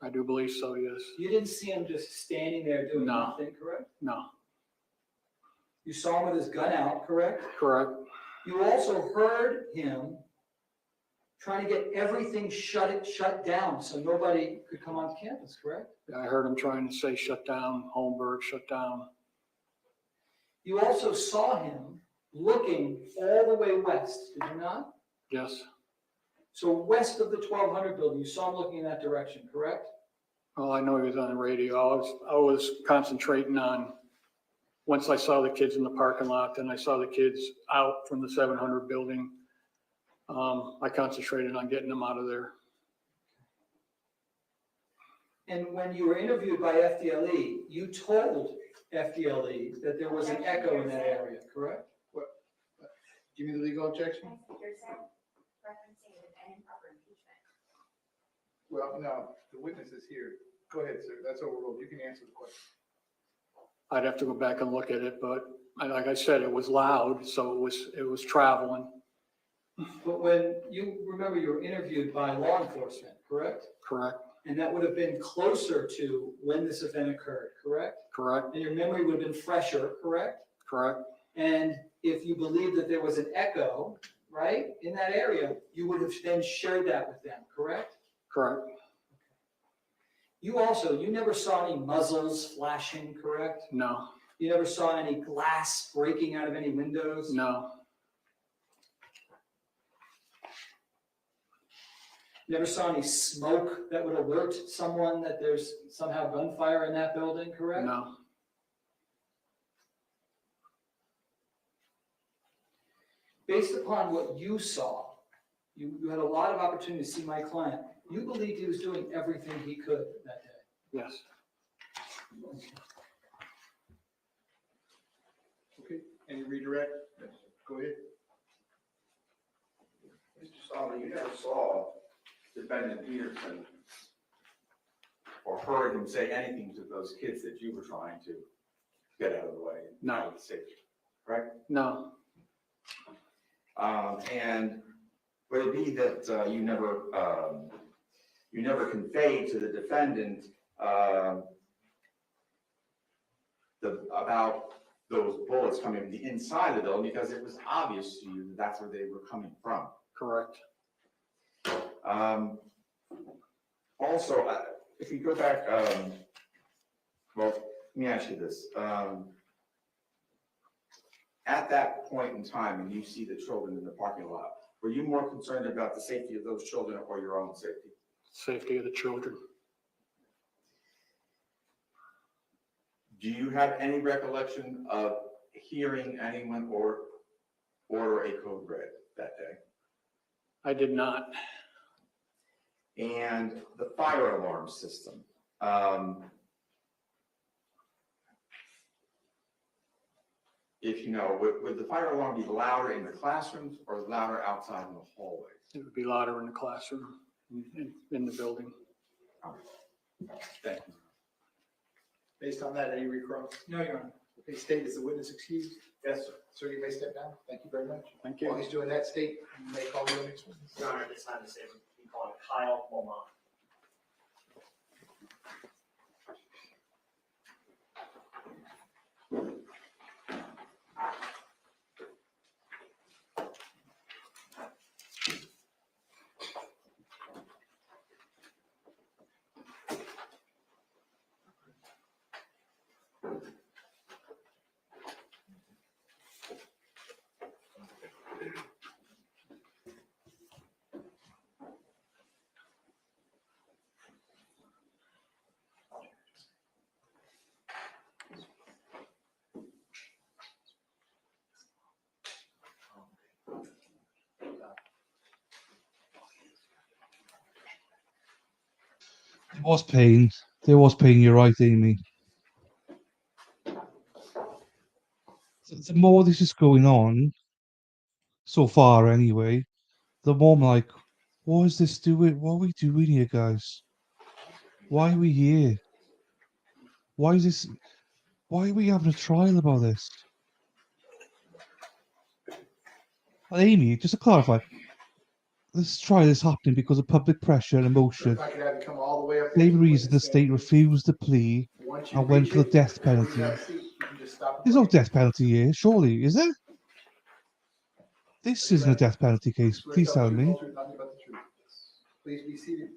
I do believe so, yes.
You didn't see him just standing there doing
No.
nothing, correct?
No,
You saw him with his gun out, correct?
correct,
You also heard him trying to get everything shut down so nobody could come on campus, correct?
I heard him trying to say shut down, Holmberg, shut down.
You also saw him looking all the way west, did you not?
Yes,
So west of the 1200 building, you saw him looking in that direction, correct?
well, I know he was on the radio. I was concentrating on, once I saw the kids in the parking lot, then I saw the kids out from the 700 building. I concentrated on getting them out of there.
And when you were interviewed by FDLE, you told FDLE that there was an echo in that area, correct?
Give me the legal objection.
Referencing an improper impeachment.
Well, no, the witness is here. Go ahead, sir. That's overruled. You can answer the question.
I'd have to go back and look at it, but like I said, it was loud, so it was traveling.
But when you remember, you were interviewed by law enforcement, correct?
Correct,
And that would have been closer to when this event occurred, correct?
correct,
And your memory would have been fresher, correct?
correct,
And if you believe that there was an echo, right, in that area, you would have then shared that with them, correct?
correct.
You never saw any muzzles flashing, correct?
No,
You never saw any glass breaking out of any windows?
no,
Never saw any smoke that would alert someone that there's somehow gunfire in that building, correct?
no,
Based upon what you saw, you had a lot of opportunity to see my client. You believed he was doing everything he could that day.
yes.
Okay, any redirect? Go ahead.
Mr. Stoneman, you never saw Defendant Peterson or heard him say anything to those kids that you were trying to get out of the way.
No.
Out of the safety, correct?
No,
And would it be that you never conveyed to the defendant about those bullets coming from the inside of the building, because it was obvious to you that that's where they were coming from?
correct.
Also, if you go back, well, let me ask you this. At that point in time, and you see the children in the parking lot, were you more concerned about the safety of those children or your own safety?
Safety of the children.
Do you have any recollection of hearing anyone order a code red that day?
I did not.
And the fire alarm system, if you know, would the fire alarm be louder in the classrooms or louder outside in the hallways?
It would be louder in the classroom, in the building.
Thank you.
Based on that, any recross?
No, Your Honor.
Okay, state, is the witness excused?
Yes, sir.
Sir, you may step down. Thank you very much.
Thank
While
you.
he's doing that, state, you may call your next witness.
Your Honor, this time to say we call him Kyle Beaumont.
There was pain. There was pain. You're right, Amy. The more this is going on, so far anyway, the more I'm like, what is this doing? What are we doing here, guys? Why are we here? Why is this? Why are we having a trial about this? And Amy, just to clarify, This trial is happening because of public pressure and emotion.
If I could have you come all the way up.
Same
there,
reason the
witness
state
stand.
refused the plea
Once you
and went
reach
for the
it,
death
please
penalty.
have a seat. You can just stop.
There's no death penalty here, surely, is there? This isn't a death penalty case. Please tell me.
Nothing but the truth. Please be seated.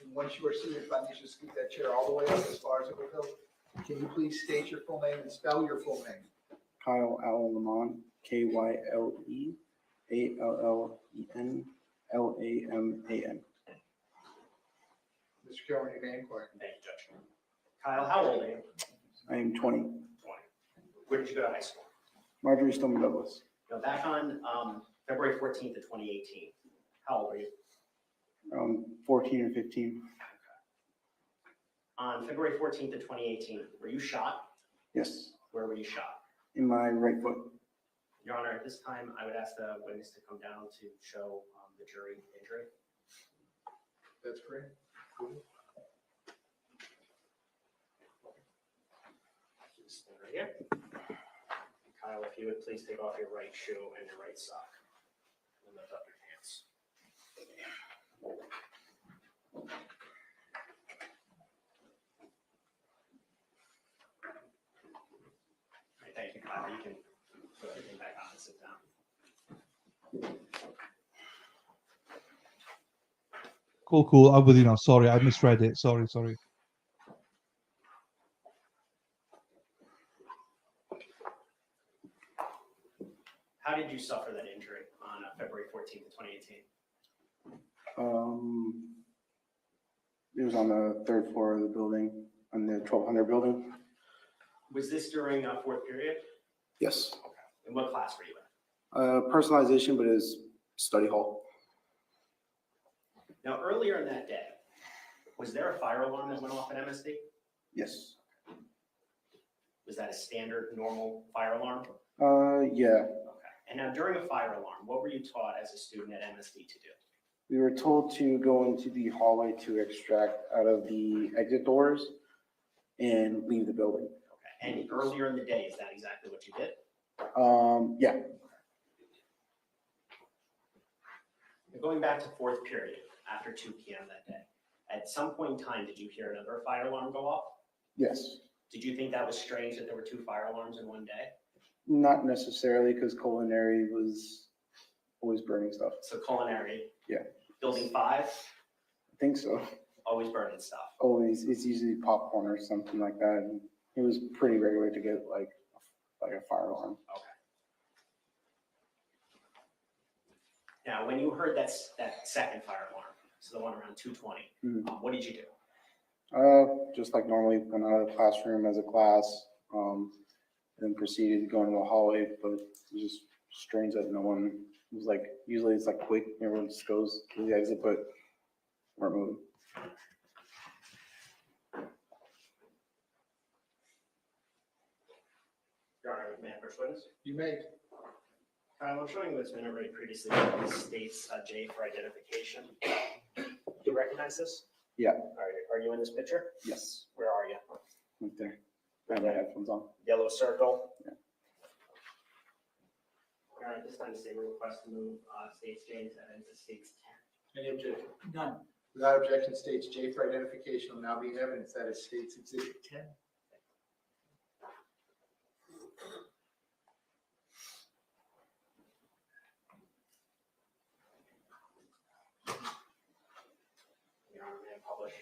And once you are seated, if I need you to scoot that chair all the way up as far as it will go. Can you please state your full name and spell your full name?
Kyle Allen Lamont, KYLEALLEN LAMAN.
Mr. Kelly, you may inquire.
Thank you, Judge. Kyle, how old are you?
I am 20.
20. Where did you go to high school?
Marjory, Stoneman, Douglas.
Now, back on February 14th of 2018, how old are you?
14 or 15.
On February 14th of 2018, were you shot?
Yes,
Where were you shot?
in my right foot.
Your Honor, at this time, I would ask the witness to come down to show the jury injury.
That's correct.
Just right here. Kyle, if you would please take off your right shoe and your right sock. And lift up your pants. All right, thank you, Kyle. You can put everything back on and sit down.
Cool. I'm with you now. Sorry, I misread it. Sorry.
How did you suffer that injury on February 14th of 2018?
It was on the third floor of the building, on the 1200 building.
Was this during fourth period?
Yes.
And what class were you in?
Personalization, but it was study hall.
Now, earlier in that day, was there a fire alarm that went off at MSD?
Yes.
Was that a standard, normal fire alarm?
Yeah.
Okay. And now, during a fire alarm, what were you taught as a student at MSD to do?
We were told to go into the hallway to extract out of the exit doors and leave the building.
Okay. And earlier in the day, is that exactly what you did?
Yeah.
And going back to fourth period, after 2 p.m. that day, at some point in time, did you hear another fire alarm go off?
Yes.
Did you think that was strange that there were 2 fire alarms in one day?
Not necessarily, because culinary was always burning stuff.
So culinary.
Yeah.
Building 5,
I think so.
always burning stuff.
Always, it's usually popcorn or something like that. And it was pretty regular to get like a fire alarm.
Okay. Now, when you heard that second fire alarm, so the one around 2:20, what did you do?
Just like normally went out of the classroom as a class, then proceeded to go into the hallway, but it was just strange that no one was like, usually it's like quick, everyone just goes to the exit, but weren't moving.
Your Honor, may I first witness?
You may.
Kyle, I'm showing what's been already previously, the state's J for identification. Do you recognize this?
Yeah.
Are you in this picture?
Yes.
Where are you?
Right there. I have my headphones on.
Yellow circle?
Yeah.
All right, this time the state will request to move state's J into state's 10.
Any objection?
None.
Without objection, states J for identification will now be in evidence. That is state's exhibit 10.
Your Honor, may I publish?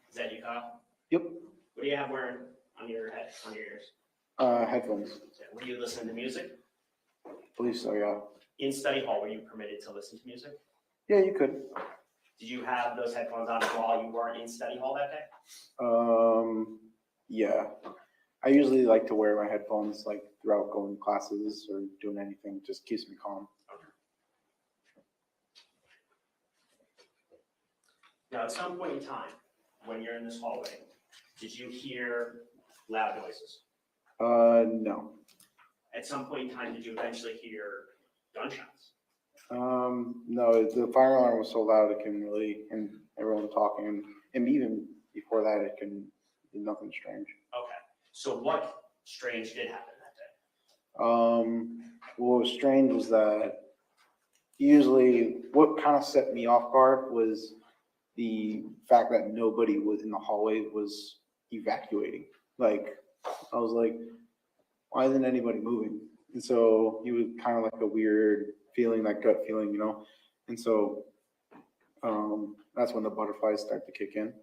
Is that you, Kyle?
Yep.
What do you have wearing on your head, on your ears?
Headphones.
Were you listening to music?
Believe so, yeah.
In study hall, were you permitted to listen to music?
Yeah, you could.
Did you have those headphones on while you weren't in study hall that day?
Yeah. I usually like to wear my headphones like throughout going to classes or doing anything. It just keeps me calm.
Now, at some point in time, when you're in this hallway, did you hear loud noises?
No.
At some point in time, did you eventually hear gunshots?
No, the fire alarm was so loud it can really, and everyone talking, and even before that, it can be nothing strange.
Okay, so what strange did happen that day?
What was strange was that usually what kind of set me off guard was the fact that nobody was in the hallway was evacuating. Like, I was like, why isn't anybody moving? And so it was kind of like a weird feeling, that gut feeling, you know? And so that's when the butterflies start to kick in.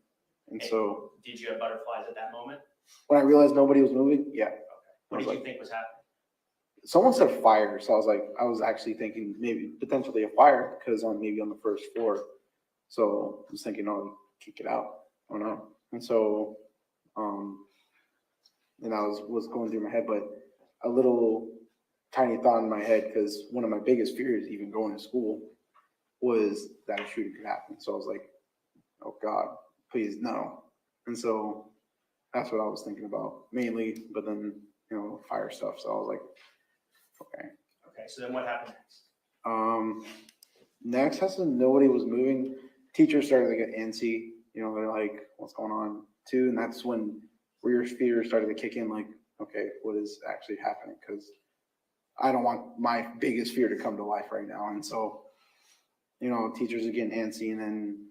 And so
Did you have butterflies at that moment?
when I realized nobody was moving, yeah.
What did you think was happening?
Someone said fire, so I was actually thinking maybe potentially a fire because maybe on the first floor. So I was thinking, oh, kick it out. I don't know. And so, and I was going through my head, but a little tiny thought in my head, because one of my biggest fears, even going to school, was that a shooting could happen. So I was like, oh God, please no. And so that's what I was thinking about mainly, but then, you know, fire stuff. So I was like, okay.
Okay, so then what happened next?
Next, as nobody was moving, teachers started to get antsy. You know, they're like, what's going on too? And that's when your fear started to kick in, like, okay, what is actually happening? Because I don't want my biggest fear to come to life right now. And so, you know, teachers are getting antsy, and then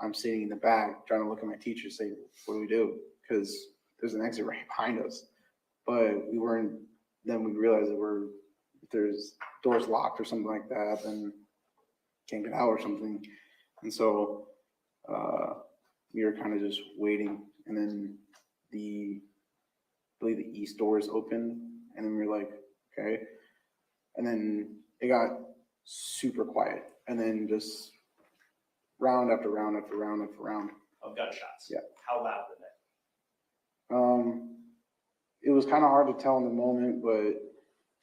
I'm sitting in the back trying to look at my teacher and say, what do we do? Because there's an exit right behind us. But we weren't, then we realized that if there's doors locked or something like that, then can't get out or something. And so we were kind of just waiting, and then I believe the east doors opened, and then we were like, okay. And then it got super quiet, and then just round after round after round after round.
Of gunshots?
Yeah.
How loud were they?
It was kind of hard to tell in the moment, but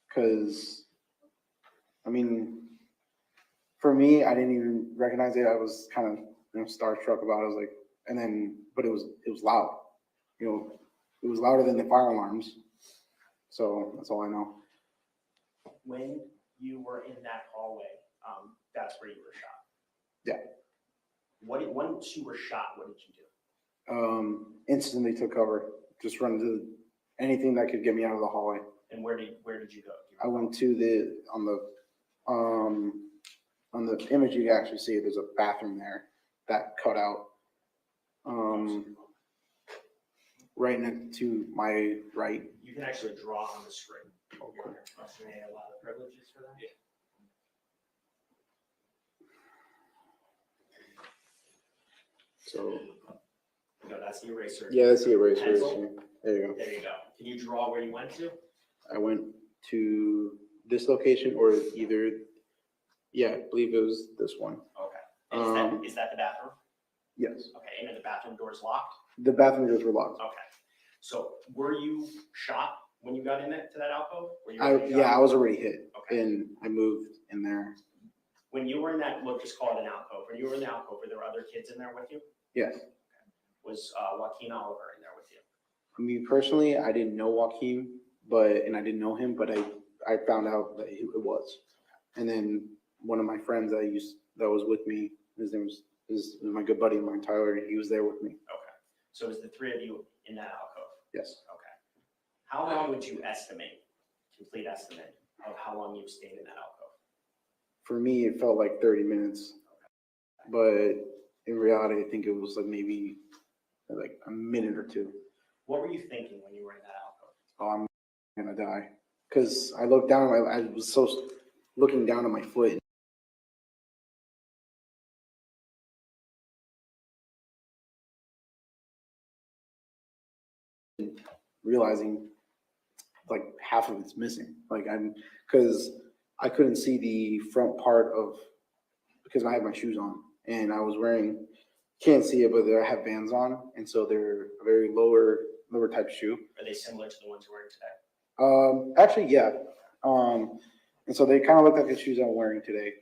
because, I mean, for me, I didn't even recognize it. I was kind of, you know, starstruck about it. I was like, and then, but it was loud. You know, it was louder than the fire alarms. So that's all I know.
When you were in that hallway, that's where you were shot?
Yeah.
Once you were shot, what did you do?
Instantly took cover, just run to anything that could get me out of the hallway.
And where did you go?
I went to on the image you can actually see there's a bathroom there that cut out right next to my right.
You can actually draw on the screen. Okay. You may have a lot of privileges for that. Yeah.
So.
No, that's the eraser.
Yeah, that's the eraser.
Pencil.
There you go.
There you go. Can you draw where you went to?
I went to this location, or either, yeah, I believe it was this one.
Okay. And is that the bathroom?
Yes.
Okay, and are the bathroom doors locked?
The bathroom doors were locked.
Okay. So were you shot when you got in it to that alcove?
I was already hit,
Okay.
and I moved in there.
When you were in that, we'll just call it an alcove. When you were in the alcove, were there other kids in there with you?
Yes.
Okay. Was Joaquin Oliver in there with you?
Me personally, I didn't know Joaquin, and I didn't know him, but I found out that it was. And then one of my friends that was with me, his name is my good buddy, Martin Tyler, and he was there with me.
Okay. So it was the three of you in that alcove?
Yes.
Okay. How long would you estimate, complete estimate, of how long you stayed in that alcove?
For me, it felt like 30 minutes, but in reality, I think it was like maybe like a minute or two.
What were you thinking when you were in that alcove?
Oh, I'm gonna die. Because I looked down at I was so looking down at my foot. Realizing like half of it's missing. Because I couldn't see the front part because I had my shoes on and I was wearing, can't see it, but I have Vans on. And so they're a very lower type shoe.
Are they similar to the ones you're wearing today?
Actually, yeah. And so they kind of look like the shoes I'm wearing today.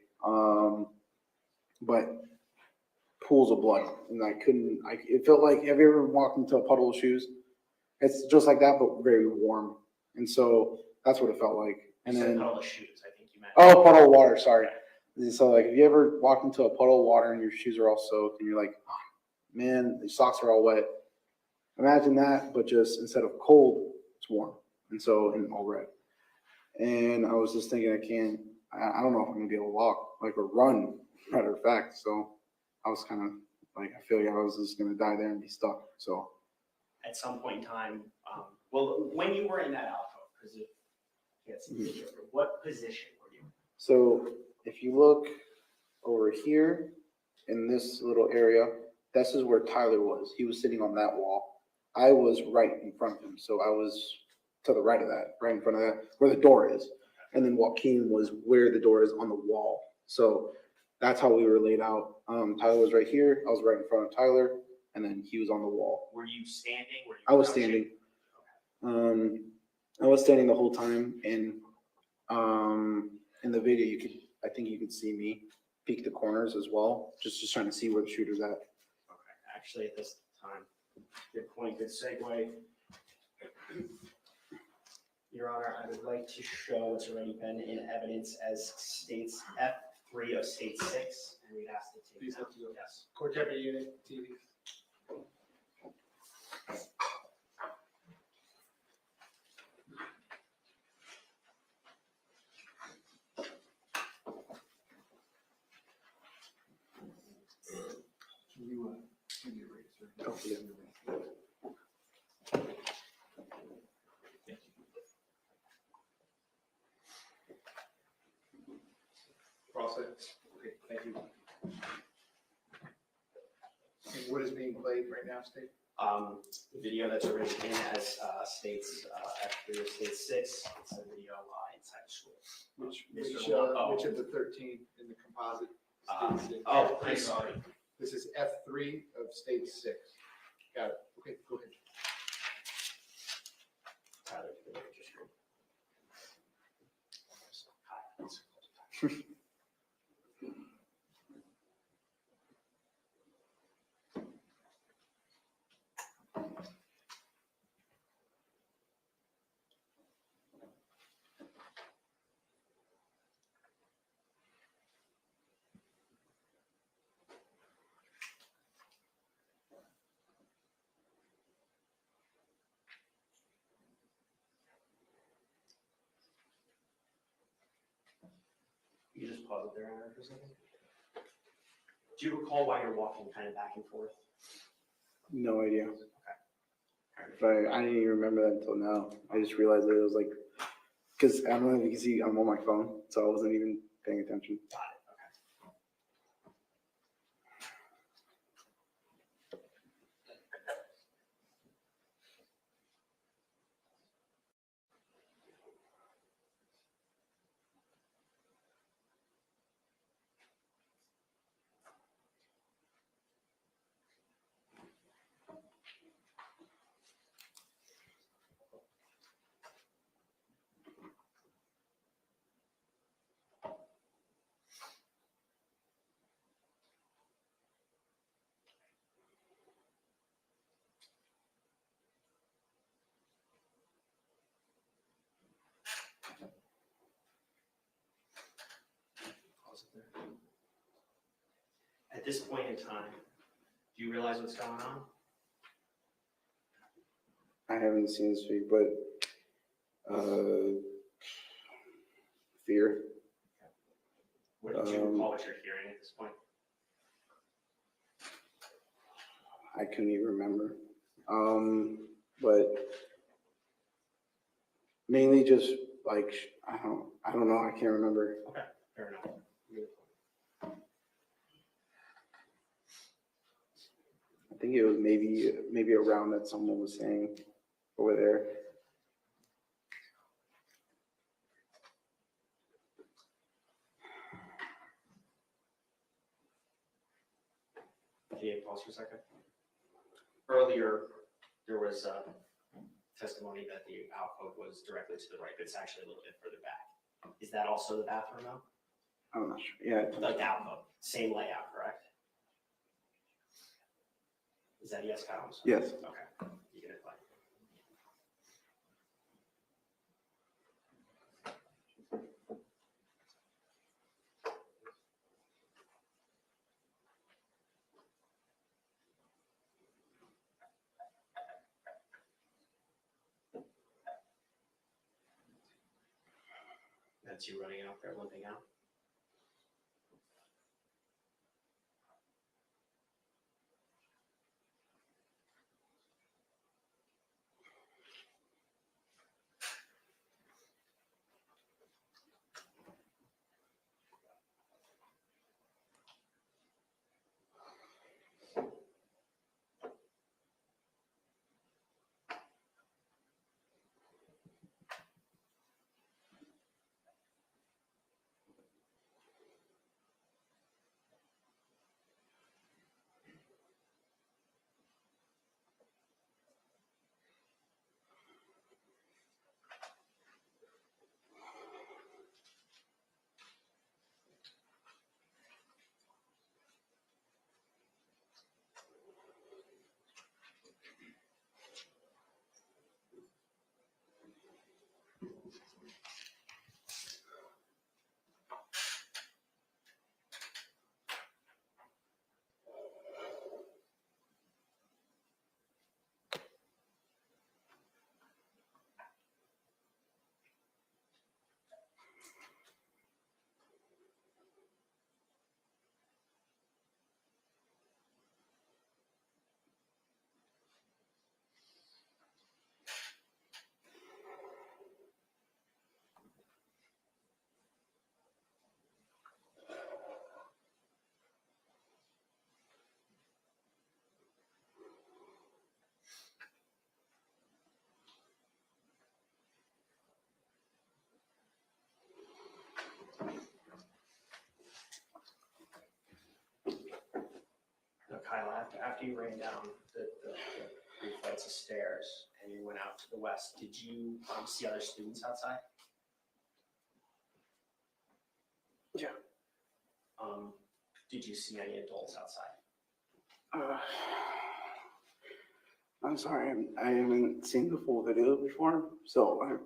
But pools of blood. And it felt like, have you ever walked into a puddle of shoes? It's just like that, but very warm. And so that's what it felt like. And
You said
then,
puddle of shoes, I think you meant.
oh, puddle of water, sorry. So like, if you ever walk into a puddle of water and your shoes are all soaked and you're like, oh, man, your socks are all wet. Imagine that, but just instead of cold, it's warm. And all red. And I was just thinking, I don't know if I'm gonna be able to walk, like, or run, matter of fact. So I was kind of like, I feel like I was just gonna die there and be stuck. So
At some point in time, well, when you were in that alcove, because you can't see the video, what position were you in?
So if you look over here in this little area, this is where Tyler was. He was sitting on that wall. I was right in front of him. So I was to the right of that, right in front of that, where the door is. And then Joaquin was where the door is on the wall. So that's how we were laid out. Tyler was right here. I was right in front of Tyler. And then he was on the wall.
Were you standing? Were you
I was
crouching?
standing. I was standing the whole time. And in the video, I think you could see me peek the corners as well, just trying to see where the shooter's at.
Okay, actually, at this time, good point, good segue. Your Honor, I would like to show what's already been in evidence as states F3 of state 6, and we'd ask to take
Please
that.
have to go.
Yes.
Court Deputy Unit, TV. Can you, give me a razor?
Oh, yeah.
All set? Okay, thank you. And what is being played right now, State?
The video that's already in as states F3 of state 6, it's a video inside the school.
Which of the 13 in the composite? states in
Oh,
F3?
I'm sorry.
This is F3 of state 6. Got it. Okay, go ahead.
Tyler, can you just You just pause it there for a second. Do you recall why you're walking kind of back and forth?
No idea.
Okay.
But I didn't even remember that until now. I just realized that it was like, because I don't know if you can see, I'm on my phone, so I wasn't even paying attention.
Got it. Okay. Pause it there. At this point in time, do you realize what's going on?
I haven't seen this week, but fear.
What do you recall what you're hearing at this point?
I couldn't even remember. But mainly just like, I don't know. I can't remember.
Okay, fair enough.
I think it was maybe around that someone was saying over there.
Can you pause for a second? Earlier, there was testimony that the alcove was directly to the right, but it's actually a little bit further back. Is that also the bathroom though?
I'm not sure. Yeah.
The alcove, same layout, correct? Is that yes, Kyle? I'm sorry.
Yes.
Okay, you can apply. That's you running out there, limping out? Now, Kyle, after you ran down the 3 flights of stairs and you went out to the west, did you see other students outside?
Yeah.
Did you see any adults outside?
I'm sorry, I haven't seen the full video before, so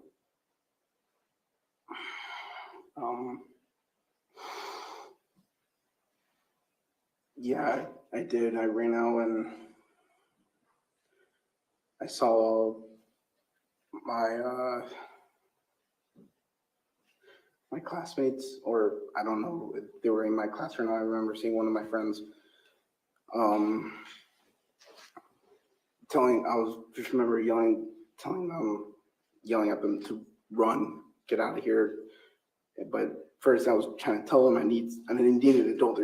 yeah, I did. I ran out and I saw my my classmates, or I don't know if they were in my class or not. I remember seeing one of my friends I was just remember yelling at them to run, get out of here. But first I was trying to tell them I need an adult.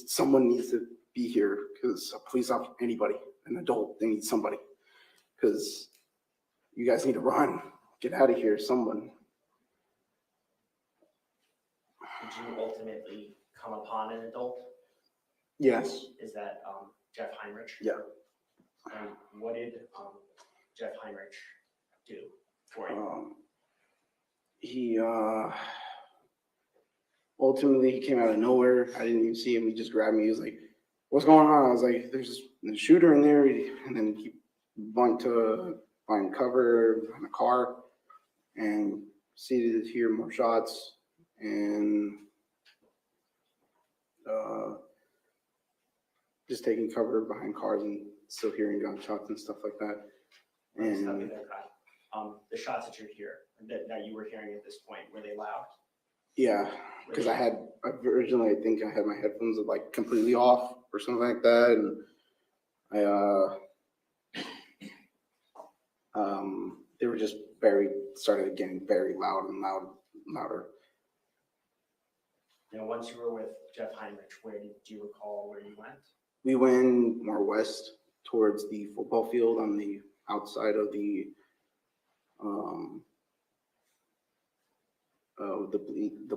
Someone needs to be here, because a police officer, anybody, an adult, they need somebody, because you guys need to run, get out of here, someone.
Did you ultimately come upon an adult?
Yes.
Is that Jeff Heinrich?
Yeah.
And what did Jeff Heinrich do for you?
He ultimately, he came out of nowhere. I didn't even see him. He just grabbed me. He was like, "What's going on?" I was like, "There's a shooter in there." And then he went to find cover in a car and proceeded to hear more shots and just taking cover behind cars and still hearing gunshots and stuff like that. And
the shots that that you were hearing at this point, were they loud?
yeah, because originally I think I had my headphones like completely off or something like that, and they were just started getting very loud and louder.
Once you were with Jeff Heinrich, do you recall where you went?
We went more west towards the football field on the outside of the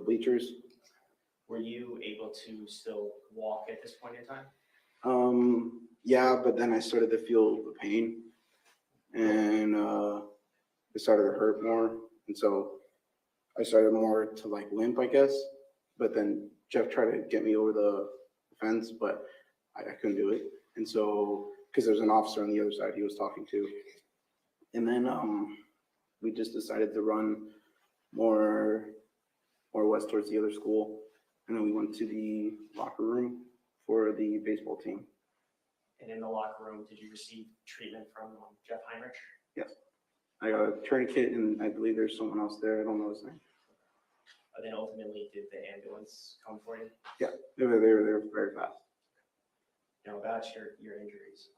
bleachers.
Were you able to still walk at this point in time?
Yeah, but then I started to feel the pain, and it started to hurt more, and so I started more to like limp, I guess. But then Jeff tried to get me over the fence, but I couldn't do it. And so, because there's an officer on the other side he was talking to, and then we just decided to run more west towards the other school, and then we went to the locker room for the baseball team.
And in the locker room, did you receive treatment from Jeff Heinrich?
Yes, I got a tourniquet, and I believe there's someone else there. I don't know his name.
but then ultimately, did the ambulance come for you?
Yeah, they were very fast.
Now, about your injuries,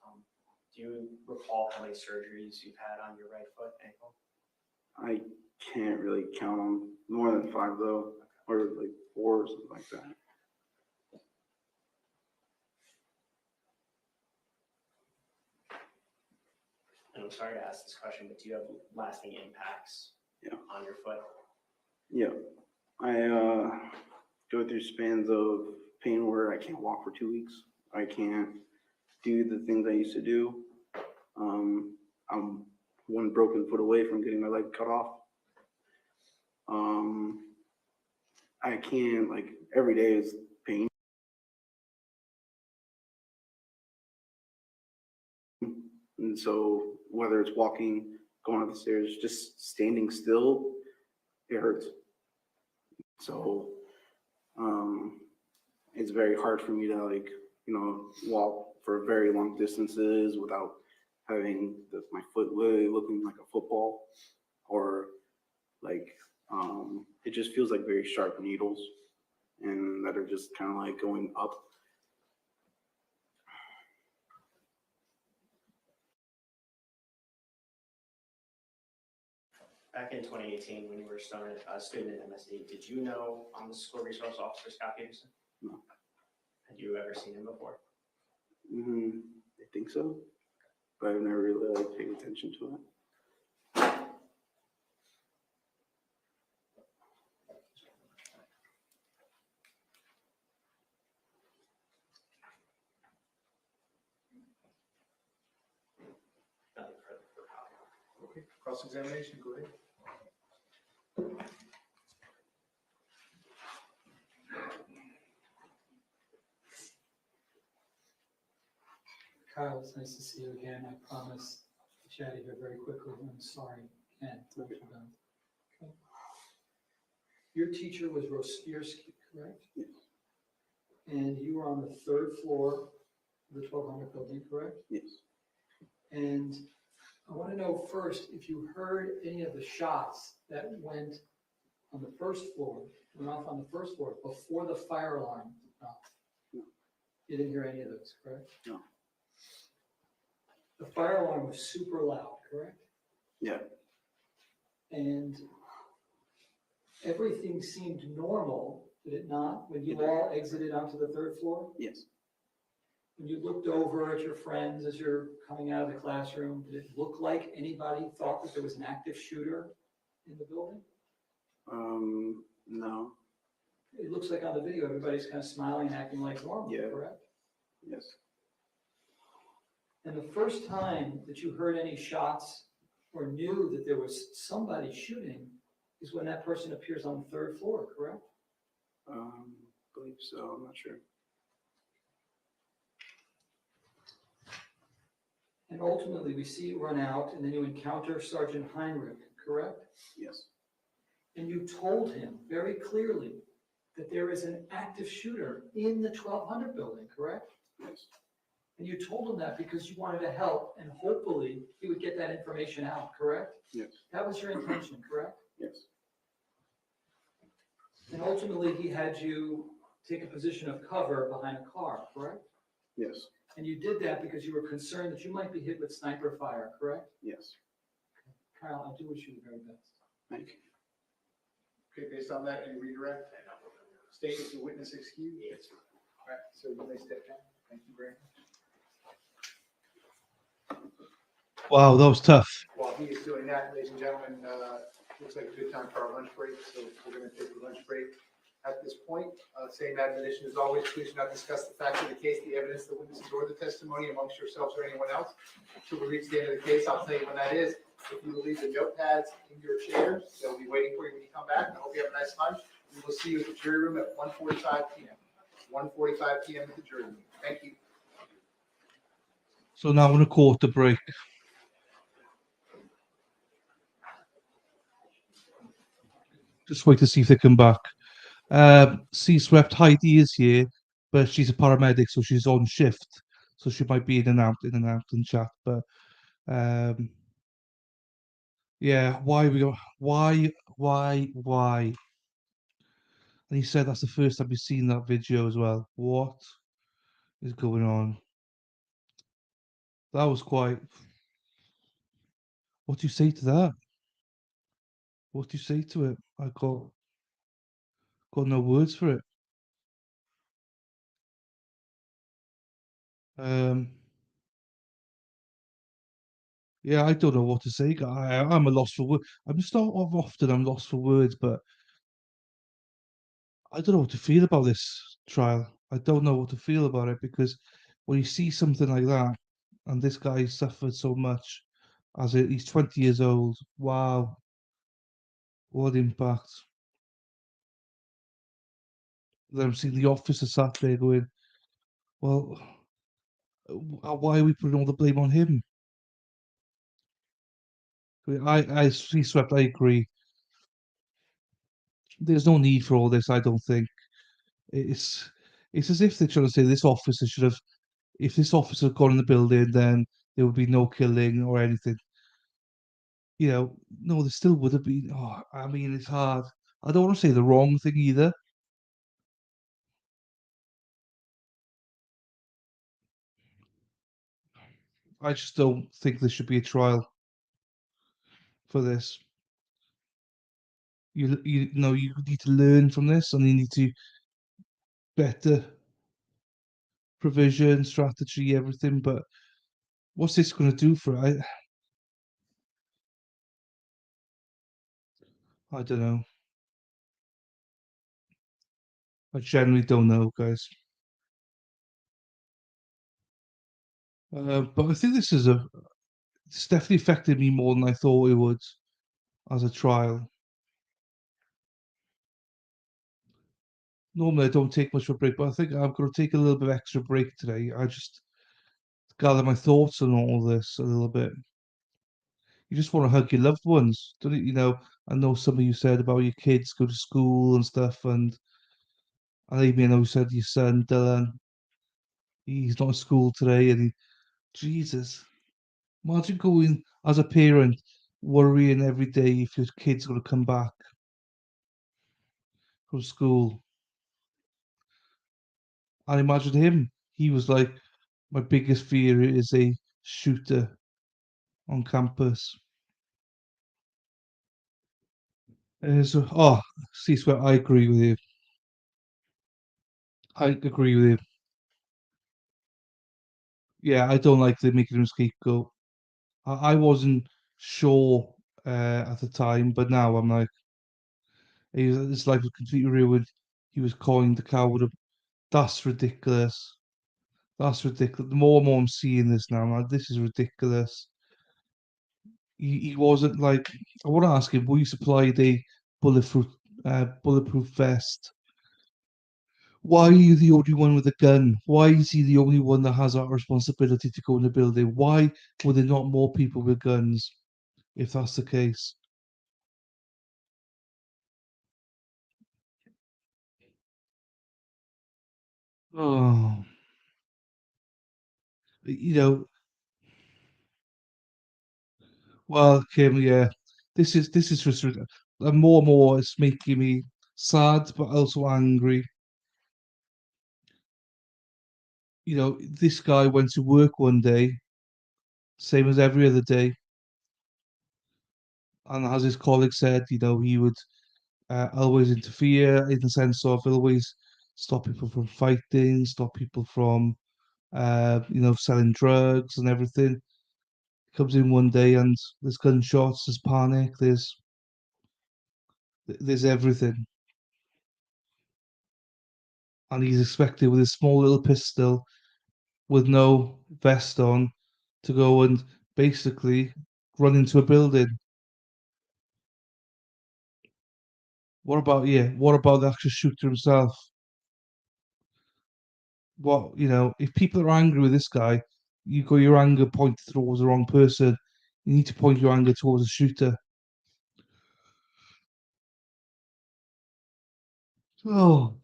do you recall how many surgeries you've had on your right foot, ankle?
I can't really count them. More than 5 though, or like 4 or something like that.
And I'm sorry to ask this question, but do you have lasting impacts on your foot?
Yeah, I go through spans of pain where I can't walk for 2 weeks. I can't do the things I used to do. I'm one broken foot away from getting my leg cut off. I can't, like, every day is pain. And so whether it's walking, going up the stairs, just standing still, it hurts. So it's very hard for me to, like, walk for very long distances without having my foot really looking like a football, or like it just feels like very sharp needles and that are just kind of like going up.
Back in 2018, when you were a student at MSD, did you know the school resource officer, Scot Peterson?
No.
Had you ever seen him before?
I think so, but I've never really paid attention to it.
Nothing further for Kyle.
Okay, cross-examination, go ahead.
Kyle, it's nice to see you again. I promise to chat here very quickly. I'm sorry again. Okay. Your teacher was Rosierski, correct?
Yes.
And you were on the 3rd floor of the 1200 building, correct?
Yes.
And I want to know first if you heard any of the shots that went on the 1st floor, went off on the 1st floor before the fire alarm went off.
No.
You didn't hear any of those, correct?
No.
The fire alarm was super loud, correct?
Yeah.
And everything seemed normal, did it not, when you all exited onto the 3rd floor?
Yes.
When you looked over at your friends as you're coming out of the classroom, did it look like anybody thought that there was an active shooter in the building?
No.
It looks like on the video, everybody's kind of smiling and acting like normal, correct?
Yes.
And the first time that you heard any shots or knew that there was somebody shooting is when that person appears on the 3rd floor, correct?
Believe so, I'm not sure.
And ultimately, we see you run out, and then you encounter Sergeant Heinrich, correct?
Yes.
And you told him very clearly that there is an active shooter in the 1200 building, correct?
Yes.
And you told him that because you wanted to help, and hopefully he would get that information out, correct?
Yes.
That was your intention, correct?
Yes.
And ultimately, he had you take a position of cover behind a car, correct?
Yes.
And you did that because you were concerned that you might be hit with sniper fire, correct?
Yes.
Kyle, I do wish you the very best.
Thank you.
Okay, based on that, any redirect? State is the witness excused? Yes. All right, so you may step down. Thank you very much.
Wow, that was tough.
While he is doing that, ladies and gentlemen, looks like a good time for our lunch break, so we're going to take a lunch break. At this point, same admonition as always, please do not discuss the facts of the case, the evidence, the witnesses, or the testimony amongst yourselves or anyone else. Until we reach the end of the case, I'll tell you when that is. If you will leave the notepads in your chairs, they'll be waiting for you when you come back. I hope you have a nice lunch. We will see you at the jury room at 1:45 p.m. 1:45 p.m. at the jury room. Thank you.
So now on a quarter break. Just wait to see if they come back. C-Swept Heidi is here, but she's a paramedic, so she's on shift. So she might be in and out and chat. But yeah, why? And he said that's the first time he's seen that video as well. What is going on? That was quite. What do you say to that? What do you say to it? I got no words for it. Yeah, I don't know what to say. I'm a loss for words. I'm just not often I'm lost for words, but I don't know what to feel about this trial. I don't know what to feel about it because when you see something like that, and this guy suffered so much, he's 20 years old. Wow, what impact! Then I'm seeing the officer sat there going, "Well, why are we putting all the blame on him?" See, swept. I agree. There's no need for all this. I don't think it's it's as if they're trying to say this officer should have. If this officer had gone in the building, then there would be no killing or anything. No, there still would have been. Oh, I mean, it's hard. I don't want to say the wrong thing either. I just don't think there should be a trial for this. You know, you need to learn from this, and you need to better provision, strategy, everything. But what's this going to do for it? I don't know. I generally don't know, guys. But I think it's definitely affected me more than I thought it would as a trial. Normally, I don't take much of a break, but I think I'm going to take a little bit of extra break today. I just gather my thoughts on all this a little bit. You just want to hug your loved ones, don't you? I know some of you said about your kids go to school and stuff, and Amy, I know you said your son Dylan, he's not at school today, and Jesus, imagine going as a parent, worrying every day if your kid's going to come back from school. And imagine him. He was like, my biggest fear is a shooter on campus. See, swear, I agree with you. I agree with you. Yeah, I don't like the making him scapegoat. I wasn't sure at the time, but now I'm like, his life was completely ruined. He was calling the coward. That's ridiculous. That's ridiculous. The more and more I'm seeing this now, I'm like, this is ridiculous. He wasn't like. I want to ask him, will you supply the bulletproof vest? Why are you the only one with a gun? Why is he the only one that has that responsibility to go in the building? Why were there not more people with guns if that's the case? Oh, you know, well, Kim, yeah, this is just and more. It's making me sad, but also angry. This guy went to work one day, same as every other day, and as his colleague said, he would always interfere in the sense of always stop people from fighting, stop people from, selling drugs and everything. Comes in one day and there's gunshots, there's panic, there's everything, and he's expected with his small little pistol with no vest on to go and basically run into a building. What about the actual shooter himself? If people are angry with this guy, you got your anger pointed towards the wrong person. You need to point your anger towards the shooter. Oh,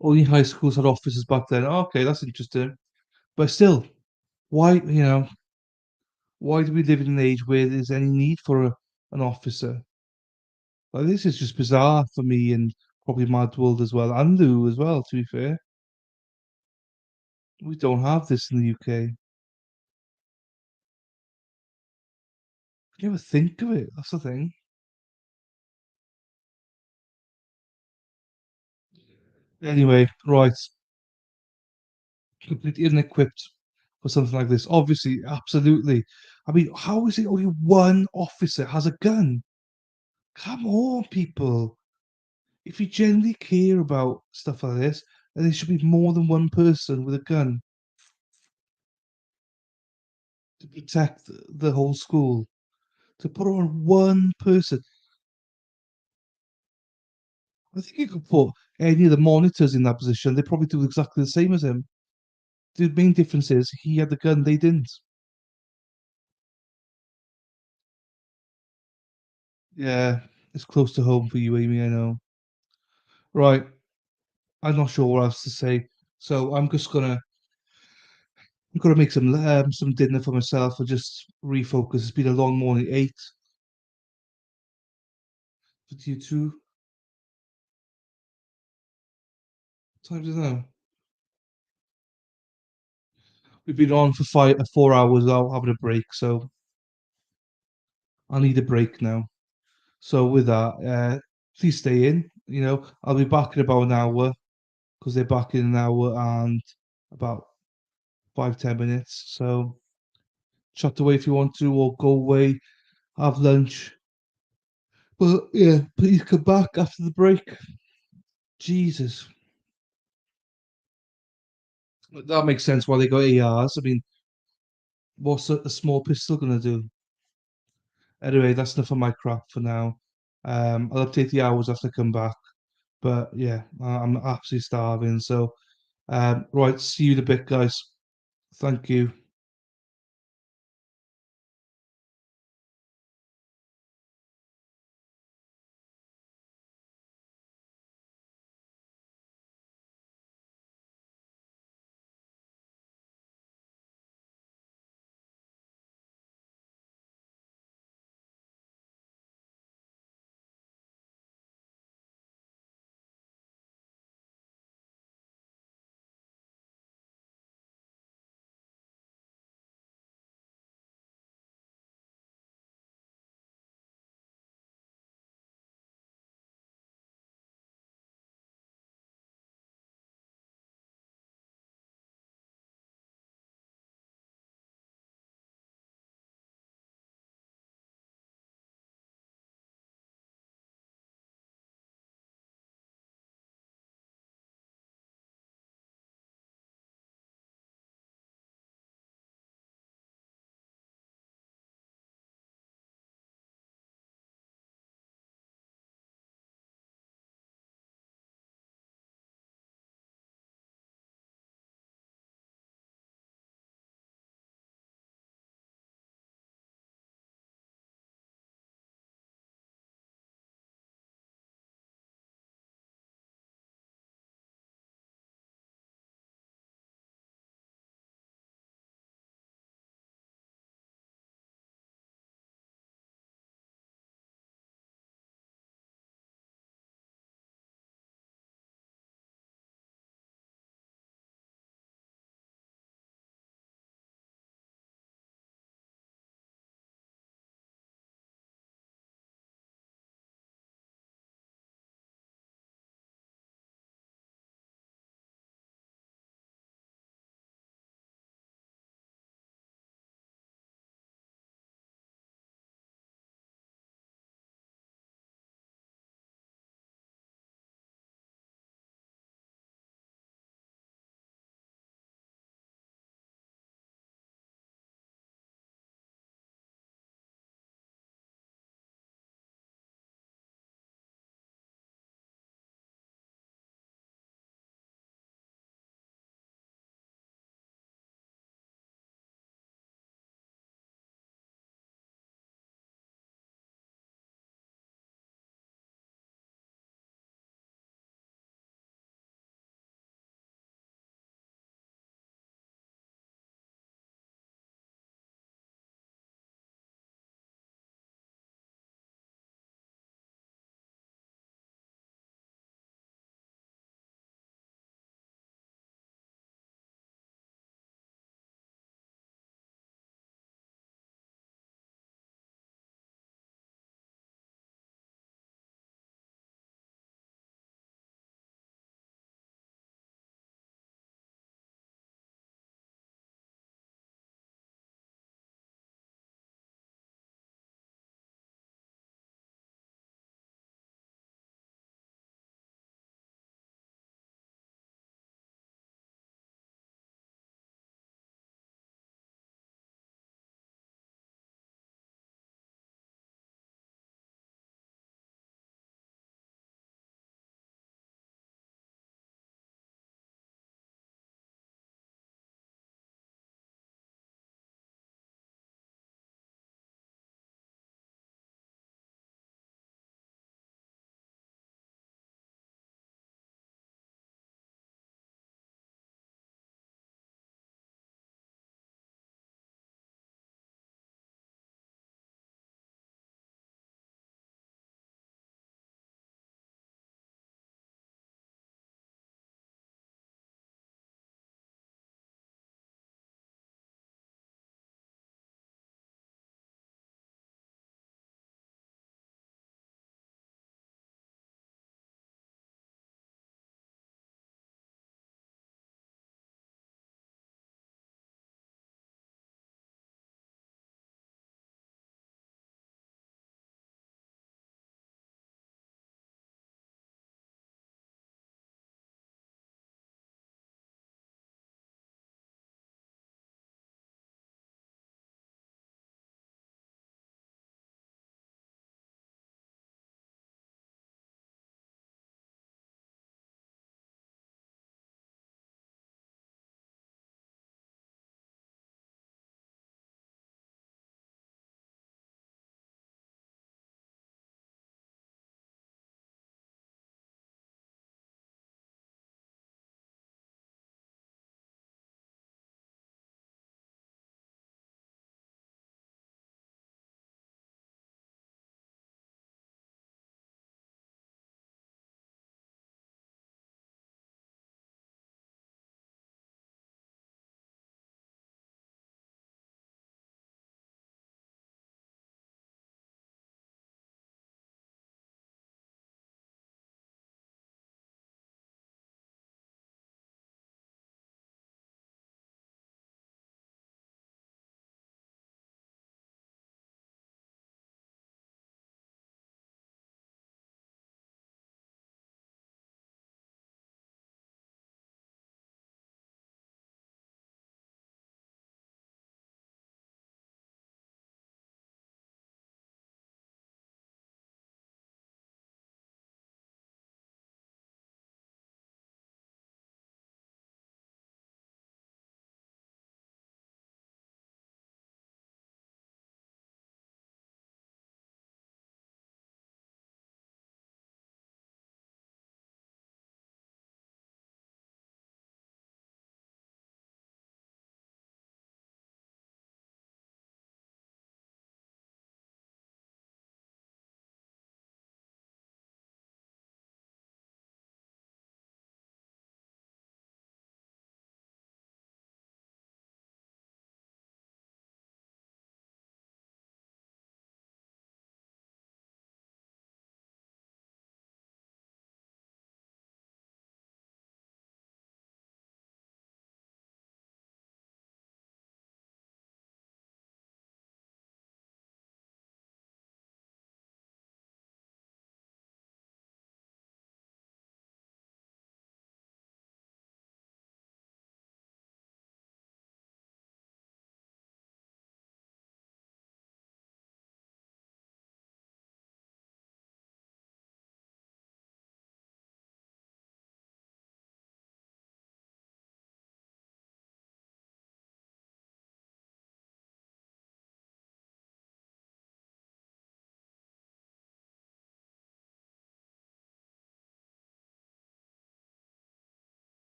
only high schools had officers back then. Okay, that's interesting. But still, why do we live in an age where there's any need for an officer? Like, this is just bizarre for me and probably Mad World as well, and Lou as well, to be fair. We don't have this in the UK. You ever think of it? That's the thing. Anyway, right. Completely unequipped for something like this. Obviously, absolutely. I mean, how is it only one officer has a gun? Come on, people. If you genuinely care about stuff like this, then there should be more than one person with a gun to protect the whole school. To put on one person, I think you could put any of the monitors in that position. They probably do exactly the same as him. The main difference is he had the gun, they didn't. Yeah, it's close to home for you, Amy, I know. Right, I'm not sure what else to say. So I'm gonna make some dinner for myself and just refocus. It's been a long morning. 8 for you two. What time is it now? We've been on for 4 hours now, having a break, so I need a break now. So with that, please stay in. I'll be back in about an hour because they're back in an hour and about 5-10 minutes. So chat away if you want to, or go away, have lunch. But yeah, please come back after the break. Jesus, that makes sense why they got ARs. I mean, what's a small pistol gonna do? Anyway, that's enough of my crap for now. I'll update the hours after I come back. But yeah, I'm absolutely starving. So, right, see you in a bit, guys. Thank you.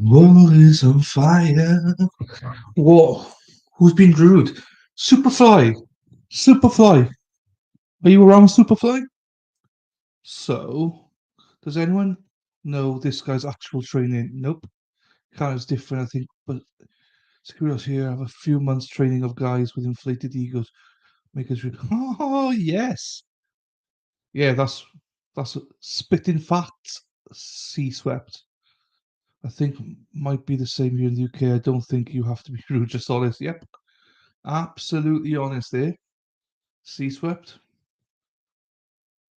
World is on fire. What? Who's been rude? Superfly. Superfly. Are you around, Superfly? So, does anyone know this guy's actual training? Nope. Kind of different, I think. But Securitas here have a few months training of guys with inflated egos. Make us. Oh yes. Yeah, that's spitting facts. Sea swept. I think might be the same here in the UK. I don't think you have to be rude, just honest. Yep, absolutely honest there. Sea swept.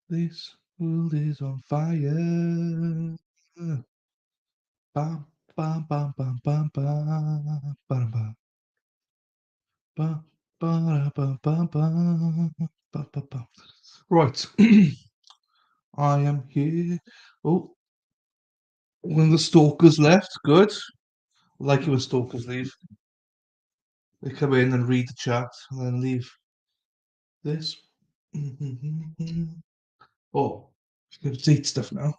This world is on fire. Bam, bam, bam, bam, bam, bam, bam, bam. Bam, bam, bam, bam, bam, bam, bam, bam. Right, I am here. Oh, one of the stalkers left. Good. I like it when stalkers leave. They come in and read the chat and then leave. This. Oh, you can see stuff now.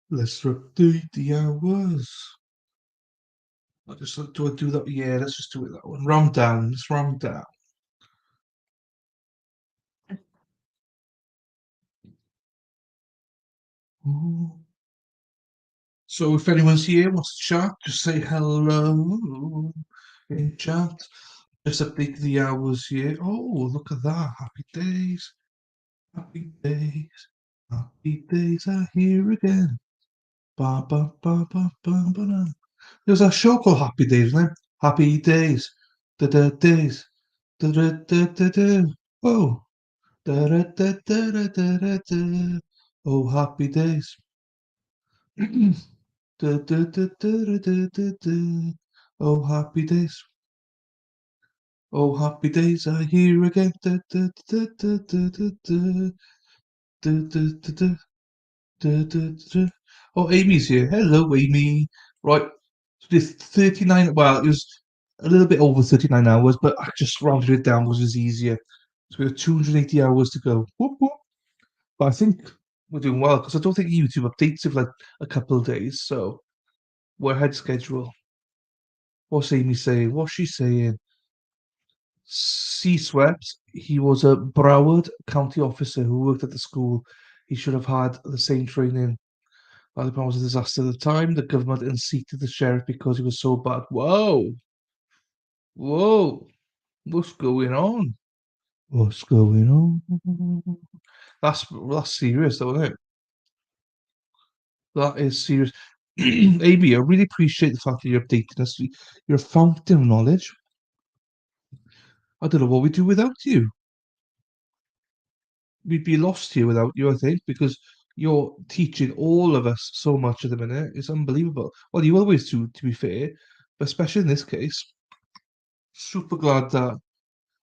Let's update the hours. Let's update the hours. Do I do that? Yeah, let's just do it that one. Round down. Let's round down. So if anyone's here wants to chat, just say hello in chat. Just update the hours here. Oh, look at that. Happy days. Happy days. Happy days are here again. Ba, ba, ba, ba, ba, ba, da. There's a show called Happy Days, isn't it? Happy Days. Da da days. Da da da da da. Oh. Da da da da da da da da. Oh, happy days. Da da da da da da da. Oh, happy days. Oh, happy days are here again. Da, da, da, da, da, da, da. Da, da, da, da, da, da, da. Oh, Amy's here. Hello, Amy. Right. So this 39, well, it was a little bit over 39 hours, but I just rounded it down because it's easier. So we have 280 hours to go. Whoop, whoop. But I think we're doing well because I don't think YouTube updates it for like a couple of days. So we're ahead of schedule. What's Amy saying? What's she saying? Sea swept. He was a Broward County officer who worked at the school. He should have had the same training. The problem was a disaster at the time. The government unseated the sheriff because he was so bad. Whoa, whoa, what's going on? What's going on? That's serious, though, isn't it? That is serious. Amy, I really appreciate the fact that you're updating us. You're a fountain of knowledge. I don't know what we'd do without you. We'd be lost here without you, I think, because you're teaching all of us so much at the minute. It's unbelievable. Well, you always do, to be fair, but especially in this case. Super glad that.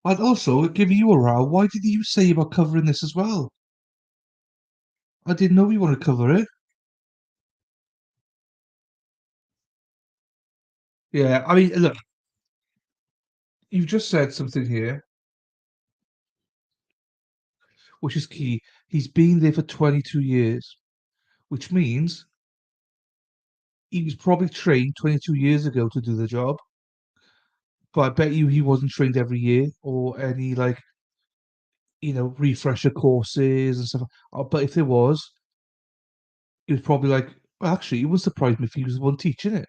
And also, giving you a row, why did you say about covering this as well? I didn't know you wanted to cover it. Yeah, I mean, look, you've just said something here, which is key. He's been there for 22 years, which means he was probably trained 22 years ago to do the job. But I bet you he wasn't trained every year or any like refresher courses and stuff. But if there was, he was probably like, well, actually, it would surprise me if he was the one teaching it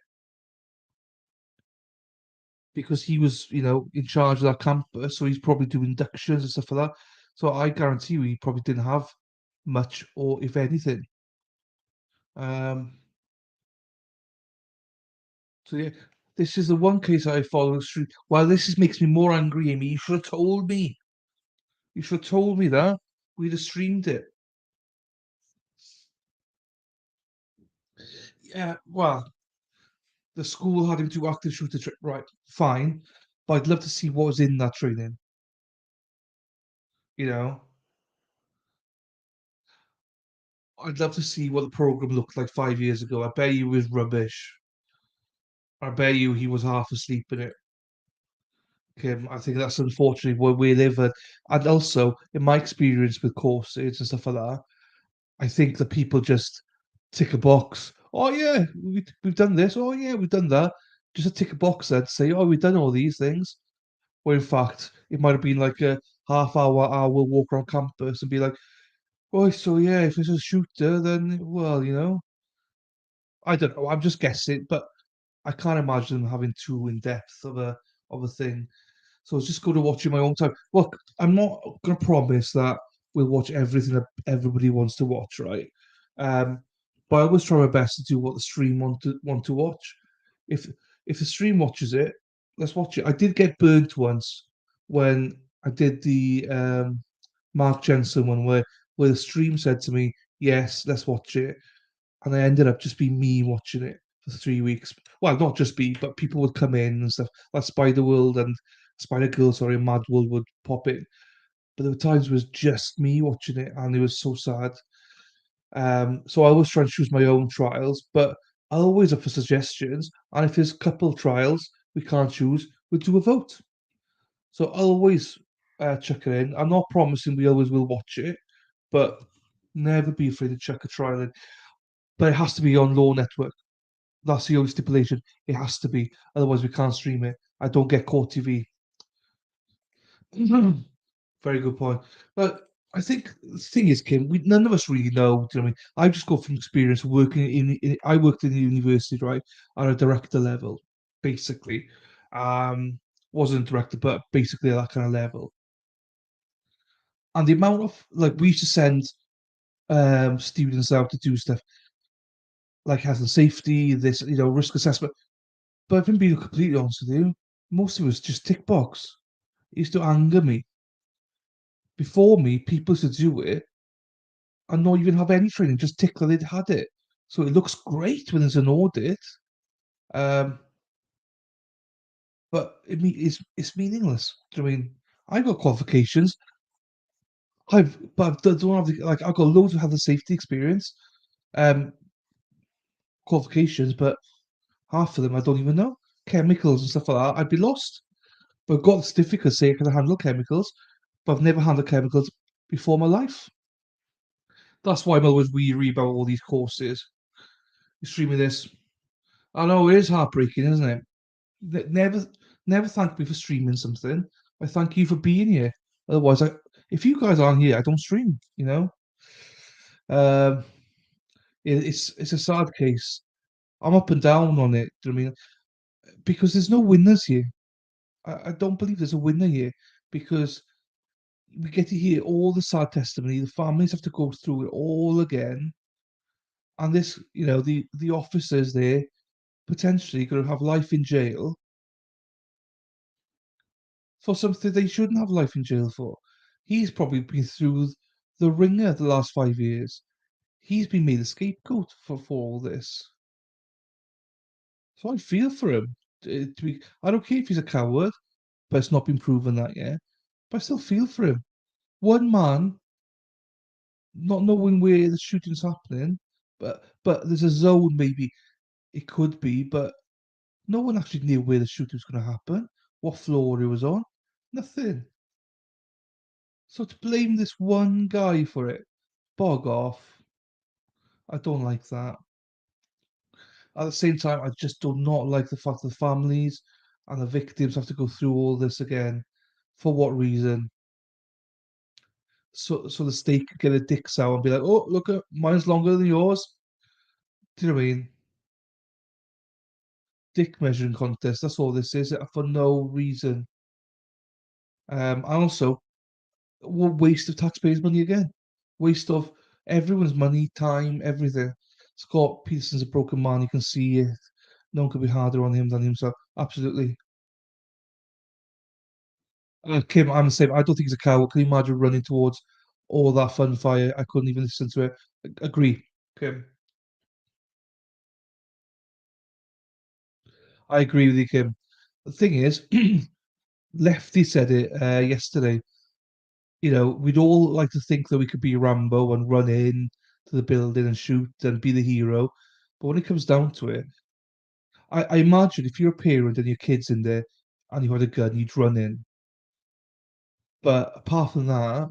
because he was, in charge of that campus. So he's probably doing inductions and stuff like that. So I guarantee you, he probably didn't have much, or if anything. Um, so yeah, this is the one case I follow through. Well, makes me more angry, Amy. You should have told me. You should have told me that. We'd have streamed it. Yeah, well, the school had him do active shooter right, fine. But I'd love to see what was in that training. You know? I'd love to see what the program looked like 5 years ago. I bet you it was rubbish. I bet you he was half asleep in it. Kim, I think that's unfortunately where we live at. And also, in my experience with courses and stuff like that, I think that people just tick a box. Oh yeah, we've done this. Oh yeah, we've done that. Just to tick a box there to say, oh, we've done all these things. Where in fact, it might have been like a half hour walk around campus and be like, oh, so yeah, if it's a shooter, then well, I don't know. I'm just guessing, but I can't imagine them having too in depth of a thing. So it's just going to watch in my own time. Look, I'm not going to promise that we'll watch everything that everybody wants to watch, right? Um, but I always try my best to do what the stream want to watch. If if the stream watches it, let's watch it. I did get burnt once when I did the Mark Jensen one where the stream said to me, "Yes, let's watch it," and I ended up just being me watching it for 3 weeks. Well, not just me, but people would come in and stuff. Like Spider World and Spider Girl, sorry, and Mad World would pop in. But there were times it was just me watching it, and it was so sad. So I always try and choose my own trials, but I always up for suggestions. And if there's a couple trials we can't choose, we'll do a vote. So I'll always chuck it in. I'm not promising we always will watch it, but never be afraid to chuck a trial in. But it has to be on Law Network. That's the only stipulation. It has to be. Otherwise, we can't stream it. I don't get Court TV. Very good point. But I think the thing is, Kim, none of us really know. Do you know what I mean? I just go from experience working I worked in the university, right, at a director level, basically. Um, wasn't a director, but basically at that kind of level. And the amount of like we used to send students out to do stuff like health and safety, this risk assessment. But if I'm being completely honest with you, most of it was just tick box. It used to anger me. Before me, people used to do it and not even have any training, just tick that they'd had it. So it looks great when there's an audit, um, but it's meaningless. Do you know what I mean? I've got qualifications. But I don't have I've got loads of health and safety experience, um, qualifications, but half of them I don't even know. Chemicals and stuff like that, I'd be lost. But I've got the certificate saying I can handle chemicals, but I've never handled chemicals before in my life. That's why I'm always weary about all these courses. You're streaming this. I know it is heartbreaking, isn't it? Never thank me for streaming something. I thank you for being here. Otherwise, if you guys aren't here, I don't stream. Um, it's a sad case. I'm up and down on it. Do you know what I mean? Because there's no winners here. I don't believe there's a winner here because we get to hear all the sad testimony. The families have to go through it all again, and the officers there potentially going to have life in jail for something they shouldn't have life in jail for. He's probably been through the ringer the last 5 years. He's been made a scapegoat for all this. So I feel for him. I don't care if he's a coward, but it's not been proven that yet. But I still feel for him. One man not knowing where the shooting's happening, but there's a zone maybe it could be, but no one actually knew where the shooting was going to happen, what floor he was on, nothing. So to blame this one guy for it, bog off. I don't like that. At the same time, I just do not like the fact that the families and the victims have to go through all this again. For what reason? So the state could get a dick out and be like, oh, look, mine's longer than yours. Do you know what I mean? Dick measuring contest. That's all this is for no reason. And also, what waste of taxpayers' money again? Waste of everyone's money, time, everything. Scott Peterson's a broken man. You can see it. No one could be harder on him than himself. Absolutely. Kim, I'm the same. I don't think he's a coward. Can you imagine running towards all that fun fire? I couldn't even listen to it. Agree, Kim. I agree with you, Kim. The thing is, Lefty said it yesterday. We'd all like to think that we could be Rambo and run in to the building and shoot and be the hero. But when it comes down to it, I imagine if you're a parent and your kid's in there and you had a gun, you'd run in. But apart from that,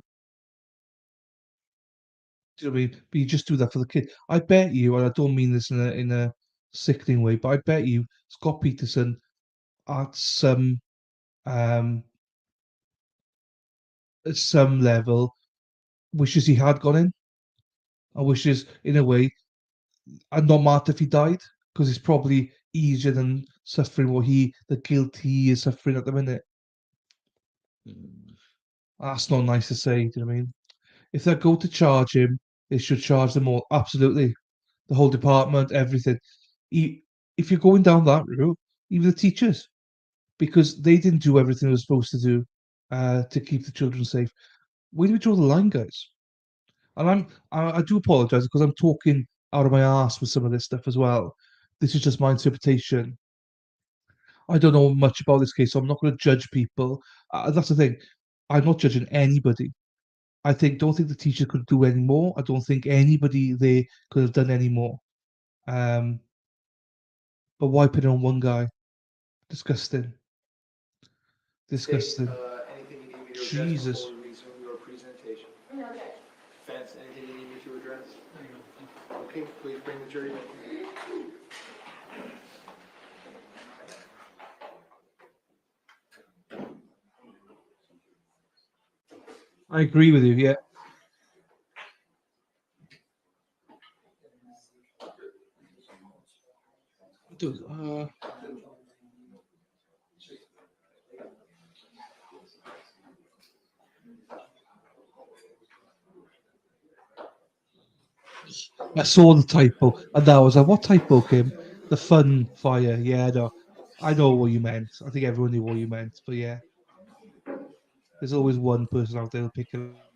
do you know what I mean? But you just do that for the kid. I bet you, and I don't mean this in a sickening way, but I bet you Scott Peterson at um some level wishes he had gone in. I wishes in a way I'd not matter if he died because it's probably easier than suffering the guilt he is suffering at the minute. That's not nice to say. Do you know what I mean? If they go to charge him, they should charge them all. Absolutely, the whole department, everything. E- If you're going down that route, even the teachers, because they didn't do everything they were supposed to do to keep the children safe. Where do we draw the line, guys? And I do apologize because I'm talking out of my ass with some of this stuff as well. This is just my interpretation. I don't know much about this case, so I'm not going to judge people. That's the thing. I'm not judging anybody. Don't think the teacher could do any more. I don't think anybody there could have done any more. Um, but why put it on one guy? Disgusting. Disgusting.
Anything you need me to address
Jesus.
before we resume your presentation?
No, Judge.
Fence, anything you need me to address? Okay, please bring the jury back.
I agree with you. Yeah. Dude, I saw the typo, and that was like, what typo, Kim? The fun fire. Yeah, no, I know what you meant. I think everyone knew what you meant, but yeah, there's always one person out there who'll pick it up.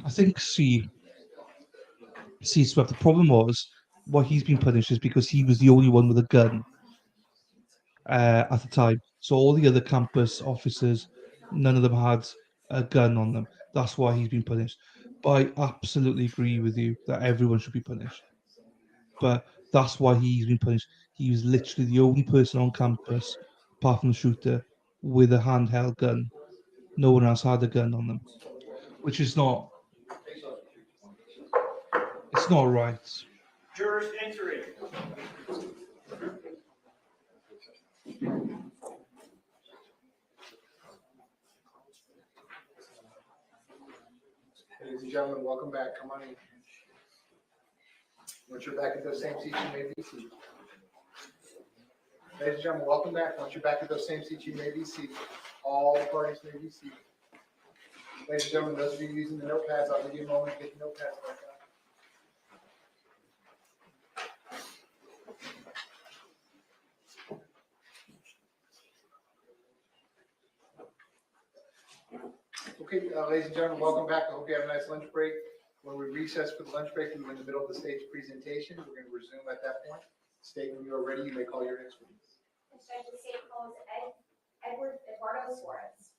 I think Swep. The problem was why he's been punished is because he was the only one with a gun at the time. So all the other campus officers, none of them had a gun on them. That's why he's been punished. But I absolutely agree with you that everyone should be punished. But that's why he's been punished. He was literally the only person on campus apart from the shooter, with a handheld gun. No one else had a gun on them, which is not. It's not right.
Jurors entering.
Ladies and gentlemen, welcome back. Come on in. Once you're back at those same seats, you may be seated. Ladies and gentlemen, welcome back. Once you're back at those same seats, you may be seated. All parties may be seated. Ladies and gentlemen, those of you using the notepads, I'll give you a moment to get the notepads back out. Okay, ladies and gentlemen, welcome back. I hope you have a nice lunch break. When we recess for the lunch break, we're in the middle of the stage presentation. We're going to resume at that point. State when you are ready, you may call your next witness.
Judge, the state calls Eduardo Suarez.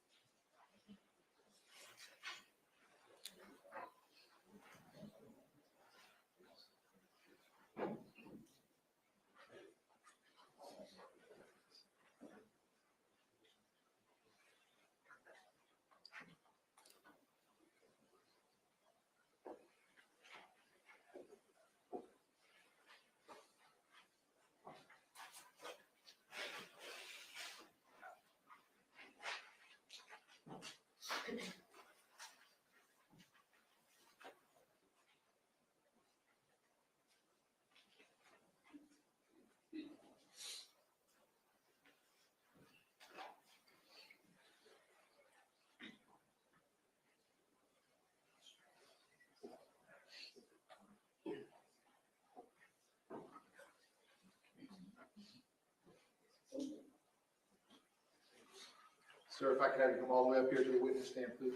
Sir, if I could have you come all the way up here to the witness stand, please.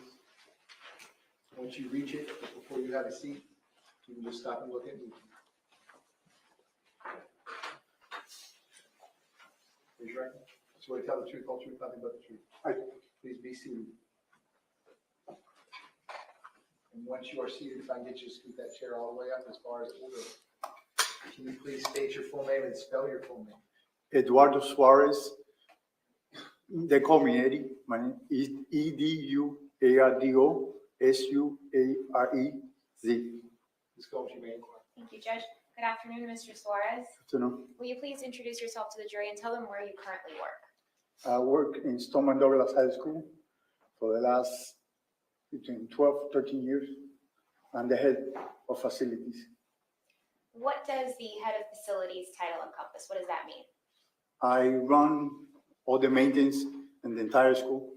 Once you reach it, before you have a seat, you can just stop and look at me. Raise your right hand. Swear to tell the truth, whole truth, nothing but the truth. Please be seated. And once you are seated, if I can get you to scoot that chair all the way up as far as it will go. Can you please state your full name and spell your full name?
Eduardo Suarez. They call me Eddie. My name is Eduardo Suarez.
Ms. Gomes, you may inquire.
Thank you, Judge. Good afternoon, Mr. Suarez.
Afternoon.
Will you please introduce yourself to the jury and tell them where you currently work?
I work in Stoneman Douglas High School for the last between 12, 13 years. I'm the head of facilities.
What does the head of facilities title encompass? What does that mean?
I run all the maintenance in the entire school.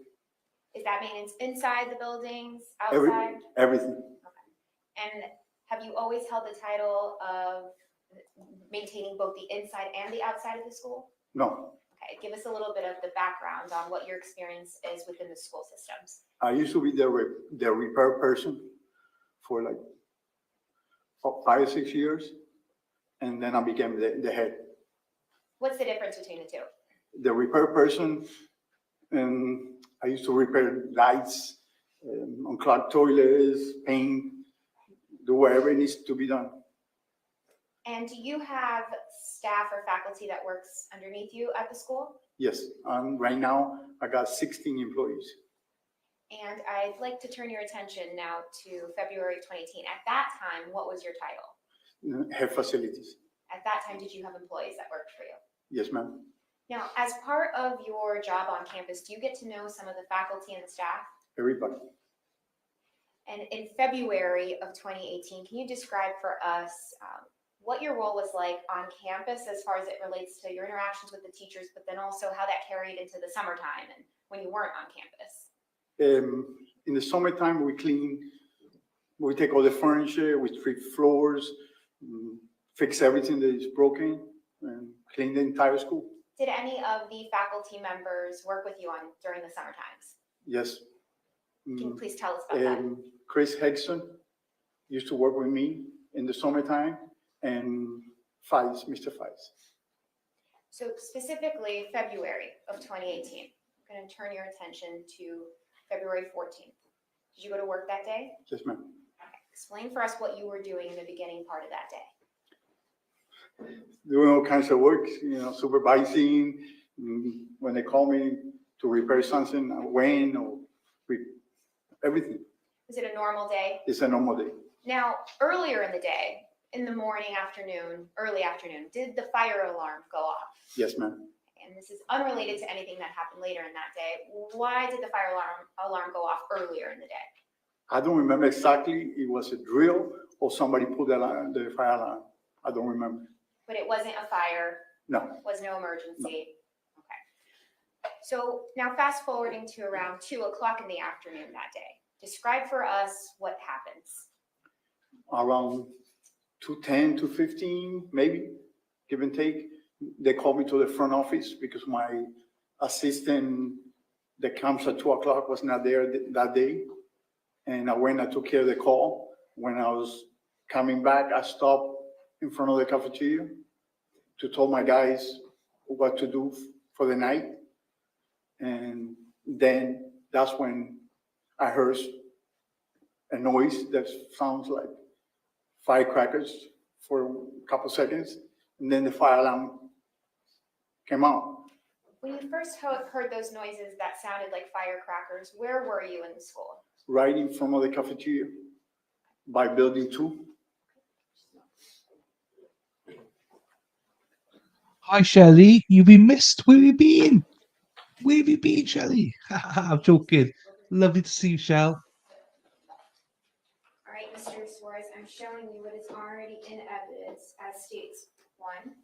Is that maintenance inside the buildings,
Every-
outside?
Everything.
And have you always held the title of maintaining both the inside and the outside of the school?
No,
Okay, give us a little bit of the background on what your experience is within the school systems.
I used to be the repair person for like 5 or 6 years. And then I became the head.
What's the difference between the two?
The repair person, and I used to repair lights, unclogged toilets, paint, do whatever needs to be done.
And do you have staff or faculty that works underneath you at the school?
Yes, right now I got 16 employees.
And I'd like to turn your attention now to February 2018. At that time, what was your title?
Head facilities.
At that time, did you have employees that worked for you?
Yes, ma'am.
Now, as part of your job on campus, do you get to know some of the faculty and the staff?
Everybody.
And in February of 2018, can you describe for us what your role was like on campus as far as it relates to your interactions with the teachers, but then also how that carried into the summertime and when you weren't on campus?
In the summertime, we take all the furniture, we sweep floors, fix everything that is broken, and clean the entire school.
Did any of the faculty members work with you during the summer times?
Yes.
Can you please tell us about that?
Chris Hegson used to work with me in the summertime, and Mr. Fies.
So specifically, February of 2018, I'm going to turn your attention to February 14th. Did you go to work that day?
Yes, ma'am.
Okay. Explain for us what you were doing in the beginning part of that day.
Doing all kinds of work, supervising, When they call me to repair something, when or everything.
Is it a normal day?
It's a normal day.
Now, earlier in the day, in the morning, afternoon, early afternoon, did the fire alarm go off?
Yes, ma'am.
And this is unrelated to anything that happened later in that day. Why did the fire alarm go off earlier in the day?
I don't remember exactly. It was a drill or somebody put the fire alarm. I don't remember.
But it wasn't a fire?
No.
Was no emergency? No. Okay. So now fast forwarding to around 2 o'clock in the afternoon that day. Describe for us what happens.
Around 2:10, 2:15, maybe, give and take. They called me to the front office because my assistant that comes at 2 o'clock was not there that day. And I went, I took care of the call. When I was coming back, I stopped in front of the cafeteria to tell my guys what to do for the night. And then that's when I heard a noise that sounds like firecrackers for a couple seconds. And then the fire alarm came out.
When you first heard those noises that sounded like firecrackers, where were you in the school?
Right in front of the cafeteria by building 2.
Hi, Shelley. You've been missed. Where have you been? Where have you been, Shelley? I'm joking. Lovely to see you, Shell.
All right, Mr. Suarez, I'm showing you what is already in evidence as states. 1,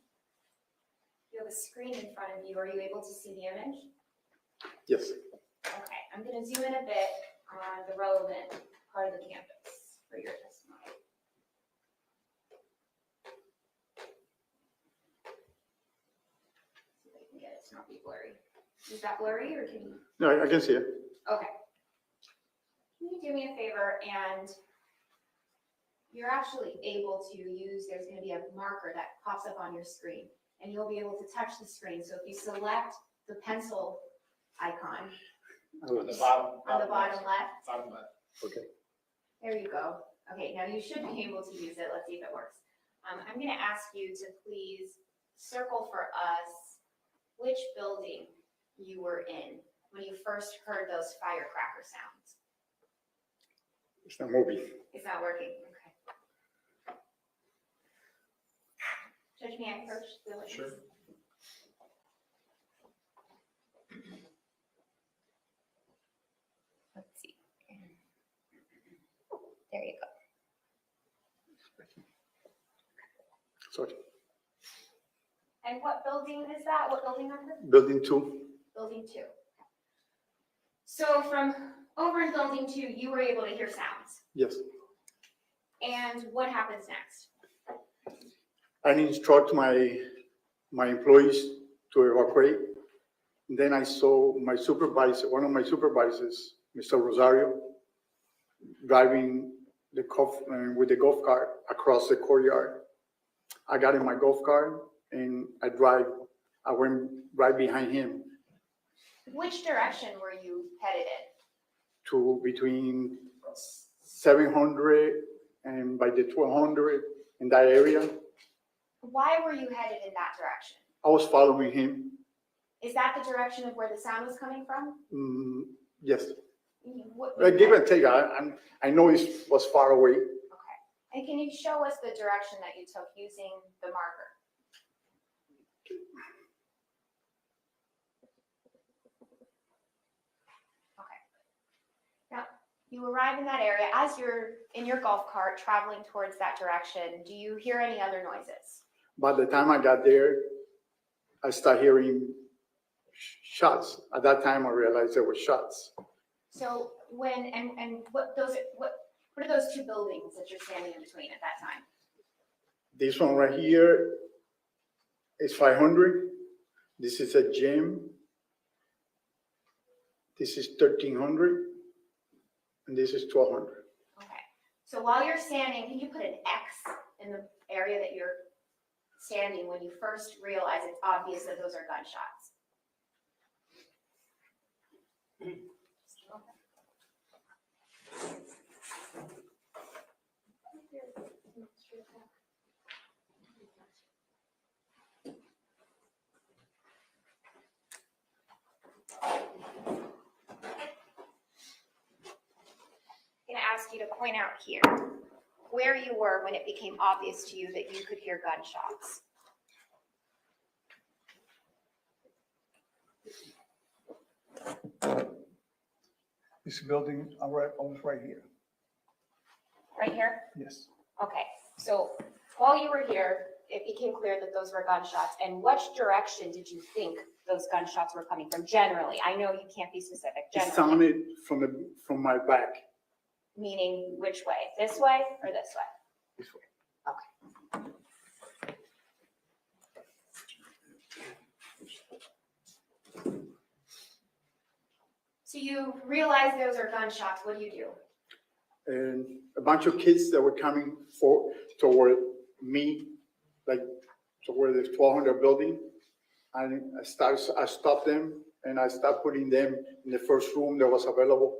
you have a screen in front of you. Are you able to see the image?
Yes.
Okay, I'm going to zoom in a bit on the relevant part of the campus for your testimony. See if I can get it to not be blurry. Is that blurry or can you?
No, I can see it.
Okay. Can you do me a favor and you're actually able to use, there's going to be a marker that pops up on your screen and you'll be able to touch the screen. So if you select the pencil icon
On
the bottom left.
Bottom left. Okay.
There you go. Okay, now you should be able to use it. Let's see if it works. I'm going to ask you to please circle for us which building you were in when you first heard those firecracker sounds.
It's not moving.
It's not working. Okay. Judge, may I approach the witness?
Sure.
Let's see. There you go.
Sorry.
And what building is that? What building number?
Building 2.
Building 2. So from over in building 2, you were able to hear sounds.
Yes.
And what happens next?
I instruct my employees to evacuate. Then I saw my supervisor, one of my supervisors, Mr. Rosario, driving with the golf cart across the courtyard. I got in my golf cart and I went right behind him.
Which direction were you headed in?
To between 700 and by the 1200 in that area.
Why were you headed in that direction?
I was following him.
Is that the direction of where the sound was coming from?
Yes.
What,
Give and take. I know it was far away.
Okay. And can you show us the direction that you took using the marker? Now, you arrive in that area. As you're in your golf cart traveling towards that direction, do you hear any other noises?
By the time I got there, I started hearing shots. At that time, I realized there were shots.
So when, and what are those 2 buildings that you're standing in between at that time?
This one right here is 500. This is a gym. This is 1300. And this is 1200.
Okay. So while you're standing, can you put an X in the area that you're standing when you first realize it's obvious that those are gunshots? ask you to point out here where you were when it became obvious to you that you could hear gunshots.
This building, almost right here.
Right here?
Yes.
Okay, so while you were here, it became clear that those were gunshots. And which direction did you think those gunshots were coming from generally? I know you can't be specific,
It
generally.
sounded from my back.
Meaning which way? This way or this way?
This way.
So you realize those are gunshots. What do you do?
And a bunch of kids that were coming toward me, like toward the 1200 building. And I stopped them and I started putting them in the first room that was available,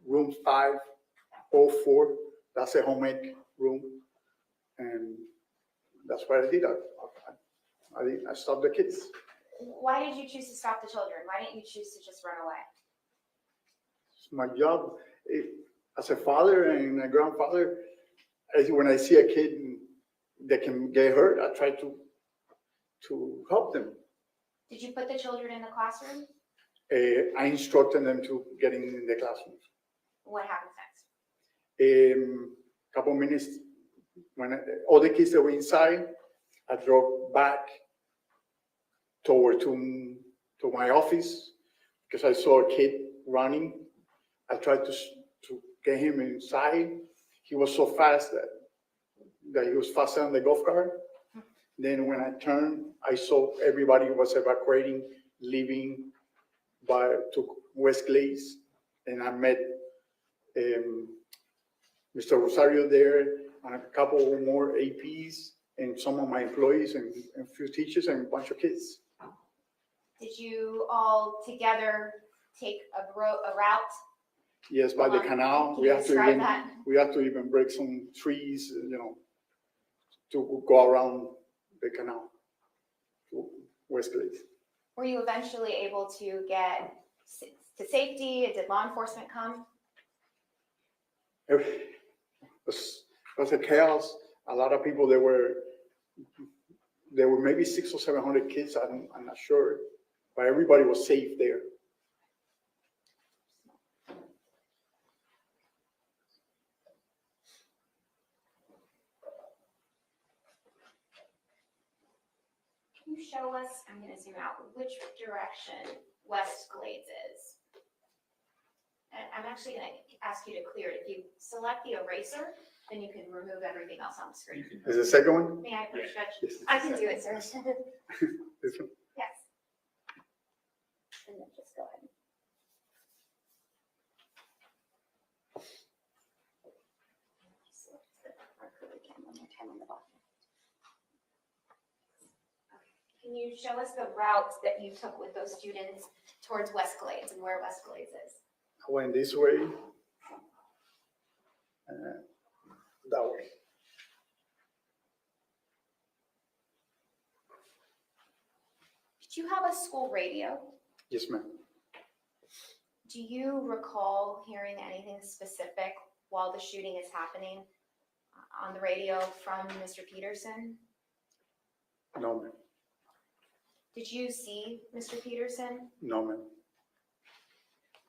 room 504. That's a homemade room. And that's what I did. I stopped the kids.
Why did you choose to stop the children? Why didn't you choose to just run away?
It's my job as a father and a grandfather. When I see a kid that can get hurt, I try to help them.
Did you put the children in the classroom?
I instructed them to get in the classrooms.
What happens next?
Couple minutes, when all the kids that were inside, I drove back toward to my office because I saw a kid running. I tried to get him inside. He was so fast that he was faster than the golf cart. Then when I turned, I saw everybody was evacuating, leaving to West Glades, and I met Mr. Rosario there and a couple more APs and some of my employees and a few teachers and a bunch of kids.
Did you all together take a route?
Yes, by the canal.
Can you describe that?
We have to even break some trees, to go around the canal to West Glades.
Were you eventually able to get to safety? Did law enforcement come?
It was a chaos. A lot of people, there were maybe 600 or 700 kids. I'm not sure, but everybody was safe there.
Can you show us, I'm going to zoom out, which direction West Glades is? And I'm actually going to ask you to clear it. If you select the eraser, then you can remove everything else on the screen.
Is the second one?
May I approach, Judge?
Yes.
I can do it, sir.
This one?
Yes. And then just go ahead. Can you show us the route that you took with those students towards West Glades and where West Glades is?
I went this way, that way.
Did you have a school radio?
Yes, ma'am.
Do you recall hearing anything specific while the shooting is happening on the radio from Mr. Peterson?
No, ma'am.
Did you see Mr. Peterson?
No, ma'am.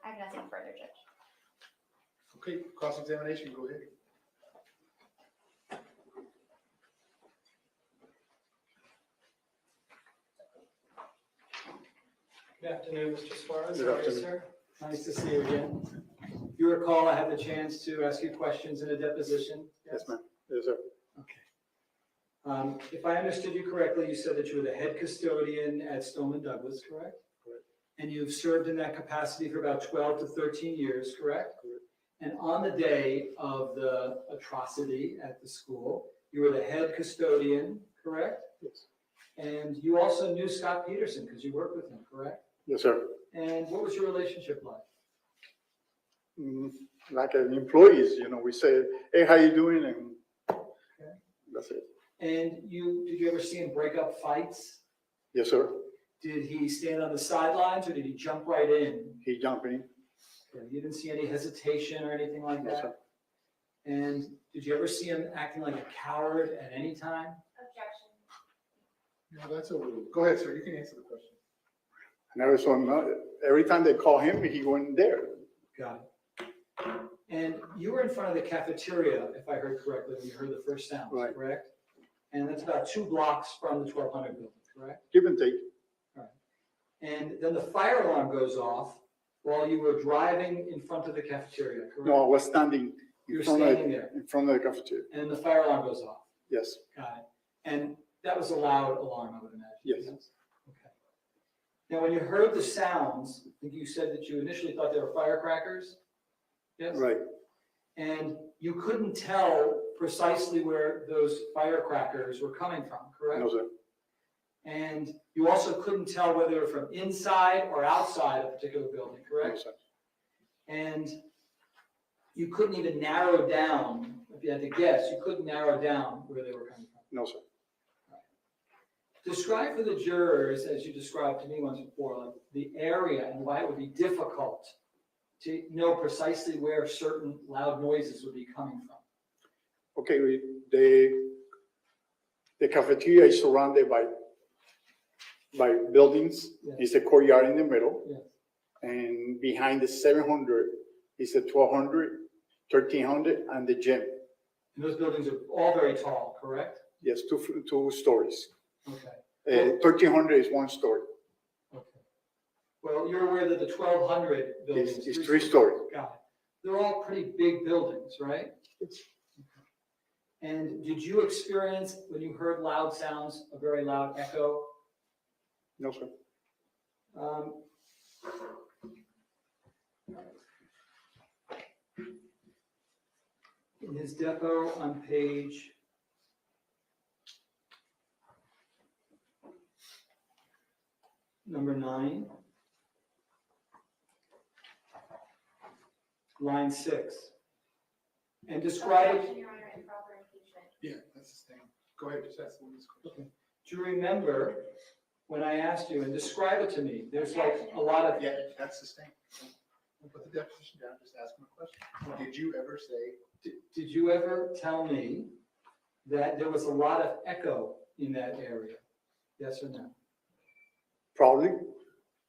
I have nothing further, Judge.
Okay, cross-examination, go ahead.
Good afternoon, Mr. Suarez.
Good
How are you,
afternoon.
sir? Nice to see you again. You recall I had the chance to ask you questions in a deposition?
Yes, ma'am. Yes, sir.
Okay. If I understood you correctly, you said that you were the head custodian at Stoneman Douglas, correct?
Correct.
And you've served in that capacity for about 12 to 13 years, correct?
Correct.
And on the day of the atrocity at the school, you were the head custodian, correct?
Yes.
And you also knew Scot Peterson because you worked with him, correct?
Yes, sir.
And what was your relationship like?
Like an employees, we say, hey, how you doing? And that's it.
And did you ever see him break up fights?
Yes, sir.
Did he stand on the sidelines or did he jump right in?
He jumped in.
Okay, you didn't see any hesitation or anything like
No, sir.
that? And did you ever see him acting like a coward at any time?
Objection.
No, that's overruled. Go ahead, sir, you can answer the question.
I never saw him, every time they call him, he went there.
Got it. And you were in front of the cafeteria, if I heard correctly, when you heard the first sounds,
Right.
correct? And that's about 2 blocks from the 1200 building, correct?
Give and take.
And then the fire alarm goes off while you were driving in front of the cafeteria, correct?
No, I was standing
You were
in front of,
standing there,
in front of the cafeteria.
and the fire alarm goes off.
Yes,
Got it. And that was a loud alarm, I would imagine.
Yes.
Okay. Now, when you heard the sounds, I think you said that you initially thought they were firecrackers? Yes?
right.
And you couldn't tell precisely where those firecrackers were coming from, correct?
No, sir.
And you also couldn't tell whether they were from inside or outside a particular building,
No,
correct?
sir.
And you couldn't even narrow down, if you had to guess, you couldn't narrow down where they were coming from.
No, sir.
Describe for the jurors, as you described to me once before, like the area and why it would be difficult to know precisely where certain loud noises would be coming from.
Okay, the cafeteria is surrounded by buildings.
Yes.
It's a courtyard in the middle.
Yes.
And behind the 700 is the 1200, 1300, and the gym.
And those buildings are all very tall, correct?
Yes, two stories.
Okay.
1300 is 1 story.
Okay. Well, you're aware that the 1200 buildings.
It's 3 story.
Got it. They're all pretty big buildings, right? Okay. And did you experience, when you heard loud sounds, a very loud echo?
No, sir.
In his depo on page number 9, line 6, and describe
Objection,
it.
Your Honor, improper impeachment.
Yeah, that's the thing. Go ahead, just ask the witness question.
Do you remember when I asked you, and describe it to me? There's like a lot of,
Yeah, that's the thing. Put the deposition down, just ask him a question. Did you ever say,
did you ever tell me that there was a lot of echo in that area? Yes or no?
Probably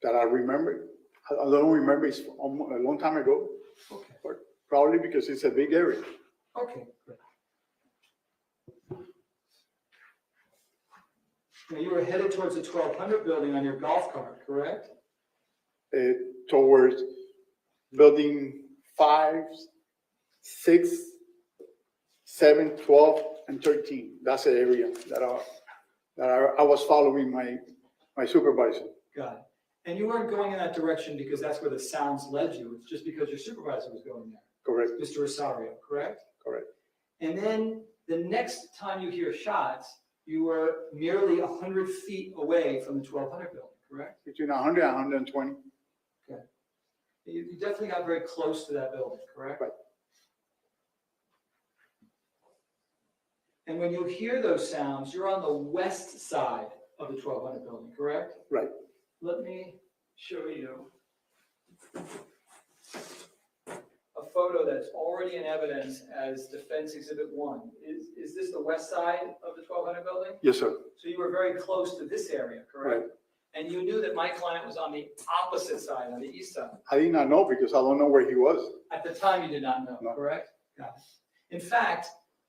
that I remember. I don't remember. It's a long time ago.
Okay.
But probably because it's a big area.
Okay, great. Now, you were headed towards the 1200 building on your golf cart, correct?
Towards building 5, 6, 7, 12, and 13. That's the area that I was following my supervisor.
Got it. And you weren't going in that direction because that's where the sounds led you. It's just because your supervisor was going there.
Correct.
Mr. Rosario, correct?
Correct.
And then the next time you hear shots, you were merely 100 feet away from the 1200 building, correct?
Between 100 and 120.
Okay. You definitely got very close to that building, correct?
Right.
And when you hear those sounds, you're on the west side of the 1200 building, correct?
Right.
Let me show you a photo that's already in evidence as Defense Exhibit 1. Is this the west side of the 1200 building?
Yes, sir.
So you were very close to this area, correct?
Right.
And you knew that my client was on the opposite side, on the east side.
I did not know because I don't know where he was.
At the time, you did not know,
No.
correct? Got it. In fact,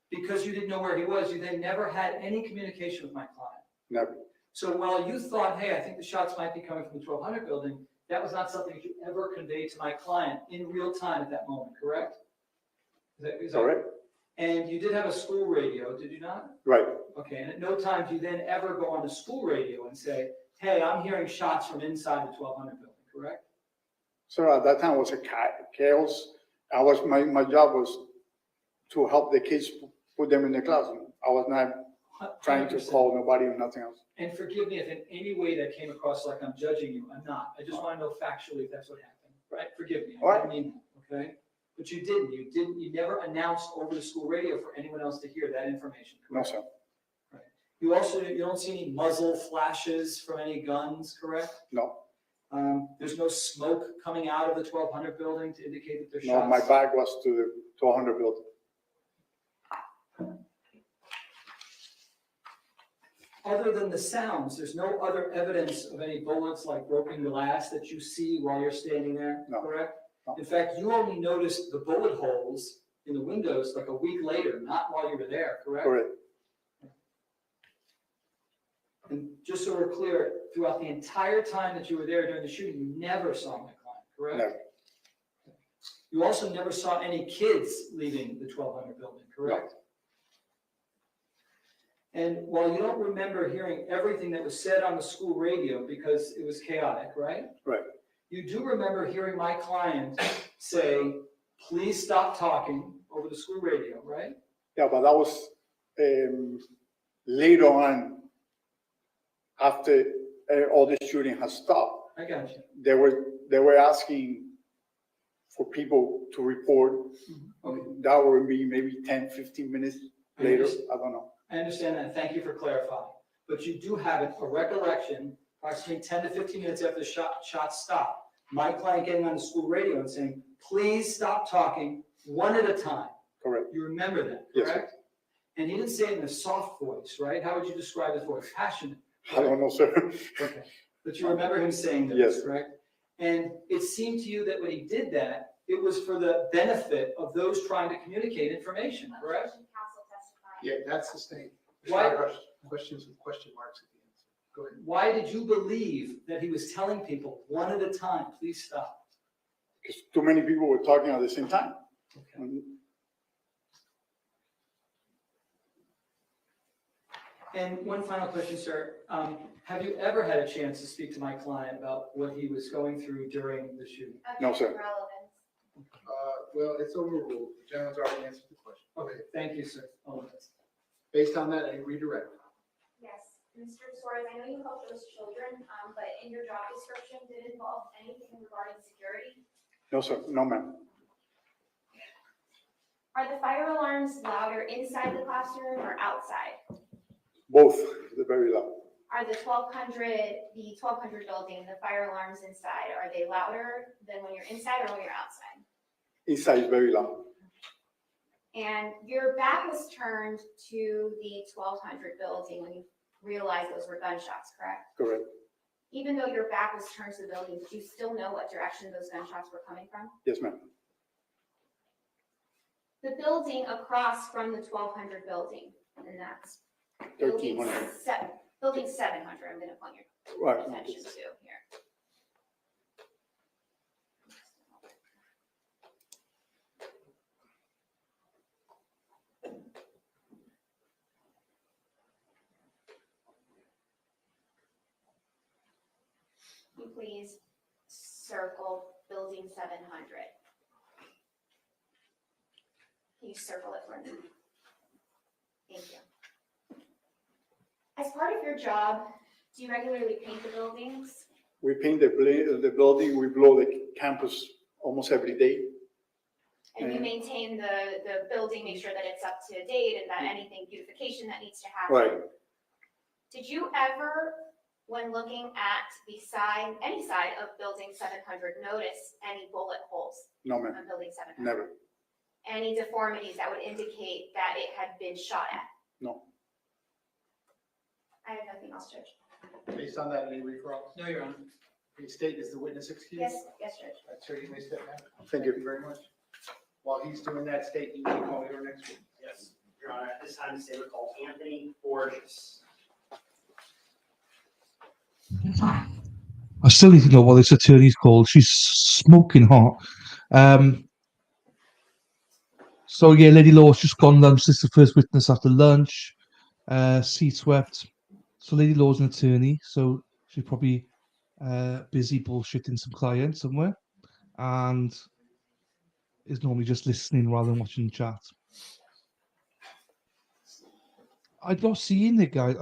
because you didn't know where he was, you then never had any communication with my client.
Never.
So while you thought, hey, I think the shots might be coming from the 1200 building, that was not something that you ever conveyed to my client in real time at that moment, correct? Is that
Correct.
And you did have a school radio, did you not?
Right.
Okay, and at no time do you then ever go on the school radio and say, hey, I'm hearing shots from inside the 1200 building, correct?
So at that time it was a chaos. My job was to help the kids put them in the classroom. I was not trying to
100%.
call nobody or nothing else.
And forgive me if in any way that came across like I'm judging you, I'm not. I just want to know factually if that's what happened, right? Forgive me,
All
I
right.
didn't mean that, okay? But you you never announced over the school radio for anyone else to hear that information,
No,
correct?
sir.
You don't see any muzzle flashes from any guns, correct?
No.
There's no smoke coming out of the 1200 building to indicate that there's
No,
shots?
my back was to the 200 building.
Other than the sounds, there's no other evidence of any bullets like broken glass that you see while you're standing there,
No.
correct?
No.
In fact, you only noticed the bullet holes in the windows like a week later, not while you were there, correct?
Correct.
And just so we're clear, throughout the entire time that you were there during the shooting, you never saw my client, correct?
Never.
You also never saw any kids leaving the 1200 building, correct? And while you don't remember hearing everything that was said on the school radio because it was chaotic, right?
Right.
You do remember hearing my client say, please stop talking over the school radio, right?
Yeah, but that was later on, after all the shooting has stopped.
I got you.
They were asking for people to report.
Okay.
That would be maybe 10, 15 minutes later. I don't know.
I understand that. Thank you for clarifying. But you do have a recollection, approximately 10 to 15 minutes after the shots stopped, my client getting on the school radio and saying, please stop talking one at a time.
Correct.
You remember that,
Yes, sir.
correct? And he didn't say it in a soft voice, right? How would you describe his voice? Passionate.
I don't know, sir.
Okay. But you remember him saying this,
Yes.
correct? And it seemed to you that when he did that, it was for the benefit of those trying to communicate information, correct?
Yeah, that's the state.
Why-
Questions with question marks at the end. Go ahead.
Why did you believe that he was telling people one at a time, please stop?
Because too many people were talking at the same time.
And one final question, sir. Have you ever had a chance to speak to my client about what he was going through during the shooting?
No, sir.
Well, it's overruled. The gentleman's already answered the question.
Okay, thank you, sir. All the best.
Based on that, I redirect.
Yes, Mr. Suarez, I know you helped those children, but in your job description, did it involve anything regarding security?
No, sir. No, ma'am.
Are the fire alarms louder inside the classroom or outside?
Both. They're very loud.
Are the 1200 building, the fire alarms inside, are they louder than when you're inside or when you're outside?
Inside is very loud.
And your back was turned to the 1200 building when you realized those were gunshots, correct?
Correct.
Even though your back was turned to the building, did you still know what direction those gunshots were coming from?
Yes, ma'am.
The building across from the 1200 building, and that's building
1300.
building 700, I'm gonna point your
Right.
attention to here. Can you please circle building 700? Can you circle it for me? Thank you. As part of your job, do you regularly paint the buildings?
We paint the building. We blow the campus almost every day.
And you maintain the building, make sure that it's up to date and that anything beautification that needs to happen?
Right.
Did you ever, when looking at the side, any side of building 700, notice any bullet holes?
No, ma'am.
On building 700?
Never.
Any deformities that would indicate that it had been shot at?
No.
I have nothing else, Judge.
Based on that, any recalls?
No, Your Honor.
The state is the witness excused?
Yes, yes, Judge.
Sir, you may step down.
Thank you.
Very much. While he's doing that, state, you may call your next one.
Yes, Your Honor, at this time, the state would call Anthony Borges.
I still need to know what this attorney's called. She's smoking hot. So yeah, Lady Law's just gone lunch. This is the first witness after lunch. Seat swept. So Lady Law's an attorney, so she's probably busy bullshitting some client somewhere, and is normally just listening rather than watching the chat. I'm not seeing it, guys.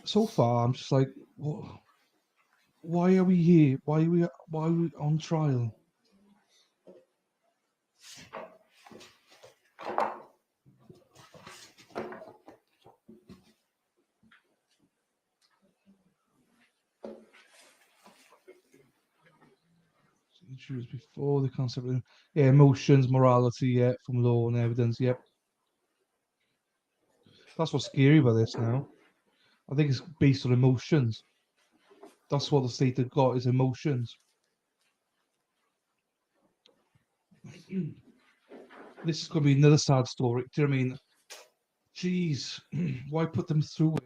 So far, I'm just like, why are we here? Why are we on trial? She was before the concept of emotions, morality, yeah, from law and evidence, yep. That's what's scary about this now. I think it's based on emotions. That's what the state have got is emotions. This is going to be another sad story. Do you know what I mean? Jeez, why put them through it?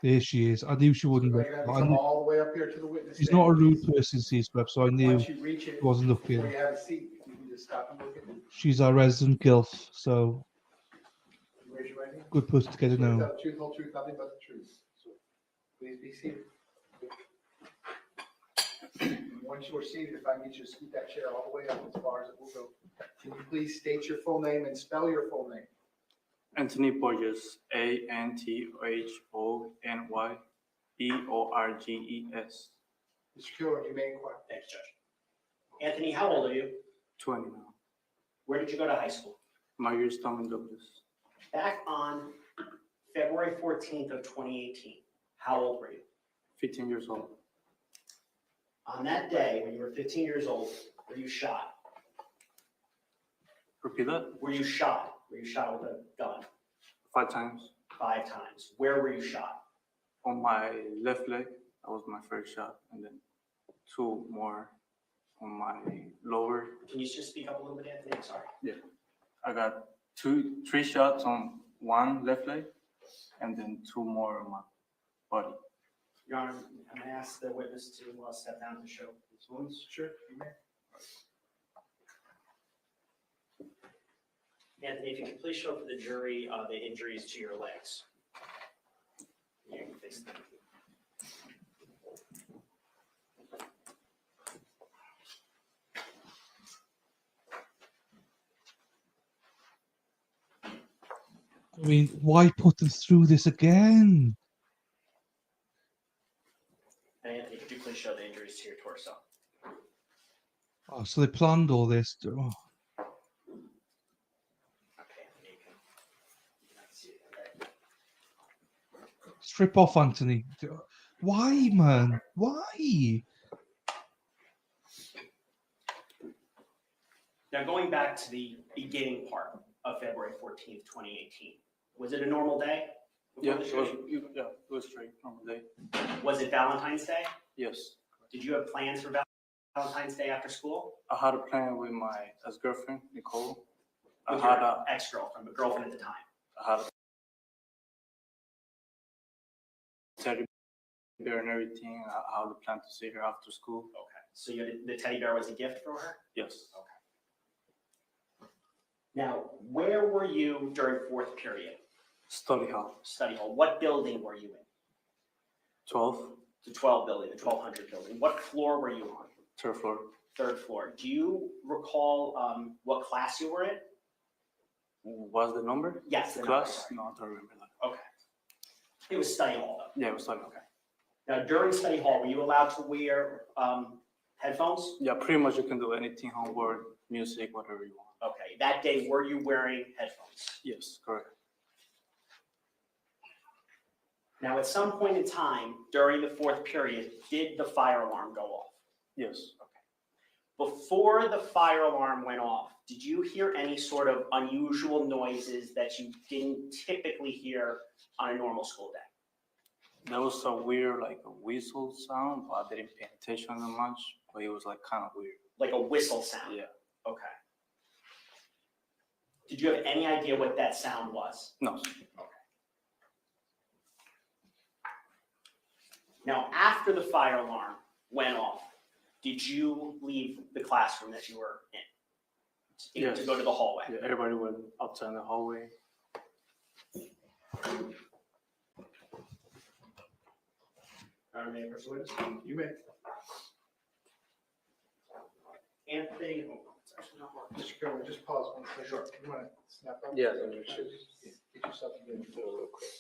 There she is. I knew she wouldn't.
You're gonna have to come all the way up here to the witness
She's
stand.
not a rude person, C-Script, so I knew
Once you reach it,
she wasn't
before
looking.
you have a seat, you can just stop and look at it.
She's our resident gilf, so
Raise your right hand.
good person to get to
Swear
know.
tell the truth, whole truth, nothing but the truth. So please be seated. Once you're seated, if I can get you to scoot that chair all the way up as far as it will go. Can you please state your full name and spell your full name?
Anthony Borges, ANTHONYBORGES.
Mr. Kilroy, you may inquire.
Thanks, Judge. Anthony, how old are you?
20 now.
Where did you go to high school?
Marjory, Stoneman, Douglas.
Back on February 14th of 2018, how old were you?
15 years old.
On that day, when you were 15 years old, were you shot?
Repeat that?
Were you shot? Were you shot with a gun?
5 times.
5 times. Where were you shot?
On my left leg, that was my first shot. And then 2 more on my lower.
Can you just speak up a little bit, Anthony? I'm sorry.
Yeah. I got 3 shots on one left leg and then 2 more on my body.
Your Honor, I'm going to ask the witness to step down to show his wounds.
Sure, you may.
Anthony, if you could please show for the jury the injuries to your legs. You can face them.
I mean, why put them through this again?
And Anthony, could you please show the injuries to your torso?
Oh, so they planned all this. Oh.
Okay, Anthony, you can see it. Okay.
Strip off, Anthony. Why, man? Why?
Now, going back to the beginning part of February 14th, 2018, was it a normal day?
Yeah, it was straight normal day.
Was it Valentine's Day?
Yes.
Did you have plans for Valentine's Day after school?
I had a plan with my ex-girlfriend, Nicole.
With your ex-girlfriend, but girlfriend at the time?
I had a teddy bear and everything. I had a plan to see her after school.
Okay, so you had, the teddy bear was a gift for her?
Yes.
Okay. Now, where were you during 4th period?
Study hall.
Study hall. What building were you in?
12.
The 12 building, the 1200 building. What floor were you on?
3rd floor.
3rd floor. Do you recall what class you were in?
What's the number?
Yes.
The
the
class?
number,
No, I don't remember that.
Okay. It was study hall though.
Yeah, it was study hall.
Okay. Now, during study hall, were you allowed to wear headphones?
Yeah, pretty much you can do anything, homework, music, whatever you want.
Okay. That day, were you wearing headphones?
Yes, correct.
Now, at some point in time during the 4th period, did the fire alarm go off?
Yes.
Okay. Before the fire alarm went off, did you hear any sort of unusual noises that you didn't typically hear on a normal school day?
There was a weird, like a whistle sound, but I didn't pay attention that much, but it was like kind of weird.
Like a whistle sound?
Yeah.
Okay. Did you have any idea what that sound was?
No.
Okay. Now, after the fire alarm went off, did you leave the classroom that you were in?
Yes.
To go to the hallway?
Yeah, everybody went outside the hallway.
May I pursue it?
You may.
Anthony, oh, it's actually not working.
Mr. Kilroy, just pause one second. Sure. You want to snap up?
Yeah.
Get yourself together real quick.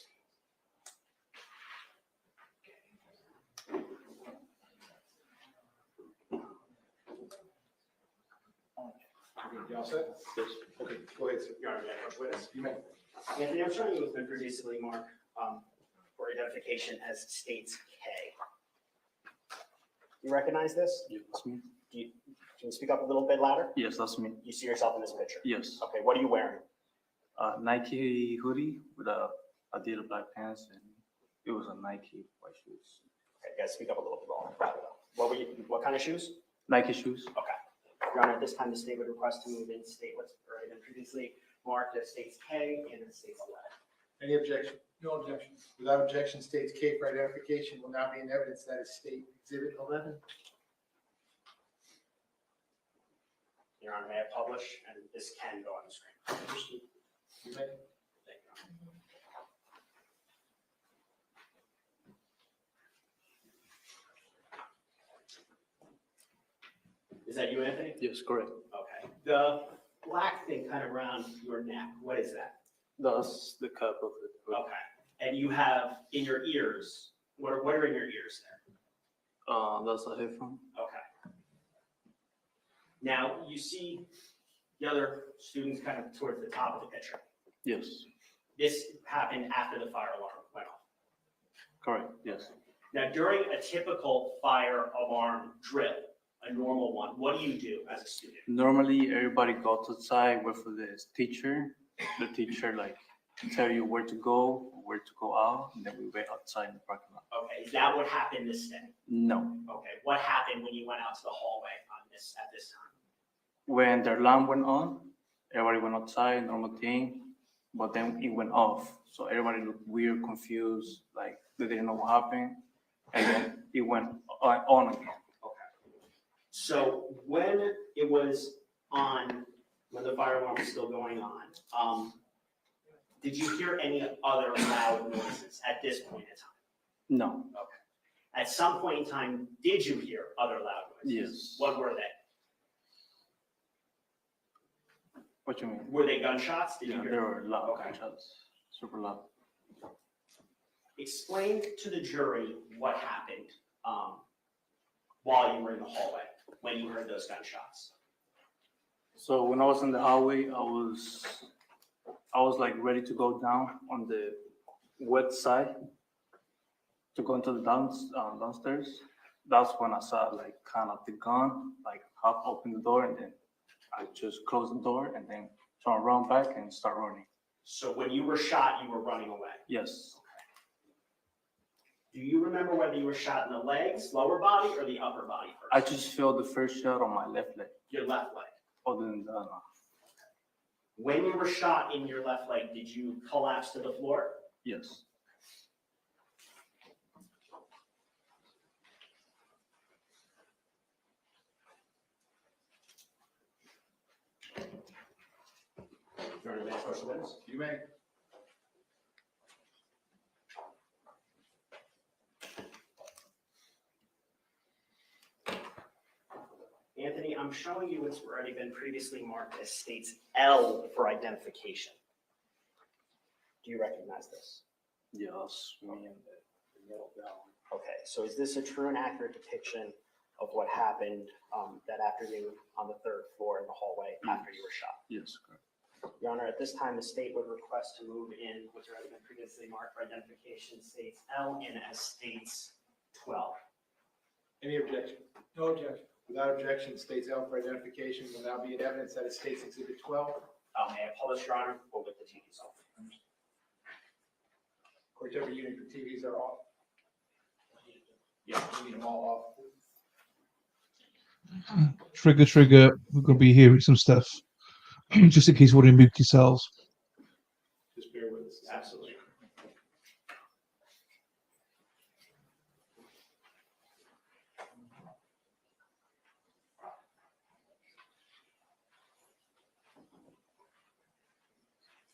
You all set?
Yes.
Okay, go ahead, sir.
Your Honor, may I approach witness?
You may.
Anthony, I'm showing you what's been previously marked for identification as States K. You recognize this?
Yes, me.
Do Can you speak up a little bit louder?
Yes, that's me.
You see yourself in this picture?
Yes.
Okay, what are you wearing?
Nike hoodie with a Adidas black pants, and it was a Nike white shoes.
Okay, you guys speak up a little bit louder. What kind of shoes?
Nike shoes.
Okay. Your Honor, at this time, the state would request to move in state what's already been previously marked as states K and as states 11.
Any objection? No objection. Without objection, states K for identification will now be in evidence. That is State Exhibit 11.
Your Honor, may I publish? And this can go on the screen.
Understood. You may.
Thank you, Your Honor. Is that you, Anthony?
Yes, correct.
Okay. The black thing kind of around your neck, what is that?
That's the cup of it.
Okay. And you have in your ears, what are in your ears there?
That's a headphone.
Okay. Now, you see the other students kind of towards the top of the picture.
Yes,
This happened after the fire alarm went off.
correct. Yes.
Now, during a typical fire alarm drill, a normal one, what do you do as a student?
Normally, everybody goes outside, wait for the teacher. The teacher like tell you where to go out, and then we wait outside in the parking lot.
Okay, is that what happened this day?
No.
Okay, what happened when you went out to the hallway at this time?
When the alarm went on, everybody went outside, normal thing, but then it went off. So everybody looked weird, confused, like they didn't know what happened. And then it went on again.
So when it was on, when the fire alarm was still going on, did you hear any other loud noises at this point in time?
No.
Okay. At some point in time, did you hear other loud noises?
Yes.
What were they?
What you mean?
Were they gunshots? Did you
Yeah,
hear?
there were loud
Okay.
gunshots, super loud.
Explain to the jury what happened while you were in the hallway, when you heard those gunshots.
So when I was in the hallway, I was like ready to go down on the west side to go into the downstairs. That's when I saw like kind of the gun, like half open the door, and then I just closed the door and then turn around back and start running.
So when you were shot, you were running away.
Yes.
Do you remember whether you were shot in the legs, lower body, or the upper body first?
I just felt the first shot on my left leg.
Your left leg.
Other than that, no.
When you were shot in your left leg, did you collapse to the floor?
Yes.
Your Honor, may I approach the witness?
You may.
Anthony, I'm showing you what's already been previously marked as states L for identification. Do you recognize this?
Yes, me and the middle down.
Okay, so is this a true and accurate depiction of what happened that afternoon on the third floor in the hallway after you were shot?
Yes, correct.
Your Honor, at this time, the state would request to move in what's already been previously marked for identification, states L in as states 12.
Any objection? No objection. Without objection, states L for identification will now be in evidence. That is States Exhibit 12.
May I publish, Your Honor, or with the TVs off?
Whichever unit your TVs are off.
Yeah.
You need them all off.
Trigger. We're going to be hearing some stuff. Just in case you want to mute yourselves.
Just bear with us.
Absolutely.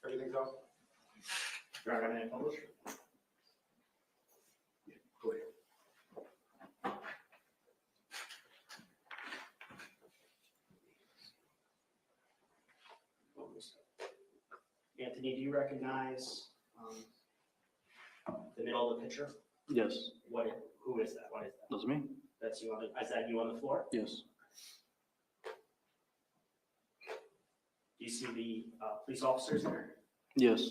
Everything's off?
Your Honor, may I publish?
Go ahead.
Anthony, do you recognize the middle of the picture?
Yes,
Who is that? What is that?
that's me.
That's you is that you on the floor?
Yes.
Do you see the police officers there?
Yes.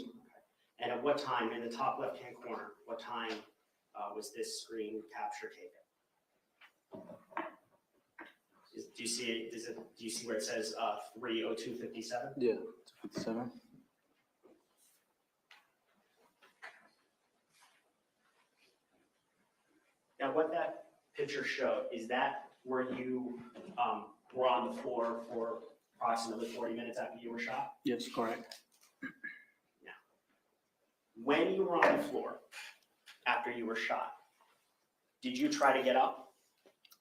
And at what time, in the top left-hand corner, what time was this screen capture taken? Do you see it, do you see where it says 30257?
Yeah, 257.
Now, what that picture showed, is that where you were on the floor for approximately 40 minutes after you were shot?
Yes, correct.
When you were on the floor after you were shot, did you try to get up?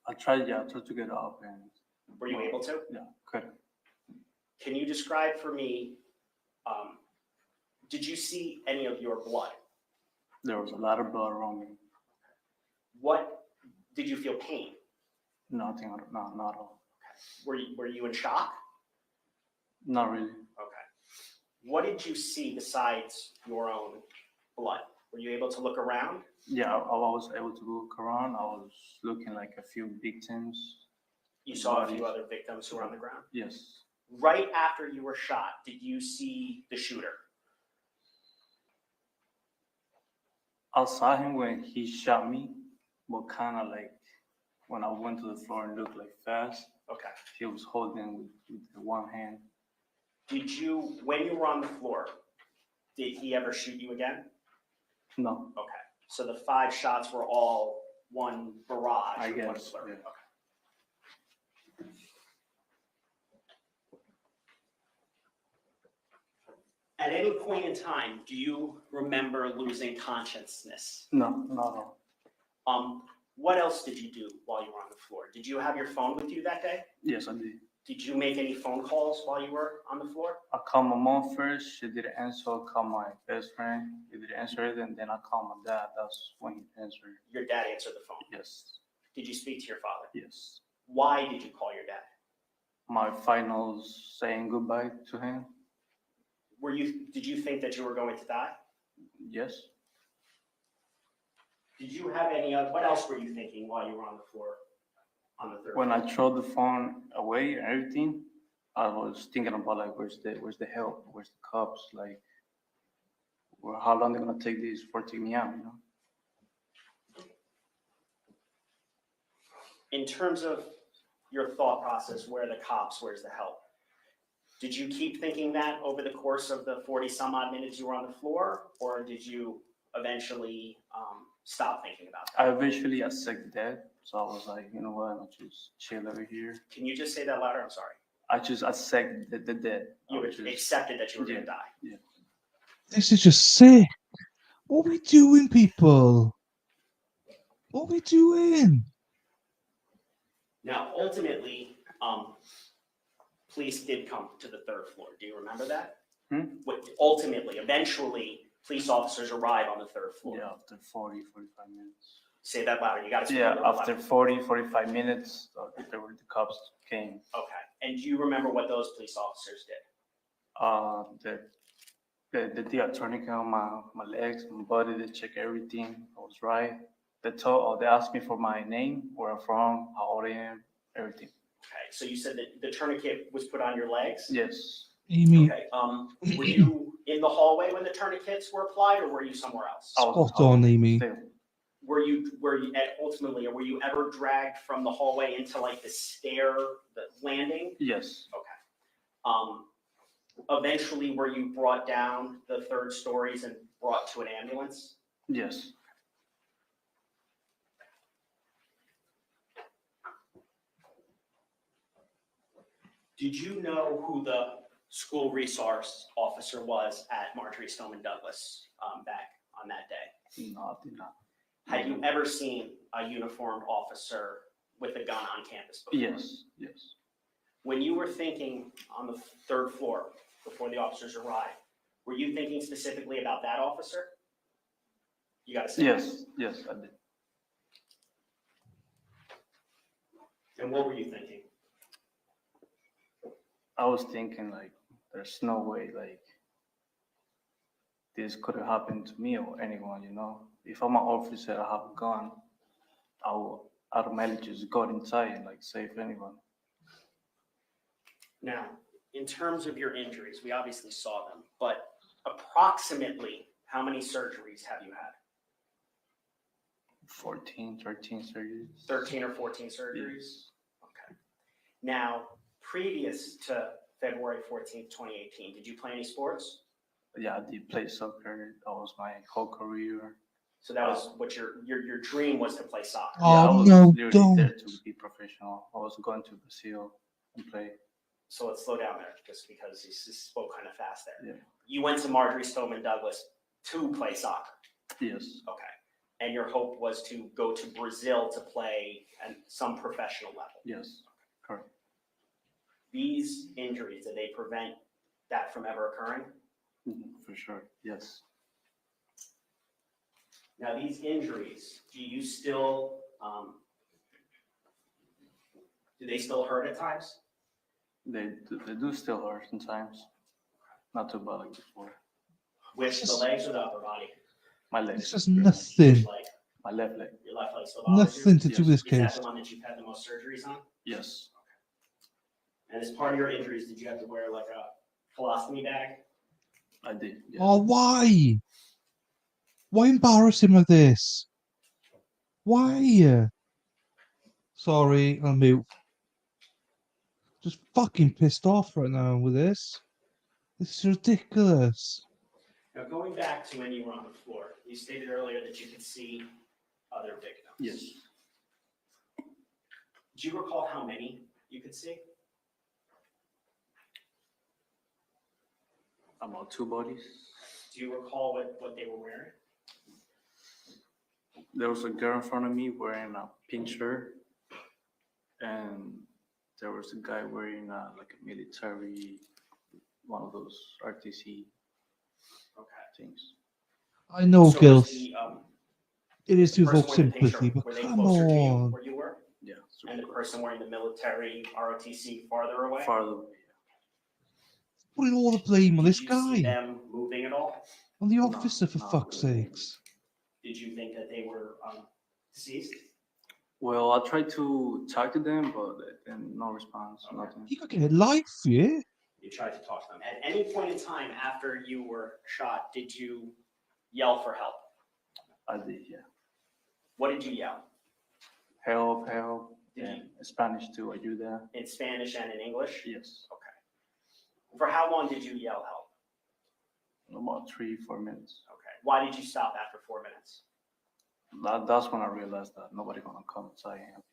I tried to get up and.
Were you able to?
Yeah, good.
Can you describe for me, did you see any of your blood?
There was a lot of blood around me.
What, did you feel pain?
Nothing, not at all.
Were you in shock?
Not really.
Okay. What did you see besides your own blood? Were you able to look around?
Yeah, I was able to look around. I was looking like a few victims.
You saw a few other victims who were on the ground?
Yes.
Right after you were shot, did you see the shooter?
I saw him when he shot me, but kind of like when I went to the floor and looked like fast.
Okay.
He was holding with the one hand.
Did you, when you were on the floor, did he ever shoot you again?
No.
Okay. So the 5 shots were all one barrage?
I
or one
guess,
flurry?
yeah.
Okay. At any point in time, do you remember losing consciousness?
No, not at all.
What else did you do while you were on the floor? Did you have your phone with you that day?
Yes, I did.
Did you make any phone calls while you were on the floor?
I called my mom first. She didn't answer. I called my best friend. He didn't answer it. And then I called my dad. That's when he answered.
Your dad answered the phone?
Yes.
Did you speak to your father?
Yes.
Why did you call your dad?
My finals saying goodbye to him.
Did you think that you were going to die?
Yes.
Did you have any other, what else were you thinking while you were on the floor on the third?
When I threw the phone away and everything, I was thinking about like, where's the help? Where's the cops? Like, how long they're gonna take this for taking me out, you know?
In terms of your thought process, where are the cops, where's the help? Did you keep thinking that over the course of the 40 some odd minutes you were on the floor, or did you eventually stop thinking about that?
I eventually accepted that, so I was like, you know what, I'll just chill over here.
Can you just say that louder? I'm sorry.
I just accepted the death.
You accepted that you were going to die.
Yeah.
This is just sick. What are we doing, people? What are we doing?
Now, ultimately, police did come to the 3rd floor. Do you remember that? Ultimately, eventually, police officers arrive on the 3rd floor.
Yeah, after 40, 45 minutes.
Say that louder. You got to speak
Yeah,
a little
after
louder.
40, 45 minutes, the cops came.
Okay. And do you remember what those police officers did?
They did a tourniquet on my legs, my body. They checked everything. I was right. They asked me for my name, where I'm from, how old I am, everything.
Okay. So you said that the tourniquet was put on your legs?
Yes.
Okay. Were you in the hallway when the tourniquets were applied, or were you somewhere else?
Spot on, Amy.
Were you ultimately, or were you ever dragged from the hallway into like the stair, the landing?
Yes.
Okay. Eventually, were you brought down the 3rd stories and brought to an ambulance?
Yes.
Did you know who the school resource officer was at Marjory Stoneman Douglas back on that day?
No, I did not.
Had you ever seen a uniformed officer with a gun on campus before?
Yes, yes.
When you were thinking on the 3rd floor before the officers arrived, were you thinking specifically about that officer? You got to say
Yes, yes, I did.
And what were you thinking?
I was thinking like, there's no way like this could have happened to me or anyone, you know? If I'm an officer, I have a gun, I will automatically just go inside and like save anyone.
Now, in terms of your injuries, we obviously saw them, but approximately how many surgeries have you had?
14, 13 surgeries.
13 or 14 surgeries? Okay. Now, previous to February 14th, 2018, did you play any sports?
Yeah, I did play soccer. That was my whole career.
So that was what your dream was to play soccer?
Yeah, I
Oh,
was
no,
literally there
don't.
to be professional. I was going to Brazil and play.
So let's slow down there, just because you spoke kind of fast there.
Yeah.
You went to Marjory Stoneman Douglas to play soccer?
Yes.
Okay. And your hope was to go to Brazil to play at some professional level?
Yes, correct.
These injuries, did they prevent that from ever occurring?
For sure, yes.
Now, these injuries, do you still, do they still hurt at times?
They do still hurt sometimes. Not too bad like before.
Which, the legs or the upper body?
My legs.
It's just nothing.
Like,
My left leg.
your left leg still bothers you?
Nothing to do with this
Is that
case.
the one that you've had the most surgeries on?
Yes.
And as part of your injuries, did you have to wear like a colostomy bag?
I did. Yeah.
Oh, why? Why embarrass him like this? Why? Sorry, I'll mute. Just fucking pissed off right now with this. This is ridiculous.
Now, going back to when you were on the floor, you stated earlier that you could see other victims.
Yes.
Do you recall how many you could see?
About 2 bodies.
Do you recall what they were wearing?
There was a girl in front of me wearing a pink shirt, and there was a guy wearing like a military, one of those RTC things.
I know,
So
Gil.
was the,
It is to
the person
evoke
wearing the pink
sympathy,
shirt,
but
were they
come
closer to you
on.
where you were?
Yeah.
And the person wearing the military ROTC farther away?
Farther away.
Putting all the blame on
Did
this
you see
guy.
them moving at all?
On the officer, for
no.
fuck's sakes.
Did you think that they were deceased?
Well, I tried to talk to them, but then no response, nothing.
You could get life, yeah?
You tried to talk to them. At any point in time after you were shot, did you yell for help?
I did, yeah.
What did you yell?
Help, help.
Did
And Spanish too, ayuda.
In Spanish and in English?
Yes.
Okay. For how long did you yell help?
About 3-4 minutes.
Okay. Why did you stop after 4 minutes?
That's when I realized that nobody gonna come inside and help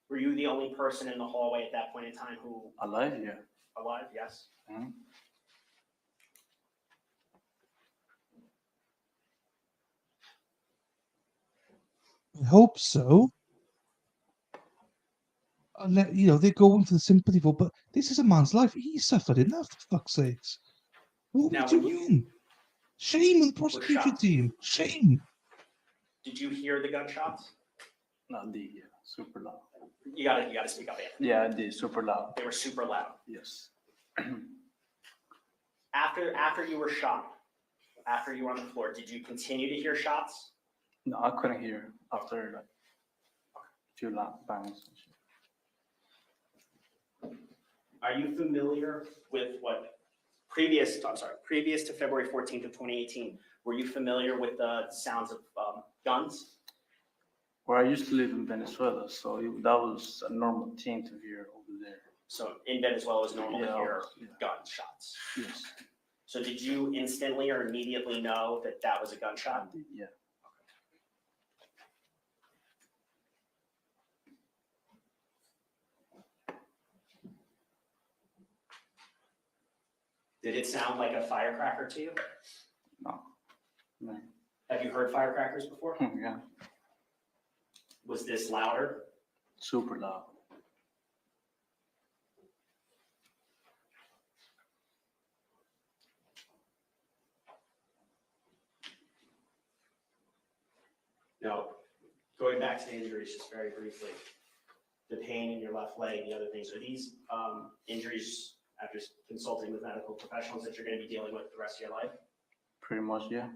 Were you the only person in the hallway at that point in time who?
you. Alive, yeah.
Alive, yes.
Mhm.
I hope so. And they're going for the sympathy vote, but this is a man's life. He suffered enough, for fuck's sakes. What
Now,
are we
when you
doing? Shame on the
were
prosecution
shot,
team. Shame.
did you hear the gunshots?
No, I did, yeah. Super loud.
You gotta speak up, Anthony.
Yeah, I did. Super loud.
They were super loud.
Yes.
After you were shot, after you were on the floor, did you continue to hear shots?
No, I couldn't hear after like a few loud bangs and shit.
Are you familiar with previous to February 14th of 2018, were you familiar with the sounds of guns?
Where I used to live in Venezuela, so that was a normal thing to hear over there.
So in Venezuela, it was normal to
Yeah,
hear
yeah.
gunshots.
Yes.
So did you instantly or immediately know that that was a gunshot?
I did, yeah.
Did it sound like a firecracker to you?
No. No.
Have you heard firecrackers before?
Yeah.
Was this louder?
Super loud.
No. Going back to the injuries just very briefly. The pain in your left leg, the other things, are these injuries after consulting with medical professionals that you're going to be dealing with the rest of your life?
Pretty much, yeah.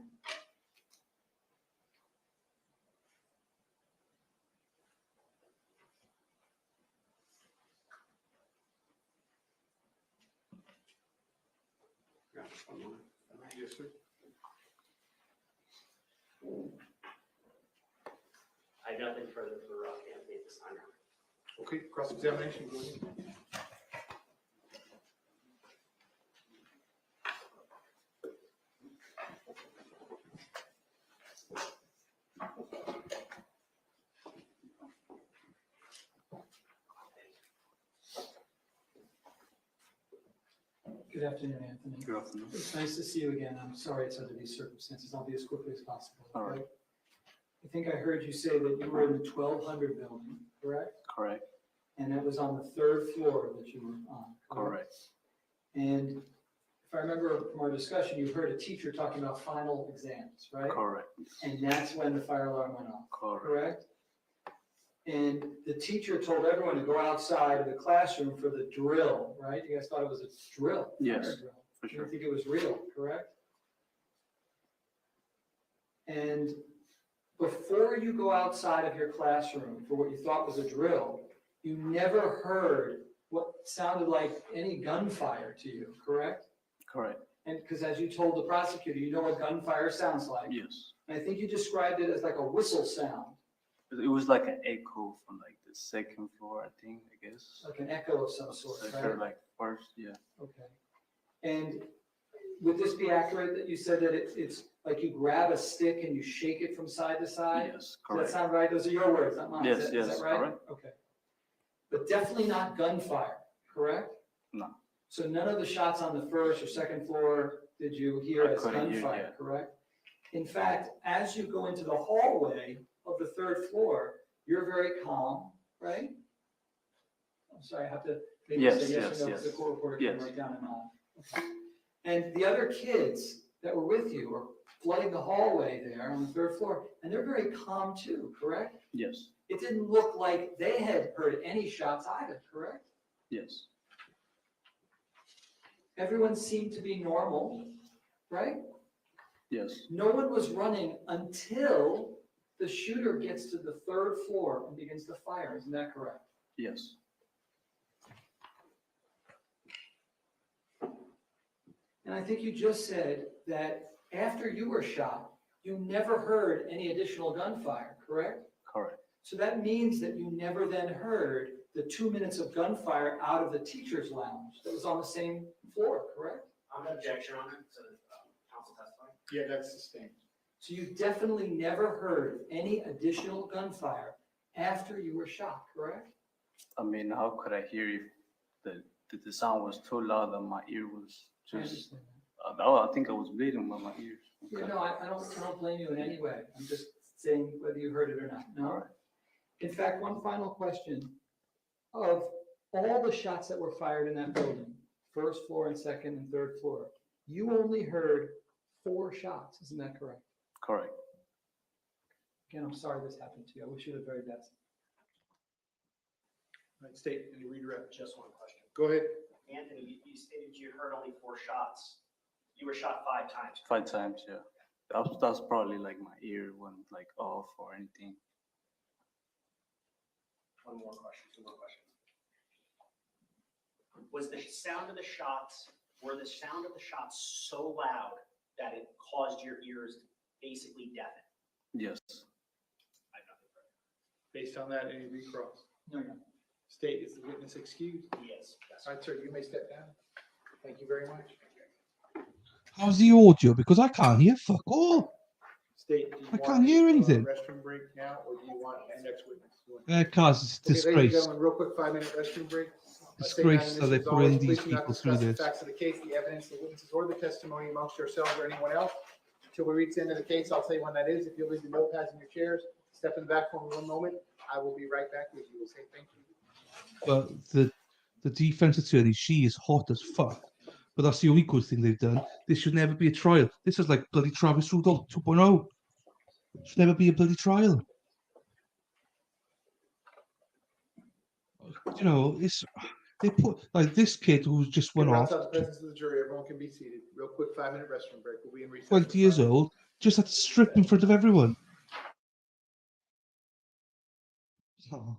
Yeah, just one moment. Yes, sir.
I have nothing further for Anthony at this time.
Okay, cross-examination. Go ahead.
Good afternoon, Anthony.
Good afternoon.
It's nice to see you again. I'm sorry it's under these circumstances. I'll be as quickly as possible.
All
okay?
right.
I think I heard you say that you were in the 1200 building, correct?
Correct.
And that was on the third floor that you were on,
Correct.
And if I remember from our discussion, you heard a teacher talking about final exams, right?
Correct.
And that's when the fire alarm went off,
Correct.
correct? And the teacher told everyone to go outside of the classroom for the drill, right? You guys thought it was a drill?
Yes,
fire drill.
for
You
sure.
didn't think it was real, correct? And before you go outside of your classroom for what you thought was a drill, you never heard what sounded like any gunfire to you, correct?
Correct.
And because as you told the prosecutor, you know what gunfire sounds like.
Yes.
And I think you described it as like a whistle sound,
It was like an echo from like the second floor, I think, I guess.
like an echo of some sort,
I
right?
heard like first, yeah.
Okay. And would this be accurate that you said that it's like you grab a stick and you shake it from side to side?
Yes,
Does that
correct.
sound right? Those are your words, not mine.
Yes,
Is
yes,
that right?
correct.
Okay. But definitely not gunfire, correct?
No.
So none of the shots on the first or second floor did you hear
I
as
couldn't hear,
gunfire,
yeah.
correct? In fact, as you go into the hallway of the third floor, you're very calm, right? I'm sorry, I have to maybe
Yes,
say yes
yes,
or no, because
yes.
the court reporter can
Yes.
write down a nod. Okay. And the other kids that were with you are flooding the hallway there on the third floor, and they're very calm too, correct?
Yes.
It didn't look like they had heard any shots either, correct?
Yes.
Everyone seemed to be normal, right?
Yes.
No one was running until the shooter gets to the third floor and begins to fire. Isn't that correct?
Yes.
And I think you just said that after you were shot, you never heard any additional gunfire, correct?
Correct.
So that means that you never then heard the 2 minutes of gunfire out of the teacher's lounge that was on the same floor, correct?
I'm an objection on it, so counsel testifying.
Yeah, that's sustained.
So you definitely never heard any additional gunfire after you were shot, correct?
I mean, how could I hear if the sound was too loud and my ear was
I
just,
understand
I think I was bleeding by my ears.
that. Yeah, no, I don't blame you in any way. I'm just saying whether you heard it or not.
All
No.
right.
In fact, one final question. Of all the shots that were fired in that building, first floor and second and third floor, you only heard 4 shots. Isn't that correct?
Correct.
Again, I'm sorry this happened to you. I wish you the very best.
Right, state, any redirect?
Just one question.
Go ahead.
Anthony, you stated you heard only 4 shots. You were shot 5 times.
5 times, yeah. That's probably like my ear went like off or anything.
One more question, 2 more questions. Was the sound of the shots, were the sound of the shots so loud that it caused your ears to basically deafen?
Yes.
I have nothing further.
Based on that, any recross?
No, no.
State, is the witness excused?
Yes. Yes.
All right, sir, you may step down. Thank you very much.
How's the audio? Because I can't hear fuck all.
State, do you
I
want
can't hear
a,
anything.
Restroom break now, or do you want the next witness?
Cause it's
Okay, ladies and
disgrace.
gentlemen, real quick 5-minute restroom break.
Disgrace that they
As
put
always,
in these
please do not
people
discuss
through
the
this.
Facts of the case, the evidence, the witnesses, or the testimony amongst yourselves or anyone else. Until we reach the end of the case, I'll tell you when that is. If you'll leave your notepads in your chairs, step in the back for me 1 moment. I will be right back with you. We'll say thank you.
But the defense attorney, she is hot as fuck. But that's the only good thing they've done. This should never be a trial. This is like bloody Travis Rudolph 2.0. Should never be a bloody trial. You know, they put like this kid who's just went off,
Outside the presence of the jury, everyone can be seated. Real quick 5-minute restroom break. We'll be in recess.
20 years old, just had to strip in front of everyone. Oh,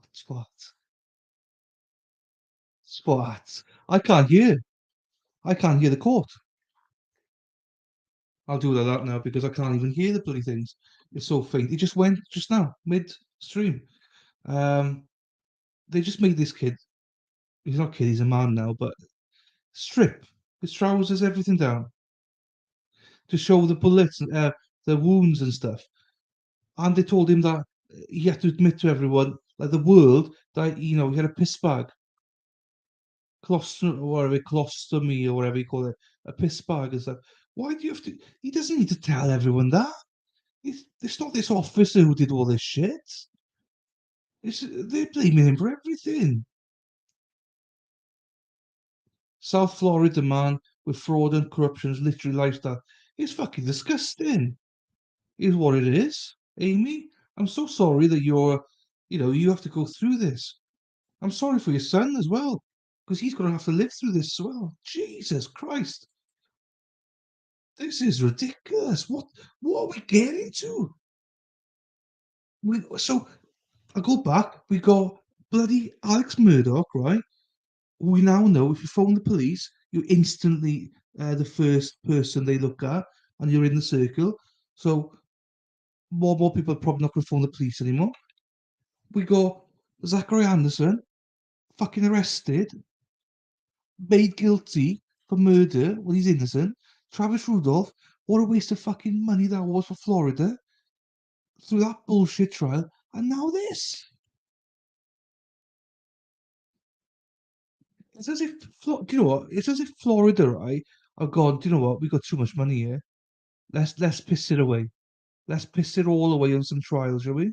Spot. I can't hear the court. I'll do that now because I can't even hear the bloody things. It's so faint. It just went just now, mid-stream. they just made this kid, he's not a kid, he's a man now, but strip his trousers, everything down to show the bullets, the wounds and stuff. And they told him that he had to admit to everyone, like the world, that he had a piss bag, colostrum or whatever, colostomy or whatever you call it, a piss bag and stuff. Why do you have to? He doesn't need to tell everyone that. It's not this officer who did all this shit. They're blaming him for everything. South Florida man with fraud and corruption is literally lifestyle. It's fucking disgusting. Is what it is, Amy. I'm so sorry that you have to go through this. I'm sorry for your son as well, because he's going to have to live through this as well. Jesus Christ. This is ridiculous. What are we getting to? So I go back, we got bloody Alex Murdoch, right? We now know if you phone the police, you're instantly the first person they look at, and you're in the circle. So more people are probably not going to phone the police anymore. We got Zachary Anderson, fucking arrested, made guilty for murder when he's innocent. Travis Rudolph, what a waste of fucking money that was for Florida through that bullshit trial, and now this. It's as if, do you know what? It's as if Florida, right, have gone, do you know what? We got too much money here. Let's piss it away. Let's piss it all away on some trials, shall we?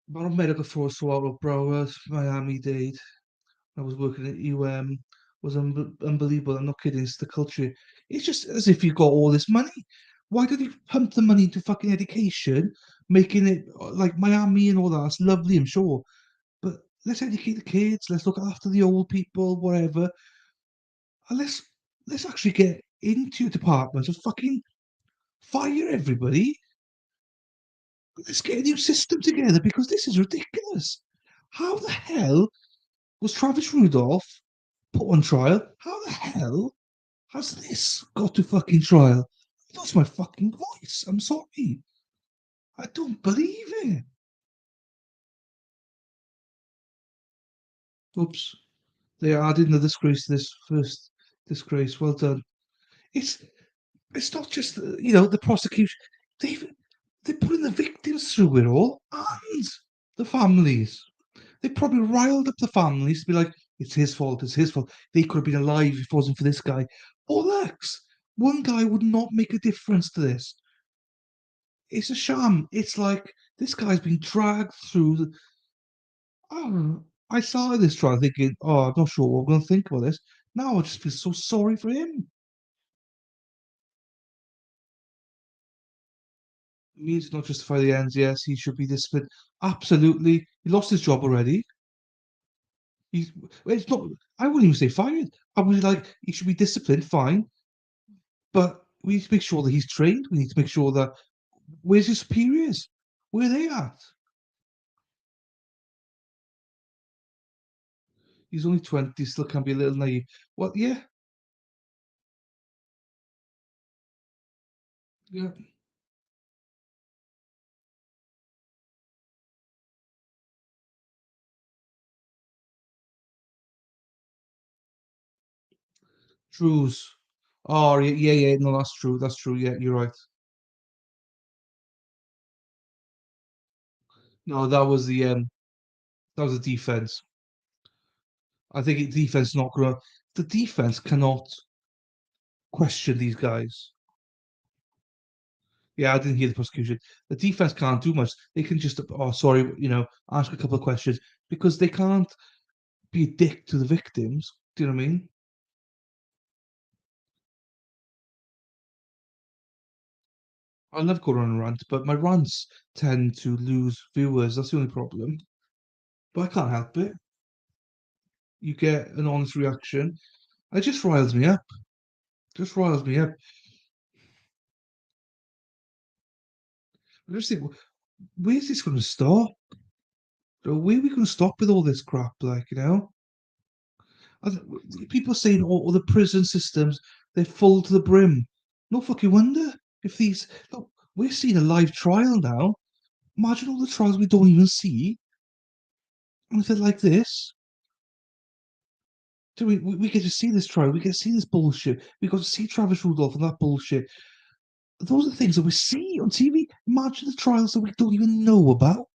But I'm medical force out of Broward, Miami-Dade. I was working at UM. Was unbelievable. I'm not kidding. It's the culture. It's just as if you got all this money. Why don't you pump the money into fucking education, making it like Miami and all that? It's lovely, I'm sure. But let's educate the kids. Let's look after the old people, whatever. And let's actually get into your department and fucking fire everybody. Let's get a new system together because this is ridiculous. How the hell was Travis Rudolph put on trial? How the hell has this got to fucking trial? I lost my fucking voice. I'm sorry. I don't believe it. Oops. They added another disgrace to this first disgrace. Well done. It's not just the prosecution. They're putting the victims through it all and the families. They probably riled up the families to be like, it's his fault, it's his fault. They could have been alive if it wasn't for this guy. Bollocks! One guy would not make a difference to this. It's a sham. It's like this guy's been dragged through. I started this trial thinking, I'm not sure what I'm going to think about this. Now I just feel so sorry for him. It means not justify the ends. Yes, he should be disciplined. Absolutely. He lost his job already. It's not. I wouldn't even say fired. I would be like, he should be disciplined, fine. But we need to make sure that he's trained. We need to make sure that where's his superiors? Where are they at? He's only 20, still can be a little naive. Well, yeah. Yeah. Trues. Oh, yeah. No, that's true. That's true. Yeah, you're right. No, that was the defense. I think defense not gonna. The defense cannot question these guys. Yeah, I didn't hear the prosecution. The defense can't do much. They can just, sorry, ask a couple of questions because they can't be a dick to the victims. Do you know what I mean? I love going on a rant, but my rants tend to lose viewers. That's the only problem. But I can't help it. You get an honest reaction. It just riles me up. Just riles me up. I just think, where's this going to stop? Where are we going to stop with all this crap? People saying, the prison systems, they're full to the brim. No fucking wonder if these. Look, we're seeing a live trial now Imagine all the trials we don't even see. And if it's like this, do we get to see this trial, we get to see this bullshit, we got to see Travis Rudolph and that bullshit. Those are the things that we see on TV. Imagine the trials that we don't even know about.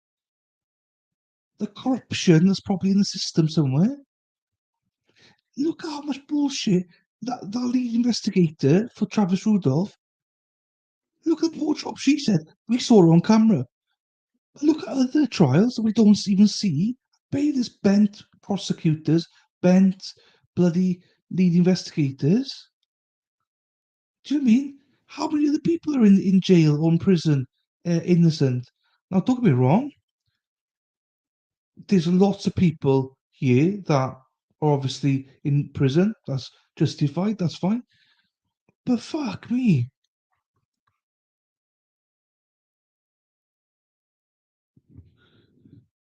The corruption that's probably in the system somewhere. Look at how much bullshit that lead investigator for Travis Rudolph. Look at the poor job she said. We saw her on camera. Look at other trials that we don't even see. Pay this bent prosecutors, bent bloody lead investigators. Do you know what I mean? How many other people are in jail or in prison, innocent? Now, don't get me wrong. There's lots of people here that are obviously in prison. That's justified. That's fine. But fuck me.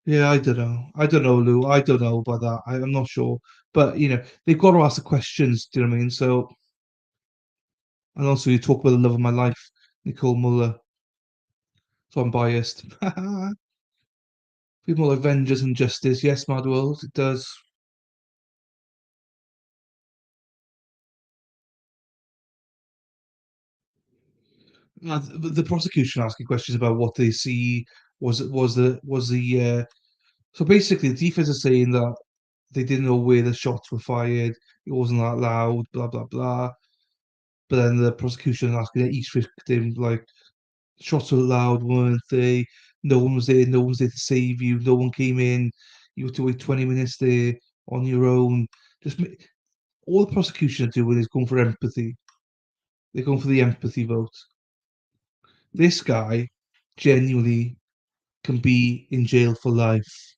Yeah, I don't know. I don't know, Lou. I don't know about that. I'm not sure. But, they've got to ask the questions. Do you know what I mean? So, and also you talk about the love of my life, Nicole Muller. So I'm biased. Feel more like vengeance and justice. Yes, Mad World, it does. The prosecution asking questions about what they see so basically the defense is saying that they didn't know where the shots were fired, it wasn't that loud, blah blah blah. But then the prosecution asking each victim, like, shots were loud, weren't they? No one was there, no one was there to save you, no one came in, you had to wait 20 minutes there on your own. All the prosecution are doing is going for empathy. They're going for the empathy vote. This guy genuinely can be in jail for life.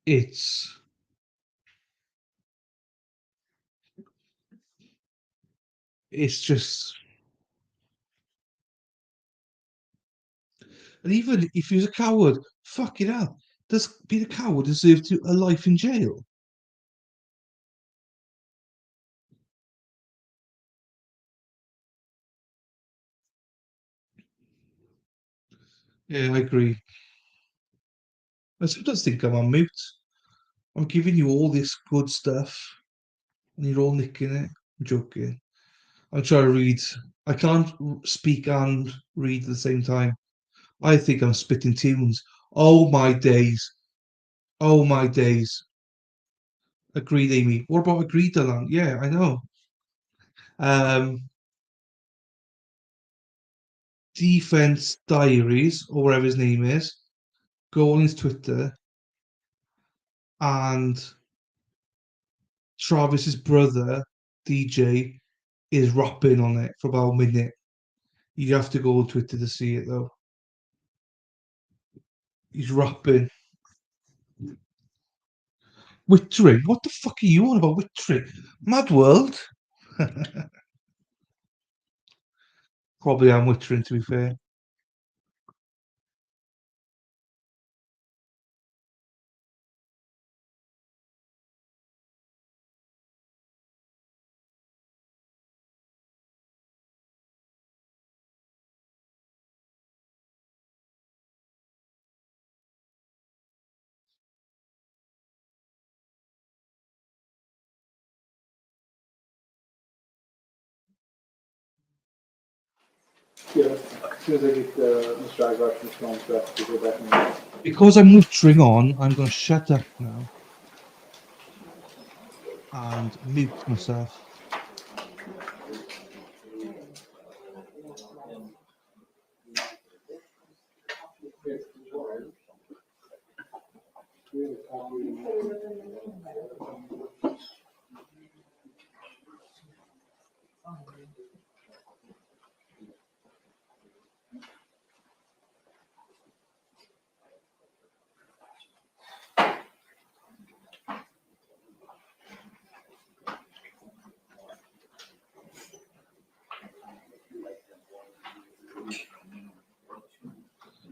It's just, and even if he's a coward, fuck it up. Does being a coward deserve a life in jail? Yeah, I agree. I sometimes think I'm on mute. I'm giving you all this good stuff, and you're all nicking it. I'm joking. I'm trying to read. I can't speak and read at the same time. I think I'm spitting tunes. Oh my days. Oh my days. Agreed, Amy. What about agreed, Dylan? Yeah, I know. Defense Diaries, or whatever his name is, go on his Twitter, and Travis's brother, DJ, is rapping on it for about a minute. You have to go on Twitter to see it, though. He's rapping. Wittering? What the fuck are you on about Wittering? Mad World? Probably am Wittering, to be fair.
Yeah, as soon as I get Mr. Igor from Stoneman back, to go back and.
Because I'm Wittering on, I'm going to shut up now and mute myself.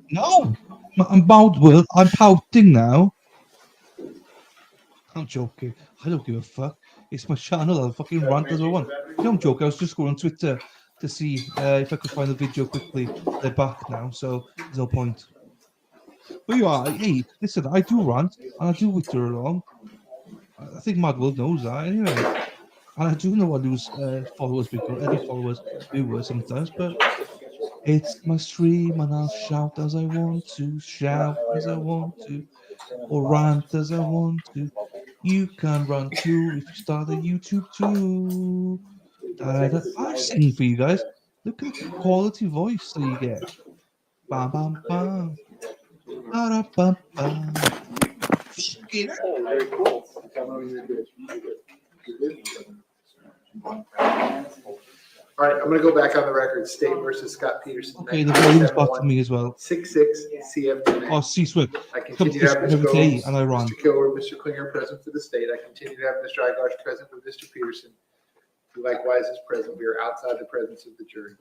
No, I'm Mad World. I'm pouting now. I'm joking. I don't give a fuck. It's my channel. I'll fucking rant as I want. No, I'm joking. I was just going on Twitter. to see if I could find the video quickly. They're back now, so there's no point. But you are, hey, listen, I do rant and I do withdraw along. I think Mad World knows that anyway. And I do know I lose followers because any followers viewers sometimes, but it's my stream and I'll shout as I want to, shout as I want to, or rant as I want to. You can run too if you start a YouTube too. I'm singing for you guys. Look at the quality voice that you get. Bam, bam, bam. Ba-da-bam-bam.
Very cool. All right, I'm gonna go back on the record. State versus Scot Peterson.
Okay, the volume's back to me as well.
66 CF.
Oh, C-Swift.
I
Comes
continue to have
every
Ms.
day
Gomes,
and I run.
Mr. Kilgore, Mr. Klinger present for the state. I continue to have Mr. Igosh present with Mr. Peterson, who likewise is present. We are outside the presence of the jury.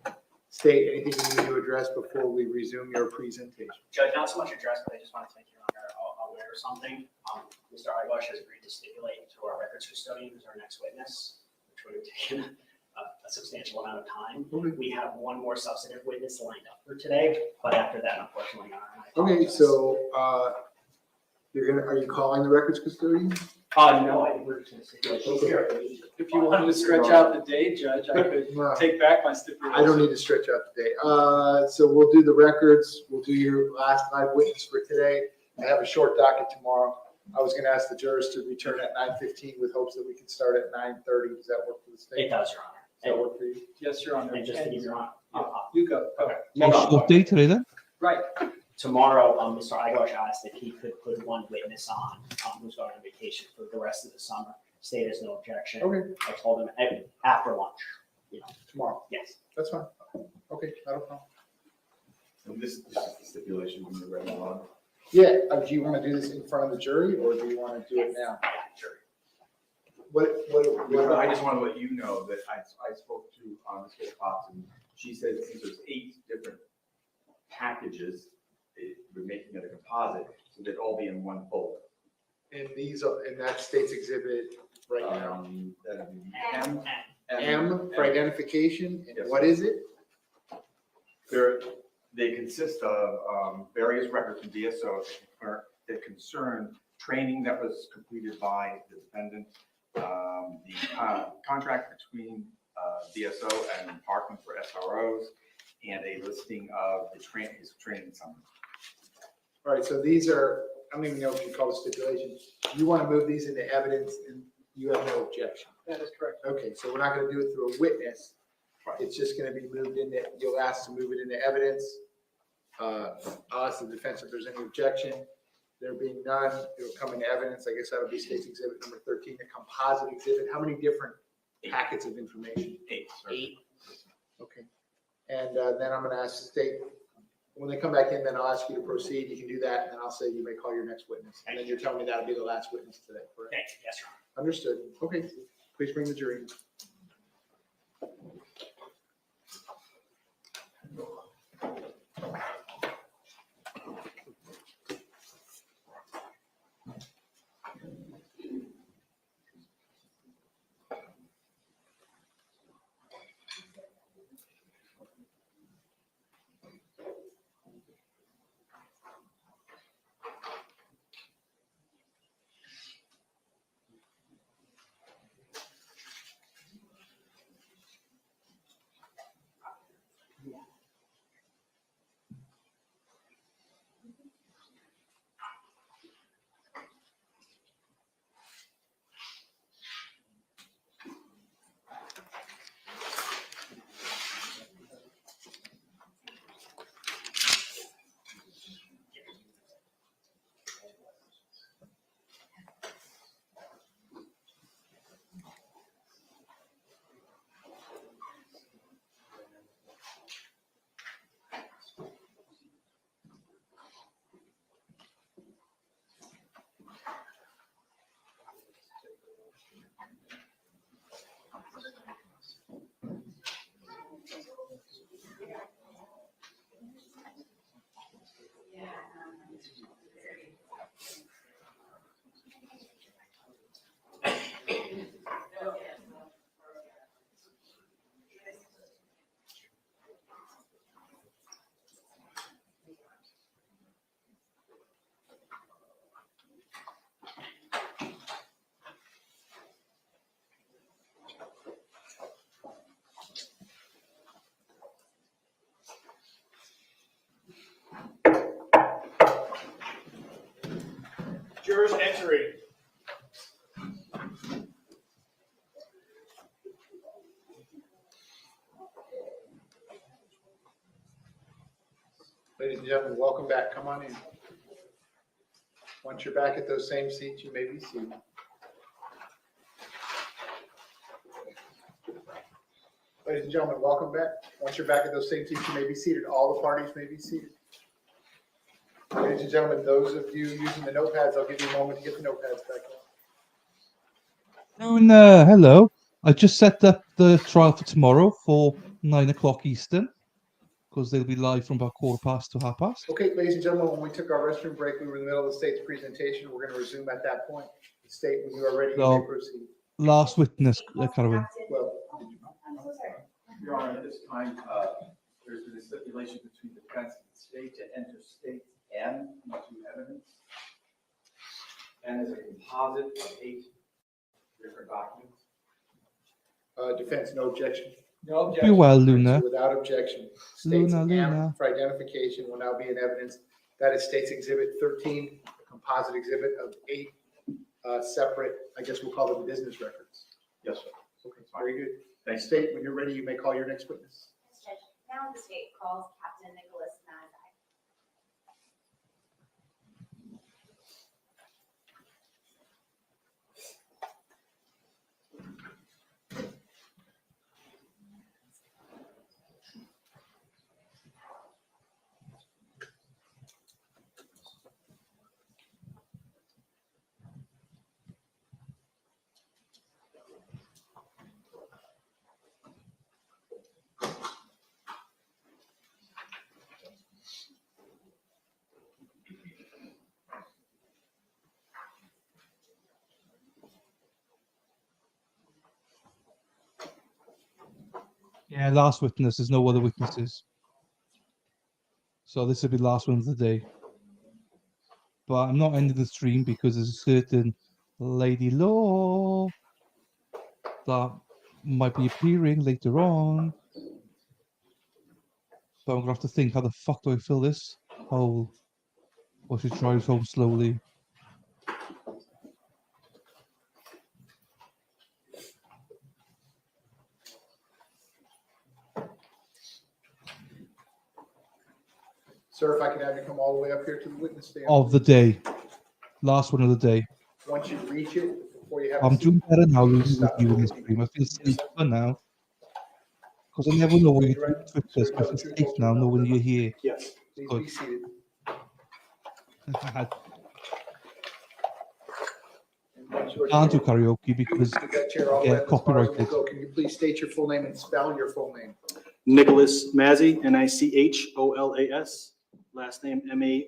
State, anything you need to address before we resume your presentation?
Judge, not so much address, but I just want to make your honor aware of something. Mr. Igosh has agreed to stipulate to our records custodian, who's our next witness, which would have taken a substantial amount of time. We have one more substantive witness lined up for today, but after that, unfortunately, Your Honor, I
Okay,
apologize.
so, are you calling the records custodian?
No, I think we're just gonna stipulate. She's here.
If you wanted to stretch out the day, Judge, I could take back my stipulation.
I don't need to stretch out the day. So we'll do the records. We'll do your last live witness for today. I have a short docket tomorrow. I was gonna ask the jurors to return at 9:15 with hopes that we can start at 9:30. Does that work for the state?
It does, Your Honor.
Does that work for you?
Yes, Your Honor.
And just to give Your Honor.
You go.
Okay.
Short day today then?
Right.
Tomorrow, Mr. Igosh asked if he could put one witness on, who's going on vacation for the rest of the summer. State has no objection.
Okay.
I told him after lunch,
Tomorrow.
yes.
That's fine. Okay, not a problem.
And this is the stipulation when you're ready on.
Yeah, do you want to do this in front of the jury or do you want to do it now?
Sure.
I just want to let you know that I spoke to Ms. Fox and she said since there's 8 different packages, we're making it a composite, so they'd all be in one folder.
And these are, and that state's exhibit right now.
That'd be
M for identification, and
Yes.
what is it?
They consist of various records from DSO that concern training that was completed by the defendant, the contract between DSO and Parkland for SROs, and a listing of his training summary.
All right, so these are, I don't even know if you call it stipulation. You want to move these into evidence and you have no objection.
That is correct.
Okay, so we're not going to do it through a witness. It's just going to be moved into, you'll ask to move it into evidence. I'll ask the defense if there's any objection. There being none, it'll come into evidence. I guess that'll be state's exhibit number 13, the composite exhibit. How many different packets of information?
8. Sir.
8. Okay. And then I'm going to ask the state, when they come back in, then I'll ask you to proceed. You can do that, and then I'll say you may call your next witness. And then you're telling me that'll be the last witness today, correct?
Thank you. Yes, Your Honor.
Understood. Okay, please bring the jury.
Jurors entering.
Ladies and gentlemen, welcome back. Come on in. Once you're back at those same seats, you may be seated. Ladies and gentlemen, welcome back. Once you're back at those same seats, you may be seated. All the parties may be seated. Ladies and gentlemen, those of you using the notepads, I'll give you a moment to get the notepads back on.
Luna, hello. I just set up the trial for tomorrow for 9 o'clock Eastern, because they'll be live from about 1:15 to 1/2.
Okay, ladies and gentlemen, when we took our restroom break, we were in the middle of the state's presentation. We're going to resume at that point. The state, when you are ready, you
No.
may proceed.
Last witness, Carolyn.
Well,
Your Honor, at this time, there's been a stipulation between the defense and the state to enter state and into evidence. And as a composite of 8 different documents.
defense, no objection.
No
Be
objection.
well, Luna.
Without objection, state's
Luna.
for identification will now be in evidence. That is State's Exhibit 13, a composite exhibit of 8 separate, I guess we'll call them business records.
Yes, sir.
Okay, very good.
Thanks.
State, when you're ready, you may call your next witness.
Yes, Judge. Now the state calls Captain Nicholas Mazzei.
Yeah, last witness. There's no other witnesses. So this will be the last one of the day. But I'm not ending the stream because there's a certain Lady Law that might be appearing later on. But I'm going to have to think, how the fuck do I fill this hole? Or should drive home slowly?
Sir, if I could have you come all the way up here to the witness stand.
Of the day. Last one of the day.
Once you reach it, before you have.
I'm
a seat,
doing better now with
stop
you in this
recording.
stream. I feel safer now. Because I never know what you do with Twitter. So I feel safe now knowing you're here.
Yes.
Please
Good.
be seated.
I
And once you are
can't do
seated,
karaoke because
you got chair all the
you
way
get
up as far as we'll
copyrighted.
go. Can you please state your full name and spell your full name?
Nicholas Mazzei, Nicholas, last name Mazzei.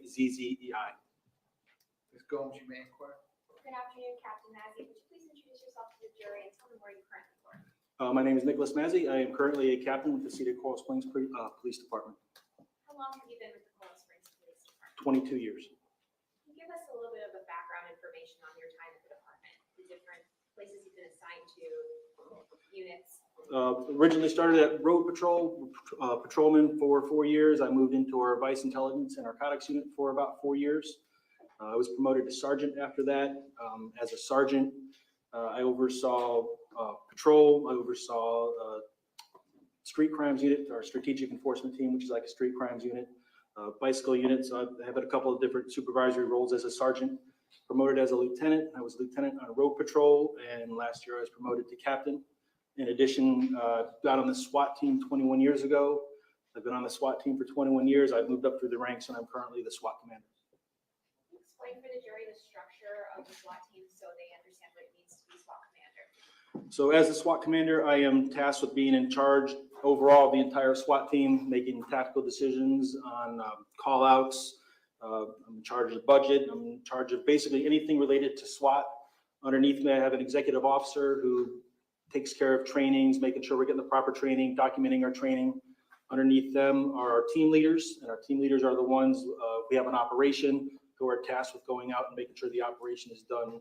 Ms. Gomes, you may inquire.
Good afternoon, Captain Mazzei. Would you please introduce yourself to the jury and tell them where you currently work?
My name is Nicholas Mazzei. I am currently a captain with the Cedar Coral Springs Police Department,
How long have you been with the Coral Springs Police Department?
22 years.
Can you give us a little bit of a background information on your time at the department, the different places you've been assigned to, units?
Originally started at road patrol, patrolman for 4 years. I moved into our vice intelligence and narcotics unit for about 4 years. I was promoted to sergeant after that. As a sergeant, I oversaw patrol. I oversaw street crimes unit, our strategic enforcement team, which is like a street crimes unit, bicycle unit. So I have had a couple of different supervisory roles as a sergeant. Promoted as a lieutenant. I was lieutenant on road patrol, and last year I was promoted to captain. In addition, got on the SWAT team 21 years ago. I've been on the SWAT team for 21 years. I've moved up through the ranks, and I'm currently the SWAT commander.
Can you explain for the jury the structure of the SWAT team so they understand what it means to be SWAT commander?
So as the SWAT commander, I am tasked with being in charge overall of the entire SWAT team, making tactical decisions on call outs. I'm in charge of the budget. I'm in charge of basically anything related to SWAT. Underneath me, I have an executive officer who takes care of trainings, making sure we're getting the proper training, documenting our training. Underneath them are our team leaders, and our team leaders are the ones, we have an operation who are tasked with going out and making sure the operation is done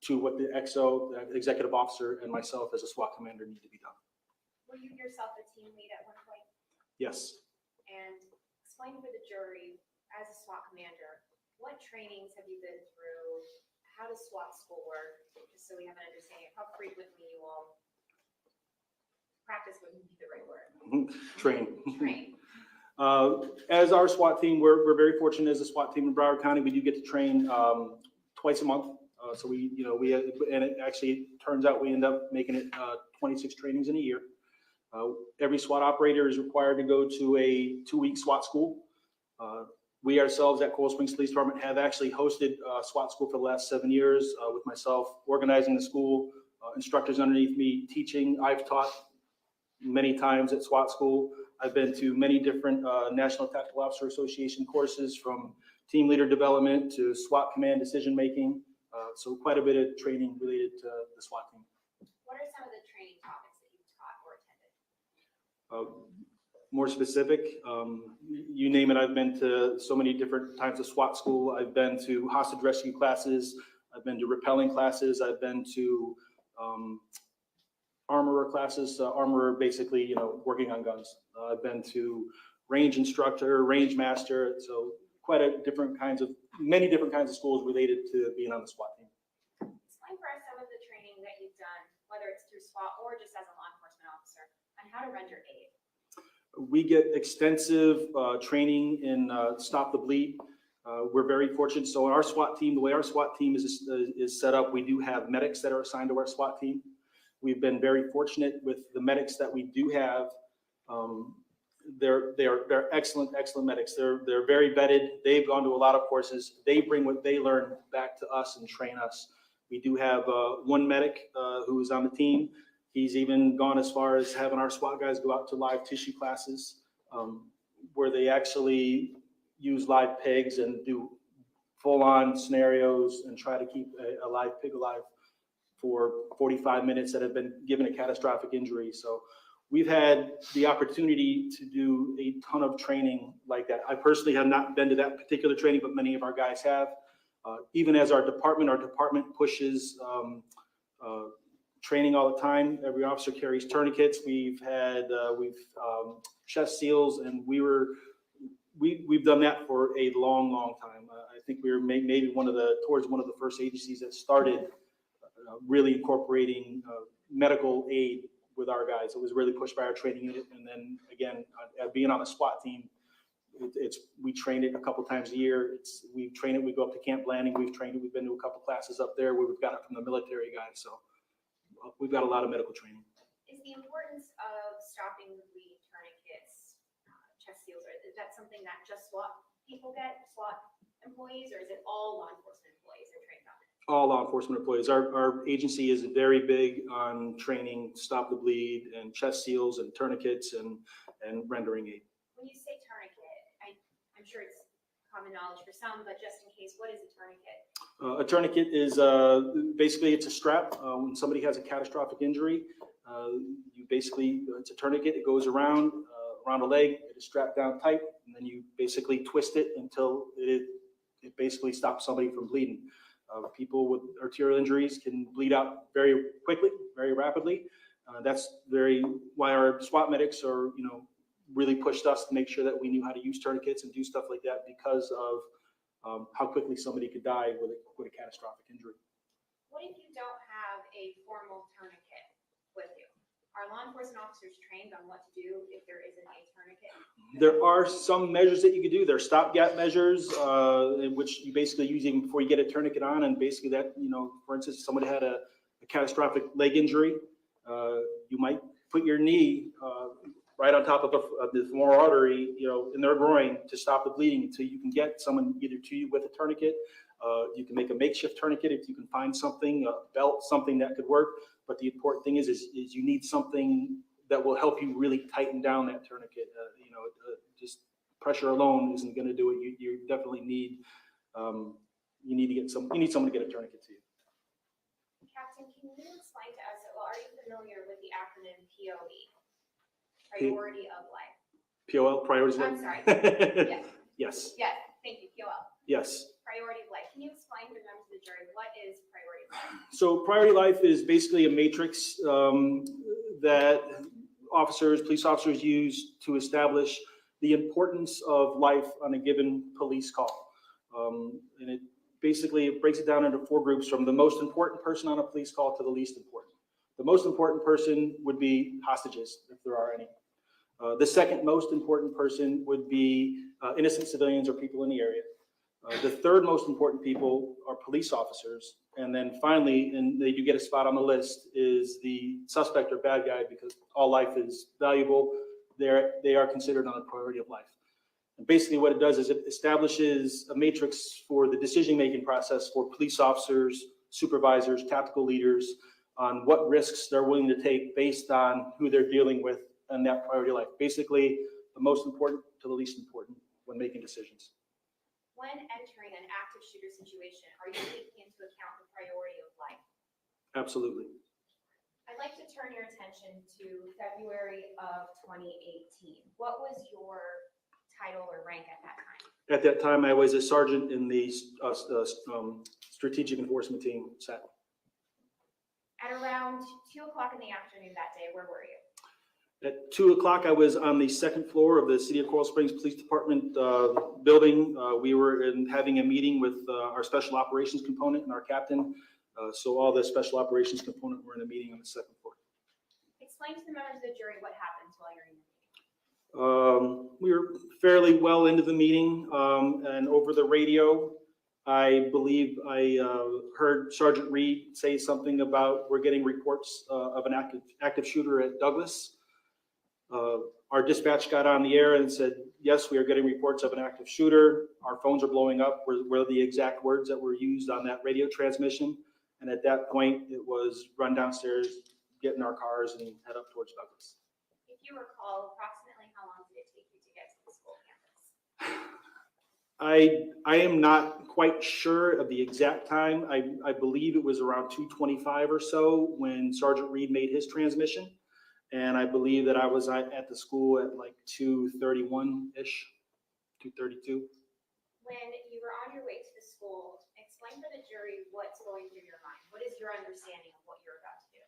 to what the XO, the executive officer, and myself as a SWAT commander need to be done.
Were you yourself a team lead at one point?
Yes.
And explain for the jury, as a SWAT commander, what trainings have you been through? How does SWAT school work? Just so we have an understanding of how frequently you all practice wouldn't be the right word.
Train.
Train.
As our SWAT team, we're very fortunate as a SWAT team in Broward County. We do get to train twice a month. So and it actually turns out we end up making it 26 trainings in a year. Every SWAT operator is required to go to a 2-week SWAT school. We ourselves at Coral Springs Police Department have actually hosted SWAT school for the last 7 years with myself organizing the school, instructors underneath me teaching. I've taught many times at SWAT school. I've been to many different National Tactical Officer Association courses, from team leader development to SWAT command decision making. So quite a bit of training related to the SWAT team.
What are some of the training topics that you've taught or attended?
More specific, you name it. I've been to so many different types of SWAT school. I've been to hostage rescue classes. I've been to rappelling classes. I've been to armorer classes. Armorer, basically, working on guns. I've been to range instructor, range master. So quite many different kinds of schools related to being on the SWAT team.
Explain for us some of the training that you've done, whether it's through SWAT or just as a law enforcement officer, on how to render aid.
We get extensive training in Stop the Bleed. We're very fortunate. So in our SWAT team, the way our SWAT team is set up, we do have medics that are assigned to our SWAT team. We've been very fortunate with the medics that we do have. They're excellent medics. They're very vetted. They've gone to a lot of courses. They bring what they learn back to us and train us. We do have one medic who is on the team. He's even gone as far as having our SWAT guys go out to live tissue classes where they actually use live pigs and do full-on scenarios and try to keep a live pig alive for 45 minutes that have been given a catastrophic injury. So we've had the opportunity to do a ton of training like that. I personally have not been to that particular training, but many of our guys have. Even as our department pushes training all the time. Every officer carries tourniquets. We've had chest seals, and we've done that for a long time. I think we were maybe towards one of the first agencies that started really incorporating medical aid with our guys. It was really pushed by our training unit, and then again, being on a SWAT team, we train it a couple times a year. We train it. We go up to Camp Landing. We've trained it. We've been to a couple classes up there where we've got it from the military guys. So we've got a lot of medical training.
Is the importance of stopping the bleed, tourniquets, chest seals, is that something that just SWAT people get, SWAT employees, or is it all law enforcement employees are trained on it?
All law enforcement employees. Our agency is very big on training, stop the bleed, and chest seals, and tourniquets, and rendering aid.
When you say tourniquet, I'm sure it's common knowledge for some, but just in case, what is a tourniquet?
A tourniquet is basically it's a strap. When somebody has a catastrophic injury, it's a tourniquet. It goes around a leg. It is strapped down tight, and then you basically twist it until it basically stops somebody from bleeding. People with arterial injuries can bleed out very quickly, very rapidly. That's why our SWAT medics are, really pushed us to make sure that we knew how to use tourniquets and do stuff like that because of how quickly somebody could die with a catastrophic injury.
What if you don't have a formal tourniquet with you? Are law enforcement officers trained on what to do if there isn't a tourniquet?
There are some measures that you could do. There are stopgap measures in which you basically use even before you get a tourniquet on, and basically that, for instance, if somebody had a catastrophic leg injury, you might put your knee right on top of the femoral artery, in their groin to stop the bleeding until you can get someone either to you with a tourniquet. You can make a makeshift tourniquet if you can find something, a belt, something that could work. But the important thing is you need something that will help you really tighten down that tourniquet. Just pressure alone isn't going to do it. You definitely need someone to get a tourniquet to you.
Captain, can you explain to us? Well, are you familiar with the acronym POE? Priority of life.
POL, priorities of life?
I'm sorry.
Yes.
Yes, thank you, POL.
Yes.
Priority of life. Can you explain to members of the jury what is priority of life?
So priority life is basically a matrix that police officers use to establish the importance of life on a given police call. And it basically breaks it down into 4 groups, from the most important person on a police call to the least important. The most important person would be hostages, if there are any. The second most important person would be innocent civilians or people in the area. The third most important people are police officers. And then finally, and they do get a spot on the list, is the suspect or bad guy, because all life is valuable. They are considered on a priority of life. And basically what it does is it establishes a matrix for the decision-making process for police officers, supervisors, tactical leaders, on what risks they're willing to take based on who they're dealing with and that priority of life. Basically, the most important to the least important when making decisions.
When entering an active shooter situation, are you taking into account the priority of life?
Absolutely.
I'd like to turn your attention to February of 2018. What was your title or rank at that time?
At that time, I was a sergeant in the strategic enforcement team, SAT.
At around 2 o'clock in the afternoon that day, where were you?
At 2 o'clock, I was on the second floor of the City of Coral Springs Police Department building. We were having a meeting with our special operations component and our captain. So all the special operations component were in a meeting on the second floor.
Explain to the members of the jury what happened while you're in the meeting.
We were fairly well into the meeting, and over the radio, I believe I heard Sergeant Reed say something about we're getting reports of an active shooter at Douglas. Our dispatch got on the air and said, yes, we are getting reports of an active shooter. Our phones are blowing up, were the exact words that were used on that radio transmission. And at that point, it was run downstairs, get in our cars, and head up towards Douglas.
If you recall, approximately how long did it take you to get to the school campus?
I am not quite sure of the exact time. I believe it was around 2:25 or so when Sergeant Reed made his transmission. And I believe that I was at the school at like 2:31-ish, 2:32.
When you were on your way to the school, explain for the jury what's going through your mind. What is your understanding of what you're about to do?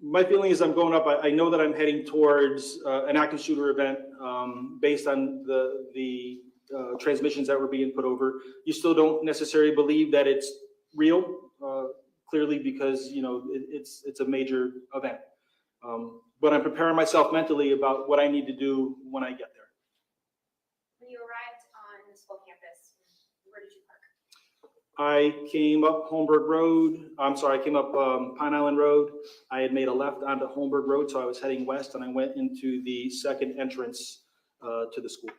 My feeling is I'm going up. I know that I'm heading towards an active shooter event based on the transmissions that were being put over. You still don't necessarily believe that it's real, clearly, because it's a major event. But I'm preparing myself mentally about what I need to do when I get there.
When you arrived on the school campus, where did you park?
I came up Holmberg Road. I came up Pine Island Road. I had made a left onto Holmberg Road, so I was heading west, and I went into the second entrance to the school.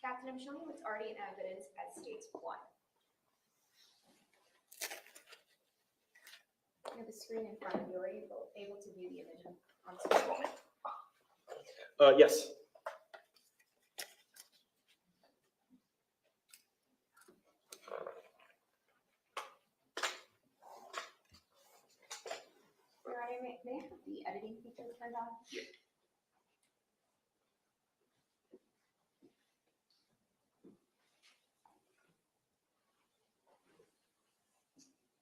Captain, I'm showing you what's already in evidence at States 1. You have the screen in front of you. Are you able to view the image on screen?
Yes.
Your Honor, may I have the editing feature turned on?
Yeah.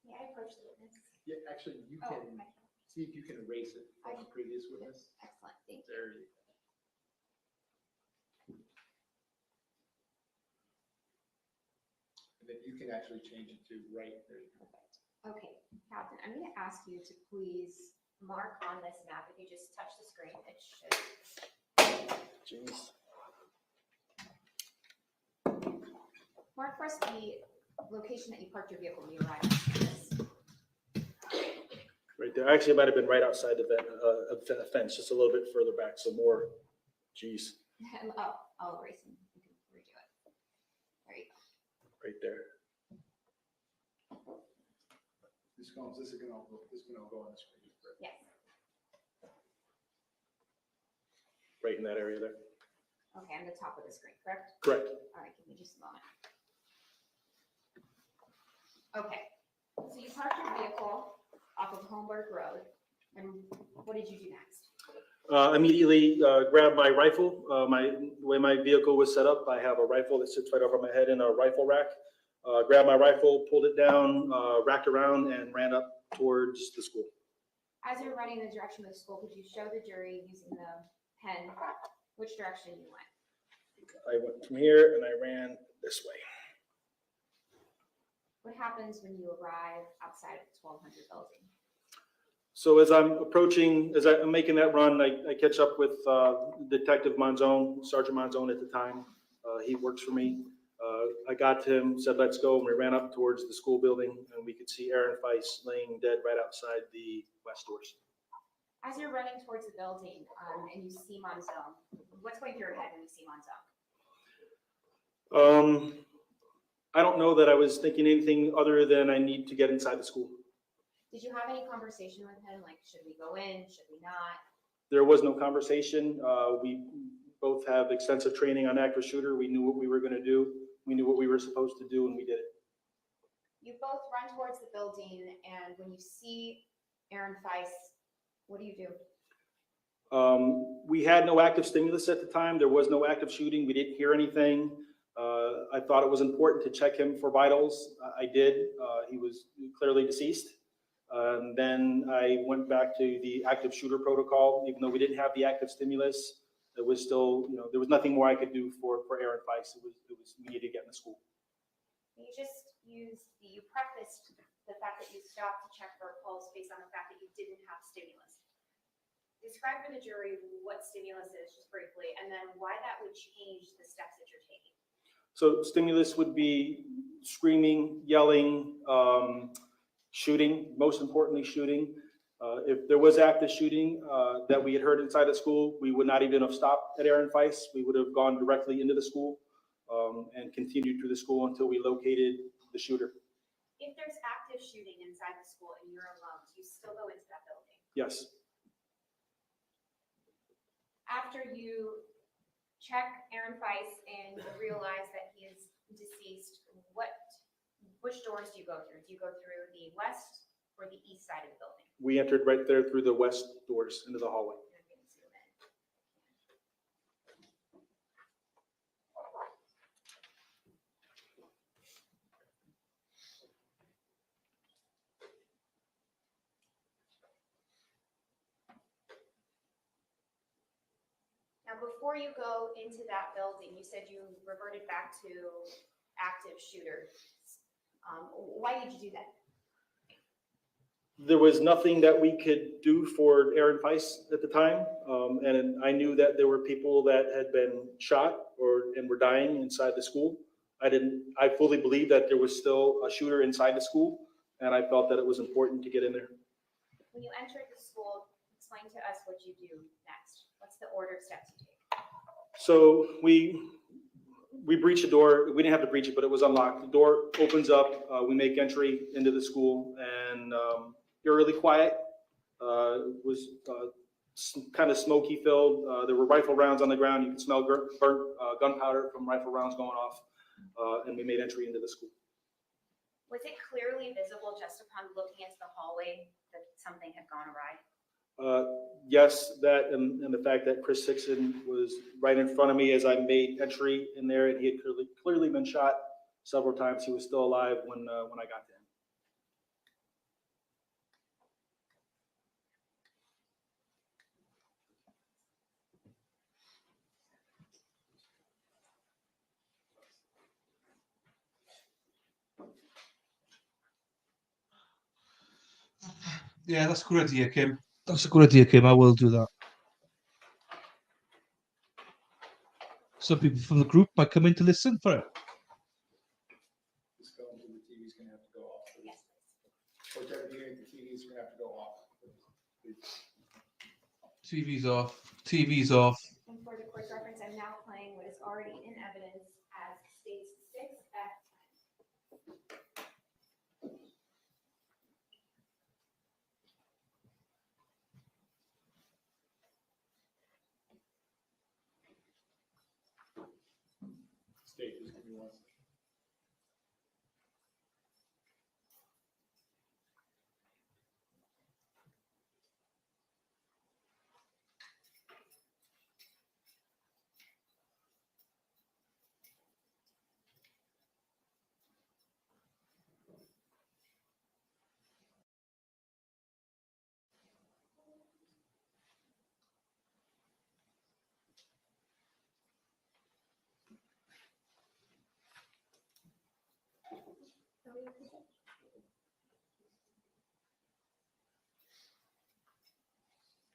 May I approach the witness?
Yeah, actually, you
Oh,
can see if you can erase it from the previous witness.
Excellent, thank you.
There you go. And then you can actually change it to right there.
Okay, Captain, I'm going to ask you to please mark on this map. If you just touch the screen, it should.
Jeez.
Mark for us the location that you parked your vehicle when you arrived at this.
Right there. Actually, it might have been right outside the fence, just a little bit further back. So more. Jeez.
Oh, I'll erase them. You can redo it. There you go.
Right there.
This is going to go on the screen.
Yes.
Right in that area there.
Okay, on the top of the screen, correct?
Correct.
All right, give me just a moment. Okay, so you parked your vehicle off of Holmberg Road, and what did you do next?
Immediately grabbed my rifle. The way my vehicle was set up, I have a rifle that sits right over my head in a rifle rack.
grabbed my rifle, pulled it down, racked around, and ran up towards the school.
As you're running in the direction of the school, could you show the jury using the pen which direction you went?
I went from here and I ran this way.
What happens when you arrive outside of the 1200 building?
So as I'm approaching, as I'm making that run, I catch up with Detective Monzone, Sergeant Monzone at the time. He works for me. I got to him, said, let's go, and we ran up towards the school building, and we could see Aaron Feist laying dead right outside the west doors.
As you're running towards the building and you see Monzone, what's going through your head when you see Monzone?
I don't know that I was thinking anything other than I need to get inside the school.
Did you have any conversation with him? Like, should we go in? Should we not?
There was no conversation. We both have extensive training on active shooter. We knew what we were going to do. We knew what we were supposed to do, and we did it.
You both run towards the building, and when you see Aaron Feist, what do you do?
We had no active stimulus at the time. There was no active shooting. We didn't hear anything. I thought it was important to check him for vitals. I did. He was clearly deceased. Then I went back to the active shooter protocol. Even though we didn't have the active stimulus, it was still, there was nothing more I could do for Aaron Feist. It was we needed to get in the school.
You prefaced the fact that you stopped to check for a pulse based on the fact that you didn't have stimulus. Describe for the jury what stimulus is, just briefly, and then why that would change the steps that you're taking.
So stimulus would be screaming, yelling, shooting, most importantly shooting. If there was active shooting that we had heard inside the school, we would not even have stopped at Aaron Feist. We would have gone directly into the school and continued through the school until we located the shooter.
If there's active shooting inside the school and you're alone, do you still go into that building?
Yes.
After you check Aaron Feist and you realize that he is deceased, which doors do you go through? Do you go through the west or the east side of the building?
We entered right there through the west doors into the hallway.
Now, before you go into that building, you said you reverted back to active shooter. Why did you do that?
There was nothing that we could do for Aaron Feist at the time. And I knew that there were people that had been shot and were dying inside the school. I fully believed that there was still a shooter inside the school, and I felt that it was important to get in there.
When you entered the school, explain to us what you do next. What's the order of steps you take?
So we breached the door. We didn't have to breach it, but it was unlocked. The door opens up. We make entry into the school, and you're really quiet. It was kind of smoky filled. There were rifle rounds on the ground. You could smell burnt gunpowder from rifle rounds going off, and we made entry into the school.
Was it clearly visible just upon looking into the hallway that something had gone awry?
Yes, that and the fact that Chris Hickson was right in front of me as I made entry in there, and he had clearly been shot several times. He was still alive when I got to him.
Yeah, that's a good idea, Kim. That's a good idea, Kim. I will do that. Some people from the group might come in to listen for it.
This film to the TV's gonna have to go off. Yes. Or the TV's gonna have to go off.
TV's off. TV's off.
And for the court's reference, I'm now playing what is already in evidence as states 6F10.
State, just give me one second.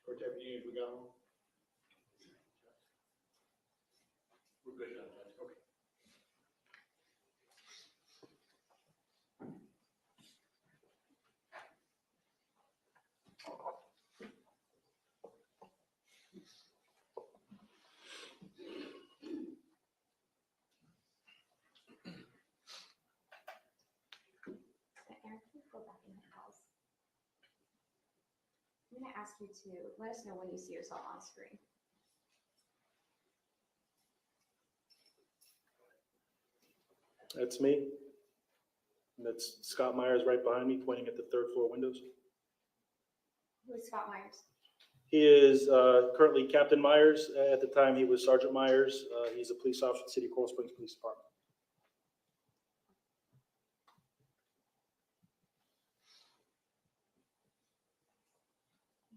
Court deputy, we got him? We're good on that, okay.
Aaron, can you go back in the house? I'm gonna ask you to let us know when you see yourself on screen.
That's me. And that's Scott Myers right behind me, pointing at the third floor windows.
Who is Scott Myers?
He is currently Captain Myers. At the time, he was Sergeant Myers. He's a police officer at the City of Coral Springs Police Department.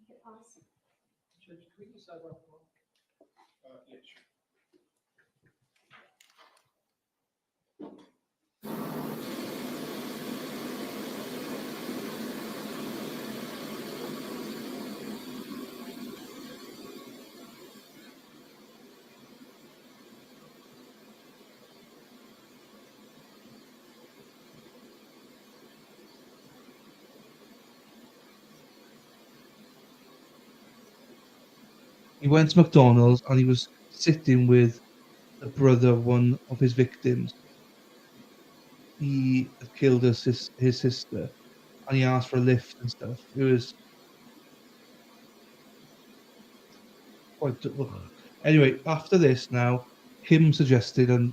Hit pause.
Judge, can we decide what?
Yeah, sure.
He went to McDonald's and he was sitting with the brother of one of his victims. He had killed his sister, and he asked for a lift and stuff. It was quite. Ugh. Anyway, after this, now Kim suggested, and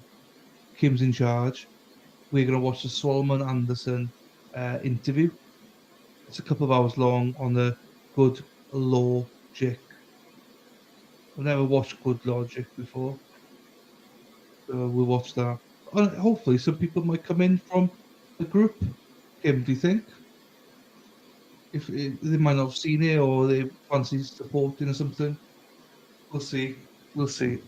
Kim's in charge. We're gonna watch the Solomon Anderson interview. It's a couple of hours long on the Good Logic. I've never watched Good Logic before. So we'll watch that. And hopefully some people might come in from the group. Kim, do you think? If they might not have seen it or they fancy supporting or something. We'll see. We'll see.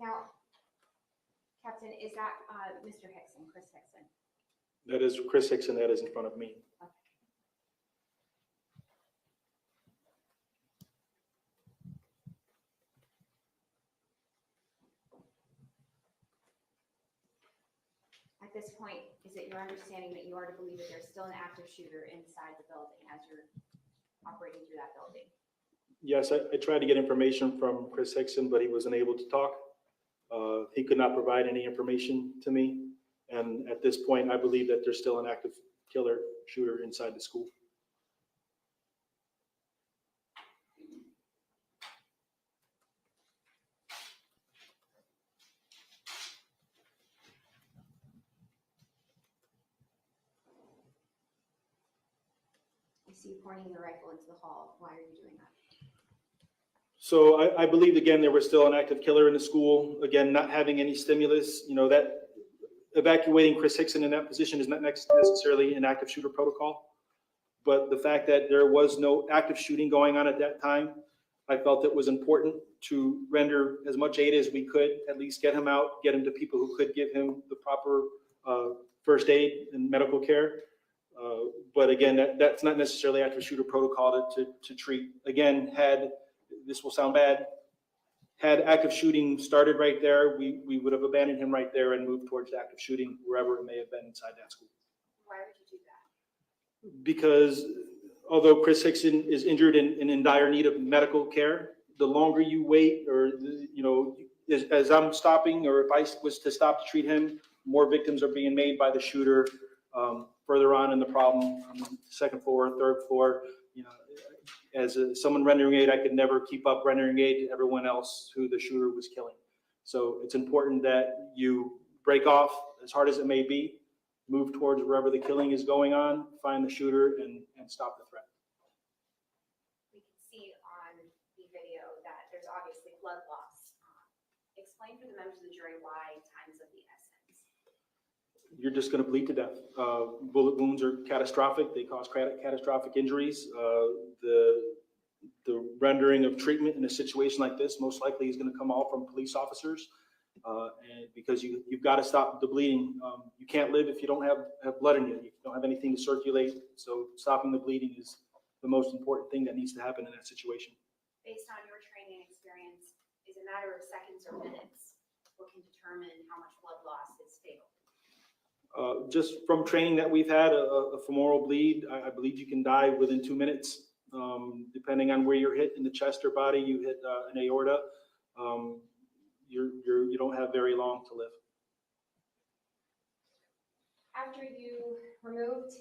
Now, Captain, is that Mr. Hickson, Chris Hickson?
That is Chris Hickson. That is in front of me.
At this point, is it your understanding that you are to believe that there's still an active shooter inside the building as you're operating through that building?
Yes, I tried to get information from Chris Hickson, but he wasn't able to talk. He could not provide any information to me. And at this point, I believe that there's still an active killer shooter inside the school.
I see you pointing the rifle into the hall. Why are you doing that?
So I believe, again, there was still an active killer in the school. Again, not having any stimulus, that evacuating Chris Hickson in that position is not necessarily an active shooter protocol. But the fact that there was no active shooting going on at that time, I felt it was important to render as much aid as we could, at least get him out, get him to people who could give him the proper first aid and medical care. But again, that's not necessarily active shooter protocol to treat. Again, this will sound bad, had active shooting started right there, we would have abandoned him right there and moved towards active shooting wherever it may have been inside that school.
Why would you do that?
Because although Chris Hickson is injured and in dire need of medical care, the longer you wait, or as I'm stopping, or if I was to stop to treat him, more victims are being made by the shooter. further on in the problem, on the second floor, third floor, you know, as someone rendering aid, I could never keep up rendering aid to everyone else who the shooter was killing. So it's important that you break off as hard as it may be, move towards wherever the killing is going on, find the shooter and stop the threat.
We can see on the video that there's obviously blood loss. Explain for the members of the jury why time's of the essence.
You're just going to bleed to death. Bullet wounds are catastrophic. They cause catastrophic injuries. The rendering of treatment in a situation like this most likely is going to come all from police officers, and because you've got to stop the bleeding. You can't live if you don't have blood in you. You don't have anything to circulate. So stopping the bleeding is the most important thing that needs to happen in that situation.
Based on your training and experience, is it a matter of seconds or minutes what can determine how much blood loss is fatal?
Just from training that we've had, a femoral bleed, I believe you can die within 2 minutes. Depending on where you're hit in the chest or body, you hit an aorta, you don't have very long to live.
After you removed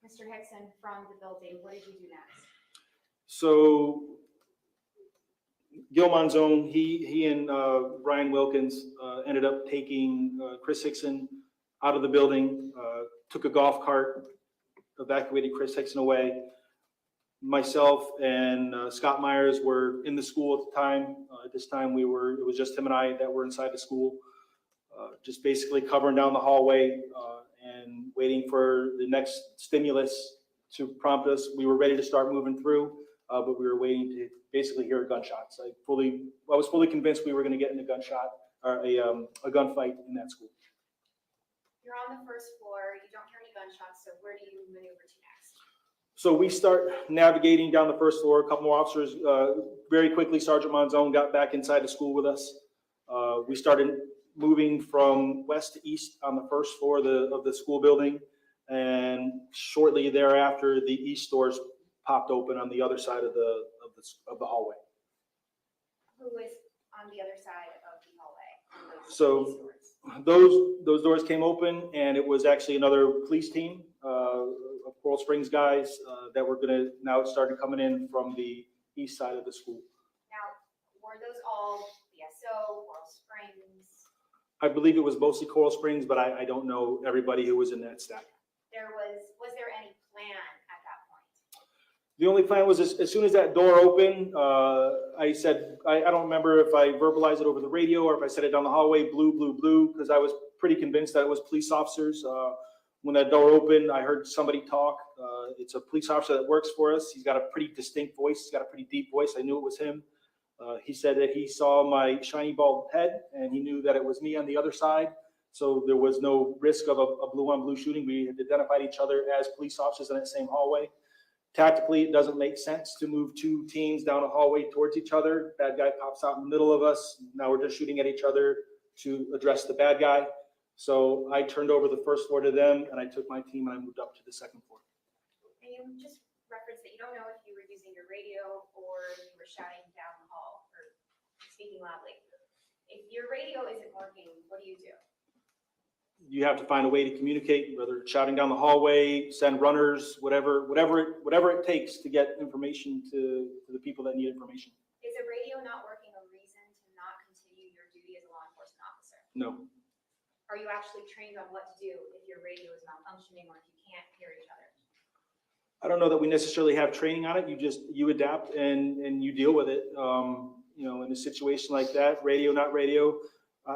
Mr. Hickson from the building, what did you do next?
So Gil Monzone, he and Brian Wilkins ended up taking Chris Hickson out of the building, took a golf cart, evacuated Chris Hickson away. Myself and Scott Myers were in the school at the time. At this time, it was just him and I that were inside the school, just basically covering down the hallway and waiting for the next stimulus to prompt us. We were ready to start moving through, but we were waiting to basically hear gunshots. I was fully convinced we were going to get in a gunshot or a gunfight in that school.
You're on the first floor, you don't hear any gunshots, so where do you maneuver to next?
So we start navigating down the first floor. A couple more officers, very quickly, Sergeant Monzone got back inside the school with us. We started moving from west to east on the first floor of the school building. And shortly thereafter, the east doors popped open on the other side of the hallway.
Who is on the other side of the hallway?
So those doors came open, and it was actually another police team of Coral Springs guys that were now started coming in from the east side of the school.
Now, were those all BSO, Coral Springs?
I believe it was mostly Coral Springs, but I don't know everybody who was in that stack.
Was there any plan at that point?
The only plan was as soon as that door opened, I said, I don't remember if I verbalized it over the radio or if I said it down the hallway, blue, blue, blue, because I was pretty convinced that it was police officers. When that door opened, I heard somebody talk. It's a police officer that works for us. He's got a pretty distinct voice. He's got a pretty deep voice. I knew it was him. He said that he saw my shiny bald head and he knew that it was me on the other side. So there was no risk of a blue-on-blue shooting. We had identified each other as police officers in that same hallway. Tactically, it doesn't make sense to move two teams down a hallway towards each other. Bad guy pops out in the middle of us. Now we're just shooting at each other to address the bad guy. So I turned over the first floor to them, and I took my team and I moved up to the second floor.
And you just referenced that you don't know if you were using your radio or you were shouting down the hall or speaking loudly. If your radio isn't working, what do?
You have to find a way to communicate, whether it's shouting down the hallway, send runners, whatever it takes to get information to the people that need information.
Is a radio not working a reason to not continue your duty as a law enforcement officer?
No.
Are you actually trained on what to do if your radio is malfunctioning or if you can't hear each other?
I don't know that we necessarily have training on it. You adapt and you deal with it. In a situation like that, radio, not radio.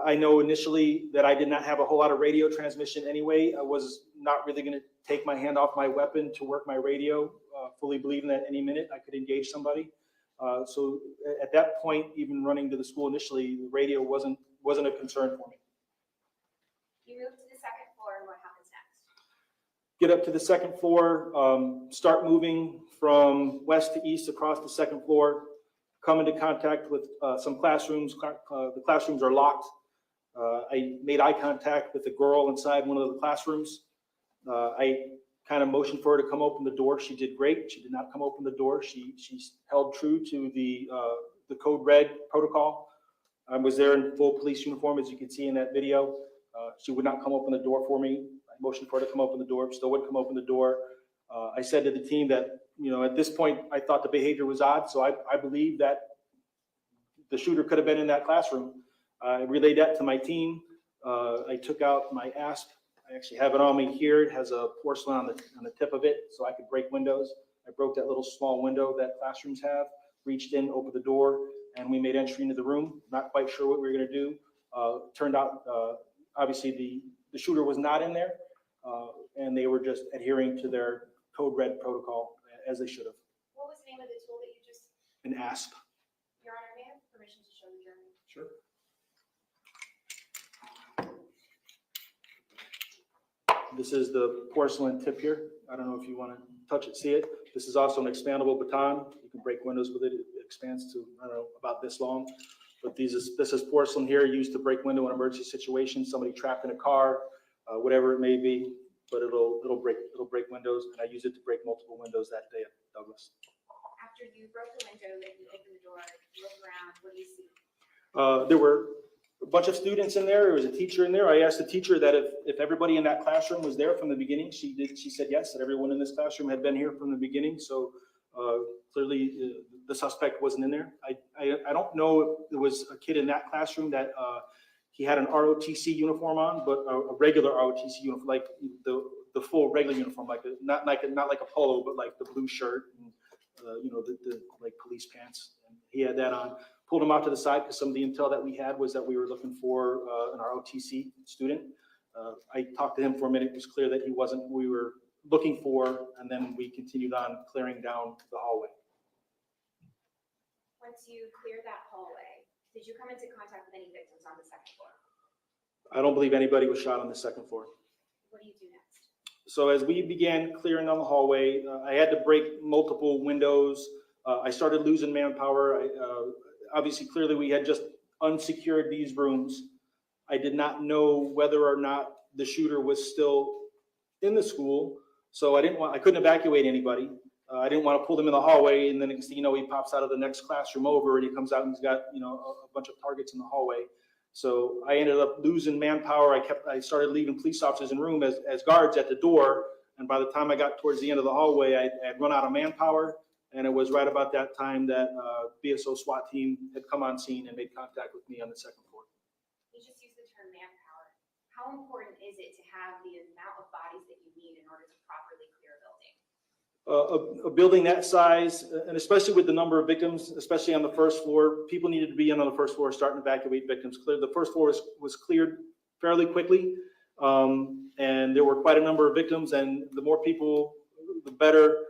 I know initially that I did not have a whole lot of radio transmission anyway. I was not really going to take my hand off my weapon to work my radio, fully believing that any minute I could engage somebody. So at that point, even running to the school initially, the radio wasn't a concern for me.
You move to the second floor, and what happens next?
Get up to the second floor, start moving from west to east across the second floor, come into contact with some classrooms. The classrooms are locked. I made eye contact with a girl inside one of the classrooms. I kind of motioned for her to come open the door. She did great. She did not come open the door. She held true to the code red protocol. I was there in full police uniform, as you can see in that video. She would not come open the door for me. motioned for her to come open the door, still wouldn't come open the door. I said to the team that, at this point, I thought the behavior was odd, so I believe that the shooter could have been in that classroom. I relayed that to my team. I took out my ASP. I actually have it on me here. It has a porcelain on the tip of it, so I could break windows. I broke that little small window that classrooms have, reached in, opened the door, and we made entry into the room. Not quite sure what we were going to do. Turned out, obviously, the shooter was not in there, and they were just adhering to their code red protocol as they should have.
What was the name of the tool that you just?
An ASP.
Your Honor, may I have permission to show the jury?
Sure. This is the porcelain tip here. I don't know if you want to touch it, see it. This is also an expandable baton. You can break windows with it. It expands to, I don't know, about this long. But this is porcelain here used to break window in an emergency situation, somebody trapped in a car, whatever it may be. But it'll break windows, and I use it to break multiple windows that day at Douglas.
After you broke the window, that you opened the door, you look around, what do you see?
There were a bunch of students in there. There was a teacher in there. I asked the teacher that if everybody in that classroom was there from the beginning. She said yes, that everyone in this classroom had been here from the beginning. So clearly the suspect wasn't in there. I don't know if there was a kid in that classroom that he had an ROTC uniform on, but a regular ROTC uniform, like the full regular uniform, not like a polo, but like the blue shirt and the like police pants. And he had that on. Pulled him out to the side because some of the intel that we had was that we were looking for an ROTC student. I talked to him for a minute. It was clear that he wasn't who we were looking for, and then we continued on clearing down the hallway.
Once you cleared that hallway, did you come into contact with any victims on the second floor?
I don't believe anybody was shot on the second floor.
What do you do next?
So as we began clearing down the hallway, I had to break multiple windows. I started losing manpower. Obviously, clearly, we had just unsecured these rooms. I did not know whether or not the shooter was still in the school, so I couldn't evacuate anybody. I didn't want to pull them in the hallway, and then next thing you know, he pops out of the next classroom over, and he comes out and he's got a bunch of targets in the hallway. So I ended up losing manpower. I started leaving police officers in room as guards at the door, and by the time I got towards the end of the hallway, I had run out of manpower. And it was right about that time that BSO SWAT team had come on scene and made contact with me on the second floor.
You just used the term manpower. How important is it to have the amount of bodies that you need in order to properly clear a building?
A building that size, and especially with the number of victims, especially on the first floor, people needed to be on the first floor starting to evacuate victims. The first floor was cleared fairly quickly, and there were quite a number of victims, and the more people, the better.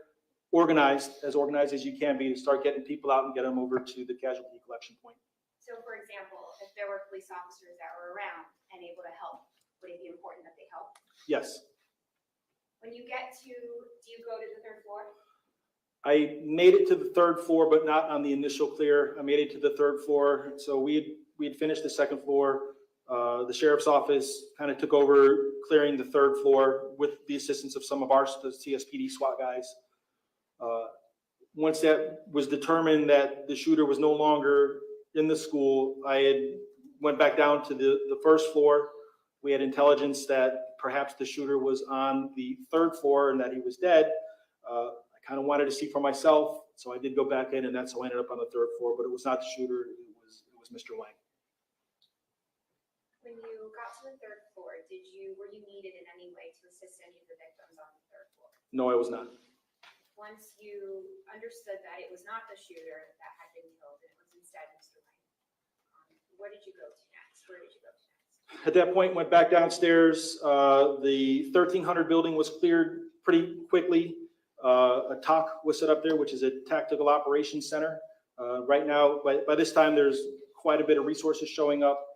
Organized as you can be to start getting people out and get them over to the casualty collection point.
So for example, if there were police officers that were around and able to help, would it be important that they help?
Yes.
When you get to, do you go to the third floor?
I made it to the third floor, but not on the initial clear. I made it to the third floor. So we had finished the second floor. The sheriff's office kind of took over clearing the third floor with the assistance of some of our CSPD SWAT guys. Once that was determined that the shooter was no longer in the school, I went back down to the first floor. We had intelligence that perhaps the shooter was on the third floor and that he was dead. I kind of wanted to see for myself, so I did go back in, and that's how I ended up on the third floor, but it was not the shooter, it was Mr. Wang.
When you got to the third floor, were you needed in any way to assist any of the victims on the third floor?
No, I was not.
Once you understood that it was not the shooter that had been killed and it was instead Mr. Wang, where did you go to next? Where did you go to next?
At that point, went back downstairs. The 1300 building was cleared pretty quickly. A TOC was set up there, which is a Tactical Operations Center. Right now, by this time, there's quite a bit of resources showing up.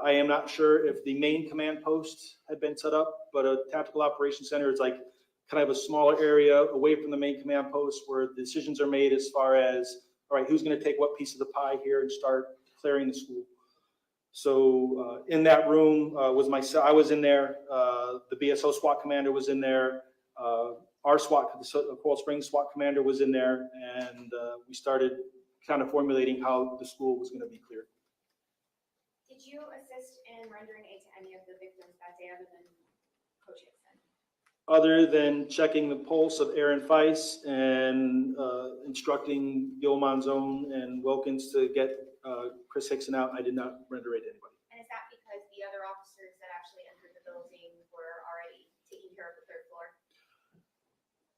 I am not sure if the main command post had been set up, but a Tactical Operations Center is like kind of a smaller area away from the main command post where decisions are made as far as, all right, who's going to take what piece of the pie here and start clearing the school. So in that room was myself. I was in there. The BSO SWAT commander was in there. Our SWAT, the Coral Springs SWAT commander was in there, and we started kind of formulating how the school was going to be cleared.
Did you assist in rendering aid to any of the victims that day other than Coach Hickson?
other than checking the pulse of Aaron Feist and instructing Gil Monzon and Wilkins to get Chris Hickson out, I did not render aid to anybody.
And is that because the other officers that actually entered the building were already taking care of the third floor?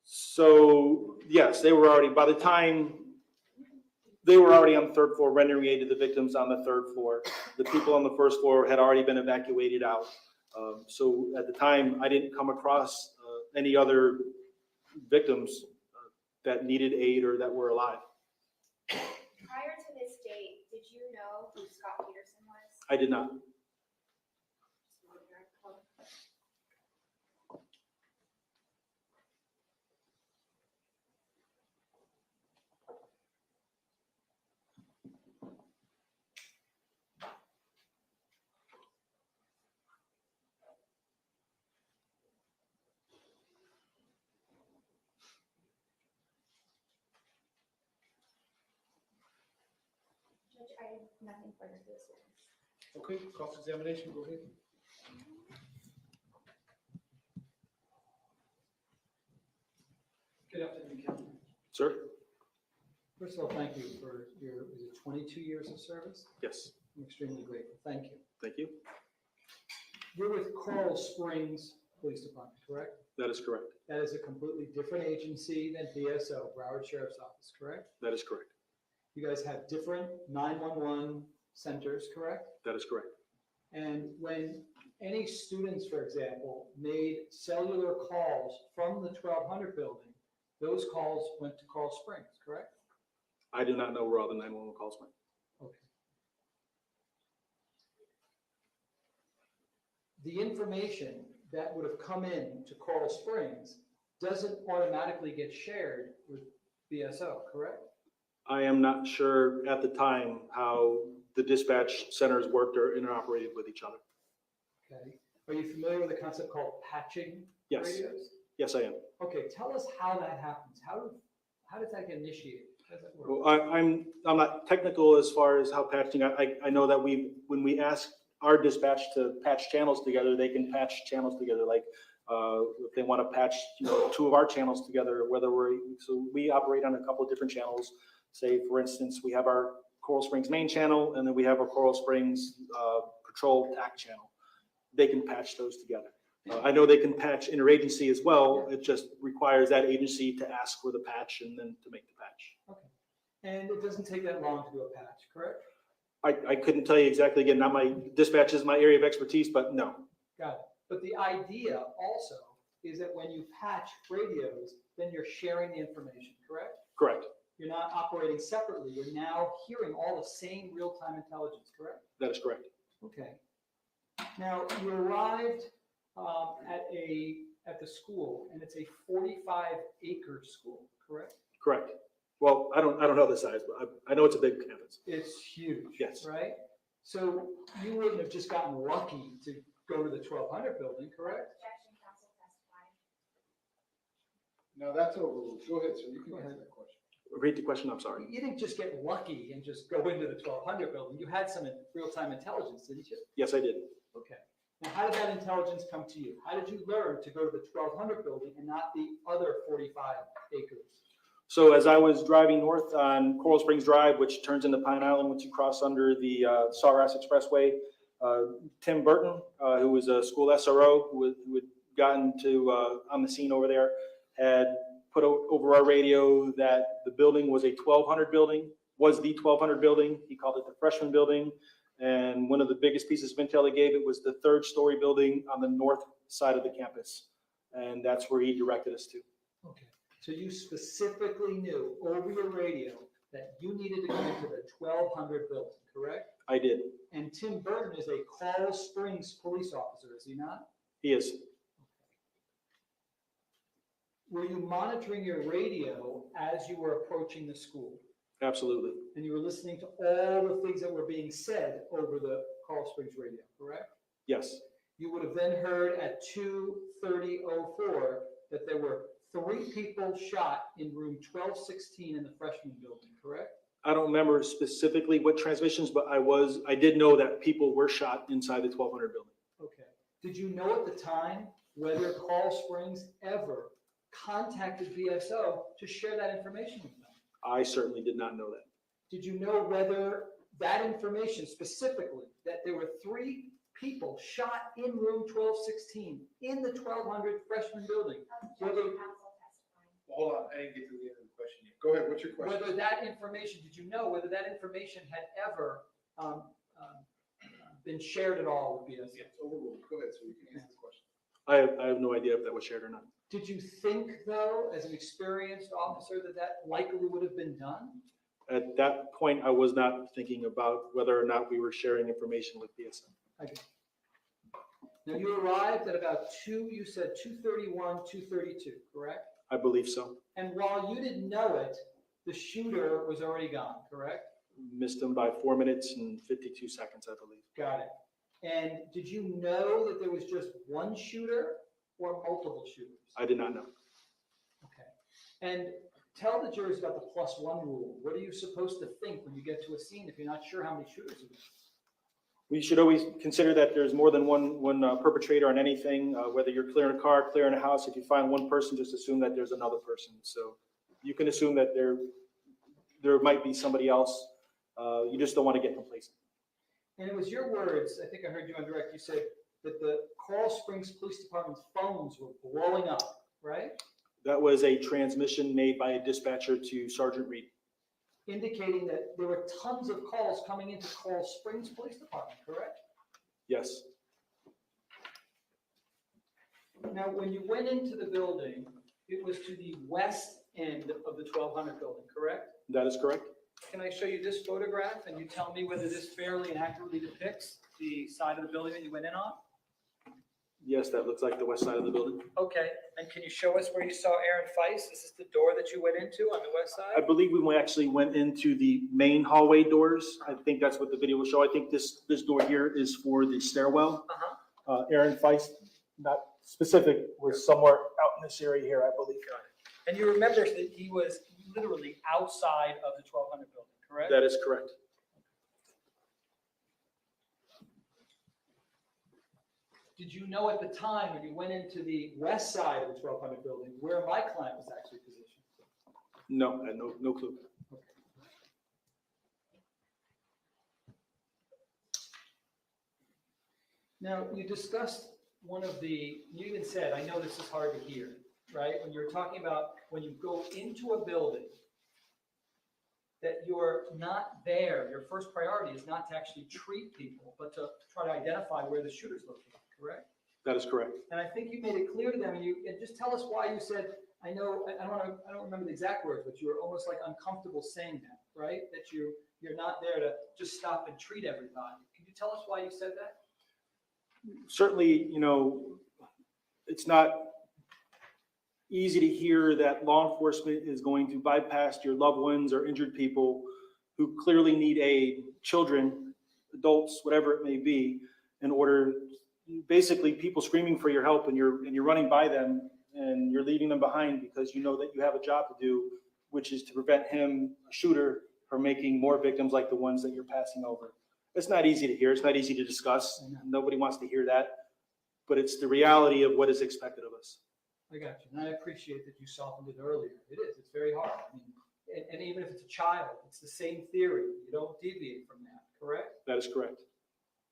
So yes, they were already, by the time, they were already on the third floor rendering aid to the victims on the third floor. The people on the first floor had already been evacuated out. So at the time, I didn't come across any other victims that needed aid or that were alive.
Prior to this date, did you know who Scot Peterson was?
I did not.
Judge, I have nothing further to this witness.
Okay, cross-examination, go ahead.
Good afternoon, Counsel.
Sir?
First of all, thank you for your, was it 22 years of service?
Yes.
I'm extremely grateful. Thank you.
Thank you.
You're with Coral Springs Police Department, correct?
That is correct.
That is a completely different agency than BSO, Broward Sheriff's Office, correct?
That is correct.
You guys have different 911 centers, correct?
That is correct.
And when any students, for example, made cellular calls from the 1200 building, those calls went to Coral Springs, correct?
I do not know where all the 911 calls went.
Okay. The information that would have come in to Coral Springs doesn't automatically get shared with BSO, correct?
I am not sure at the time how the dispatch centers worked or interoperated with each other.
Okay. Are you familiar with a concept called patching
Yes.
radios?
Yes, I am.
Okay, tell us how that happens. How does that get initiated? How does that work?
Well, I'm not technical as far as how patching. I know that when we ask our dispatch to patch channels together, they can patch channels together. Like if they want to patch, two of our channels together, so we operate on a couple of different channels. Say, for instance, we have our Coral Springs main channel, and then we have our Coral Springs patrol TAC channel. They can patch those together. I know they can patch interagency as well. It just requires that agency to ask for the patch and then to make the patch.
Okay. And it doesn't take that long to do a patch, correct?
I couldn't tell you exactly. Again, not my dispatch is my area of expertise, but no.
Got it. But the idea also is that when you patch radios, then you're sharing the information, correct?
Correct.
You're not operating separately. You're now hearing all the same real-time intelligence, correct?
That is correct.
Okay. Now, you arrived at the school, and it's a 45-acre school, correct?
Correct. Well, I don't know the size, but I know it's a big campus.
It's huge.
Yes.
Right? So you wouldn't have just gotten lucky to go to the 1200 building, correct?
Objection, counsel testified.
Now, that's overruled. Go ahead, sir, you can answer that question.
Repeat the question, I'm sorry.
You didn't just get lucky and just go into the 1200 building. You had some real-time intelligence, didn't you?
Yes, I did.
Okay. Now, how did that intelligence come to you? How did you learn to go to the 1200 building and not the other 45 acres?
So as I was driving north on Coral Springs Drive, which turns into Pine Island once you cross under the Sawgrass Expressway, Tim Burton, who was a school SRO who had gotten to on the scene over there, had put over our radio that the building was a 1200 building, was the 1200 building. He called it the freshman building. And one of the biggest pieces of intel he gave it was the third-story building on the north side of the campus. And that's where he directed us to.
Okay. So you specifically knew over your radio that you needed to go into the 1200 building, correct?
I did.
And Tim Burton is a Coral Springs police officer, is he not?
He is.
Were you monitoring your radio as you were approaching the school?
Absolutely.
And you were listening to all the things that were being said over the Coral Springs radio, correct?
Yes.
You would have then heard at 2:30:04 that there were 3 people shot in room 1216 in the freshman building, correct?
I don't remember specifically what transmissions, but I did know that people were shot inside the 1200 building.
Okay. Did you know at the time whether Carl Springs ever contacted BSO to share that information with them?
I certainly did not know that.
Did you know whether that information specifically, that there were 3 people shot in room 1216 in the 1200 freshman building? Whether,
Hold on, I didn't get to the end of the question yet. Go ahead, what's your question?
whether that information, did you know whether that information had ever been shared at all with BSO?
It's overruled. Go ahead, so you can answer the question.
I have no idea if that was shared or not.
Did you think, though, as an experienced officer, that that likely would have been done?
At that point, I was not thinking about whether or not we were sharing information with BSO.
Okay. Now, you arrived at about you said 2:31, 2:32, correct?
I believe so.
And while you didn't know it, the shooter was already gone, correct?
Missed him by 4 minutes and 52 seconds, I believe.
Got it. And did you know that there was just one shooter or multiple shooters?
I did not know.
Okay. And tell the jurors about the +1 rule. What are you supposed to think when you get to a scene if you're not sure how many shooters are there?
We should always consider that there's more than one perpetrator on anything, whether you're clearing a car, clearing a house. If you find one person, just assume that there's another person. So you can assume that there might be somebody else. You just don't want to get complacent.
And it was your words, I think I heard you on direct, you said that the Coral Springs Police Department's phones were blowing up, right?
That was a transmission made by a dispatcher to Sergeant Reed.
Indicating that there were tons of calls coming into Coral Springs Police Department, correct?
Yes.
Now, when you went into the building, it was to the west end of the 1200 building, correct?
That is correct.
Can I show you this photograph and you tell me whether this fairly and accurately depicts the side of the building that you went in on?
Yes, that looks like the west side of the building.
Okay, and can you show us where you saw Aaron Feist? This is the door that you went into on the west
I
side?
believe we actually went into the main hallway doors. I think that's what the video will show. I think this door here is for the stairwell. Aaron Feist, not specific, was somewhere out in this area here, I believe.
Got it. And you remember that he was literally outside of the 1200 building, correct?
That is correct.
Did you know at the time when you went into the west side of the 1200 building where my client was actually positioned?
No, I had no clue.
Now, you discussed you even said, I know this is hard to hear, right? When you're talking about when you go into a building, that you're not there, your first priority is not to actually treat people, but to try to identify where the shooter's located, correct?
That is correct.
And I think you made it clear to them, and just tell us why you said, I don't remember the exact words, but you were almost like uncomfortable saying that, right? That you're not there to just stop and treat everybody. Can you tell us why you said that?
Certainly, it's not easy to hear that law enforcement is going to bypass your loved ones or injured people who clearly need aid, children, adults, whatever it may be, in order, basically people screaming for your help, and you're running by them and you're leaving them behind because you know that you have a job to do, which is to prevent him, a shooter, from making more victims like the ones that you're passing over. It's not easy to hear. It's not easy to discuss. Nobody wants to hear that, but it's the reality of what is expected of us.
I got you. And I appreciate that you softened it earlier. It is. It's very hard. I mean, and even if it's a child, it's the same theory. You don't deviate from that, correct?
That is correct.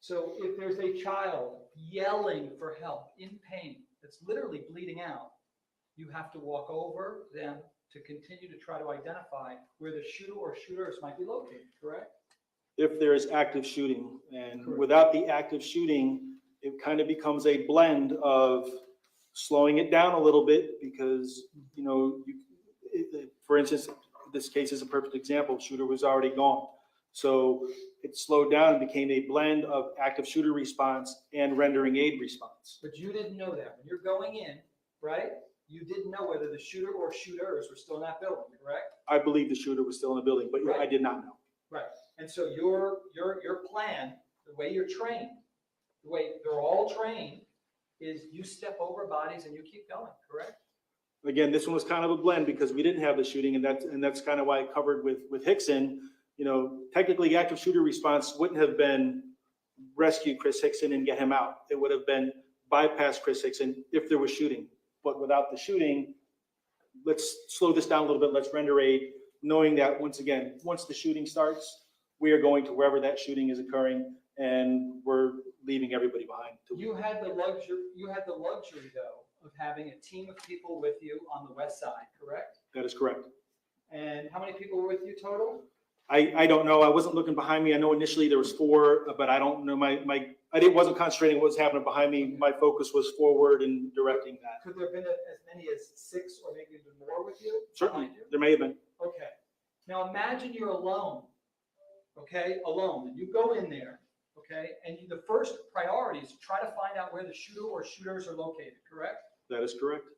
So if there's a child yelling for help, in pain, that's literally bleeding out, you have to walk over them to continue to try to identify where the shooter or shooters might be located, correct?
If there is active shooting, and without the active shooting, it kind of becomes a blend of slowing it down a little bit because, for instance, this case is a perfect example. Shooter was already gone. So it slowed down and became a blend of active shooter response and rendering aid response.
But you didn't know that. When you're going in, right, you didn't know whether the shooter or shooters were still in that building, correct?
I believe the shooter was still in the building, but I did not know.
Right. And so your plan, the way you're trained, the way they're all trained, is you step over bodies and you keep going, correct?
Again, this one was kind of a blend because we didn't have the shooting, and that's kind of why I covered with Hickson. Technically, active shooter response wouldn't have been rescue Chris Hickson and get him out. It would have been bypass Chris Hickson if there was shooting. But without the shooting, let's slow this down a little bit. Let's render aid, knowing that once again, once the shooting starts, we are going to wherever that shooting is occurring, and we're leaving everybody behind.
You had the luxury though of having a team of people with you on the west side, correct?
That is correct.
And how many people were with you total?
I don't know. I wasn't looking behind me. I know initially there was 4, but I don't know. I wasn't concentrating on what was happening behind me. My focus was forward and directing that.
Could there have been as many as 6 or maybe even more with you?
Certainly,
behind you?
there may have been.
Okay. Now imagine you're alone, okay, alone, and you go in there, okay, and the first priority is to try to find out where the shooter or shooters are located, correct?
That is correct.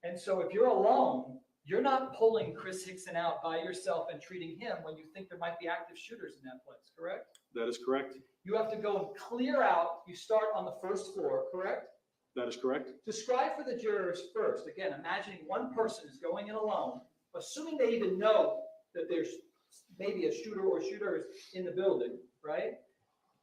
And so if you're alone, you're not pulling Chris Hickson out by yourself and treating him when you think there might be active shooters in that place, correct?
That is correct.
You have to go and clear out, you start on the first floor, correct?
That is correct.
Describe for the jurors first, again, imagining one person is going in alone, assuming they even know that there's maybe a shooter or shooters in the building, right?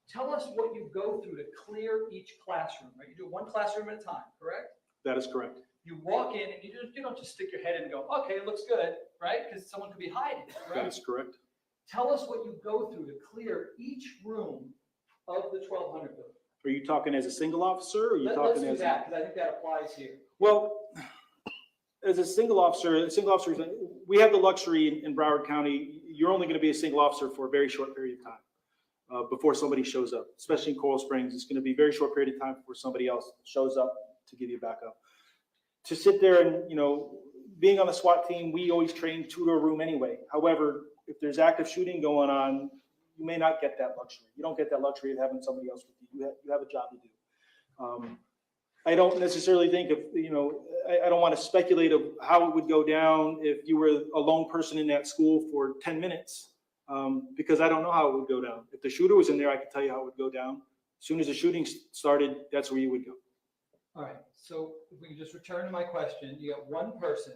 Tell us what you go through to clear each classroom, right? You do one classroom at a time, correct?
That is correct.
You walk in and you don't just stick your head in and go, okay, it looks good, right? Because someone could be hiding,
That
right?
is correct.
Tell us what you go through to clear each room of the 1200 building.
Are you talking as a single officer, or are you
Let's
talking
do
as?
that, because I think that applies here.
Well, as a single officer, we have the luxury in Broward County, you're only going to be a single officer for a very short period of time before somebody shows up, especially in Coral Springs. It's going to be a very short period of time before somebody else shows up to give you backup. To sit there and, being on the SWAT team, we always train 2 to a room anyway. However, if there's active shooting going on, you may not get that luxury. You don't get that luxury of having somebody else with you. You have a job to do. I don't necessarily think I don't want to speculate of how it would go down if you were a lone person in that school for 10 minutes, because I don't know how it would go down. If the shooter was in there, I could tell you how it would go down. As soon as the shooting started, that's where you would go.
All right, so if we can just return to my question, you got one person,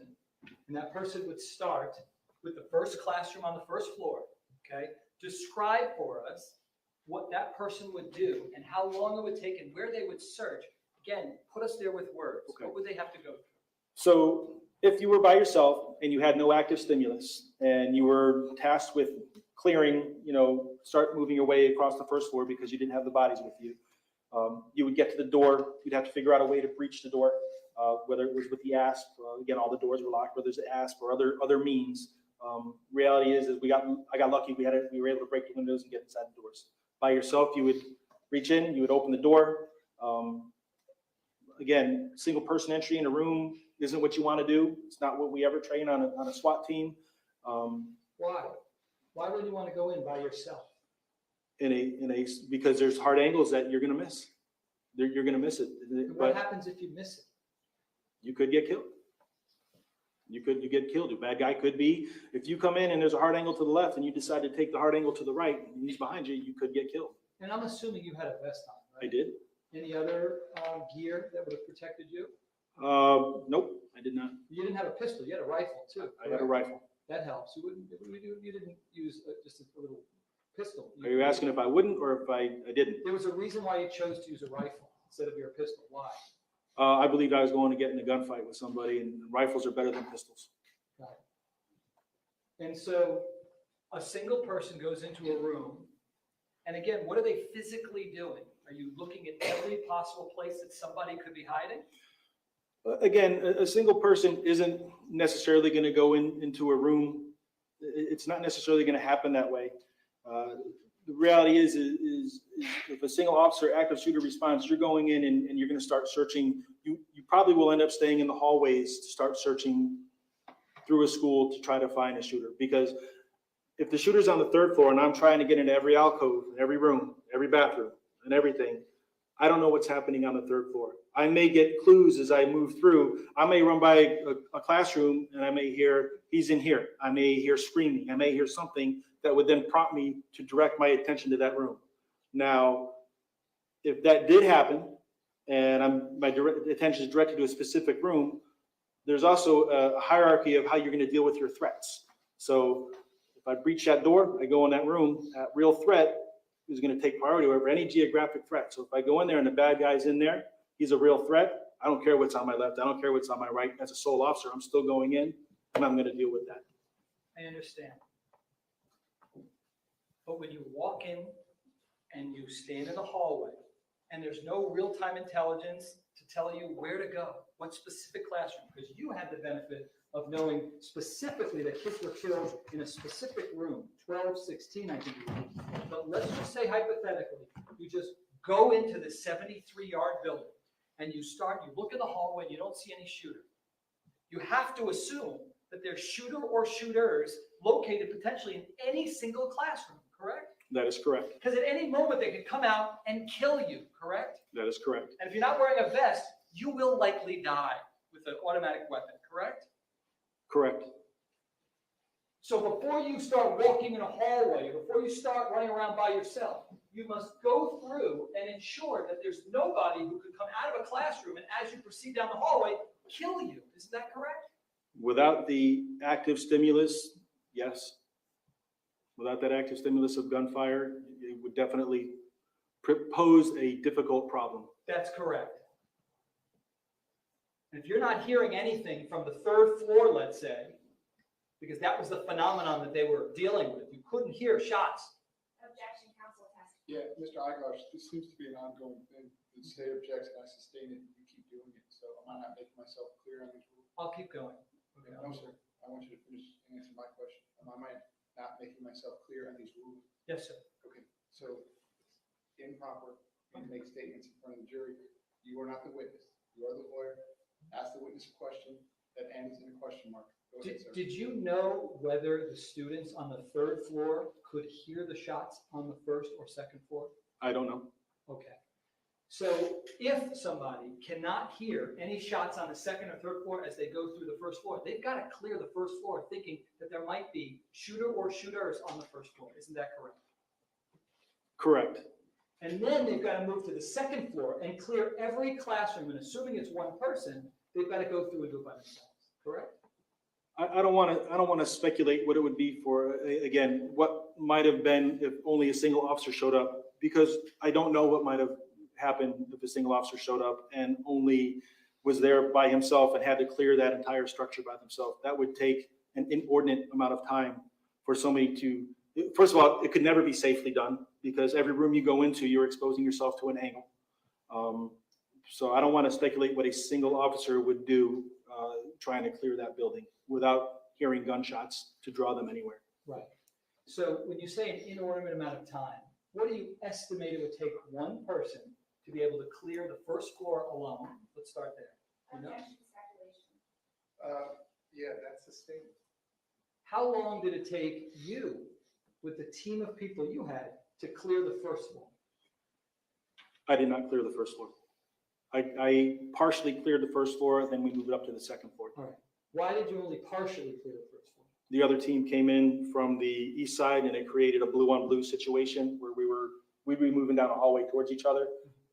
and that person would start with the first classroom on the first floor, okay? Describe for us what that person would do and how long it would take and where they would search. Again, put us there with words.
Okay.
What would they have to go through?
So if you were by yourself and you had no active stimulus and you were tasked with clearing, start moving your way across the first floor because you didn't have the bodies with you, you would get to the door. You'd have to figure out a way to breach the door, whether it was with the ASP. Again, all the doors were locked, whether it's the ASP or other means. Reality is I got lucky. We were able to break the windows and get inside the doors. By yourself, you would reach in, you would open the door. Again, single person entry in a room isn't what you want to do. It's not what we ever train on a SWAT team.
Why? Why would you want to go in by yourself?
Because there's hard angles that you're going to miss. You're going to miss it.
What happens if you miss it?
You could get killed. You get killed. A bad guy could be, if you come in and there's a hard angle to the left and you decide to take the hard angle to the right and he's behind you, you could get killed.
And I'm assuming you had a vest on, right?
I did.
Any other gear that would have protected you?
Nope, I did not.
You didn't have a pistol, you had a rifle too.
I had a rifle.
That helps. You didn't use just a little pistol.
Are you asking if I wouldn't or if I didn't?
There was a reason why you chose to use a rifle instead of your pistol. Why?
I believed I was going to get in a gunfight with somebody, and rifles are better than pistols.
Got it. And so a single person goes into a room, and again, what are they physically doing? Are you looking at every possible place that somebody could be hiding?
Again, a single person isn't necessarily going to go into a room. It's not necessarily going to happen that way. The reality is if a single officer, active shooter responds, you're going in and you're going to start searching. You probably will end up staying in the hallways to start searching through a school to try to find a shooter. Because if the shooter's on the 3rd floor and I'm trying to get into every alcove, every room, every bathroom, and everything, I don't know what's happening on the 3rd floor. I may get clues as I move through. I may run by a classroom and I may hear, he's in here. I may hear screaming. I may hear something that would then prompt me to direct my attention to that room. Now, if that did happen and my attention is directed to a specific room, there's also a hierarchy of how you're going to deal with your threats. So if I breach that door, I go in that room, that real threat is going to take priority over any geographic threat. So if I go in there and the bad guy's in there, he's a real threat, I don't care what's on my left, I don't care what's on my right. As a sole officer, I'm still going in and I'm gonna deal with that.
I understand. But when you walk in and you stand in the hallway and there's no real-time intelligence to tell you where to go, what specific classroom, because you had the benefit of knowing specifically that kids were killed in a specific room, 12, 16, I think it was. But let's just say hypothetically, you just go into the 73-yard building and you look in the hallway and you don't see any shooter. You have to assume that there's shooter or shooters located potentially in any single classroom, correct?
That is correct.
Because at any moment they could come out and kill you, correct?
That is correct.
And if you're not wearing a vest, you will likely die with an automatic weapon, correct?
Correct.
So before you start walking in a hallway, before you start running around by yourself, you must go through and ensure that there's nobody who could come out of a classroom and as you proceed down the hallway, kill you. Isn't that correct?
Without the active stimulus, yes. Without that active stimulus of gunfire, it would definitely pose a difficult problem.
That's correct. And if you're not hearing anything from the third floor, let's say, because that was the phenomenon that they were dealing with, you couldn't hear shots.
Objection, counsel attest.
Yeah, Mr. Igosh, this seems to be an ongoing thing. The state objects and I sustain it, you keep doing it. So am I not making myself clear on these rules?
I'll keep going. Okay,
No, sir. I want you to finish and answer my question. Am I not making myself clear on these rules?
Yes, sir.
Okay, so it's improper. You make statements in front of the jury. You are not the witness. You are the lawyer. Ask the witness a question that ends in a question mark. Go ahead, sir.
Did you know whether the students on the third floor could hear the shots on the first or second floor?
I don't know.
Okay. So if somebody cannot hear any shots on the second or third floor as they go through the first floor, they've got to clear the first floor thinking that there might be shooter or shooters on the first floor. Isn't that correct?
Correct.
And then they've got to move to the second floor and clear every classroom. And assuming it's one person, they've got to go through and do it by themselves. Correct?
I don't want to speculate what it would be for, again, what might have been if only a single officer showed up, because I don't know what might have happened if a single officer showed up and only was there by himself and had to clear that entire structure by themselves. That would take an inordinate amount of time for somebody to, first of all, it could never be safely done because every room you go into, you're exposing yourself to an angle. So I don't want to speculate what a single officer would do trying to clear that building without hearing gunshots to draw them anywhere.
Right. So when you say an inordinate amount of time, what do you estimate it would take one person to be able to clear the first floor alone? Let's start there. You know?
Objection, speculation.
Yeah, that's a statement.
How long did it take you, with the team of people you had, to clear the first floor?
I did not clear the first floor. I partially cleared the first floor, then we moved up to the second floor.
All right. Why did you only partially clear the first floor?
The other team came in from the east side and it created a blue on blue situation where we'd be moving down a hallway towards each other.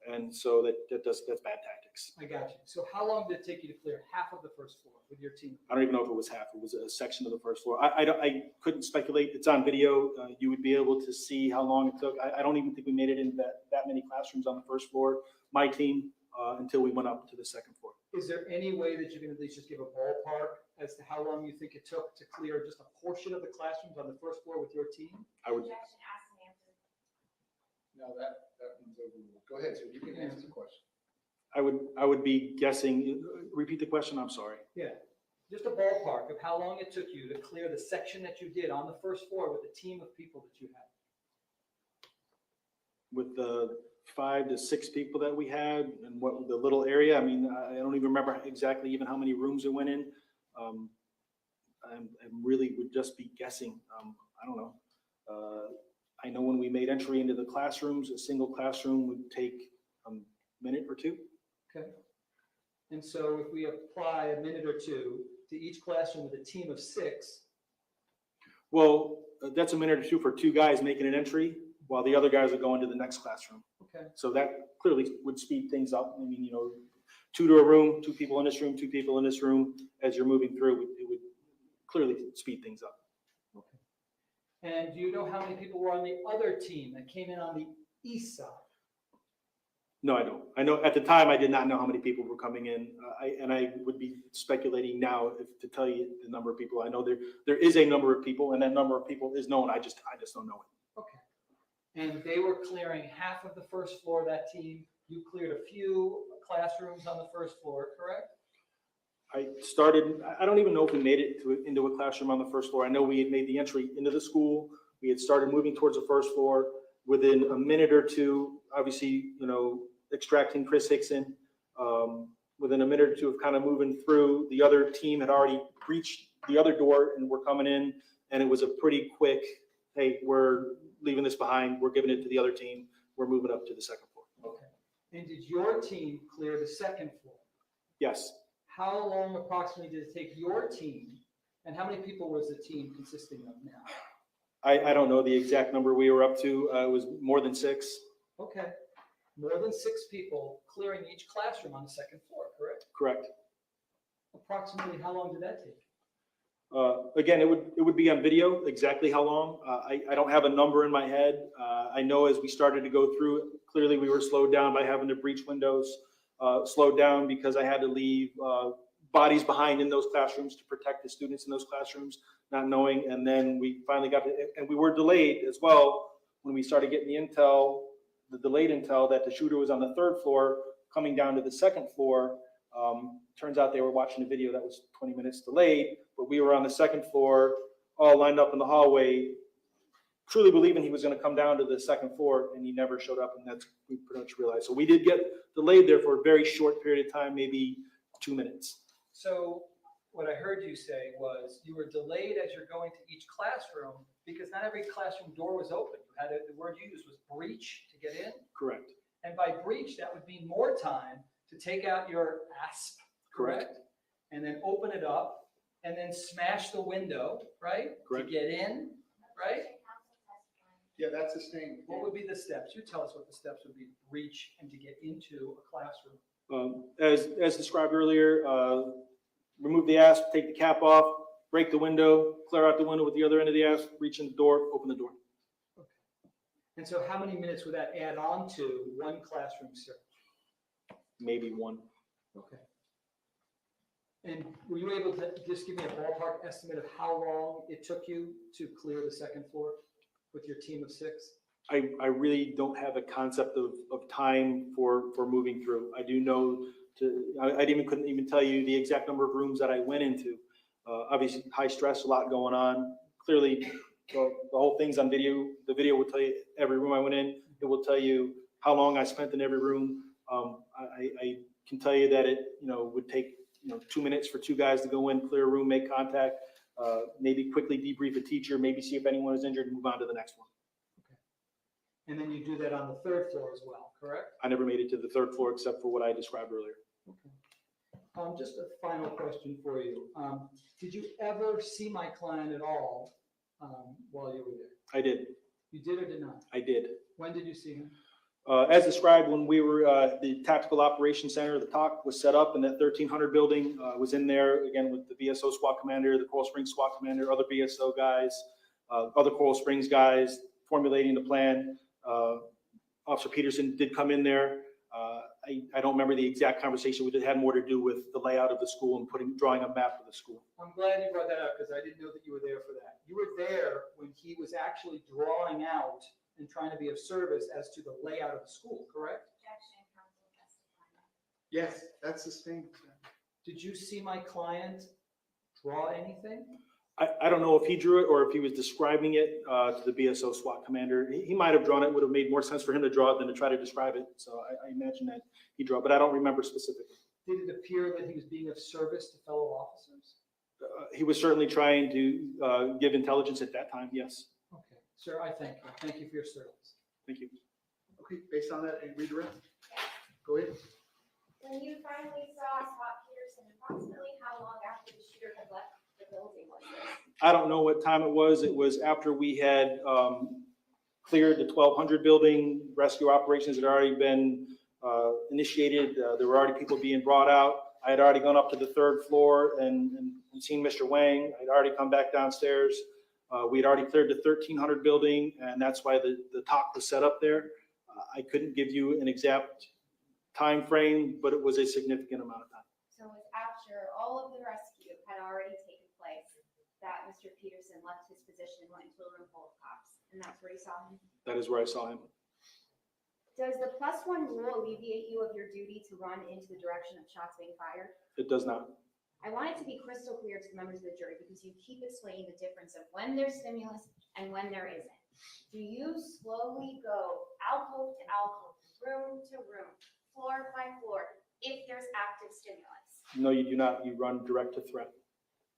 And so that's bad tactics.
I got you. So how long did it take you to clear half of the first floor with your team?
I don't even know if it was half. It was a section of the first floor. I couldn't speculate. It's on video. You would be able to see how long it took. I don't even think we made it in that many classrooms on the first floor, my team, until we went up to the second floor.
Is there any way that you can at least just give a ballpark as to how long you think it took to clear just a portion of the classrooms on the first floor with your team?
I would.
Objection, asked and answered.
No, that one's overruled. Go ahead, sir. You can answer the question.
I would be guessing. Repeat the question. I'm sorry.
Yeah, just a ballpark of how long it took you to clear the section that you did on the first floor with the team of people that you had.
With the 5 to 6 people that we had and what the little area, I mean, I don't even remember exactly even how many rooms it went in. I really would just be guessing. I don't know. I know when we made entry into the classrooms, a single classroom would take a minute or two.
Okay. And so if we apply a minute or two to each classroom with a team of 6.
Well, that's a minute or two for 2 guys making an entry while the other guys are going to the next classroom.
Okay.
So that clearly would speed things up. I mean, 2 to a room, 2 people in this room, 2 people in this room. As you're moving through, it would clearly speed things up.
Okay. And do you know how many people were on the other team that came in on the east side?
No, I don't. I know at the time I did not know how many people were coming in. I would be speculating now to tell you the number of people. I know there is a number of people, and that number of people is known. I just don't know it.
Okay. And they were clearing half of the first floor, that team. You cleared a few classrooms on the first floor, correct?
I don't even know if we made it into a classroom on the first floor. I know we had made the entry into the school. We had started moving towards the first floor. Within a minute or two, obviously, extracting Chris Hickson. Within a minute or two of kind of moving through, the other team had already breached the other door and were coming in. And it was a pretty quick, hey, we're leaving this behind. We're giving it to the other team. We're moving up to the second floor.
Okay. And did your team clear the second floor?
Yes.
How long approximately did it take your team? And how many people was the team consisting of now?
I don't know the exact number we were up to. It was more than 6.
Okay. More than 6 people clearing each classroom on the second floor, correct?
Correct.
Approximately how long did that take?
Again, it would be on video, exactly how long. I don't have a number in my head. I know as we started to go through, clearly we were slowed down by having to breach windows, slowed down because I had to leave bodies behind in those classrooms to protect the students in those classrooms, not knowing. And then we finally got to, and we were delayed as well when we started getting the intel, the delayed intel that the shooter was on the 3rd floor coming down to the 2nd floor. Turns out they were watching a video that was 20 minutes delayed, but we were on the 2nd floor, all lined up in the hallway, truly believing he was going to come down to the 2nd floor, and he never showed up, and that's we pretty much realized. So we did get delayed there for a very short period of time, maybe 2 minutes.
So what I heard you say was you were delayed as you're going to each classroom because not every classroom door was open. You had the word you used was breach to get in.
Correct.
And by breach, that would mean more time to take out your ASP, correct? And then open it up and then smash the window, right?
Correct.
To get in, right?
Yeah, that's the thing.
What would be the steps? You tell us what the steps would be to breach and to get into a classroom.
As described earlier, remove the asp, take the cap off, break the window, clear out the window with the other end of the asp, reach in the door, open the door.
Okay. And so how many minutes would that add on to one classroom search?
Maybe 1.
Okay. And were you able to just give me a ballpark estimate of how long it took you to clear the 2nd floor with your team of 6?
I really don't have a concept of time for moving through. I do know couldn't even tell you the exact number of rooms that I went into. Obviously high stress, a lot going on. Clearly the whole thing's on video. The video will tell you every room I went in. It will tell you how long I spent in every room. I can tell you that it would take 2 minutes for 2 guys to go in, clear a room, make contact, maybe quickly debrief a teacher, maybe see if anyone is injured and move on to the next one.
Okay. And then you do that on the 3rd floor as well, correct?
I never made it to the 3rd floor except for what I described earlier.
Okay. Just a final question for you. Did you ever see my client at all while you were there?
I did.
You did or did not?
I did.
When did you see him?
As described, when we were the Tactical Operations Center, the TOC was set up in that 1300 building, was in there again with the BSO SWAT commander, the Coral Springs SWAT commander, other BSO guys, other Coral Springs guys formulating the plan. Officer Peterson did come in there. I don't remember the exact conversation. It had more to do with the layout of the school and drawing a map of the school.
I'm glad you brought that up because I didn't know that you were there for that. You were there when he was actually drawing out and trying to be of service as to the layout of the school, correct?
Yes, that's the thing.
Did you see my client draw anything?
I don't know if he drew it or if he was describing it to the BSO SWAT commander. He might have drawn it. It would have made more sense for him to draw it than to try to describe it. So I imagine that he drew it, but I don't remember specifically.
Did it appear that he was being of service to fellow officers?
He was certainly trying to give intelligence at that time, yes.
Okay, sir, I thank you. Thank you for your service.
Thank you.
Okay, based on that, redirect. Go ahead.
When you finally saw Scot Peterson, approximately how long after the shooter had left the building was this?
I don't know what time it was. It was after we had cleared the 1200 building. Rescue operations had already been initiated. There were already people being brought out. I had already gone up to the 3rd floor and seen Mr. Wang. I'd already come back downstairs. We had already cleared the 1300 building, and that's why the TOC was set up there. I couldn't give you an exact time frame, but it was a significant amount of time.
So it was after all of the rescue had already taken place that Mr. Peterson left his position and went into a room full of cops, and that's where you saw him?
That is where I saw him.
Does the +1 rule alleviate you of your duty to run into the direction of shots being fired?
It does not.
I want it to be crystal clear to the members of the jury because you keep explaining the difference of when there's stimulus and when there isn't. Do you slowly go alcove to alcove, room to room, floor by floor, if there's active stimulus?
No, you do not. You run direct to threat.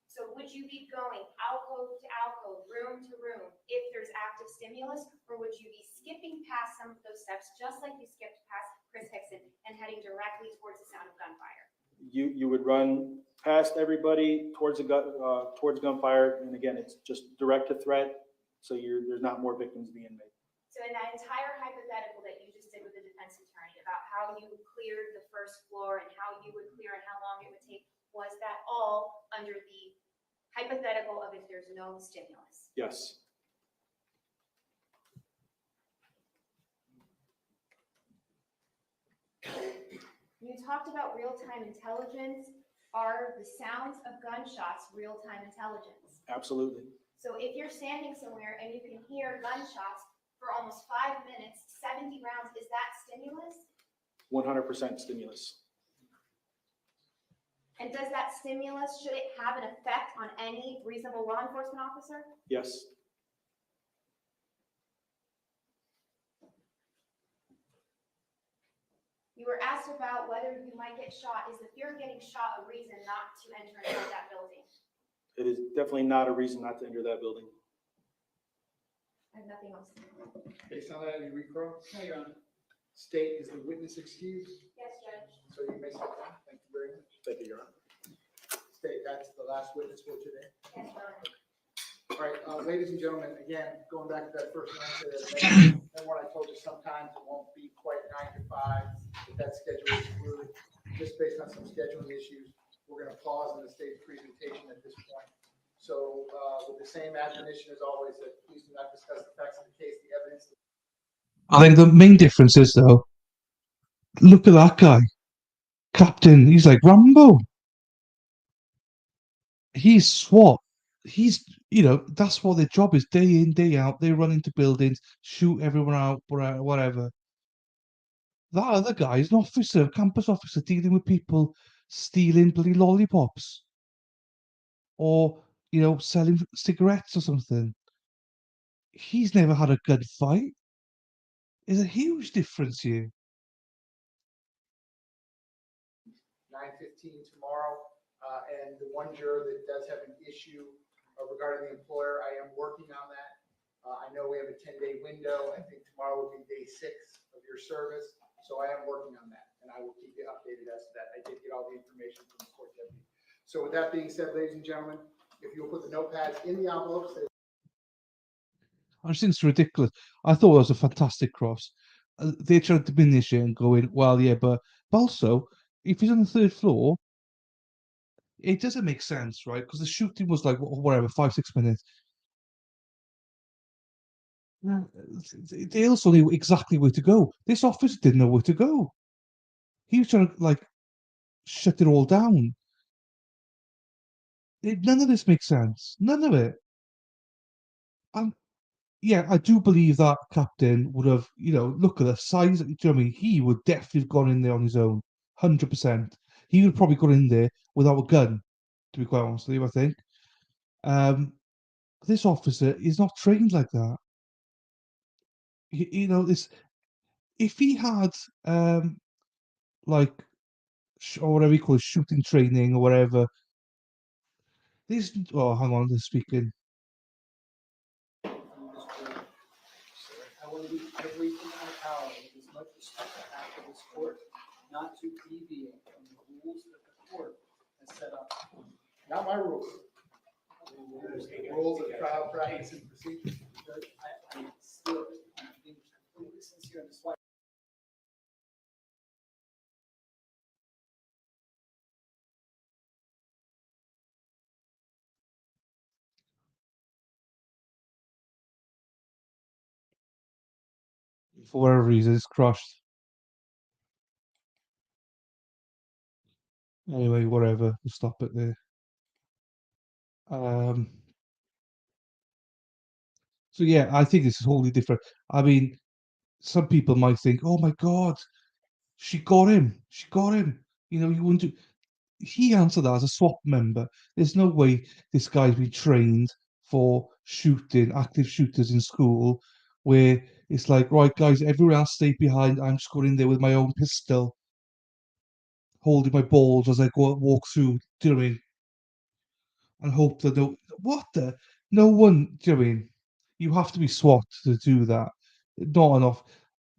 So would you be going alcove to alcove, room to room, if there's active stimulus? Or would you be skipping past some of those steps, just like you skipped past Chris Hickson, and heading directly towards the sound of gunfire?
You would run past everybody towards towards gunfire, and again, it's just direct to threat, so there's not more victims being made.
So in that entire hypothetical that you just did with the defense attorney about how you cleared the first floor and how you would clear and how long it would take, was that all under the hypothetical of if there's no stimulus?
Yes.
You talked about real-time intelligence. Are the sounds of gunshots real-time intelligence?
Absolutely.
So if you're standing somewhere and you can hear gunshots for almost 5 minutes, 70 rounds, is that stimulus?
100% stimulus.
And does that stimulus, should it have an effect on any reasonable law enforcement officer?
Yes.
You were asked about whether you might get shot. Is the fear of getting shot a reason not to enter inside that building?
It is definitely not a reason not to enter that building.
I have nothing else.
Based on that, you recross?
No, Your Honor.
State, is the witness excused?
Yes, Judge.
So you may step down. Thank you very much.
Thank you, Your Honor.
State, that's the last witness for today.
Yes, Your Honor.
All right, ladies and gentlemen, again, going back to that first answer, and what I told you, sometimes it won't be quite 9 to 5, if that schedule is fluid. Just based on some scheduling issues, we're going to pause in the state's presentation at this point. So with the same admonition as always, that please do not discuss the facts of the case, the evidence.
I think the main difference is, though, look at that guy. Captain, he's like Rambo. He's SWAT. That's what their job is, day in, day out. They run into buildings, shoot everyone out, whatever. That other guy is an officer, a campus officer, dealing with people stealing bloody lollipops. Or, selling cigarettes or something. He's never had a gunfight. There's a huge difference here.
9:15 tomorrow, and the one juror that does have an issue regarding the employer, I am working on that. I know we have a 10-day window. I think tomorrow will be day 6 of your service, so I am working on that, and I will keep you updated as to that. I did get all the information from the court deputy. So with that being said, ladies and gentlemen, if you'll put the notepads in the envelopes.
I just think it's ridiculous. I thought it was a fantastic cross. They tried to diminish it and going, well, yeah, but also, if he's on the 3rd floor, it doesn't make sense, right? Because the shooting was like, whatever, 5-6 minutes. They also knew exactly where to go. This officer didn't know where to go. He was trying to, shut it all down. None of this makes sense. None of it. Yeah, I do believe that captain would have, look at the size. Do you know what I mean? He would definitely have gone in there on his own, 100%. He would have probably gone in there without a gun, to be quite honest with you, I think. This officer is not trained like that. If he had, or whatever you call it, shooting training or whatever. Hang on, they're speaking.
I will do everything in my power with as much respect after this court, not to deviate from the rules that the court has set up.
Not my rules. The rules of trial practice and procedure.
I'm still being completely sincere in this way.
For whatever reason, it's crushed. Anyway, whatever. We'll stop it there. So yeah, I think this is wholly different. I mean, some people might think, "Oh my God, she got him. She got him." You know, you wouldn't. He answered that as a SWAT member. There's no way this guy's been trained for shooting, active shooters in school, where it's like, right, guys, everyone else stay behind. I'm just going in there with my own pistol, holding my balls as I go walk through. Do you know what I mean? And hope that what the no one. Do you know what I mean? You have to be SWAT to do that. Not enough.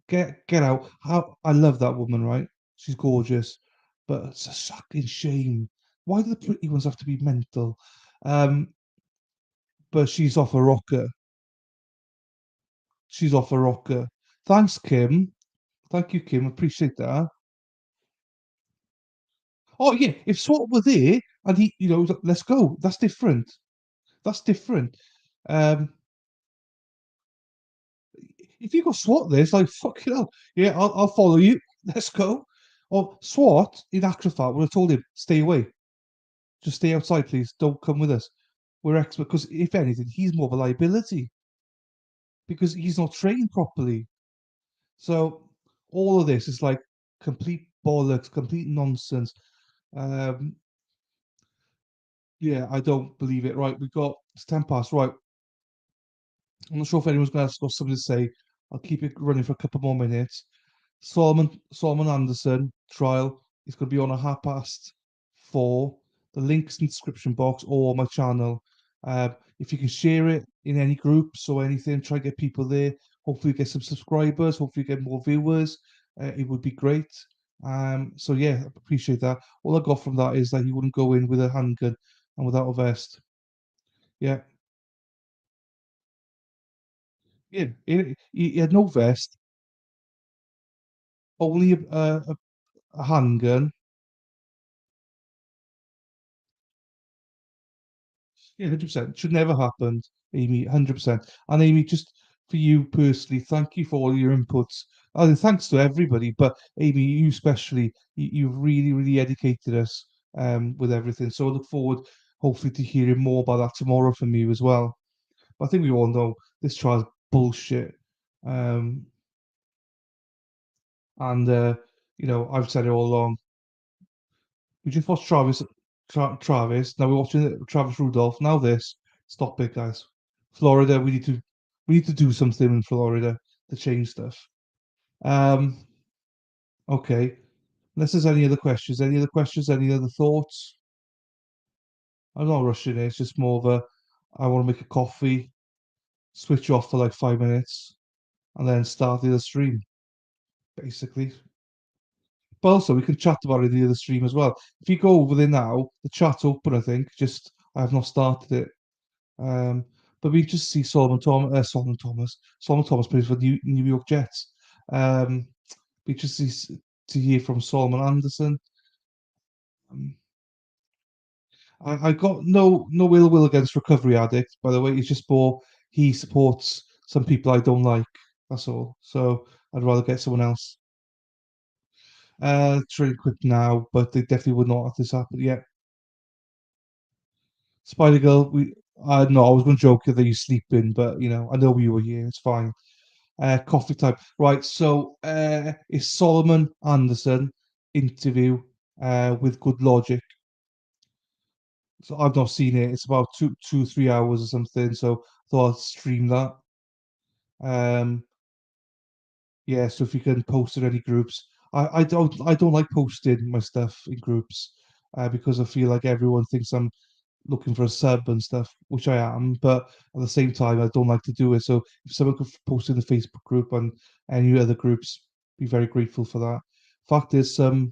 Get out. How I love that woman, right? She's gorgeous, but it's a fucking shame. Why do the pretty ones have to be mental? Um, but she's off a rocker. She's off a rocker. Thanks, Kim. Thank you, Kim. Appreciate that. Oh yeah, if SWAT were there and he, you know, was like, let's go. That's different. That's different. Um, if you got SWAT there, it's like fucking hell. Yeah, I'll follow you. Let's go. Or SWAT in actual fact would have told him, stay away. Just stay outside, please. Don't come with us. We're expert because if anything, he's more of a liability because he's not trained properly. So all of this is like complete bollocks, complete nonsense. Um, yeah, I don't believe it. Right, we got it's 10 past. Right, I'm not sure if anyone's going to have something to say. I'll keep it running for a couple more minutes. Solomon Anderson trial is going to be on at 4:30. The link's in the description box or my channel. If you can share it in any groups or anything, try to get people there. Hopefully, get some subscribers. Hopefully, get more viewers. It would be great. So yeah, appreciate that. All I got from that is that he wouldn't go in with a handgun and without a vest. Yeah, yeah. He had no vest, only a handgun. Yeah, 100%. Should never happened, Amy. 100%. And Amy, just for you personally, thank you for all your inputs. And thanks to everybody, but Amy, you especially, you've really, really educated us with everything. So I look forward, hopefully, to hearing more about that tomorrow from you as well. But I think we all know this trial's bullshit. Um, and you know, I've said it all along. We just watched Travis. Now we're watching Travis Rudolph. Now this. Stop it, guys. Florida, we need to do something in Florida to change stuff. Um, okay. Unless there's any other questions. Any other questions? Any other thoughts? I'm not rushing it. It's just more of a I want to make a coffee, switch off for like 5 minutes, and then start the other stream, basically. But also we can chat about it in the other stream as well. If you go over there now, the chat's open, I think. Just I have not started it. Um, but we just see Solomon Thomas plays for the New York Jets. We just see to hear from Solomon Anderson. Um, I got no ill will against Recovery Addict, by the way. It's just more he supports some people I don't like. That's all. So I'd rather get someone else. It's really quick now, but they definitely would not have this happen yet. Spider Girl, no, I was going to joke that you're sleeping, but you know, I know you were here. It's fine. Coffee time. Right, so it's Solomon Anderson interview with Good Logic. So I've not seen it. It's about 3 hours or something. So I thought I'd stream that. Um, yeah. So if you can post in any groups, I don't like posting my stuff in groups because I feel like everyone thinks I'm looking for a sub and stuff, which I am, but at the same time, I don't like to do it. So if someone could post in the Facebook group and any other groups, be very grateful for that. Fact is, nice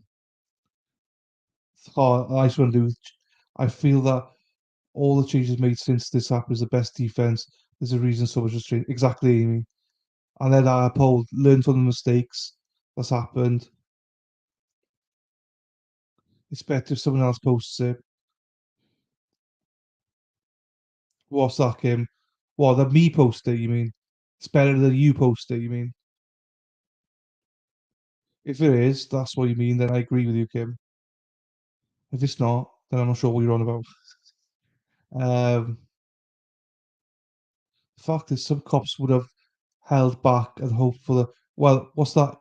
one, Lou. I feel that all the changes made since this app is the best defense. There's a reason so much has changed. Exactly, Amy. And then I uphold, learn from the mistakes that's happened. It's better if someone else posts it. What's that, Kim? What, that me post it, you mean? It's better than you post it, you mean? If it is, that's what you mean, then I agree with you, Kim. If it's not, then I'm not sure what you're on about. The fact is, some cops would have held back and hoped for the. Well, what's that?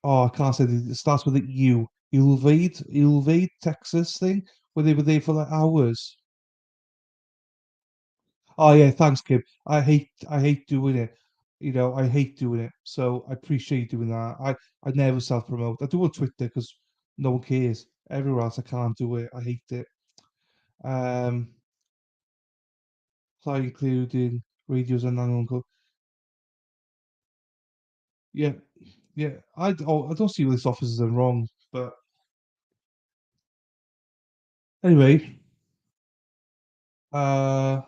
Oh, I can't say. It starts with a U. Ulvade, Texas thing, where they were there for like hours. Oh yeah, thanks, Kim. I hate doing it. You know, I hate doing it. So I appreciate you doing that. I never self promote. I do on Twitter because no one cares. Everywhere else, I can't do it. I hate it. Um, like including radios and uncle. Yeah, yeah. I don't see where this officers are wrong, but anyway, uh,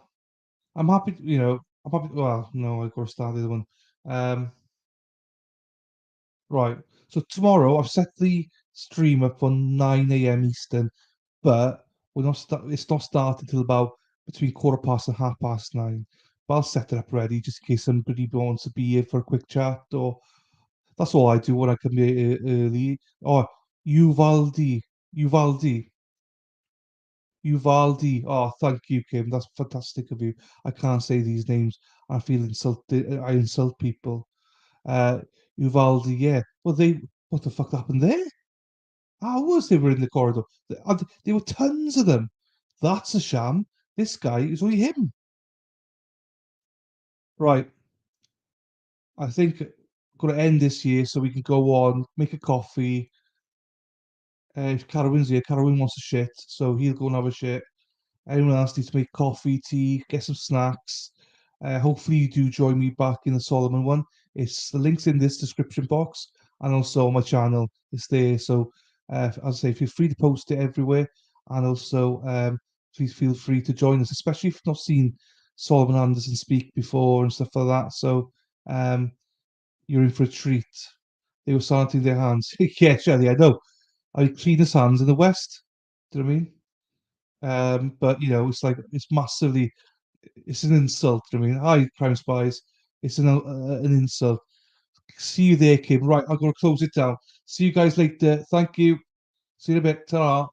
I'm happy. You know, I'm happy. Well, no, I got to start the other one. Um, right. So tomorrow, I've set the stream up for 9 a.m. Eastern, but we're not. It's not starting till about between 1/4 past and 9:30. But I'll set it up ready just in case somebody wants to be here for a quick chat. Or that's all I do when I come here early. Or Uvalde, Uvalde. Uvalde. Oh, thank you, Kim. That's fantastic of you. I can't say these names. I feel insulted. I insult people. Uh, Uvalde, yeah. Well, what the fuck happened there? Hours they were in the corridor. There were tons of them. That's a sham. This guy is only him. Right. I think I'm going to end this year so we can go on, make a coffee. If Carowin's here, Carowin wants a shit, so he'll go and have a shit. Anyone else needs to make coffee, tea, get some snacks. Hopefully you do join me back in the Solomon one. It's the links in this description box, and also my channel is there. So as I say, feel free to post it everywhere, and also please feel free to join us, especially if you've not seen Solomon Anderson speak before and stuff like that. So um, you're in for a treat. They were sanitizing their hands. Yeah, Shelley, I know. I clean his hands in the West. Do you know what I mean? But you know, it's like it's massively, it's an insult. I mean, hi, crime spies. It's an insult. See you there, Kim. Right, I'm gonna close it down. See you guys later. Thank you. See you in a bit. Ta-ra.